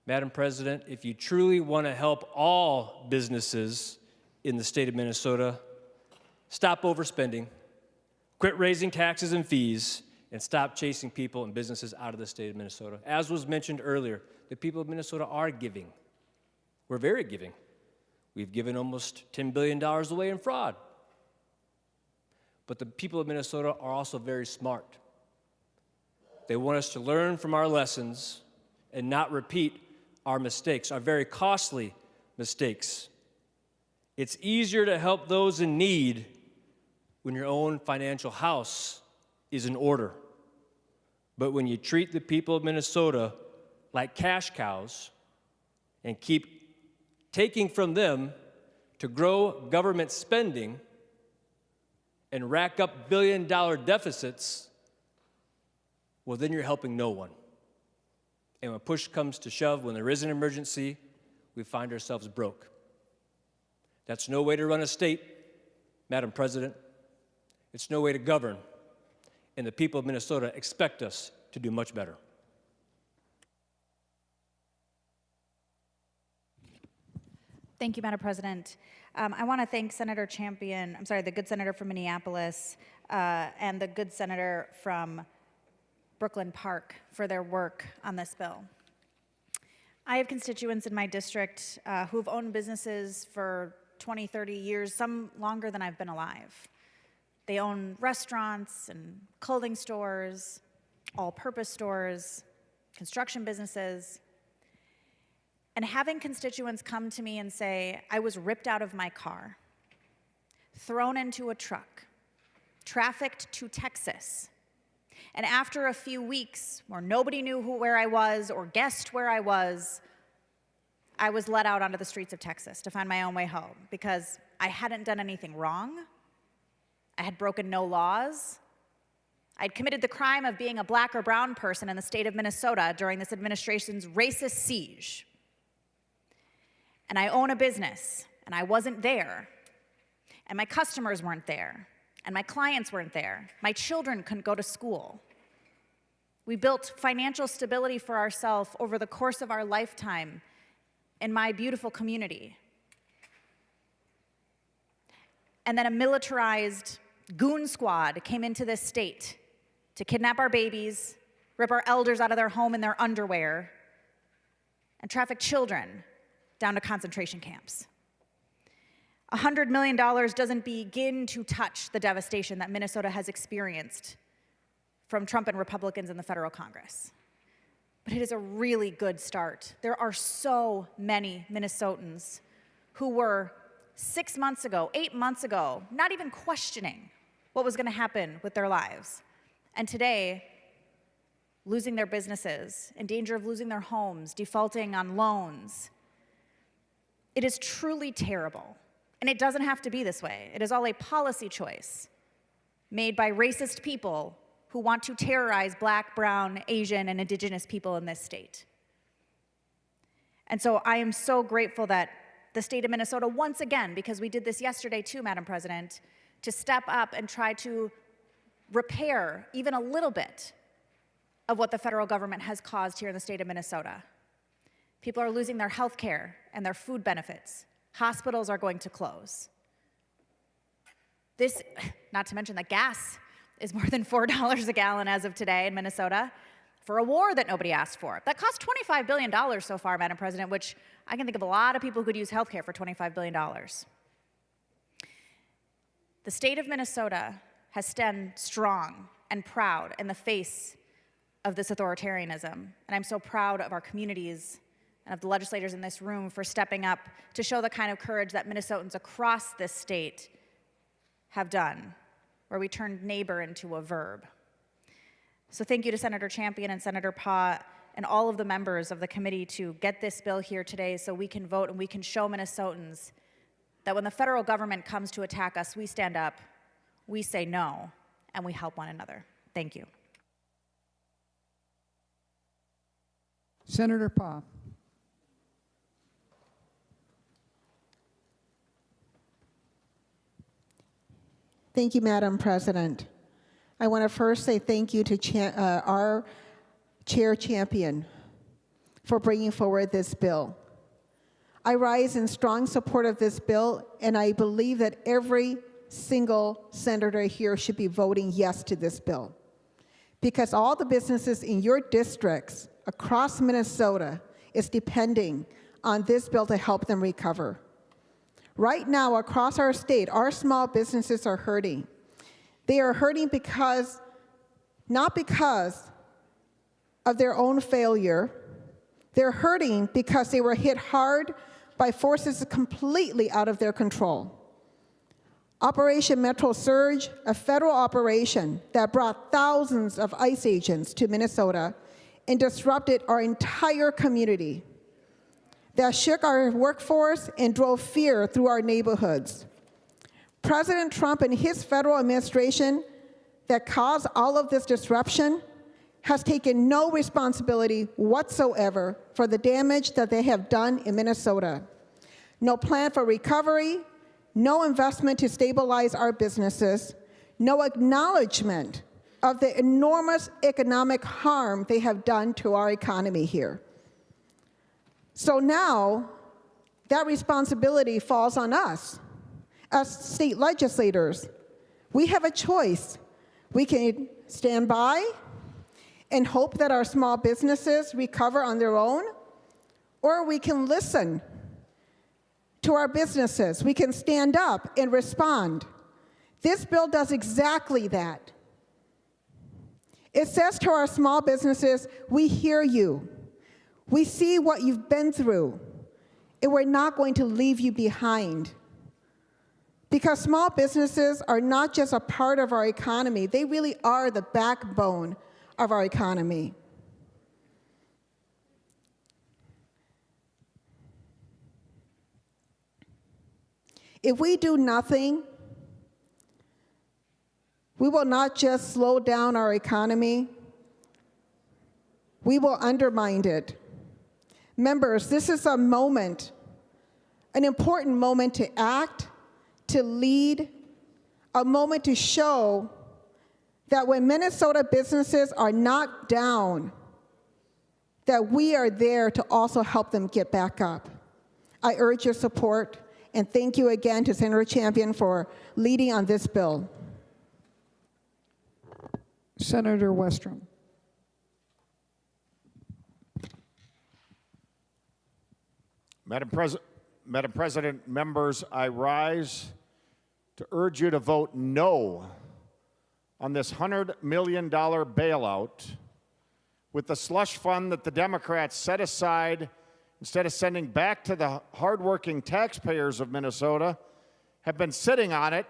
Madam President, if you truly want to help all businesses in the state of Minnesota, stop overspending, quit raising taxes and fees, and stop chasing people and businesses out of the state of Minnesota. As was mentioned earlier, the people of Minnesota are giving. We're very giving. We've given almost $10 billion away in fraud. But the people of Minnesota are also very smart. They want us to learn from our lessons and not repeat our mistakes, our very costly mistakes. It's easier to help those in need when your own financial house is in order. But when you treat the people of Minnesota like cash cows and keep taking from them to grow government spending and rack up billion-dollar deficits, well, then you're helping no one. And when push comes to shove, when there is an emergency, we find ourselves broke. That's no way to run a state, Madam President. It's no way to govern. And the people of Minnesota expect us to do much better. Thank you, Madam President. I want to thank the good senator from Minneapolis and the good senator from Brooklyn Park for their work on this bill. I have constituents in my district who've owned businesses for 20, 30 years, some longer than I've been alive. They own restaurants and clothing stores, all-purpose stores, construction businesses. And having constituents come to me and say, I was ripped out of my car, thrown into a truck, trafficked to Texas, and after a few weeks where nobody knew where I was or guessed where I was let out onto the streets of Texas to find my own way home because I hadn't done anything wrong. I had broken no laws. I'd committed the crime of being a black or brown person in the state of Minnesota during this administration's racist siege. And I own a business, and I wasn't there. And my customers weren't there. And my clients weren't there. My children couldn't go to school. We built financial stability for ourselves over the course of our lifetime in my beautiful community. And then a militarized goon squad came into this state to kidnap our babies, rip our elders out of their home in their underwear, and traffic children down to concentration camps. $100 million doesn't begin to touch the devastation that Minnesota has experienced from Trump and Republicans in the federal Congress. But it is a really good start. There are so many Minnesotans who were 6 months ago, 8 months ago, not even questioning what was going to happen with their lives. And today, losing their businesses, in danger of losing their homes, defaulting on loans. It is truly terrible. And it doesn't have to be this way. It is all a policy choice made by racist people who want to terrorize Black, brown, Asian, and indigenous people in this state. And so I am so grateful that the state of Minnesota, once again, because we did this yesterday too, Madam President, to step up and try to repair even a little bit of what the federal government has caused here in the state of Minnesota. People are losing their health care and their food benefits. Hospitals are going to close. This, not to mention that gas is more than $4 a gallon as of today in Minnesota for a war that nobody asked for. That cost $25 billion so far, Madam President, which I can think of a lot of people who could use health care for $25 billion. The state of Minnesota has stood strong and proud in the face of this authoritarianism. And I'm so proud of our communities and of the legislators in this room for stepping up to show the kind of courage that Minnesotans across this state have done, where we turned neighbor into a verb. So thank you to Senator Champion and Senator Pott and all of the members of the committee to get this bill here today so we can vote and we can show Minnesotans that when the federal government comes to attack us, we stand up, we say no, and we help one another. Thank you. Senator Pott. Thank you, Madam President. I want to first say thank you to our Chair Champion for bringing forward this bill. I rise in strong support of this bill, and I believe that every single senator here should be voting yes to this bill, because all the businesses in your districts across Minnesota is depending on this bill to help them recover. Right now, across our state, our small businesses are hurting. They are hurting because, not because of their own failure, they're hurting because they were hit hard by forces completely out of their control. Operation Metro Surge, a federal operation that brought thousands of ICE agents to Minnesota and disrupted our entire community, that shook our workforce and drove fear through our neighborhoods. President Trump and his federal administration that caused all of this disruption has taken no responsibility whatsoever for the damage that they have done in Minnesota. No plan for recovery, no investment to stabilize our businesses, no acknowledgement of the enormous economic harm they have done to our economy here. So now, that responsibility falls on us as state legislators. We have a choice. We can stand by and hope that our small businesses recover on their own, or we can listen to our businesses. We can stand up and respond. This bill does exactly that. It says to our small businesses, we hear you. We see what you've been through, and we're not going to leave you behind. Because small businesses are not just a part of our economy, they really are the backbone of our economy. If we do nothing, we will not just slow down our economy, we will undermine it. Members, this is a moment, an important moment to act, to lead, a moment to show that when Minnesota businesses are knocked down, that we are there to also help them get back up. I urge your support, and thank you again to Senator Champion for leading on this bill. Senator Westrom. Madam President, members, I rise to urge you to vote no on this $100 million bailout with the slush fund that the Democrats set aside instead of sending back to the hardworking taxpayers of Minnesota, have been sitting on it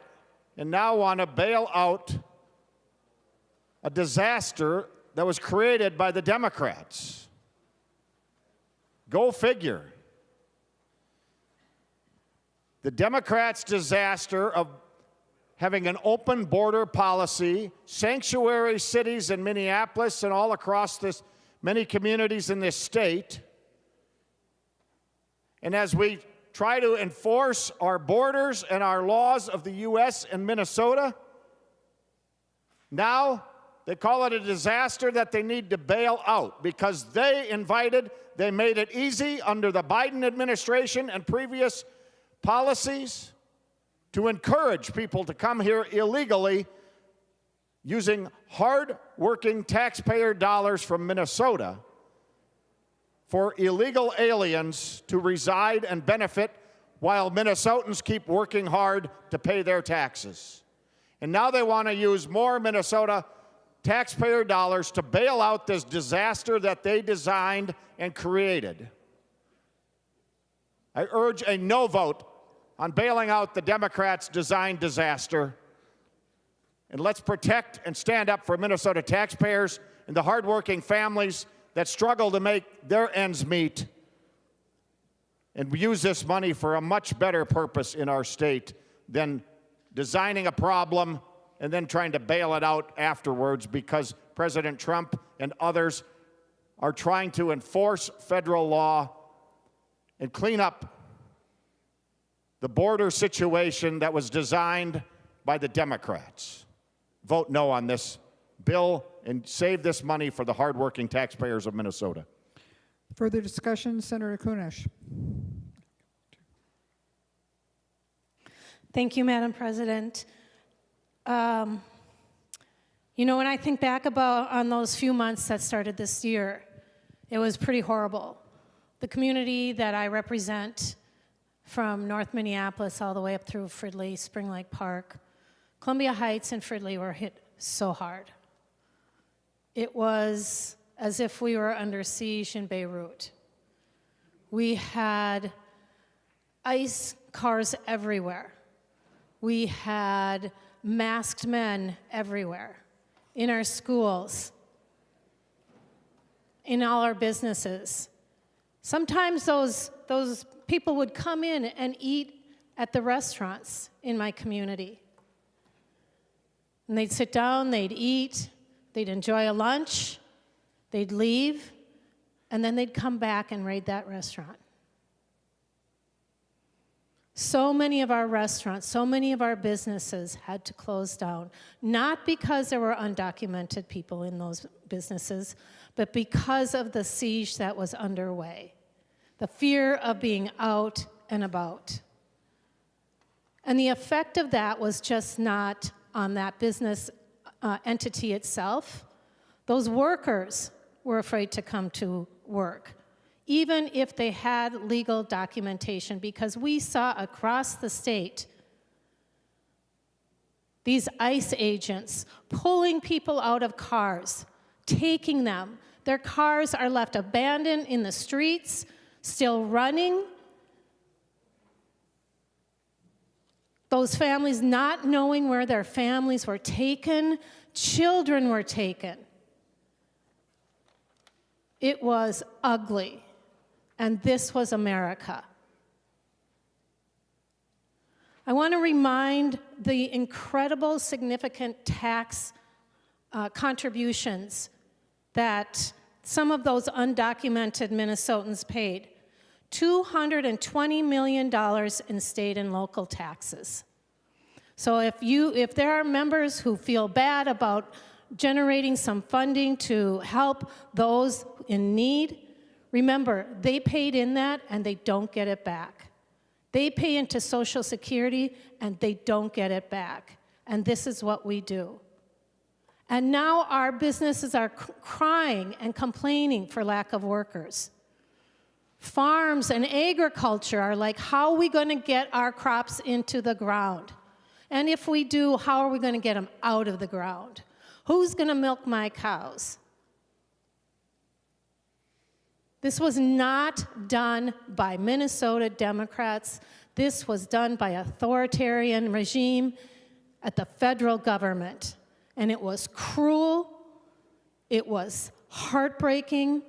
and now want to bail out a disaster that was created by the Democrats. Go figure. The Democrats' disaster of having an open border policy, sanctuary cities in Minneapolis and all across this, many communities in this state. And as we try to enforce our borders and our laws of the U.S. and Minnesota, Now they call it a disaster that they need to bail out because they made it easy under the Biden administration and previous policies to encourage people to come here illegally using hard-working taxpayer dollars from Minnesota for illegal aliens to reside and benefit while Minnesotans keep working hard to pay their taxes. And now they want to use more Minnesota taxpayer dollars to bail out this disaster that they designed and created. I urge a no vote on bailing out the Democrats' designed disaster. And let's protect and stand up for Minnesota taxpayers and the hardworking families that struggle to make their ends meet, and use this money for a much better purpose in our state than designing a problem and then trying to bail it out afterwards because President Trump and others are trying to enforce federal law and clean up the border situation that was designed by the Democrats. Vote no on this bill and save this money for the hardworking taxpayers of Minnesota. Further discussion, Senator Kunesh. Thank you, Madam President. You know, when I think back on those few months that started this year, it was pretty horrible. The community that I represent, from North Minneapolis all the way up through Fridley, Spring Lake Park, Columbia Heights and Fridley were hit so hard. It was as if we were under siege in Beirut. We had ICE cars everywhere. We had masked men everywhere, in our schools, in all our businesses. Sometimes those people would come in and eat at the restaurants in my community. And they'd sit down, they'd eat, they'd enjoy a lunch, they'd leave, and then they'd come back and raid that restaurant. So many of our restaurants, so many of our businesses had to close down, not because there were undocumented people in those businesses, but because of the siege that was underway, the fear of being out and about. And the effect of that was just not on that business entity itself. Those workers were afraid to come to work, even if they had legal documentation, because we saw across the state these ICE agents pulling people out of cars, taking them. Their cars are left abandoned in the streets, still running. Those families not knowing where their families were taken, children were taken. It was ugly. And this was America. I want to remind the incredible, significant tax contributions that some of those undocumented Minnesotans paid. $220 million in state and local taxes. So if there are members who feel bad about generating some funding to help those in need, remember, they paid in that and they don't get it back. They pay into Social Security and they don't get it back. And this is what we do. And now our businesses are crying and complaining for lack of workers. Farms and agriculture are like, how are we going to get our crops into the ground? And if we do, how are we going to get them out of the ground? Who's going to milk my cows? This was not done by Minnesota Democrats. This was done by authoritarian regime at the federal government. And it was cruel, it was heartbreaking,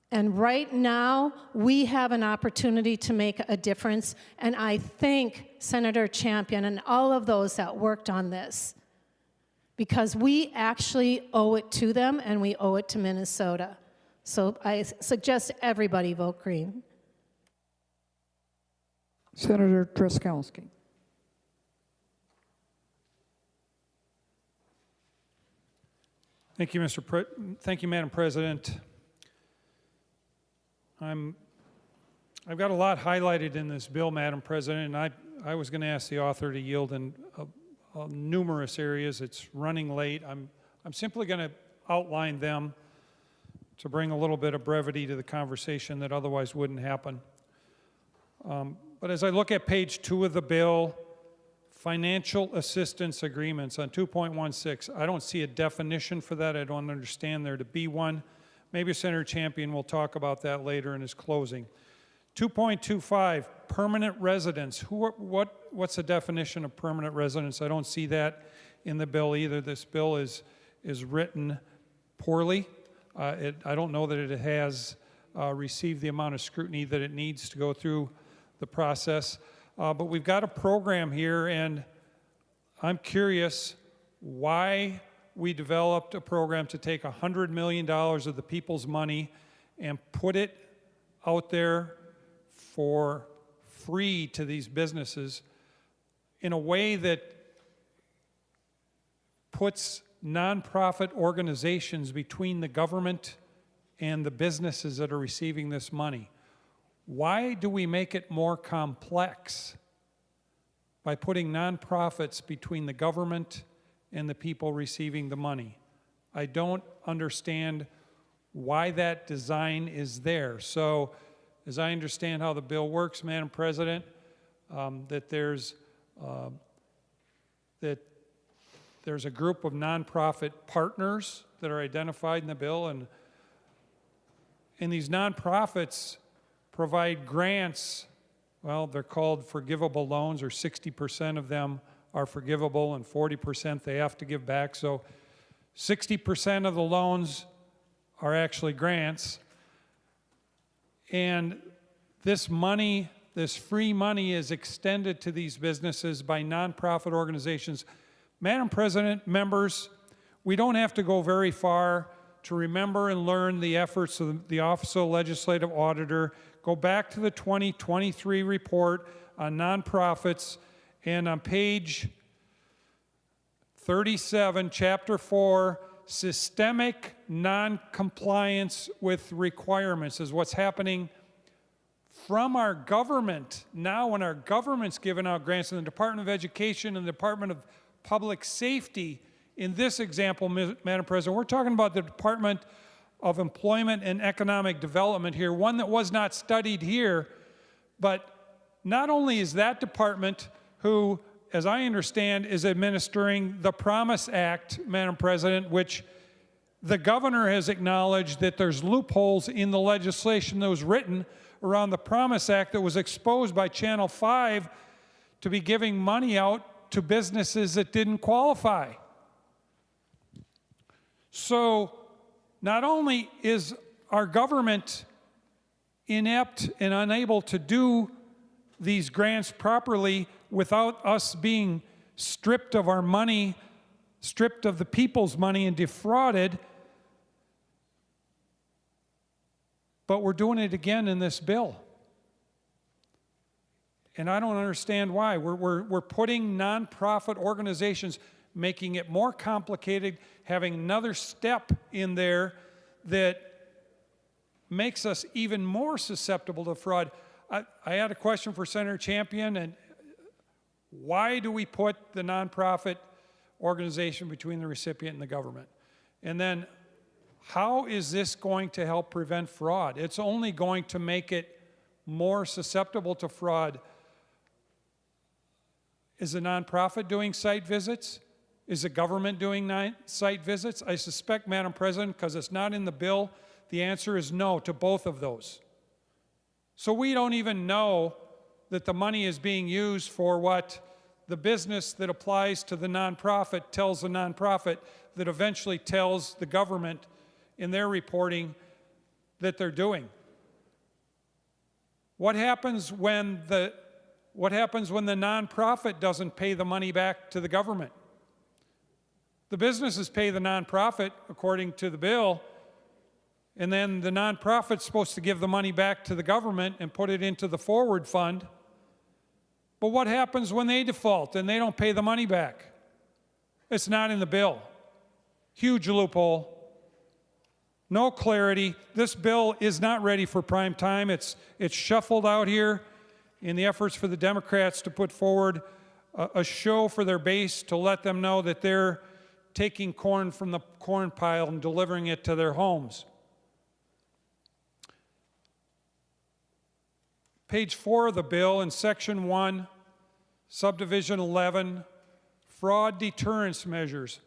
and right now we have an opportunity to make a difference, and I thank Senator Champion and all of those that worked on this, because we actually owe it to them and we owe it to Minnesota. So I suggest everybody vote green. Senator Truskowski. Thank you, Thank you, Madam President. I've got a lot highlighted in this bill, Madam President, and I was going to ask the author to yield in numerous areas. It's running late. I'm simply going to outline them to bring a little bit of brevity to the conversation that otherwise wouldn't happen. But as I look at page 2 of the bill, financial assistance agreements on 2.16, I don't see a definition for that. I don't understand there to be one. Maybe Senator Champion will talk about that later in his closing. 2.25, permanent residence. What's the definition of permanent residence? I don't see that in the bill either. This bill is written poorly. I don't know that it has received the amount of scrutiny that it needs to go through the process. But we've got a program here, and I'm curious why we developed a program to take $100 million of the people's money and put it out there for free to these businesses in a way that puts nonprofit organizations between the government and the businesses that are receiving this money. Why do we make it more complex by putting nonprofits between the government and the people receiving the money? I don't understand why that design is there. So, as I understand how the bill works, Madam President, that there's a group of nonprofit partners that are identified in the bill, and these nonprofits provide grants. Well, they're called forgivable loans, or 60% of them are forgivable and 40% they have to give back. So 60% of the loans are actually grants. And this money, this free money, is extended to these businesses by nonprofit organizations. Madam President, members, we don't have to go very far to remember and learn the efforts of the Office of the Legislative Auditor. Go back to the 2023 report on nonprofits, and on page 37, chapter 4, systemic non-compliance with requirements is what's happening from our government. Now when our government's giving out grants in the Department of Education and the Department of Public Safety, in this example, Madam President, we're talking about the Department of Employment and Economic Development here, one that was not studied here, but not only is that department who, as I understand, is administering the Promise Act, Madam President, which the governor has acknowledged that there's loopholes in the legislation that was written around the Promise Act that was exposed by Channel 5 to be giving money out to businesses that didn't qualify. So not only is our government inept and unable to do these grants properly without us being stripped of our money, stripped of the people's money and defrauded, but we're doing it again in this bill. And I don't understand why. We're putting nonprofit organizations, making it more complicated, having another step in there that makes us even more susceptible to fraud. I had a question for Senator Champion, and why do we put the nonprofit organization between the recipient and the government? And then, how is this going to help prevent fraud? It's only going to make it more susceptible to fraud. Is a nonprofit doing site visits? Is the government doing site visits? I suspect, Madam President, because it's not in the bill, the answer is no to both of those. So we don't even know that the money is being used for what the business that applies to the nonprofit tells the nonprofit, that eventually tells the government in their reporting that they're doing. What happens when the nonprofit doesn't pay the money back to the government? The businesses pay the nonprofit according to the bill, and then the nonprofit's supposed to give the money back to the government and put it into the forward fund. But what happens when they default and they don't pay the money back? It's not in the bill. Huge loophole. No clarity. This bill is not ready for prime time. It's shuffled out here in the efforts for the Democrats to put forward a show for their base to let them know that they're taking corn from the corn pile and delivering it to their homes. Page 4 of the bill in Section 1, Subdivision 11, fraud deterrence measures.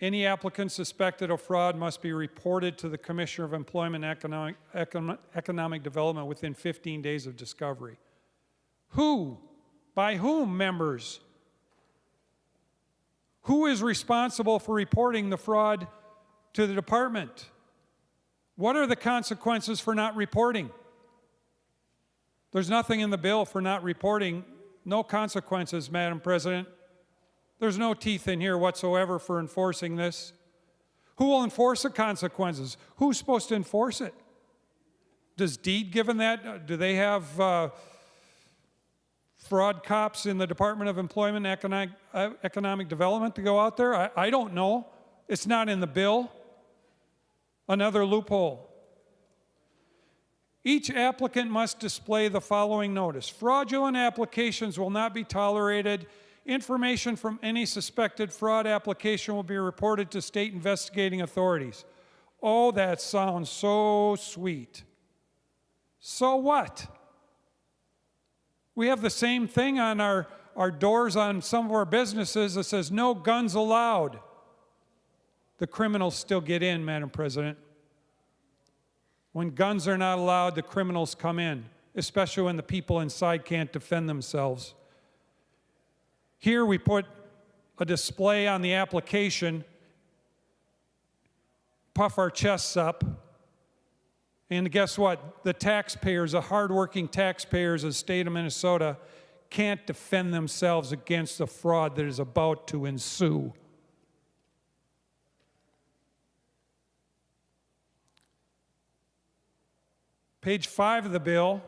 Any applicant suspected of fraud must be reported to the Commissioner of Employment and Economic Development within 15 days of discovery. Who? By whom, members? Who is responsible for reporting the fraud to the department? What are the consequences for not reporting? There's nothing in the bill for not reporting. No consequences, Madam President. There's no teeth in here whatsoever for enforcing this. Who will enforce the consequences? Who's supposed to enforce it? Does DEED given that? Do they have fraud cops in the Department of Employment and Economic Development to go out there? I don't know. It's not in the bill. Another loophole. Each applicant must display the following notice. Fraudulent applications will not be tolerated. Information from any suspected fraud application will be reported to state investigating authorities. Oh, that sounds so sweet. So what? We have the same thing on our doors on some of our businesses that says no guns allowed. The criminals still get in, Madam President. When guns are not allowed, the criminals come in, especially when the people inside can't defend themselves. Here we put a display on the application, puff our chests up, and guess what? The taxpayers, the hardworking taxpayers of the state of Minnesota, can't defend themselves against the fraud that is about to ensue. Page 5 of the bill,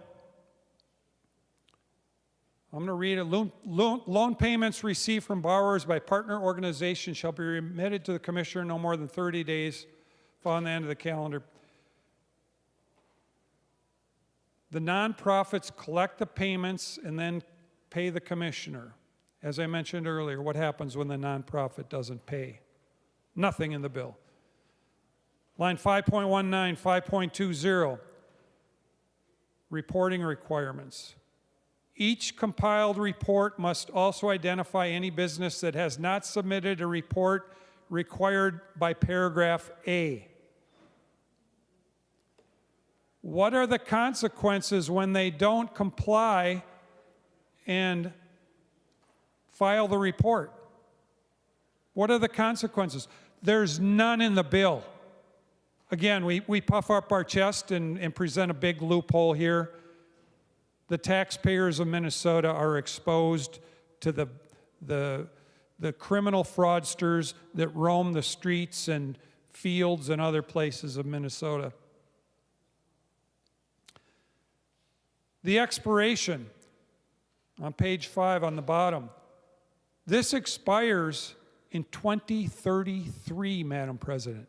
I'm going to read it. Loan payments received from borrowers by partner organizations shall be remitted to the Commissioner no more than 30 days following the end of the calendar. The nonprofits collect the payments and then pay the Commissioner. As I mentioned earlier, what happens when the nonprofit doesn't pay? Nothing in the bill. Line 5.19, 5.20. Reporting requirements. Each compiled report must also identify any business that has not submitted a report required by paragraph A. What are the consequences when they don't comply and file the report? What are the consequences? There's none in the bill. Again, we puff up our chest and present a big loophole here. The taxpayers of Minnesota are exposed to the criminal fraudsters that roam the streets and fields and other places of Minnesota. The expiration on page 5 on the bottom. This expires in 2033, Madam President.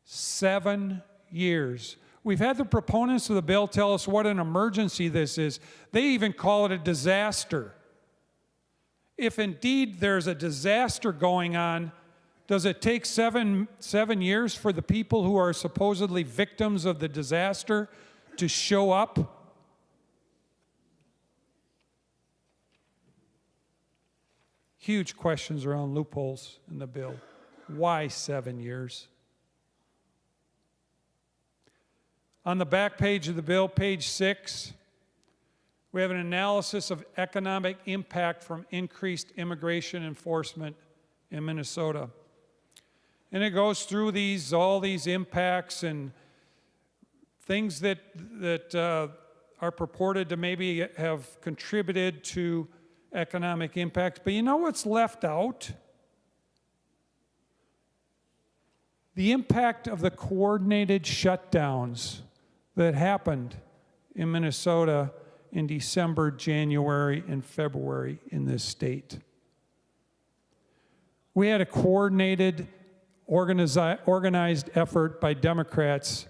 7 years. We've had the proponents of the bill tell us what an emergency this is. They even call it a disaster. If indeed there's a disaster going on, does it take seven years for the people who are supposedly victims of the disaster to show up? Huge questions around loopholes in the bill. Why 7 years? On the back page of the bill, page 6, we have an analysis of economic impact from increased immigration enforcement in Minnesota. And it goes through all these impacts and things that are purported to maybe have contributed to economic impact. But you know what's left out? The impact of the coordinated shutdowns that happened in Minnesota in December, January, and February in this state. We had a coordinated, organized effort by Democrats.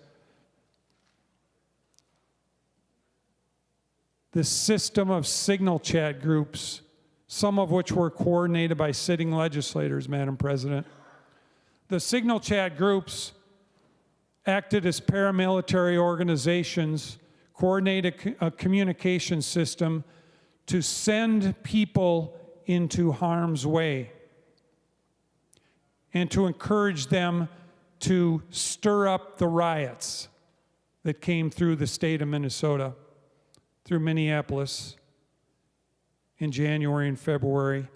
This system of signal chat groups, some of which were coordinated by sitting legislators, Madam President. The signal chat groups acted as paramilitary organizations, coordinated a communication system to send people into harm's way and to encourage them to stir up the riots that came through the state of Minnesota, through Minneapolis in January and February.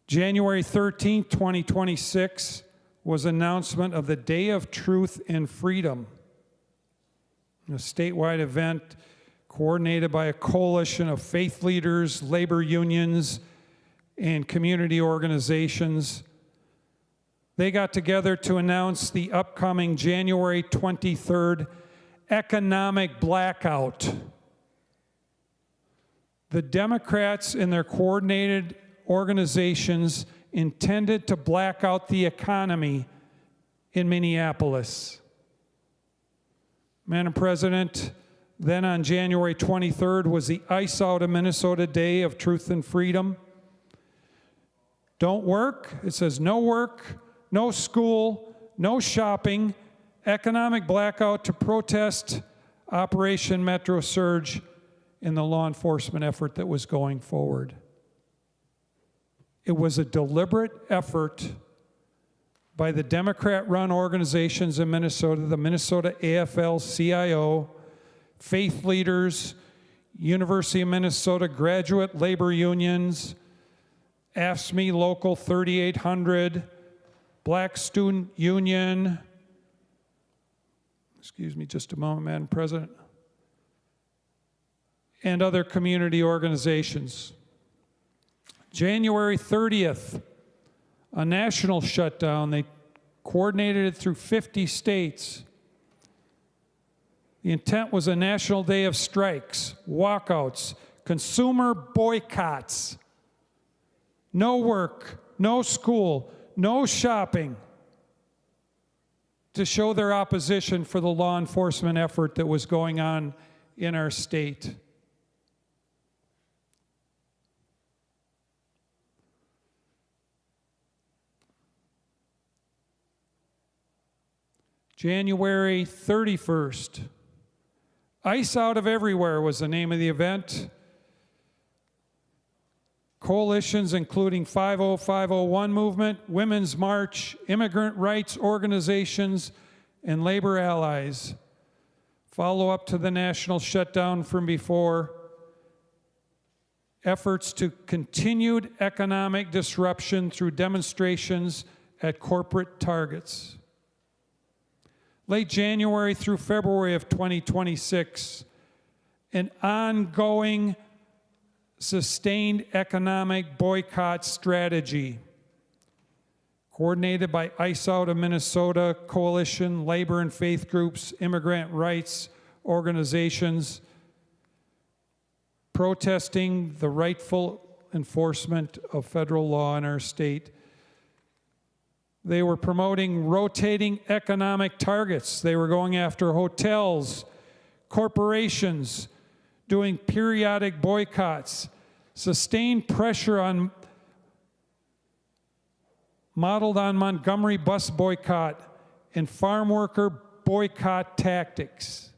January 13th, 2026 was announcement of the Day of Truth and Freedom, a statewide event coordinated by a coalition of faith leaders, labor unions, and community organizations. They got together to announce the upcoming January 23rd economic blackout. The Democrats and their coordinated organizations intended to black out the economy in Minneapolis. Madam President, then on January 23rd was the Ice Out of Minnesota Day of Truth and Freedom. Don't work, it says no work, no school, no shopping, economic blackout to protest Operation Metro Surge in the law enforcement effort that was going forward. It was a deliberate effort by the Democrat-run organizations in Minnesota, the Minnesota AFL-CIO, faith leaders, University of Minnesota graduate labor unions, AFSCME Local 3800, Black Student Union, excuse me just a moment, Madam President, and other community organizations. January 30th, a national shutdown. They coordinated it through 50 states. The intent was a national day of strikes, walkouts, consumer boycotts. No work, no school, no shopping, to show their opposition for the law enforcement effort that was going on in our state. January 31st, Ice Out of Everywhere was the name of the event. Coalitions including 50501 movement, Women's March, immigrant rights organizations, and labor allies. Follow up to the national shutdown from before. Efforts to continued economic disruption through demonstrations at corporate targets. Late January through February of 2026, an ongoing sustained economic boycott strategy coordinated by Ice Out of Minnesota Coalition, labor and faith groups, immigrant rights organizations, protesting the rightful enforcement of federal law in our state. They were promoting rotating economic targets. They were going after hotels, corporations, doing periodic boycotts, sustained pressure modeled on Montgomery bus boycott and farm worker boycott tactics.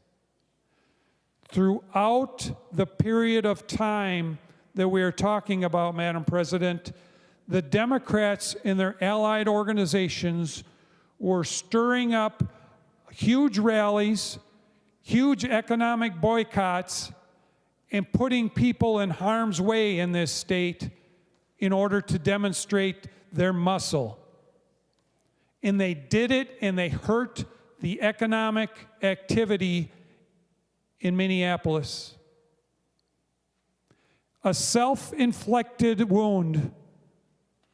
Throughout the period of time that we are talking about, Madam President, the Democrats and their allied organizations were stirring up huge rallies, huge economic boycotts, and putting people in harm's way in this state in order to demonstrate their muscle. And they did it, and they hurt the economic activity in Minneapolis. A self-inflicted wound,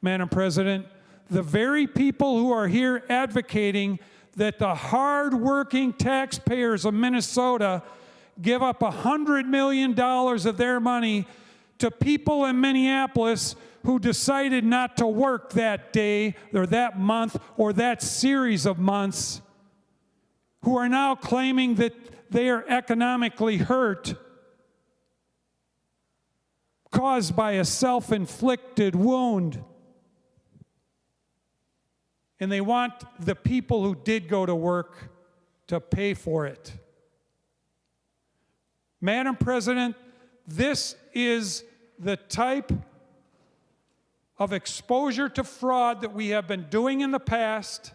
Madam President. The very people who are here advocating that the hard-working taxpayers of Minnesota give up $100 million of their money to people in Minneapolis who decided not to work that day or that month or that series of months, who are now claiming that they are economically hurt caused by a self-inflicted wound. And they want the people who did go to work to pay for it. Madam President, this is the type of exposure to fraud that we have been doing in the past.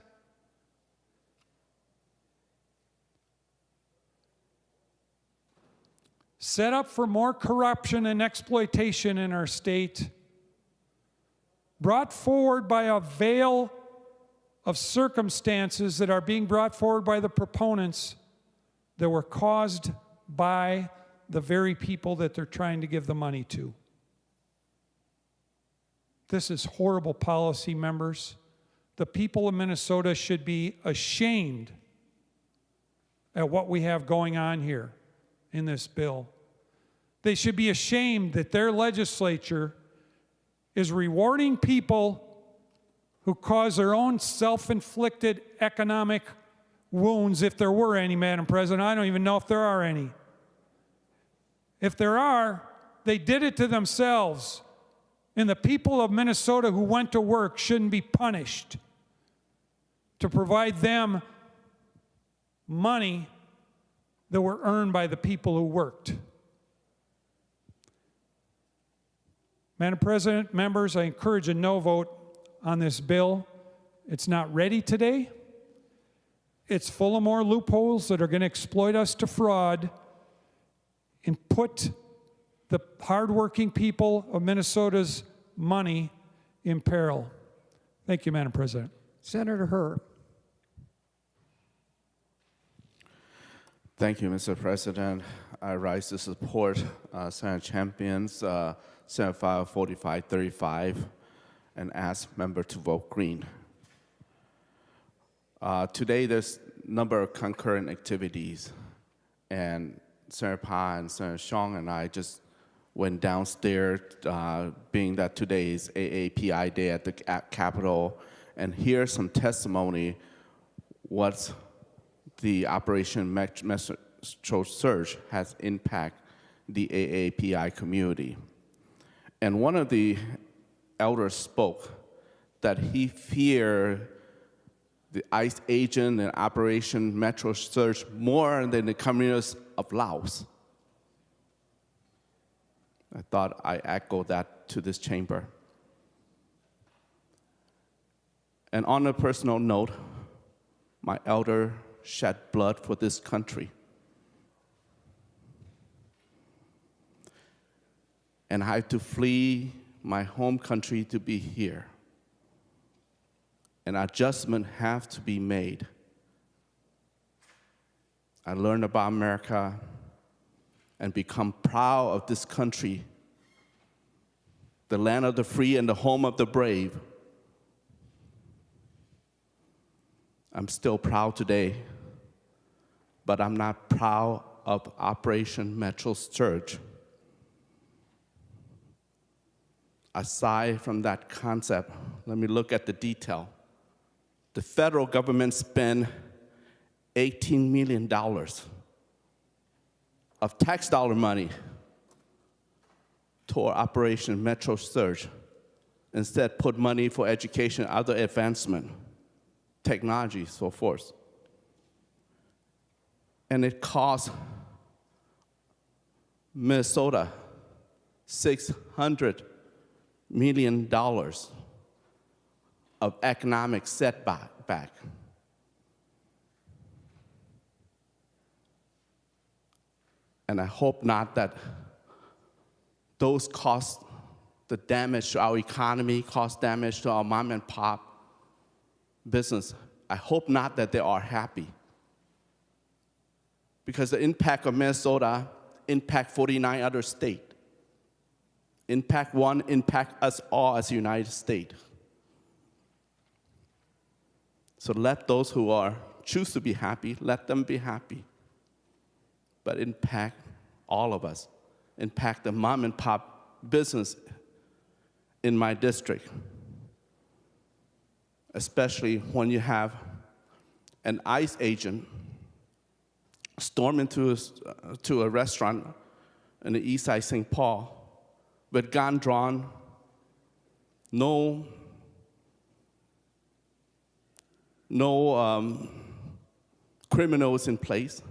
Set up for more corruption and exploitation in our state, brought forward by a veil of circumstances that are being brought forward by the proponents that were caused by the very people that they're trying to give the money to. This is horrible policy, members. The people of Minnesota should be ashamed at what we have going on here in this bill. They should be ashamed that their legislature is rewarding people who cause their own self-inflicted economic wounds, if there were any, Madam President. I don't even know if there are any. If there are, they did it to themselves. And the people of Minnesota who went to work shouldn't be punished to provide them money that were earned by the people who worked. Madam President, members, I encourage a no vote on this bill. It's not ready today. It's full of more loopholes that are going to exploit us to fraud and put the hardworking people of Minnesota's money in peril. Thank you, Madam President. Senator Herr. Thank you, Mr. President. I rise to support Senator Champion's Senate File 4535 and ask member to vote green. Today, there's a number of concurrent activities, and Senator Pa and Senator Xiong and I just went downstairs, being that today is AAPI Day at the Capitol, and hear some testimony what the Operation Metro Surge has impacted the AAPI community. And one of the elders spoke that he feared the ICE agent and Operation Metro Surge more than the communists of Laos. I thought I echo that to this chamber. And on a personal note, my elder shed blood for this country. And I had to flee my home country to be here. An adjustment has to be made. I learned about America and become proud of this country, the land of the free and the home of the brave. I'm still proud today, but I'm not proud of Operation Metro Surge. Aside from that concept, let me look at the detail. The federal government spent $18 million of tax dollar money toward Operation Metro Surge. Instead, put money for education, other advancement, technology, so forth. And it cost Minnesota $600 million of economic setback. And I hope not that those cost the damage to our economy, cost damage to our mom and pop business. I hope not that they are happy. Because the impact of Minnesota impact 49 other states. Impact one, impact us all as the United States. So let those who choose to be happy, let them be happy. but impact all of us, impact the mom and pop business in my district, especially when you have an ICE agent storm into a restaurant in the east side St. Paul with gun drawn, no criminals in place,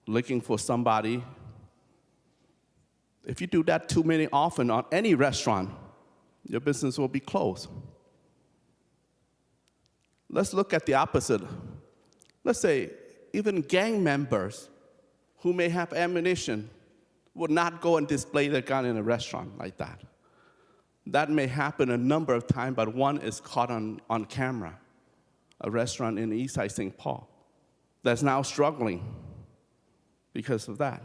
looking for somebody. If you do that too many often on any restaurant, your business will be closed. Let's look at the opposite. Let's say even gang members who may have ammunition would not go and display their gun in a restaurant like that. That may happen a number of times, but one is caught on camera, a restaurant in East Side St. Paul that's now struggling because of that.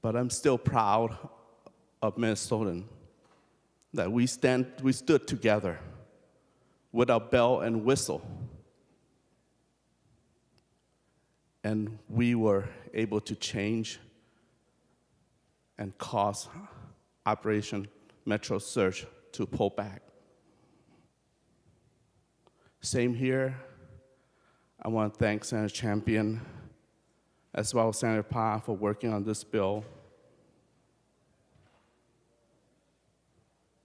But I'm still proud of Minnesotans that we stood together with our bell and whistle, and we were able to change and cause Operation Metro Surge to pull back. Same here. I want to thank Senator Champion as well as Senator Pa for working on this bill.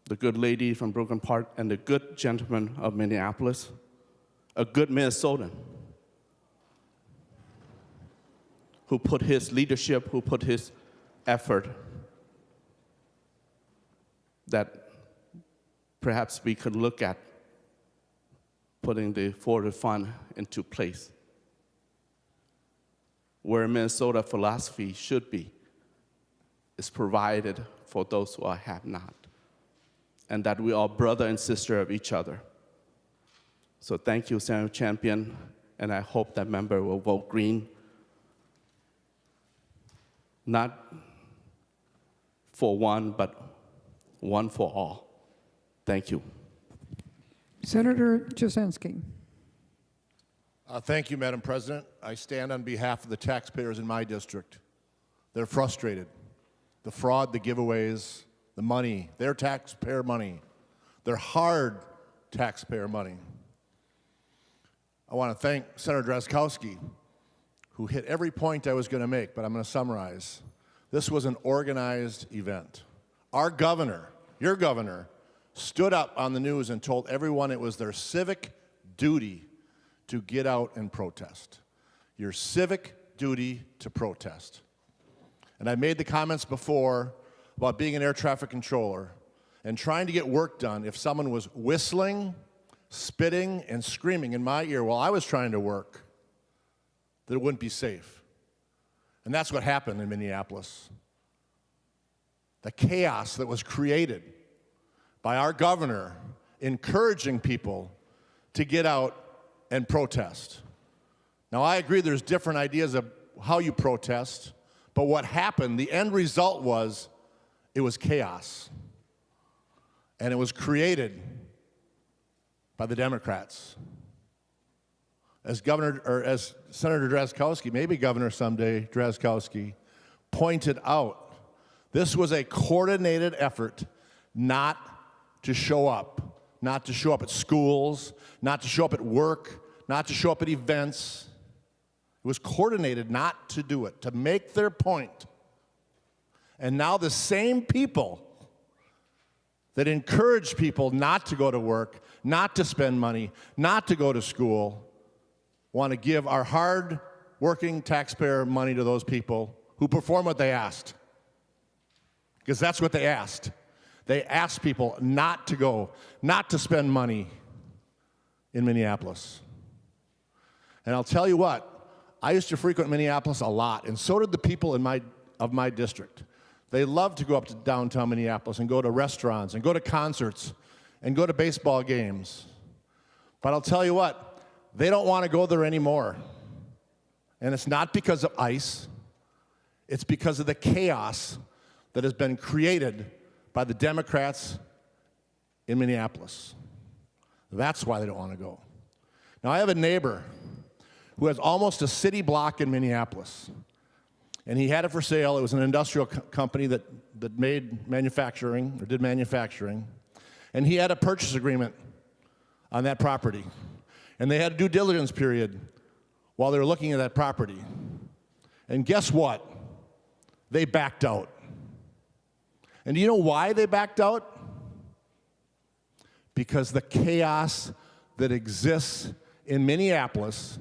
The good lady from Brooklyn Park and the good gentleman of Minneapolis, a good Minnesotan who put his leadership, who put his effort that perhaps we could look at putting the forward fund into place where Minnesota philosophy should be, is provided for those who have not, and that we are brother and sister of each other. So thank you, Senator Champion, and I hope that member will vote green, not for one, but one for all. Thank you. Senator Jasinski. Thank you, Madam President. I stand on behalf of the taxpayers in my district. They're frustrated. The fraud, the giveaways, the money, their taxpayer money, their hard taxpayer money. I want to thank Senator Drazkowski, who hit every point I was going to make, but I'm going to summarize. This was an organized event. Our governor, your governor, stood up on the news and told everyone it was their civic duty to get out and protest. Your civic duty to protest. And I made the comments before about being an air traffic controller and trying to get work done if someone was whistling, spitting, and screaming in my ear while I was trying to work, that it wouldn't be safe. And that's what happened in Minneapolis. The chaos that was created by our governor encouraging people to get out and protest. Now, I agree there's different ideas of how you protest, but what happened, the end result was, it was chaos. And it was created by the Democrats. As Senator Drazkowski, maybe governor someday, Drazkowski, pointed out, this was a coordinated effort not to show up at schools, not to show up at work, not to show up at events. It was coordinated not to do it, to make their point. And now the same people that encourage people not to go to work, not to spend money, not to go to school, want to give our hard-working taxpayer money to those people who perform what they asked. Because that's what they asked. They asked people not to go, not to spend money in Minneapolis. And I'll tell you what, I used to frequent Minneapolis a lot, and so did the people of my district. They love to go up to downtown Minneapolis and go to restaurants and go to concerts and go to baseball games. But I'll tell you what, they don't want to go there anymore. And it's not because of ICE, it's because of the chaos that has been created by the Democrats in Minneapolis. That's why they don't want to go. Now, I have a neighbor who has almost a city block in Minneapolis. And he had it for sale. It was an industrial company that made manufacturing, or did manufacturing. And he had a purchase agreement on that property. And they had a due diligence period while they were looking at that property. And guess what? They backed out. And do you know why they backed out? Because the chaos that exists in Minneapolis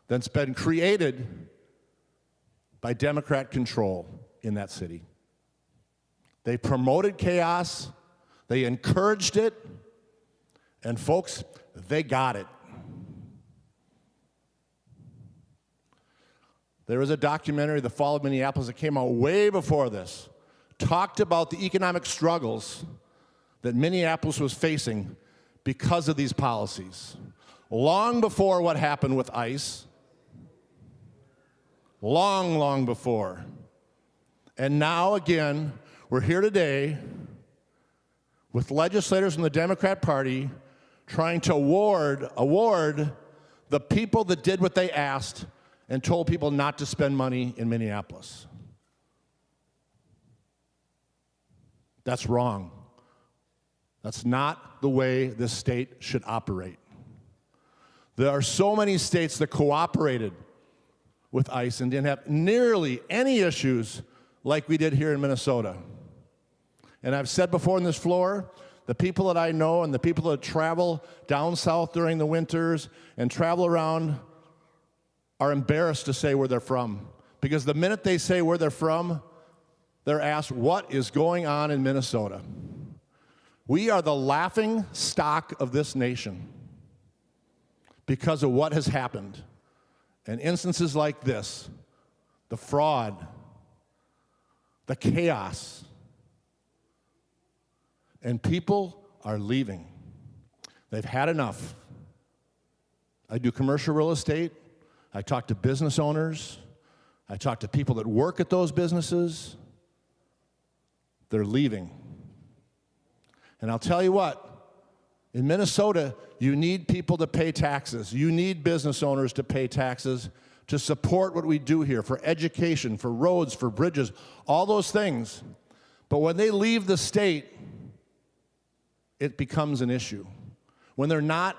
that's been created by Democrat control in that city. They promoted chaos, they encouraged it, and folks, they got it. There was a documentary, The Fall of Minneapolis, that came out way before this, talked about the economic struggles that Minneapolis was facing because of these policies. Long before what happened with ICE, long before. And now, again, we're here today with legislators from the Democrat Party trying to award the people that did what they asked and told people not to spend money in Minneapolis. That's wrong. That's not the way this state should operate. There are so many states that cooperated with ICE and didn't have nearly any issues like we did here in Minnesota. And I've said before on this floor, the people that I know and the people that travel down south during the winters and travel around are embarrassed to say where they're from. Because the minute they say where they're from, they're asked, what is going on in Minnesota? We are the laughing stock of this nation because of what has happened. And instances like this, the fraud, the chaos, and people are leaving. They've had enough. I do commercial real estate. I talk to business owners. I talk to people that work at those businesses. They're leaving. And I'll tell you what, in Minnesota, you need people to pay taxes. You need business owners to pay taxes to support what we do here for education, for roads, for bridges, all those things. But when they leave the state, it becomes an issue. When they're not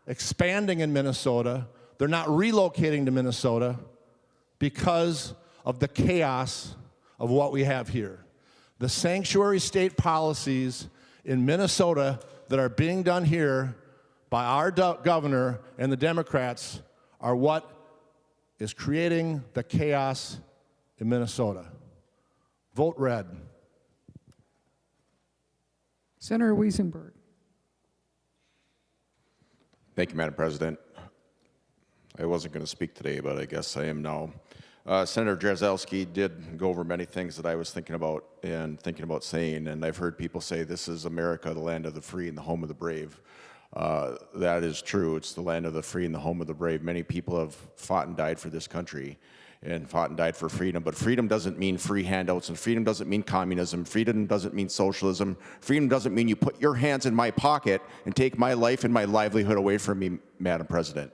expanding in Minnesota, they're not relocating to Minnesota because of the chaos of what we have here. The sanctuary state policies in Minnesota that are being done here by our governor and the Democrats are what is creating the chaos in Minnesota. Vote red. Senator Wiesenberg. Thank you, Madam President. I wasn't going to speak today, but I guess I am now. Senator Jarzowski did go over many things that I was thinking about saying, and I've heard people say this is America, the land of the free and the home of the brave. That is true. It's the land of the free and the home of the brave. Many people have fought and died for this country and fought and died for freedom, but freedom doesn't mean free handouts, and freedom doesn't mean communism. Freedom doesn't mean socialism. Freedom doesn't mean you put your hands in my pocket and take my life and my livelihood away from me, Madam President.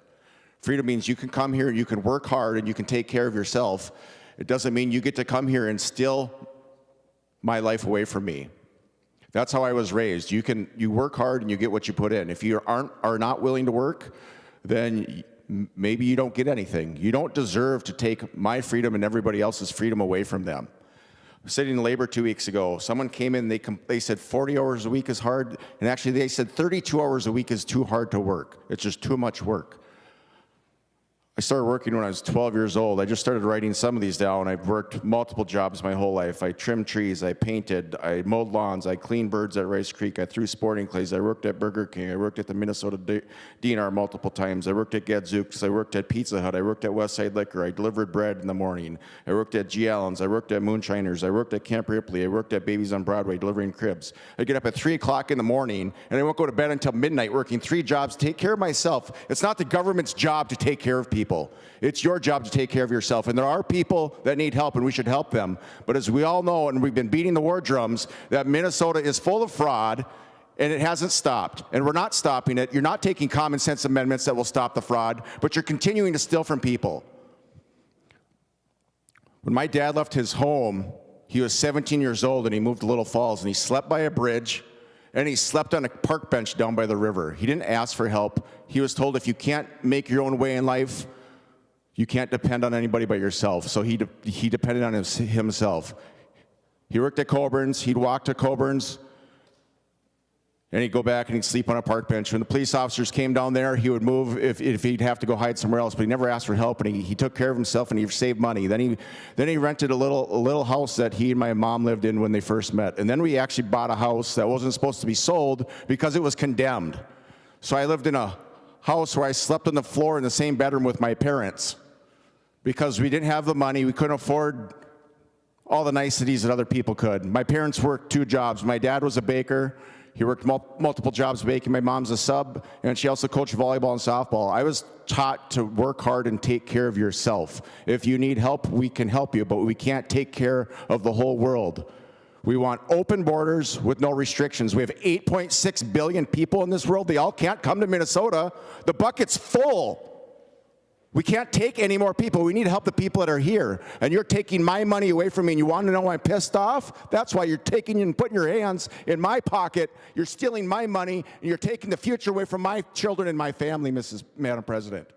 Freedom means you can come here and you can work hard and you can take care of yourself. It doesn't mean you get to come here and steal my life away from me. That's how I was raised. You work hard and you get what you put in. If you are not willing to work, then maybe you don't get anything. You don't deserve to take my freedom and everybody else's freedom away from them. I was sitting in labor 2 weeks ago. Someone came in, they said 40 hours a week is hard, and actually they said 32 hours a week is too hard to work. It's just too much work. I started working when I was 12 years old. I just started writing some of these down. I've worked multiple jobs my whole life. I trimmed trees, I painted, I mowed lawns, I cleaned birds at Rice Creek, I threw sporting clays, I worked at Burger King, I worked at the Minnesota DNR multiple times, I worked at Gadzooks, I worked at Pizza Hut, I worked at Westside Liquor, I delivered bread in the morning, I worked at G. Allen's, I worked at Moonshiners, I worked at Camp Ripley, I worked at Babies on Broadway delivering cribs. I get up at 3 o'clock in the morning and I won't go to bed until midnight working 3 jobs to take care of myself. It's not the government's job to take care of people. It's your job to take care of yourself. And there are people that need help, and we should help them. But as we all know, and we've been beating the war drums, that Minnesota is full of fraud, and it hasn't stopped, and we're not stopping it. You're not taking common sense amendments that will stop the fraud, but you're continuing to steal from people. When my dad left his home, he was 17 years old and he moved to Little Falls, and he slept by a bridge and he slept on a park bench down by the river. He didn't ask for help. He was told if you can't make your own way in life, you can't depend on anybody but yourself. So he depended on himself. He worked at Coburn's, he'd walk to Coburn's, and he'd go back and he'd sleep on a park bench. When the police officers came down there, he would move if he'd have to go hide somewhere else, but he never asked for help, and he took care of himself and he saved money. Then he rented a little house that he and my mom lived in when they first met. And then we actually bought a house that wasn't supposed to be sold because it was condemned. So I lived in a house where I slept on the floor in the same bedroom with my parents because we didn't have the money, we couldn't afford all the niceties that other people could. My parents worked 2 jobs. My dad was a baker. He worked multiple jobs baking. My mom's a sub, and she also coached volleyball and softball. I was taught to work hard and take care of yourself. If you need help, we can help you, but we can't take care of the whole world. We want open borders with no restrictions. We have 8.6 billion people in this world. They all can't come to Minnesota. The bucket's full. We can't take any more people. We need to help the people that are here. And you're taking my money away from me, and you want to know why I'm pissed off? That's why you're taking and putting your hands in my pocket. You're stealing my money, and you're taking the future away from my children and my family, Madam President.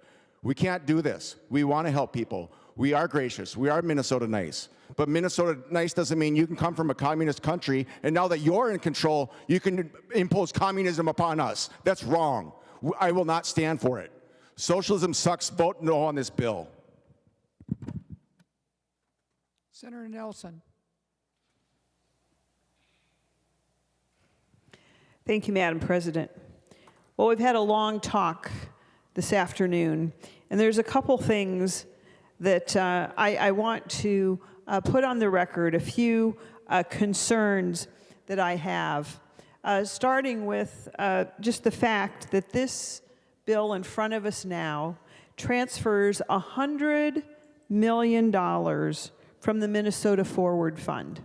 We can't do this. We want to help people. We are gracious. We are Minnesota nice. But Minnesota nice doesn't mean you can come from a communist country, and now that you're in control, you can impose communism upon us. That's wrong. I will not stand for it. Socialism sucks. Vote no on this bill. Senator Nelson. Thank you, Madam President. Well, we've had a long talk this afternoon, and there's a couple things that I want to put on the record, a few concerns that I have, starting with just the fact that this bill in front of us now transfers $100 million from the Minnesota Forward Fund.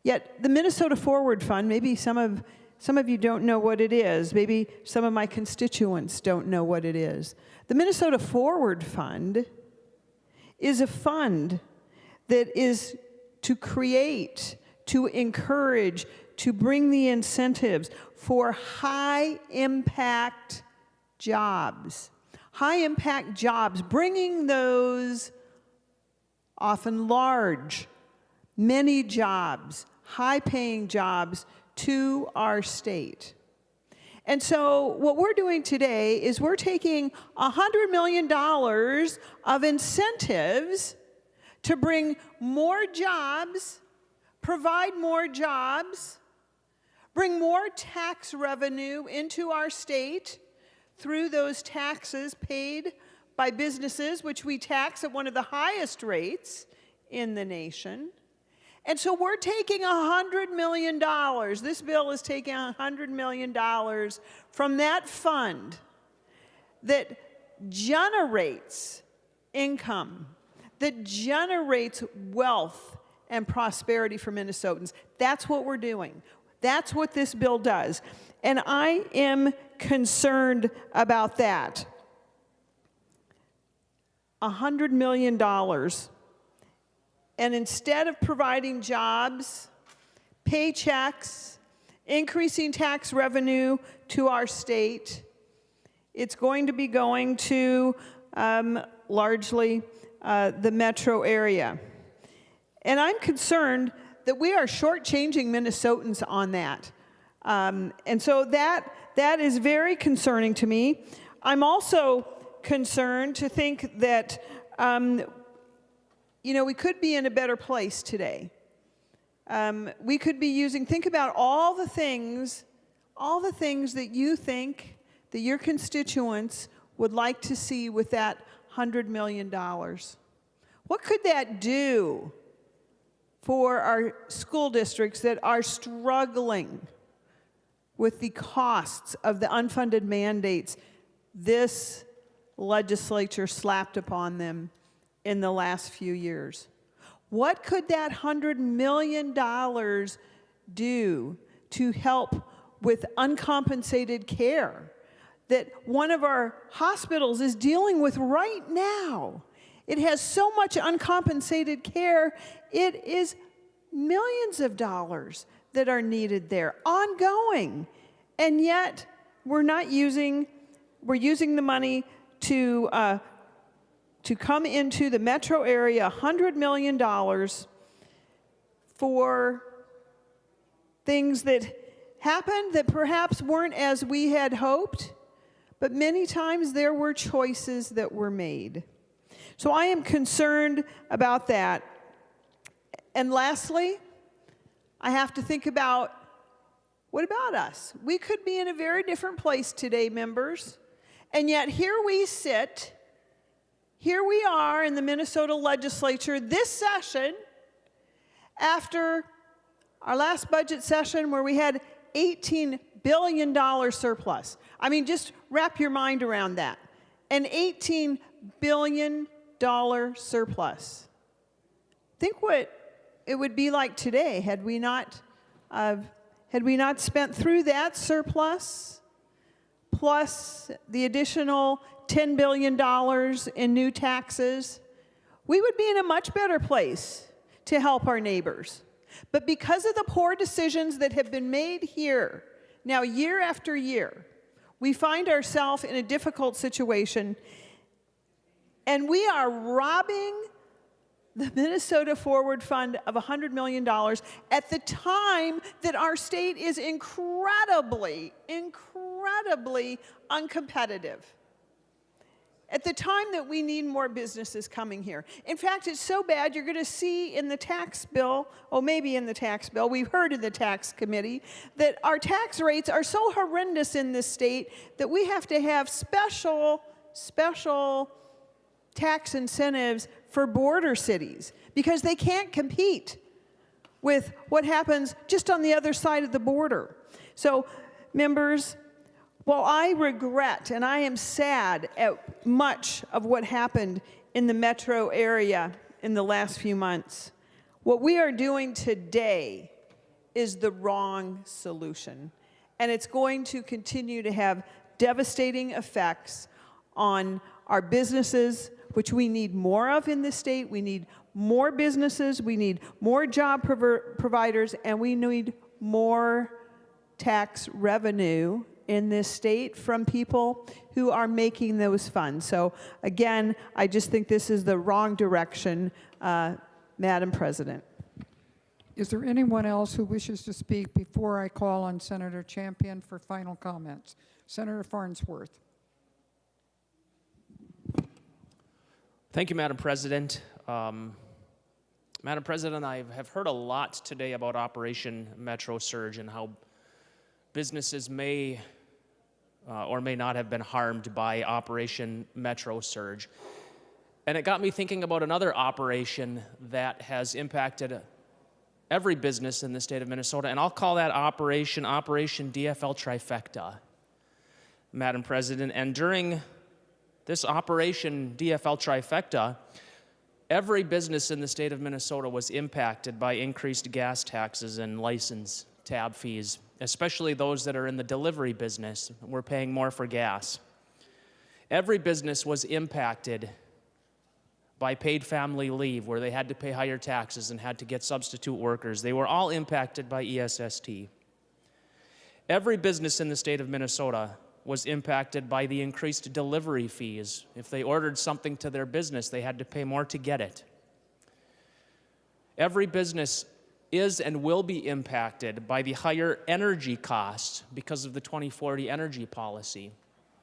Yet the Minnesota Forward Fund, maybe some of you don't know what it is. Maybe some of my constituents don't know what it is. The Minnesota Forward Fund is a fund that is to create, to encourage, to bring the incentives for high-impact jobs. High-impact jobs, bringing those often large, many jobs, high-paying jobs to our state. And so what we're doing today is we're taking $100 million of incentives to bring more jobs, provide more jobs, bring more tax revenue into our state through those taxes paid by businesses, which we tax at one of the highest rates in the nation. And so we're taking $100 million. This bill is taking $100 million from that fund that generates income, that generates wealth and prosperity for Minnesotans. That's what we're doing. That's what this bill does. And I am concerned about that. $100 million. And instead of providing jobs, paychecks, increasing tax revenue to our state, it's going to be going to largely the metro area. And I'm concerned that we are shortchanging Minnesotans on that. And so that is very concerning to me. I'm also concerned to think that we could be in a better place today. We could be using, think about all the things that you think that your constituents would like to see with that $100 million. What could that do for our school districts that are struggling with the costs of the unfunded mandates this legislature slapped upon them in the last few years? What could that $100 million do to help with uncompensated care that one of our hospitals is dealing with right now. It has so much uncompensated care, it is millions of dollars that are needed there, ongoing. And yet, we're using the money to come into the metro area, $100 million for things that happened that perhaps weren't as we had hoped, but many times there were choices that were made. So I am concerned about that. And lastly, I have to think about, what about us? We could be in a very different place today, members, and yet here we sit, here we are in the Minnesota legislature this session, after our last budget session where we had $18 billion surplus. I mean, just wrap your mind around that. An $18 billion surplus. Think what it would be like today had we not spent through that surplus, plus the additional $10 billion in new taxes. We would be in a much better place to help our neighbors. But because of the poor decisions that have been made here, now year after year, we find ourselves in a difficult situation, and we are robbing the Minnesota Forward Fund of $100 million at the time that our state is incredibly, incredibly uncompetitive. At the time that we need more businesses coming here. In fact, it's so bad, you're going to see in the tax bill, maybe in the tax bill, we've heard in the tax committee, that our tax rates are so horrendous in this state that we have to have special tax incentives for border cities because they can't compete with what happens just on the other side of the border. So, members, while I regret and I am sad at much of what happened in the metro area in the last few months, what we are doing today is the wrong solution. And it's going to continue to have devastating effects on our businesses, which we need more of in this state. We need more businesses, we need more job providers, and we need more tax revenue in this state from people who are making those funds. So again, I just think this is the wrong direction, Madam President. Is there anyone else who wishes to speak before I call on Senator Champion for final comments? Senator Farnsworth. Thank you, Madam President. Madam President, I have heard a lot today about Operation Metro Surge and how businesses may or may not have been harmed by Operation Metro Surge. And it got me thinking about another operation that has impacted every business in the state of Minnesota, and I'll call that Operation DFL Trifecta, Madam President. And during this Operation DFL Trifecta, every business in the state of Minnesota was impacted by increased gas taxes and license tab fees, especially those that are in the delivery business. We're paying more for gas. Every business was impacted by paid family leave, where they had to pay higher taxes and had to get substitute workers. They were all impacted by ESST. Every business in the state of Minnesota was impacted by the increased delivery fees. If they ordered something to their business, they had to pay more to get it. Every business is and will be impacted by the higher energy costs because of the 2040 energy policy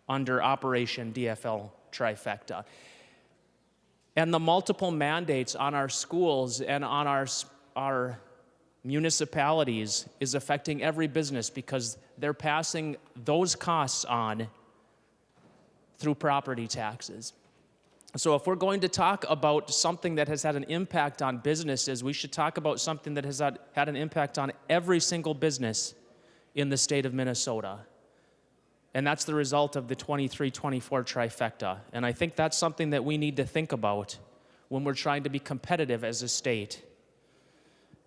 under Operation DFL Trifecta. And the multiple mandates on our schools and on our municipalities is affecting every business because they're passing those costs on through property taxes. So if we're going to talk about something that has had an impact on businesses, we should talk about something that has had an impact on every single business in the state of Minnesota. And that's the result of the 23-24 trifecta. And I think that's something that we need to think about when we're trying to be competitive as a state.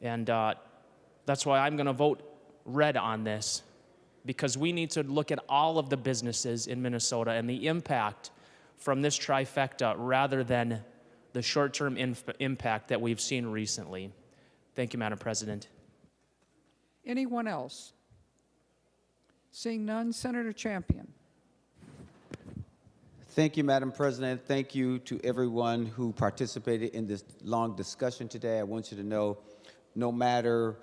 And that's why I'm going to vote red on this. because we need to look at all of the businesses in Minnesota and the impact from this trifecta rather than the short-term impact that we've seen recently. Thank you, Madam President. Anyone else? Seeing none, Senator Champion. Thank you, Madam President. Thank you to everyone who participated in this long discussion today. I want you to know, no matter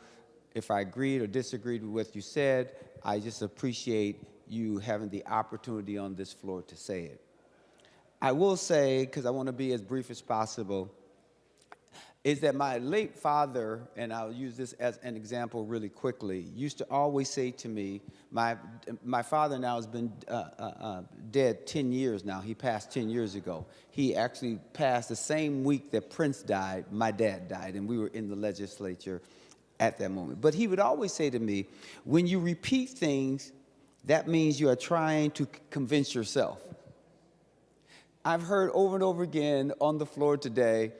if I agreed or disagreed with what you said, I just appreciate you having the opportunity on this floor to say it. I will say, because I want to be as brief as possible, is that my late father, and I'll use this as an example really quickly, used to always say to me, my father now has been dead 10 years now. He passed 10 years ago. He actually passed the same week that Prince died, my dad died, and we were in the legislature at that moment. But he would always say to me, when you repeat things, that means you are trying to convince yourself. I've heard over and over again on the floor today,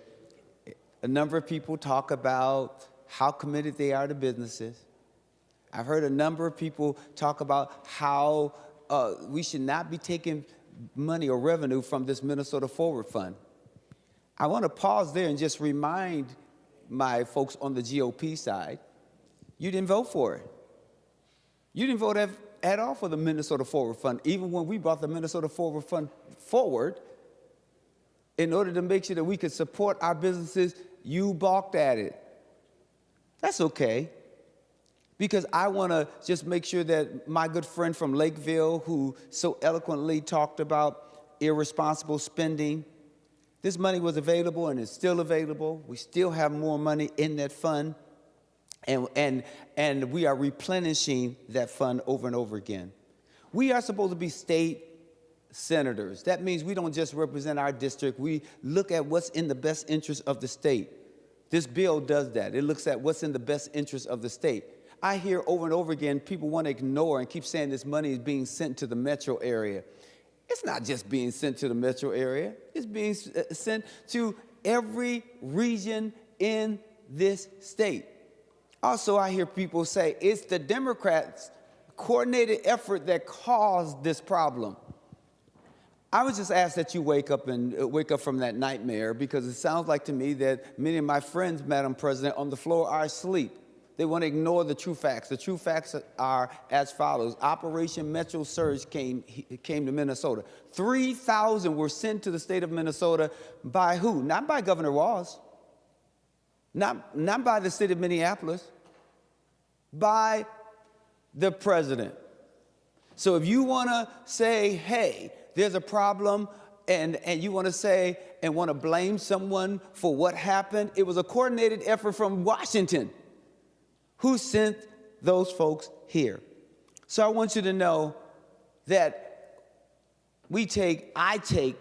a number of people talk about how committed they are to businesses. I've heard a number of people talk about how we should not be taking money or revenue from this Minnesota Forward Fund. I want to pause there and just remind my folks on the GOP side, you didn't vote for it. You didn't vote at all for the Minnesota Forward Fund, even when we brought the Minnesota Forward Fund forward in order to make sure that we could support our businesses. You balked at it. That's okay, because I want to just make sure that my good friend from Lakeville, who so eloquently talked about irresponsible spending, this money was available and is still available. We still have more money in that fund, and we are replenishing that fund over and over again. We are supposed to be state senators. That means we don't just represent our district. We look at what's in the best interest of the state. This bill does that. It looks at what's in the best interest of the state. I hear over and over again people want to ignore and keep saying this money is being sent to the metro area. It's not just being sent to the metro area. It's being sent to every region in this state. Also, I hear people say it's the Democrats' coordinated effort that caused this problem. I would just ask that you wake up from that nightmare, because it sounds like to me that many of my friends, Madam President, on the floor are asleep. They want to ignore the true facts. The true facts are as follows. Operation Metro Surge came to Minnesota. 3,000 were sent to the state of Minnesota by who? Not by Governor Walz. Not by the city of Minneapolis. By the president. So if you want to say, hey, there's a problem, and you want to say and want to blame someone for what happened, it was a coordinated effort from Washington. Who sent those folks here? So I want you to know that I take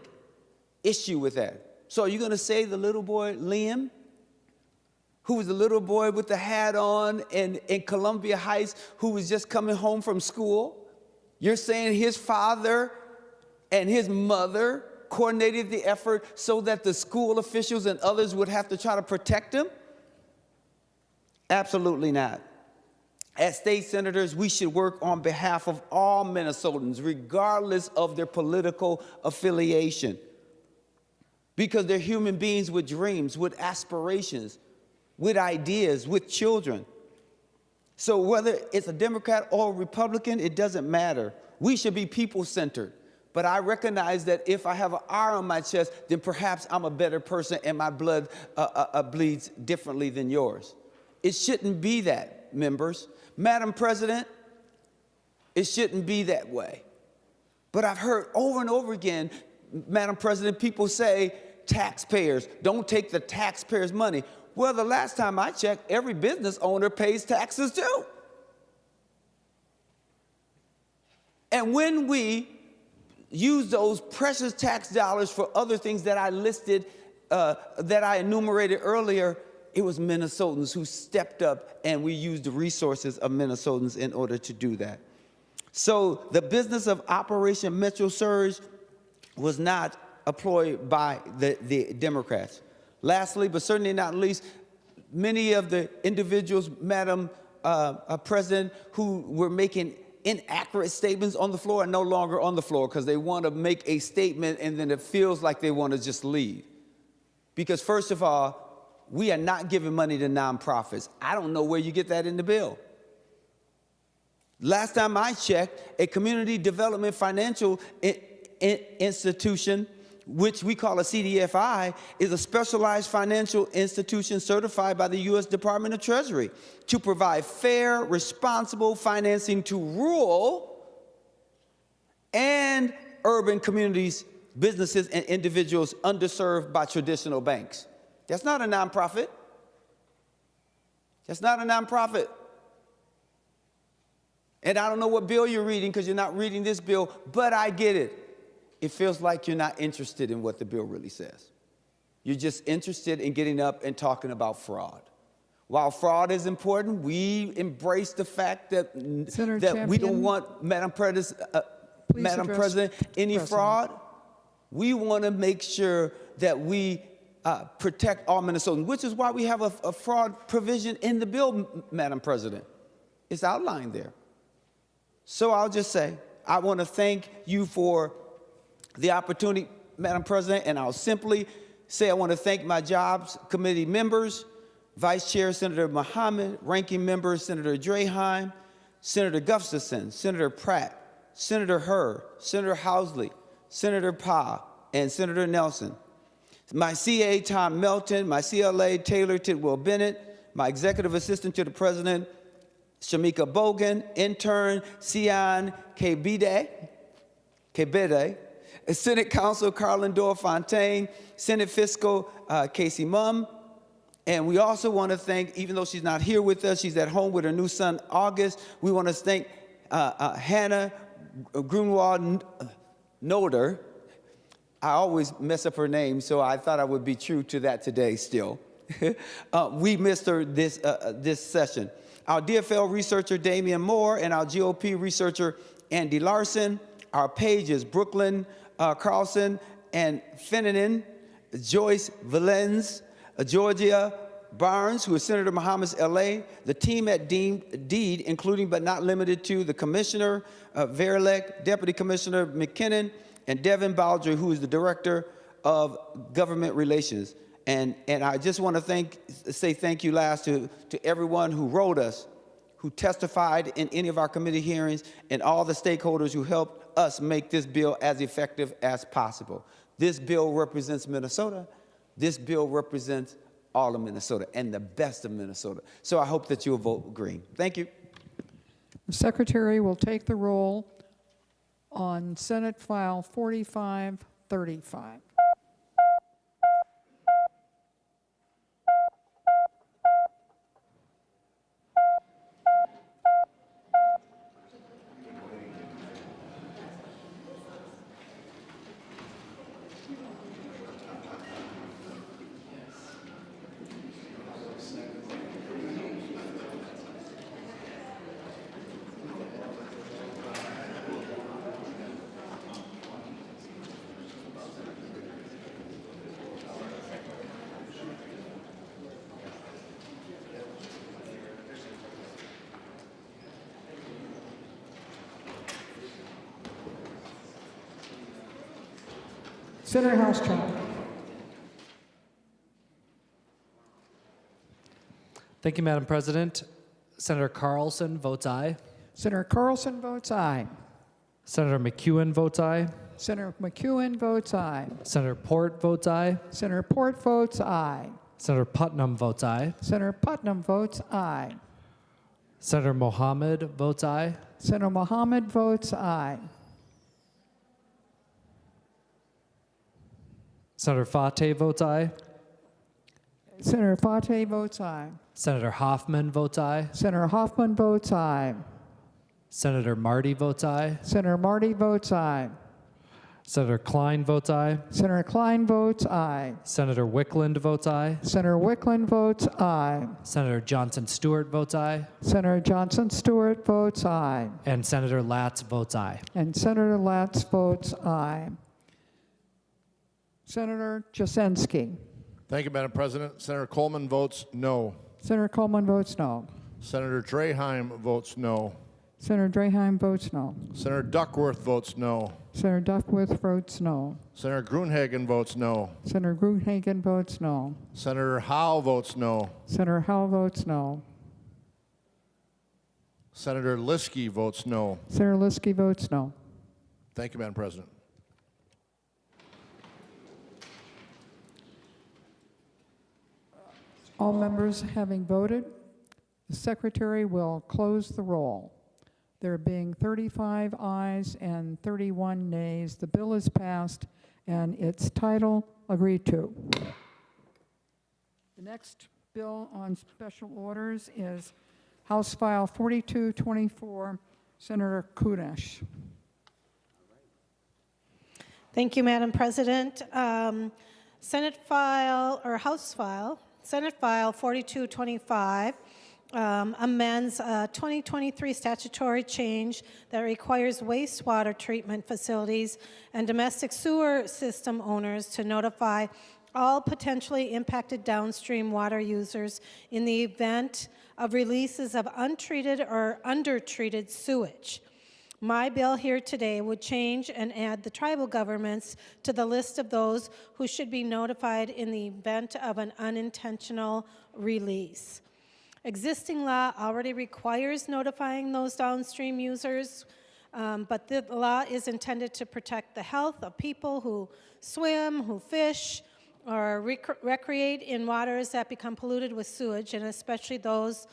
issue with that. So are you going to say the little boy, Liam, who was the little boy with the hat on in Columbia Heights, who was just coming home from school? You're saying his father and his mother coordinated the effort so that the school officials and others would have to try to protect him? Absolutely not. As state senators, we should work on behalf of all Minnesotans, regardless of their political affiliation, because they're human beings with dreams, with aspirations, with ideas, with children. So whether it's a Democrat or a Republican, it doesn't matter. We should be people-centered. But I recognize that if I have an R on my chest, then perhaps I'm a better person and my blood bleeds differently than yours. It shouldn't be that, members. Madam President, it shouldn't be that way. But I've heard over and over again, Madam President, people say, taxpayers, don't take the taxpayers' money. Well, the last time I checked, every business owner pays taxes too. And when we use those precious tax dollars for other things that I listed, that I enumerated earlier, it was Minnesotans who stepped up, and we used the resources of Minnesotans in order to do that. So the business of Operation Metro Surge was not employed by the Democrats. Lastly, but certainly not least, many of the individuals, Madam President, who were making inaccurate statements on the floor are no longer on the floor because they want to make a statement and then it feels like they want to just leave. Because first of all, we are not giving money to nonprofits. I don't know where you get that in the bill. Last time I checked, a community development financial institution, which we call a CDFI, is a specialized financial institution certified by the U.S. Department of Treasury to provide fair, responsible financing to rural and urban communities, businesses, and individuals underserved by traditional banks. That's not a nonprofit. That's not a nonprofit. And I don't know what bill you're reading because you're not reading this bill, but I get it. It feels like you're not interested in what the bill really says. You're just interested in getting up and talking about fraud. While fraud is important, we embrace the fact that we don't want, Madam President, any fraud. We want to make sure that we protect all Minnesotans, which is why we have a fraud provision in the bill, Madam President. It's outlined there. So I'll just say, I want to thank you for the opportunity, Madam President, and I'll simply say I want to thank my Jobs Committee members, Vice Chair Senator Mohammed, Ranking Member Senator Draheim, Senator Gustafson, Senator Pratt, Senator Hurd, Senator Housley, Senator Pa, and Senator Nelson. My CA, Tom Melton, my CLA, Taylor Tidwell Bennett, my Executive Assistant to the President, Shamika Bogan, intern Xiong Kebede, Senate Counsel Carlin Dorr Fontaine, Senate Fiscal Casey Mumm, and we also want to thank, even though she's not here with us, she's at home with her new son August, we want to thank Hannah Grunwald Noder. I always mess up her name, so I thought I would be true to that today still. We missed her this session. Our DFL researcher, Damian Moore, and our GOP researcher, Andy Larson. Our pages, Brooklyn Carlson and Fennenin, Joyce Valens, Georgia Barnes, who is Senator Muhammad's LA, the team at Deed, including but not limited to the Commissioner Verlek, Deputy Commissioner McKinnon, and Devin Baldry, who is the Director of Government Relations. And I just want to say thank you last to everyone who wrote us, who testified in any of our committee hearings, and all the stakeholders who helped us make this bill as effective as possible. This bill represents Minnesota. This bill represents all of Minnesota and the best of Minnesota. So I hope that you'll vote green. Thank you. The Secretary will take the roll on Senate File 4535. Senator House-Trump. Thank you, Madam President. Senator Carlson votes aye. Senator Carlson votes aye. Senator McEwen votes aye. Senator McEwen votes aye. Senator Port votes aye. Senator Port votes aye. Senator Putnam votes aye. Senator Putnam votes aye. Senator Mohammed votes aye. Senator Mohammed votes aye. Senator Fateh votes aye. Senator Fateh votes aye. Senator Hoffman votes aye. Senator Hoffman votes aye. Senator Marty votes aye. Senator Marty votes aye. Senator Klein votes aye. Senator Klein votes aye. Senator Wickland votes aye. Senator Wickland votes aye. Senator Johnson Stewart votes aye. Senator Johnson Stewart votes aye. And Senator Latz votes aye. And Senator Latz votes aye. Senator Jasinski. Thank you, Madam President. Senator Coleman votes no. Senator Coleman votes no. Senator Draheim votes no. Senator Draheim votes no. Senator Duckworth votes no. Senator Duckworth votes no. Senator Gruenhagen votes no. Senator Gruenhagen votes no. Senator Howe votes no. Senator Howell votes no. Senator Liskey votes no. Senator Liskey votes no. Thank you, Madam President. All members having voted, the Secretary will close the roll. There being 35 ayes and 31 nays, the bill is passed and its title agreed to. The next bill on special orders is House File 4224, Senator Kunesh. Thank you, Madam President. Senate File 4225 amends a 2023 statutory change that requires wastewater treatment facilities and domestic sewer system owners to notify all potentially impacted downstream water users in the event of releases of untreated or undertreated sewage. My bill here today would change and add the tribal governments to the list of those who should be notified in the event of an unintentional release. Existing law already requires notifying those downstream users, but the law is intended to protect the health of people who swim, who fish, or recreate in waters that become polluted with sewage, and especially those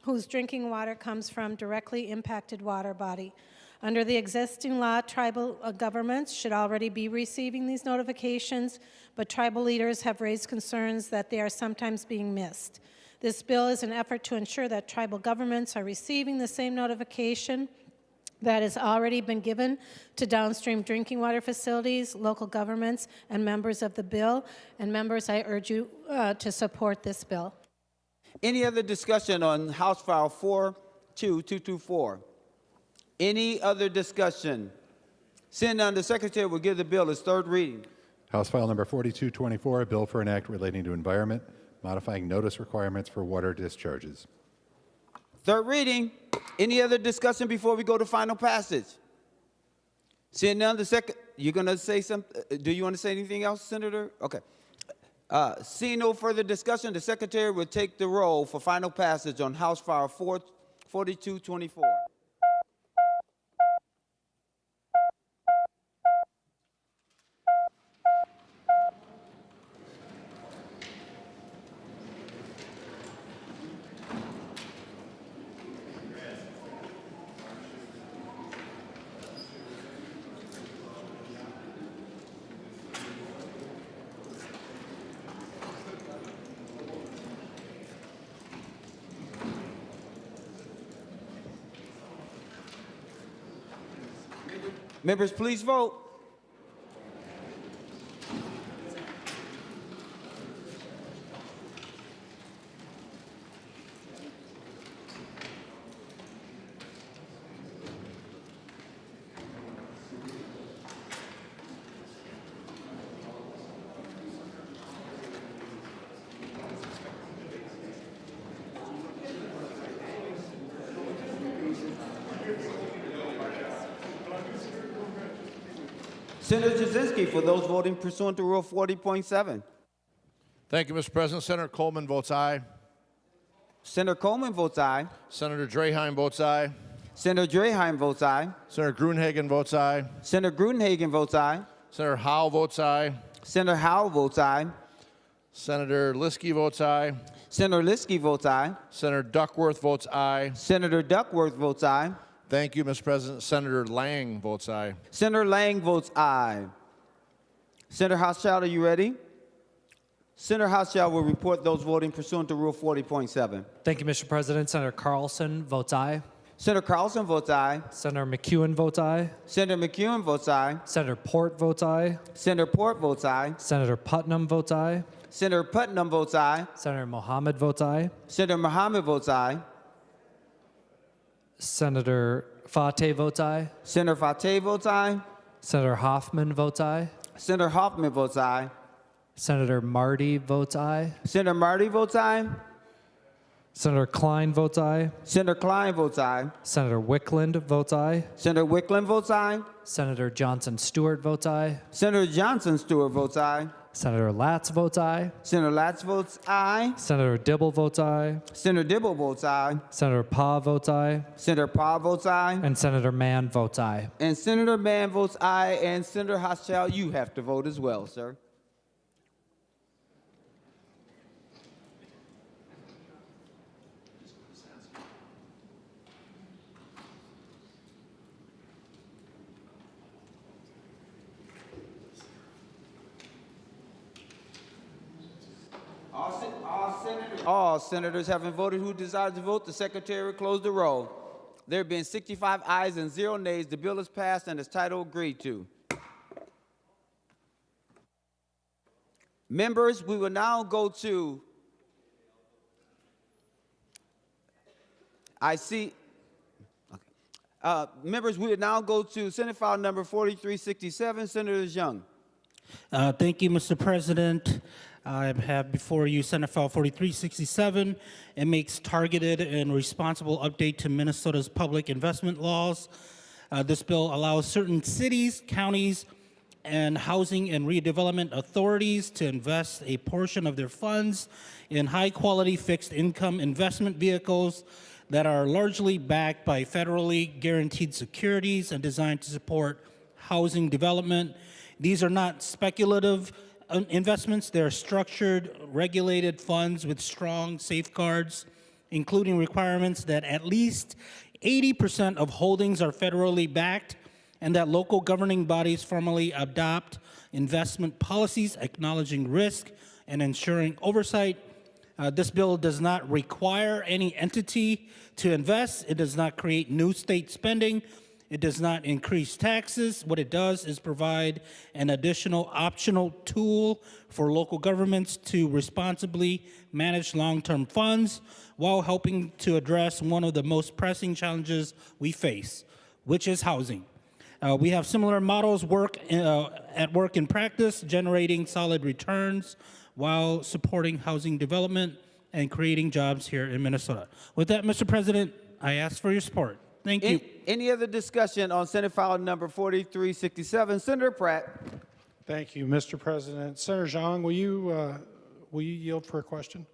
whose drinking water comes from directly impacted water body. Under the existing law, tribal governments should already be receiving these notifications, but tribal leaders have raised concerns that they are sometimes being missed. This bill is an effort to ensure that tribal governments are receiving the same notification that has already been given to downstream drinking water facilities, local governments, and members of the bill. And members, I urge you to support this bill. Any other discussion on House File 42224? Any other discussion? Seeing none, the Secretary will give the bill its third reading. House File Number 4224, a bill for an act relating to environment, modifying notice requirements for water discharges. Third reading. Any other discussion before we go to final passage? Seeing none, you're going to say something? Do you want to say anything else, Senator? Okay. Seeing no further discussion, the Secretary will take the roll for final passage on House File 4224. Members, please vote. Senator Jasinski, for those voting pursuant to Rule 40.7. Thank you, Mr. President. Senator Coleman votes aye. Senator Coleman votes aye. Senator Draheim votes aye. Senator Draheim votes aye. Senator Gruenhagen votes aye. Senator Gruenhagen votes aye. Senator Howe votes aye. Senator Howell votes aye. Senator Liskey votes aye. Senator Liskey votes aye. Senator Duckworth votes aye. Senator Duckworth votes aye. Thank you, Mr. President. Senator Lang votes aye. Senator Lang votes aye. Senator Hauschild, are you ready? Senator Hauschild will report those voting pursuant to Rule 40.7. Thank you, Mr. President. Senator Carlson votes aye. Senator Carlson votes aye. Senator McEwen votes aye. Senator McEwen votes aye. Senator Port votes aye. Senator Port votes aye. Senator Putnam votes aye. Senator Putnam votes aye. Senator Mohammed votes aye. Senator Mohammed votes aye. Senator Fateh votes aye. Senator Fateh votes aye. Senator Hoffman votes aye. Senator Hoffman votes aye. Senator Marty votes aye. Senator Marty votes aye. Senator Klein votes aye. Senator Klein votes aye. Senator Wickland votes aye. Senator Wickland votes aye. Senator Johnson Stewart votes aye. Senator Johnson Stewart votes aye. Senator Latz votes aye. Senator Latz votes aye. Senator Dibble votes aye. Senator Dibble votes aye. Senator Pa votes aye. Senator Pa votes aye. And Senator Mann votes aye. And Senator Mann votes aye. And Senator Hoschild, you have to vote as well, sir. All senators having voted who desire to vote, the secretary will close the roll. There being 65 ayes and 0 nays, the bill is passed and its title agreed to. Members, we will now go to, members, we will now go to Senate file number 4367, Senator Xiong. Thank you, Mr. President. I have before you Senate File 4367. It makes targeted and responsible update to Minnesota's public investment laws. This bill allows certain cities, counties, and housing and redevelopment authorities to invest a portion of their funds in high-quality fixed income investment vehicles that are largely backed by federally guaranteed securities and designed to support housing development. These are not speculative investments. They're structured, regulated funds with strong safeguards, including requirements that at least 80% of holdings are federally backed and that local governing bodies formally adopt investment policies acknowledging risk and ensuring oversight. This bill does not require any entity to invest. It does not create new state spending. It does not increase taxes. What it does is provide an additional optional tool for local governments to responsibly manage long-term funds while helping to address one of the most pressing challenges we face, which is housing. We have similar models at work in practice, generating solid returns while supporting housing development and creating jobs here in Minnesota. With that, Mr. President, I ask for your support. Thank you. Any other discussion on Senate file number 4367? Senator Pratt. Thank you, Mr. President. Senator Xiong, will you yield for a question?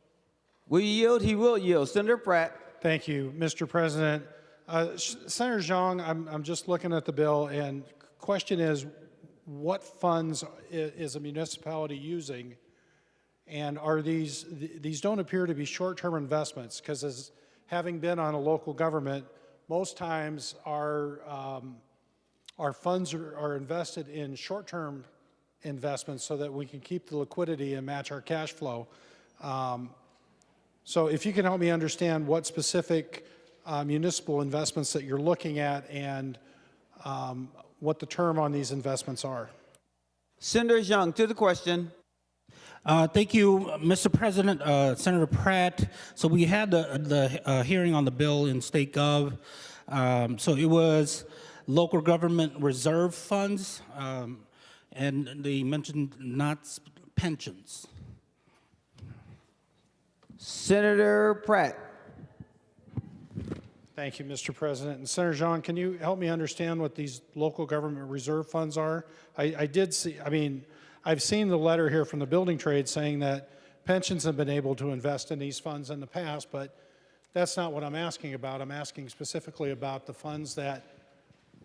Will you yield? He will yield. Senator Pratt. Thank you, Mr. President. Senator Xiong, I'm just looking at the bill, and question is, what funds is a municipality using? And are these don't appear to be short-term investments, because as having been on a local government, most times our funds are invested in short-term investments so that we can keep the liquidity and match our cash flow. So if you can help me understand what specific municipal investments that you're looking at and what the term on these investments are. Senator Xiong, to the question. Thank you, Mr. President. Senator Pratt. So we had the hearing on the bill in State Gov. So it was local government reserve funds, and they mentioned not pensions. Senator Pratt. Thank you, Mr. President. And Senator Xiong, can you help me understand what these local government reserve funds are? I did see, I've seen the letter here from the building trade saying that pensions have been able to invest in these funds in the past, but that's not what I'm asking about. I'm asking specifically about the funds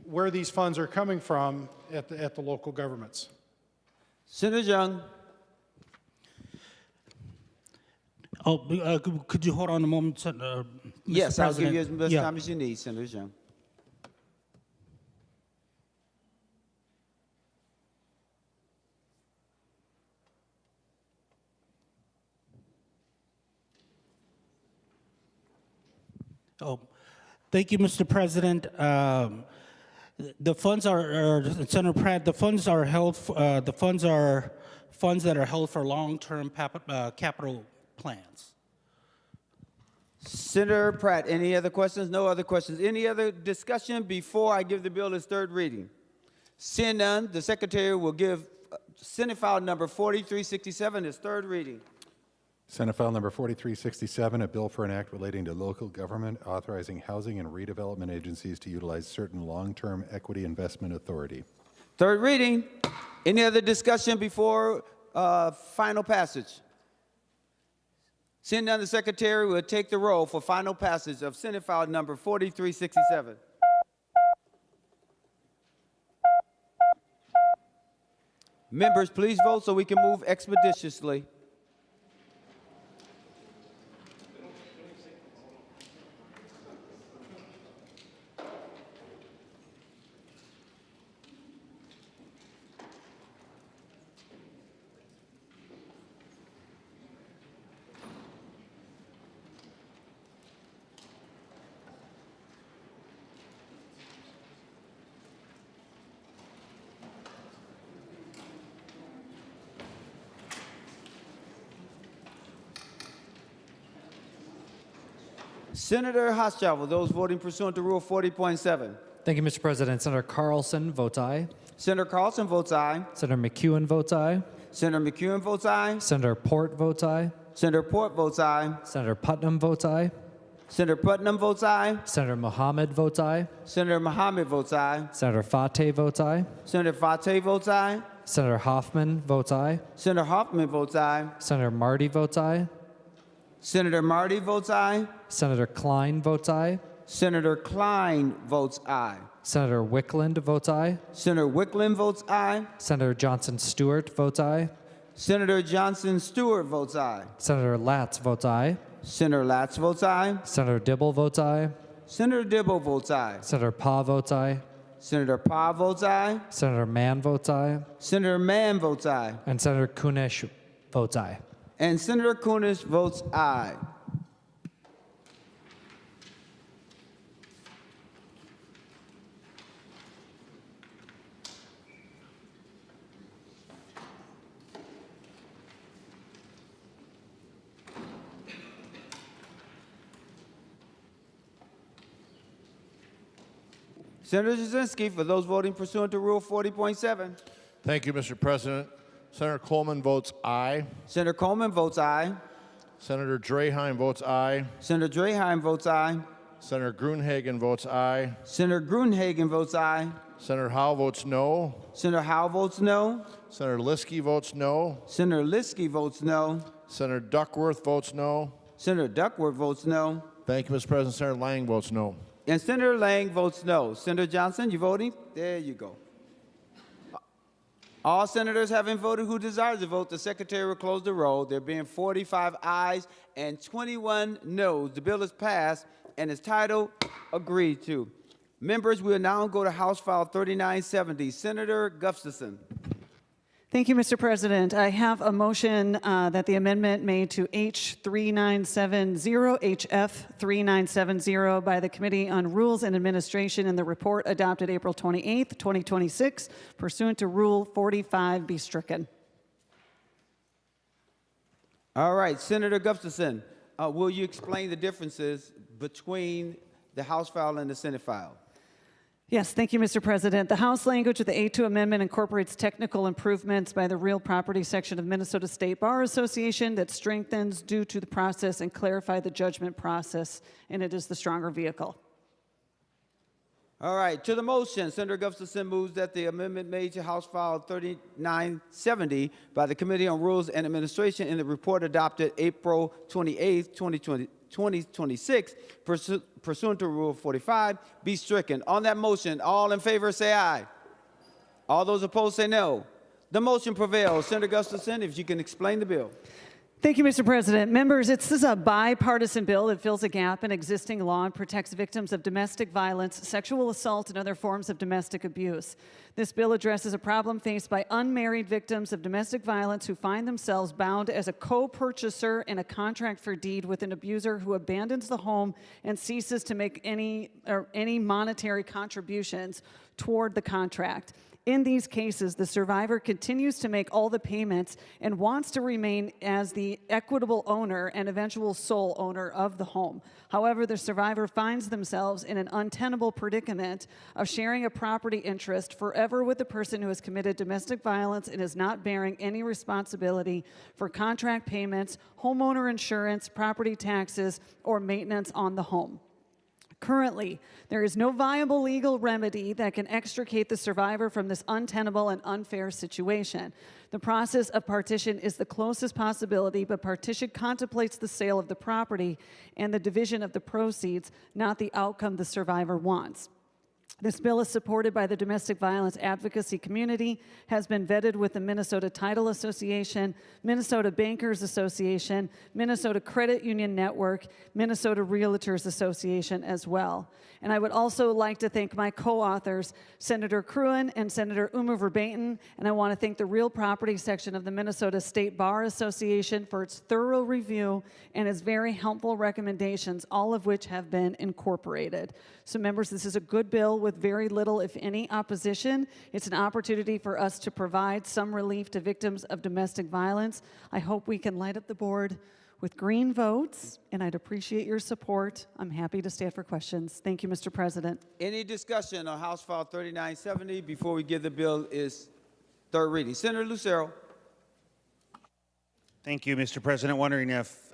where these funds are coming from at the local governments. Senator Xiong. Oh, could you hold on a moment, Mr. Yes, President? I'll give you as much time as you need, Senator Xiong. Oh, thank you, Mr. President. The funds are Senator Pratt. The funds are held. The funds are funds that are held for long-term capital plans. Senator Pratt, any other questions? No other questions. Any other discussion before I give the bill its third reading? Seeing none, the Secretary will give Senate file number 4367 its third reading. Senate File Number 4367, a bill for an act relating to local government authorizing housing and redevelopment agencies to utilize certain long-term equity investment authority. Third reading. Any other discussion before final passage? Seeing none, the Secretary will take the roll for final passage of Senate File Number 4367. Members, please vote so we can move expeditiously. Senator Hoschover, those voting pursuant to Rule 40.7. Thank you, Mr. President. Senator Carlson votes aye. Senator Carlson votes aye. Senator McEwen votes aye. Senator McEwen votes aye. Senator Port votes aye. Senator Port votes aye. Senator Putnam votes aye. Senator Putnam votes aye. Senator Mohammed votes aye. Senator Mohammed votes aye. Senator Fateh votes aye. Senator Fateh votes aye. Senator Hoffman votes aye. Senator Hoffman votes aye. Senator Marty votes aye. Senator Marty votes aye. Senator Klein votes aye. Senator Klein votes aye. Senator Wickland votes aye. Senator Wickland votes aye. Senator Johnson Stewart votes aye. Senator Johnson Stewart votes aye. Senator Latz votes aye. Senator Latz votes aye. Senator Dibble votes aye. Senator Dibble votes aye. Senator Pa votes aye. Senator Pa votes aye. Senator Mann votes aye. Senator Mann votes aye. And Senator Kunesh votes aye. And Senator Kunesh votes aye. Senator Jasinski, for those voting pursuant to Rule 40.7. Thank you, Mr. President. Senator Coleman votes aye. Senator Coleman votes aye. Senator Draheim votes aye. Senator Draheim votes aye. Senator Gruenhagen votes aye. Senator Gruenhagen votes aye. Senator Howe votes no. Senator Howe votes no. Senator Liskey votes no. Senator Liskey votes no. Senator Duckworth votes no. Senator Duckworth votes no. Thank you, Mr. President. Senator Lang votes no. And Senator Lang votes no. Senator Johnson, you voting? There you go. All senators having voted who desires to vote, the Secretary will close the roll. There being 45 ayes and 21 noes. The bill is passed and is titled agreed to. Members, we will now go to House File 3970. Senator Gustafson. Thank you, Mr. President. I have a motion that the amendment made to H3970, HF3970 by the Committee on Rules and Administration in the report adopted April 28th, 2026, pursuant to Rule 45, be stricken. All right, Senator Gustafson, will you explain the differences between the House file and the Senate file? Yes, thank you, Mr. President. The House language of the A2 amendment incorporates technical improvements by the real property section of Minnesota State Bar Association that strengthens due to the process and clarify the judgment process, and it is the stronger vehicle. All right, to the motion, Senator Gustafson moves that the amendment made to House File 3970 by the Committee on Rules and Administration in the report adopted April 28, 2026, pursuant to Rule 45, be stricken. On that motion, all in favor say aye. All those opposed say no. The motion prevails. Senator Gustafson, if you can explain the bill. Thank you, Mr. President. Members, this is a bipartisan bill that fills a gap in existing law and protects victims of domestic violence, sexual assault, and other forms of domestic abuse. This bill addresses a problem faced by unmarried victims of domestic violence who find themselves bound as a co-purchaser in a contract for deed with an abuser who abandons the home and ceases to make any monetary contributions toward the contract. In these cases, the survivor continues to make all the payments and wants to remain as the equitable owner and eventual sole owner of the home. However, the survivor finds themselves in an untenable predicament of sharing a property interest forever with the person who has committed domestic violence and is not bearing any responsibility for contract payments, homeowner insurance, property taxes, or maintenance on the home. Currently, there is no viable legal remedy that can extricate the survivor from this untenable and unfair situation. The process of partition is the closest possibility, but partition contemplates the sale of the property and the division of the proceeds, not the outcome the survivor wants. This bill is supported by the domestic violence advocacy community, has been vetted with the Minnesota Title Association, Minnesota Bankers Association, Minnesota Credit Union Network, Minnesota Realtors Association as well. And I would also like to thank my co-authors, Senator Cruen and Senator Uma Verbaeten, and I want to thank the Real Property section of the Minnesota State Bar Association for its thorough review and its very helpful recommendations, all of which have been incorporated. So members, this is a good bill with very little, if any, opposition. It's an opportunity for us to provide some relief to victims of domestic violence. I hope we can light up the board with green votes, and I'd appreciate your support. I'm happy to stand for questions. Thank you, Mr. President. Any discussion on House File 3970 before we give the bill its third reading? Senator Lucero. Thank you, Mr. President. Wondering if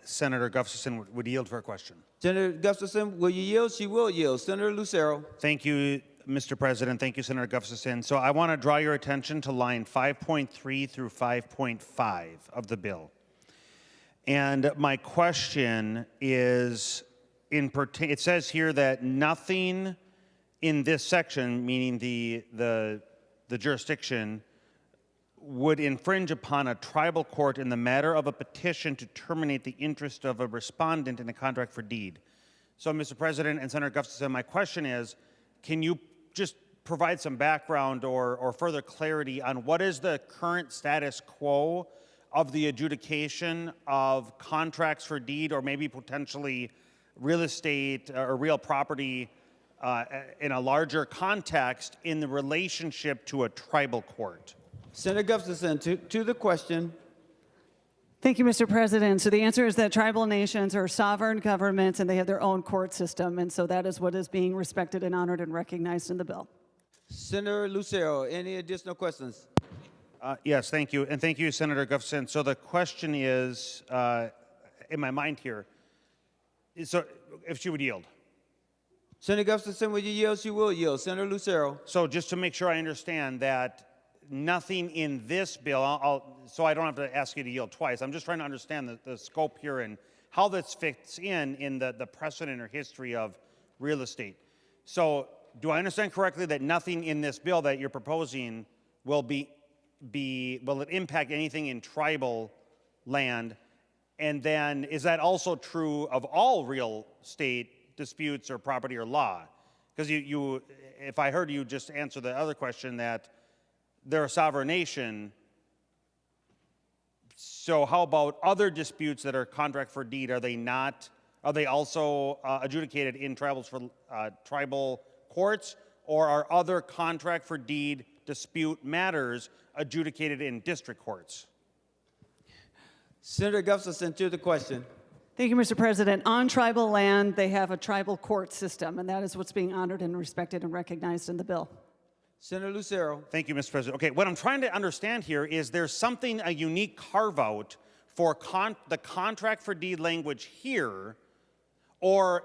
Senator Gustafson would yield for a question. Senator Gustafson, will you yield? She will yield. Senator Lucero. Thank you, Mr. President. Thank you, Senator Gustafson. So I want to draw your attention to line 5.3 through 5.5 of the bill. And my question is, it says here that nothing in this section, meaning the jurisdiction, would infringe upon a tribal court in the matter of a petition to terminate the interest of a respondent in a contract for deed. So, Mr. President and Senator Gustafson, my question is, can you just provide some background or further clarity on what is the current status quo of the adjudication of contracts for deed or maybe potentially real estate or real property in a larger context in the relationship to a tribal court? Senator Gustafson, to the question. Thank you, Mr. President. So the answer is that tribal nations are sovereign governments and they have their own court system, and so that is what is being respected and honored and recognized in the bill. Senator Lucero, any additional questions? Yes, thank you. And thank you, Senator Gustafson. So the question is, in my mind here, so if she would yield. Senator Gustafson, will you yield? She will yield. Senator Lucero. So just to make sure I understand that nothing in this bill, so I don't have to ask you to yield twice. I'm just trying to understand the scope here and how this fits in the precedent or history of real estate. So do I understand correctly that nothing in this bill that you're proposing will will it impact anything in tribal land? And then is that also true of all real estate disputes or property or law? Because if I heard you just answer the other question that they're a sovereign nation, so how about other disputes that are contract for deed? Are they also adjudicated in tribal courts, or are other contract for deed dispute matters adjudicated in district courts? Senator Gustafson, to the question. Thank you, Mr. President. On tribal land, they have a tribal court system, and that is what's being honored and respected and recognized in the bill. Senator Lucero. Thank you, Mr. President. Okay, what I'm trying to understand here is there's a unique carve-out for the contract for deed language here, or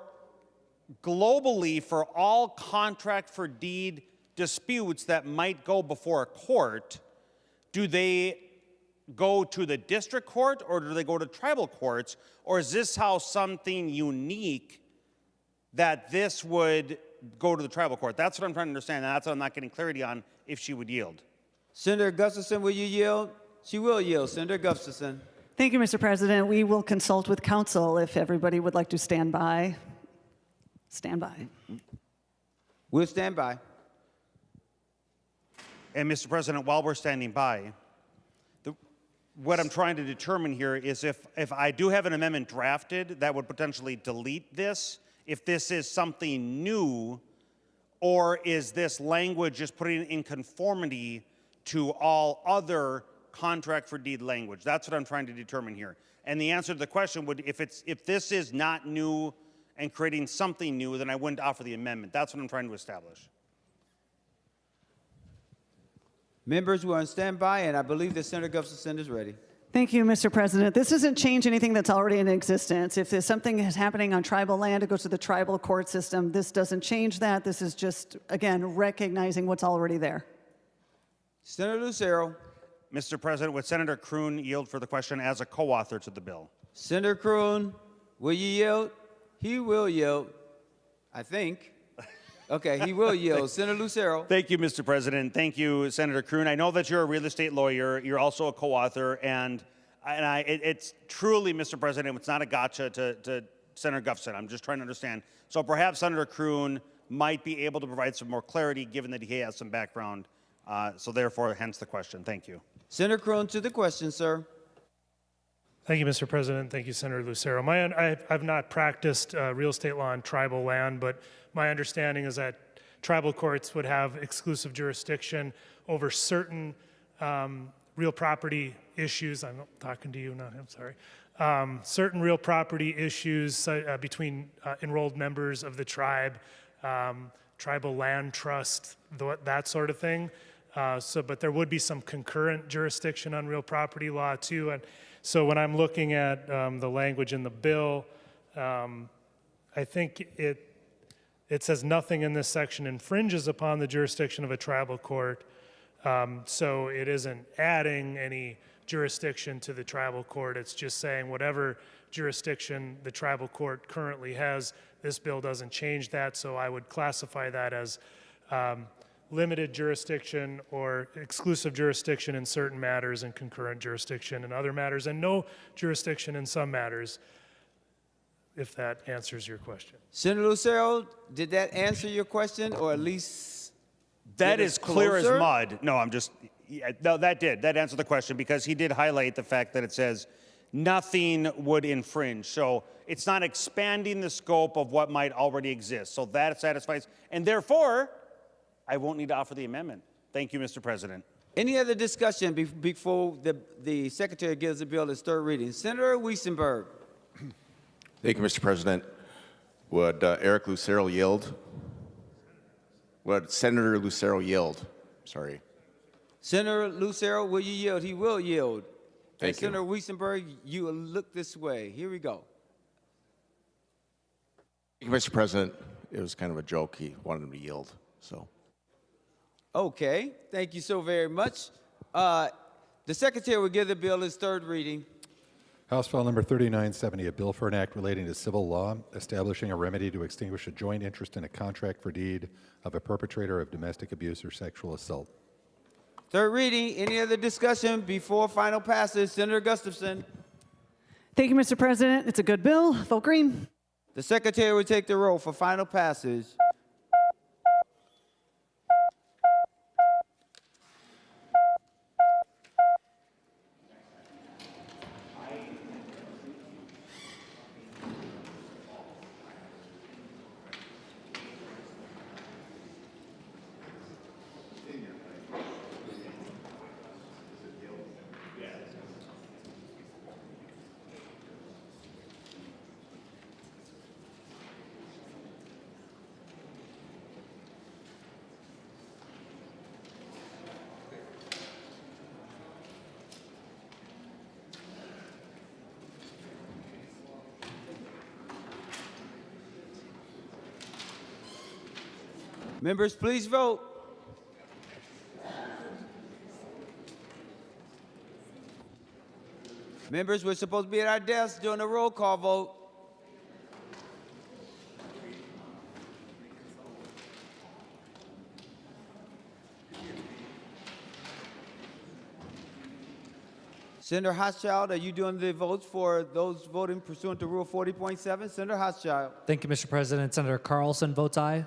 globally for all contract for deed disputes that might go before a court. Do they go to the district court or do they go to tribal courts? Or is this how something unique that this would go to the tribal court? That's what I'm trying to understand, and that's what I'm not getting clarity on, if she would yield. Senator Gustafson, will you yield? She will yield. Senator Gustafson. Thank you, Mr. President. We will consult with counsel if everybody would like to stand by. Stand by. We'll stand by. And Mr. President, while we're standing by, what I'm trying to determine here is if I do have an amendment drafted that would potentially delete this, if this is something new, Or is this language just putting it in conformity to all other contract for deed language? That's what I'm trying to determine here. And the answer to the question would, if this is not new and creating something new, then I wouldn't offer the amendment. That's what I'm trying to establish. Members who are on standby, and I believe that Senator Gustafson is ready. Thank you, Mr. President. This doesn't change anything that's already in existence. If there's something is happening on tribal land, it goes to the tribal court system. This doesn't change that. This is just, again, recognizing what's already there. Senator Lucero. Mr. President, would Senator Kroon yield for the question as a co-author to the bill? Senator Kroon, will you yield? He will yield, I think. Okay, he will yield. Senator Lucero. Thank you, Mr. President. Thank you, Senator Kroon. I know that you're a real estate lawyer. You're also a co-author, and it's truly, Mr. President, it's not a gotcha to Senator Gustafson. I'm just trying to understand. So perhaps Senator Kroon might be able to provide some more clarity, given that he has some background. So therefore, hence the question. Thank you. Senator Kroon to the question, sir. Thank you, Mr. President. Thank you, Senator Lucero. I've not practiced real estate law on tribal land, but my understanding is that tribal courts would have exclusive jurisdiction over certain real property issues. I'm not talking to you, not him, sorry. Certain real property issues between enrolled members of the tribe, tribal land trust, that sort of thing. But there would be some concurrent jurisdiction on real property law too. And so when I'm looking at the language in the bill, I think it says nothing in this section infringes upon the jurisdiction of a tribal court. So it isn't adding any jurisdiction to the tribal court. It's just saying whatever jurisdiction the tribal court currently has, this bill doesn't change that. So I would classify that as limited jurisdiction or exclusive jurisdiction in certain matters and concurrent jurisdiction in other matters, and no jurisdiction in some matters, if that answers your question. Senator Lucero, did that answer your question, or at least that is clear as mud? No, no, that did. That answered the question, because he did highlight the fact that it says nothing would infringe. So it's not expanding the scope of what might already exist. So that satisfies, and therefore, I won't need to offer the amendment. Thank you, Mr. President. Any other discussion before the Secretary gives the bill its third reading? Senator Weissenberg. Thank you, Mr. President. Would Eric Lucero yield? Would Senator Lucero yield? Sorry. Senator Lucero, will you yield? He will yield. Thank you. Senator Weissenberg, you look this way. Here we go. Thank you, Mr. President. It was kind of a joke. He wanted him to yield, so. Okay, thank you so very much. The Secretary will give the bill its third reading. House File Number 3970, a bill for an act relating to civil law, establishing a remedy to extinguish a joint interest in a contract for deed of a perpetrator of domestic abuse or sexual assault. Third reading. Any other discussion before final passage? Senator Gustafson. Thank you, Mr. President. It's a good bill. Vote green. The Secretary will take the roll for final passage. Members, please vote. Members, we're supposed to be at our desks during the roll call vote. Senator Hochschild, are you doing the votes for those voting pursuant to Rule 40.7? Senator Hochschild. Thank you, Mr. President. Senator Carlson votes aye.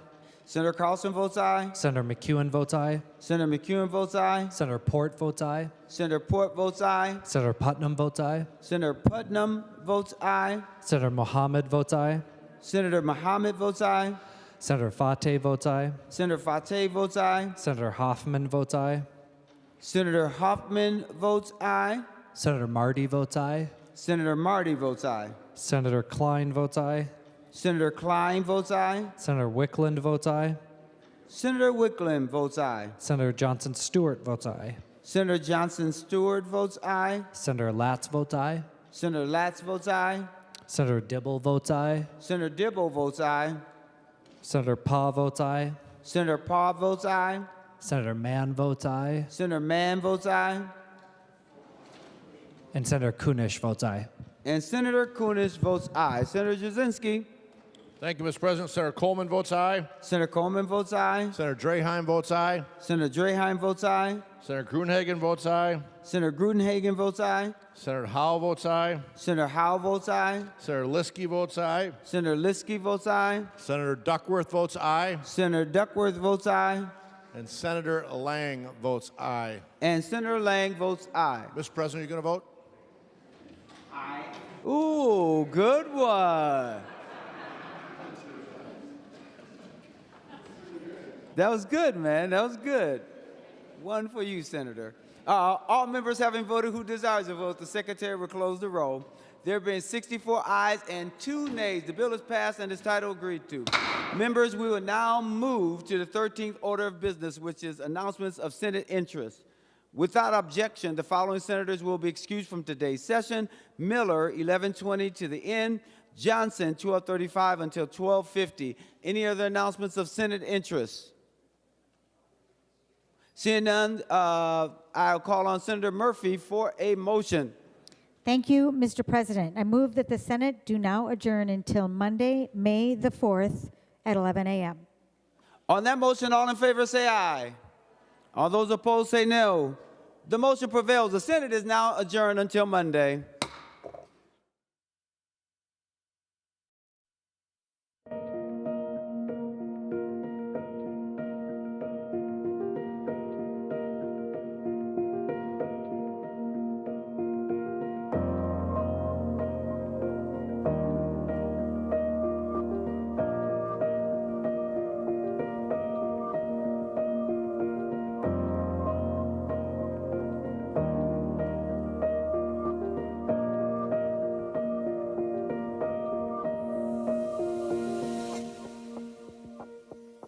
Senator Carlson votes aye. Senator McEwen votes aye. Senator McEwen votes aye. Senator Port votes aye. Senator Port votes aye. Senator Putnam votes aye. Senator Putnam votes aye. Senator Mohammed votes aye. Senator Mohammed votes aye. Senator Fateh votes aye. Senator Fateh votes aye. Senator Hoffman votes aye. Senator Hoffman votes aye. Senator Marty votes aye. Senator Marty votes aye. Senator Klein votes aye. Senator Klein votes aye. Senator Wickland votes aye. Senator Wickland votes aye. Senator Johnson Stewart votes aye. Senator Johnson Stewart votes aye. Senator Latz votes aye. Senator Latz votes aye. Senator Dibble votes aye. Senator Dibble votes aye. Senator Pa votes aye. Senator Paul votes aye. Senator Mann votes aye. Senator Mann votes aye. And Senator Kunesh votes aye. And Senator Kunesh votes aye. Senator Jasinski. Thank you, Mr. President. Senator Coleman votes aye. Senator Coleman votes aye. Senator Draheim votes aye. Senator Draheim votes aye. Senator Gruenhagen votes aye. Senator Grudenhagen votes aye. Senator Howell votes aye. Senator Howell votes aye. Senator Liskey votes aye. Senator Liskey votes aye. Senator Duckworth votes aye. Senator Duckworth votes aye. And Senator Lang votes aye. And Senator Lang votes aye. Mr. President, are you going to vote? Aye. Ooh, good one. That was good, man. That was good. One for you, Senator. All members having voted who desires to vote, the Secretary will close the roll. There being 64 ayes and 2 nays, the bill is passed and is title agreed to. Members, we will now move to the 13th order of business, which is announcements of Senate interest. Without objection, the following senators will be excused from today's session: Miller, 11:20 to the end; Johnson, 12:35 until 12:50. Any other announcements of Senate interest? Seeing none, I'll call on Senator Murphy for a motion. Thank you, Mr. President. I move that the Senate do now adjourn until Monday, May the 4th at 11 a.m. On that motion, all in favor say aye. All those opposed say no. The motion prevails. The Senate is now adjourned until Monday.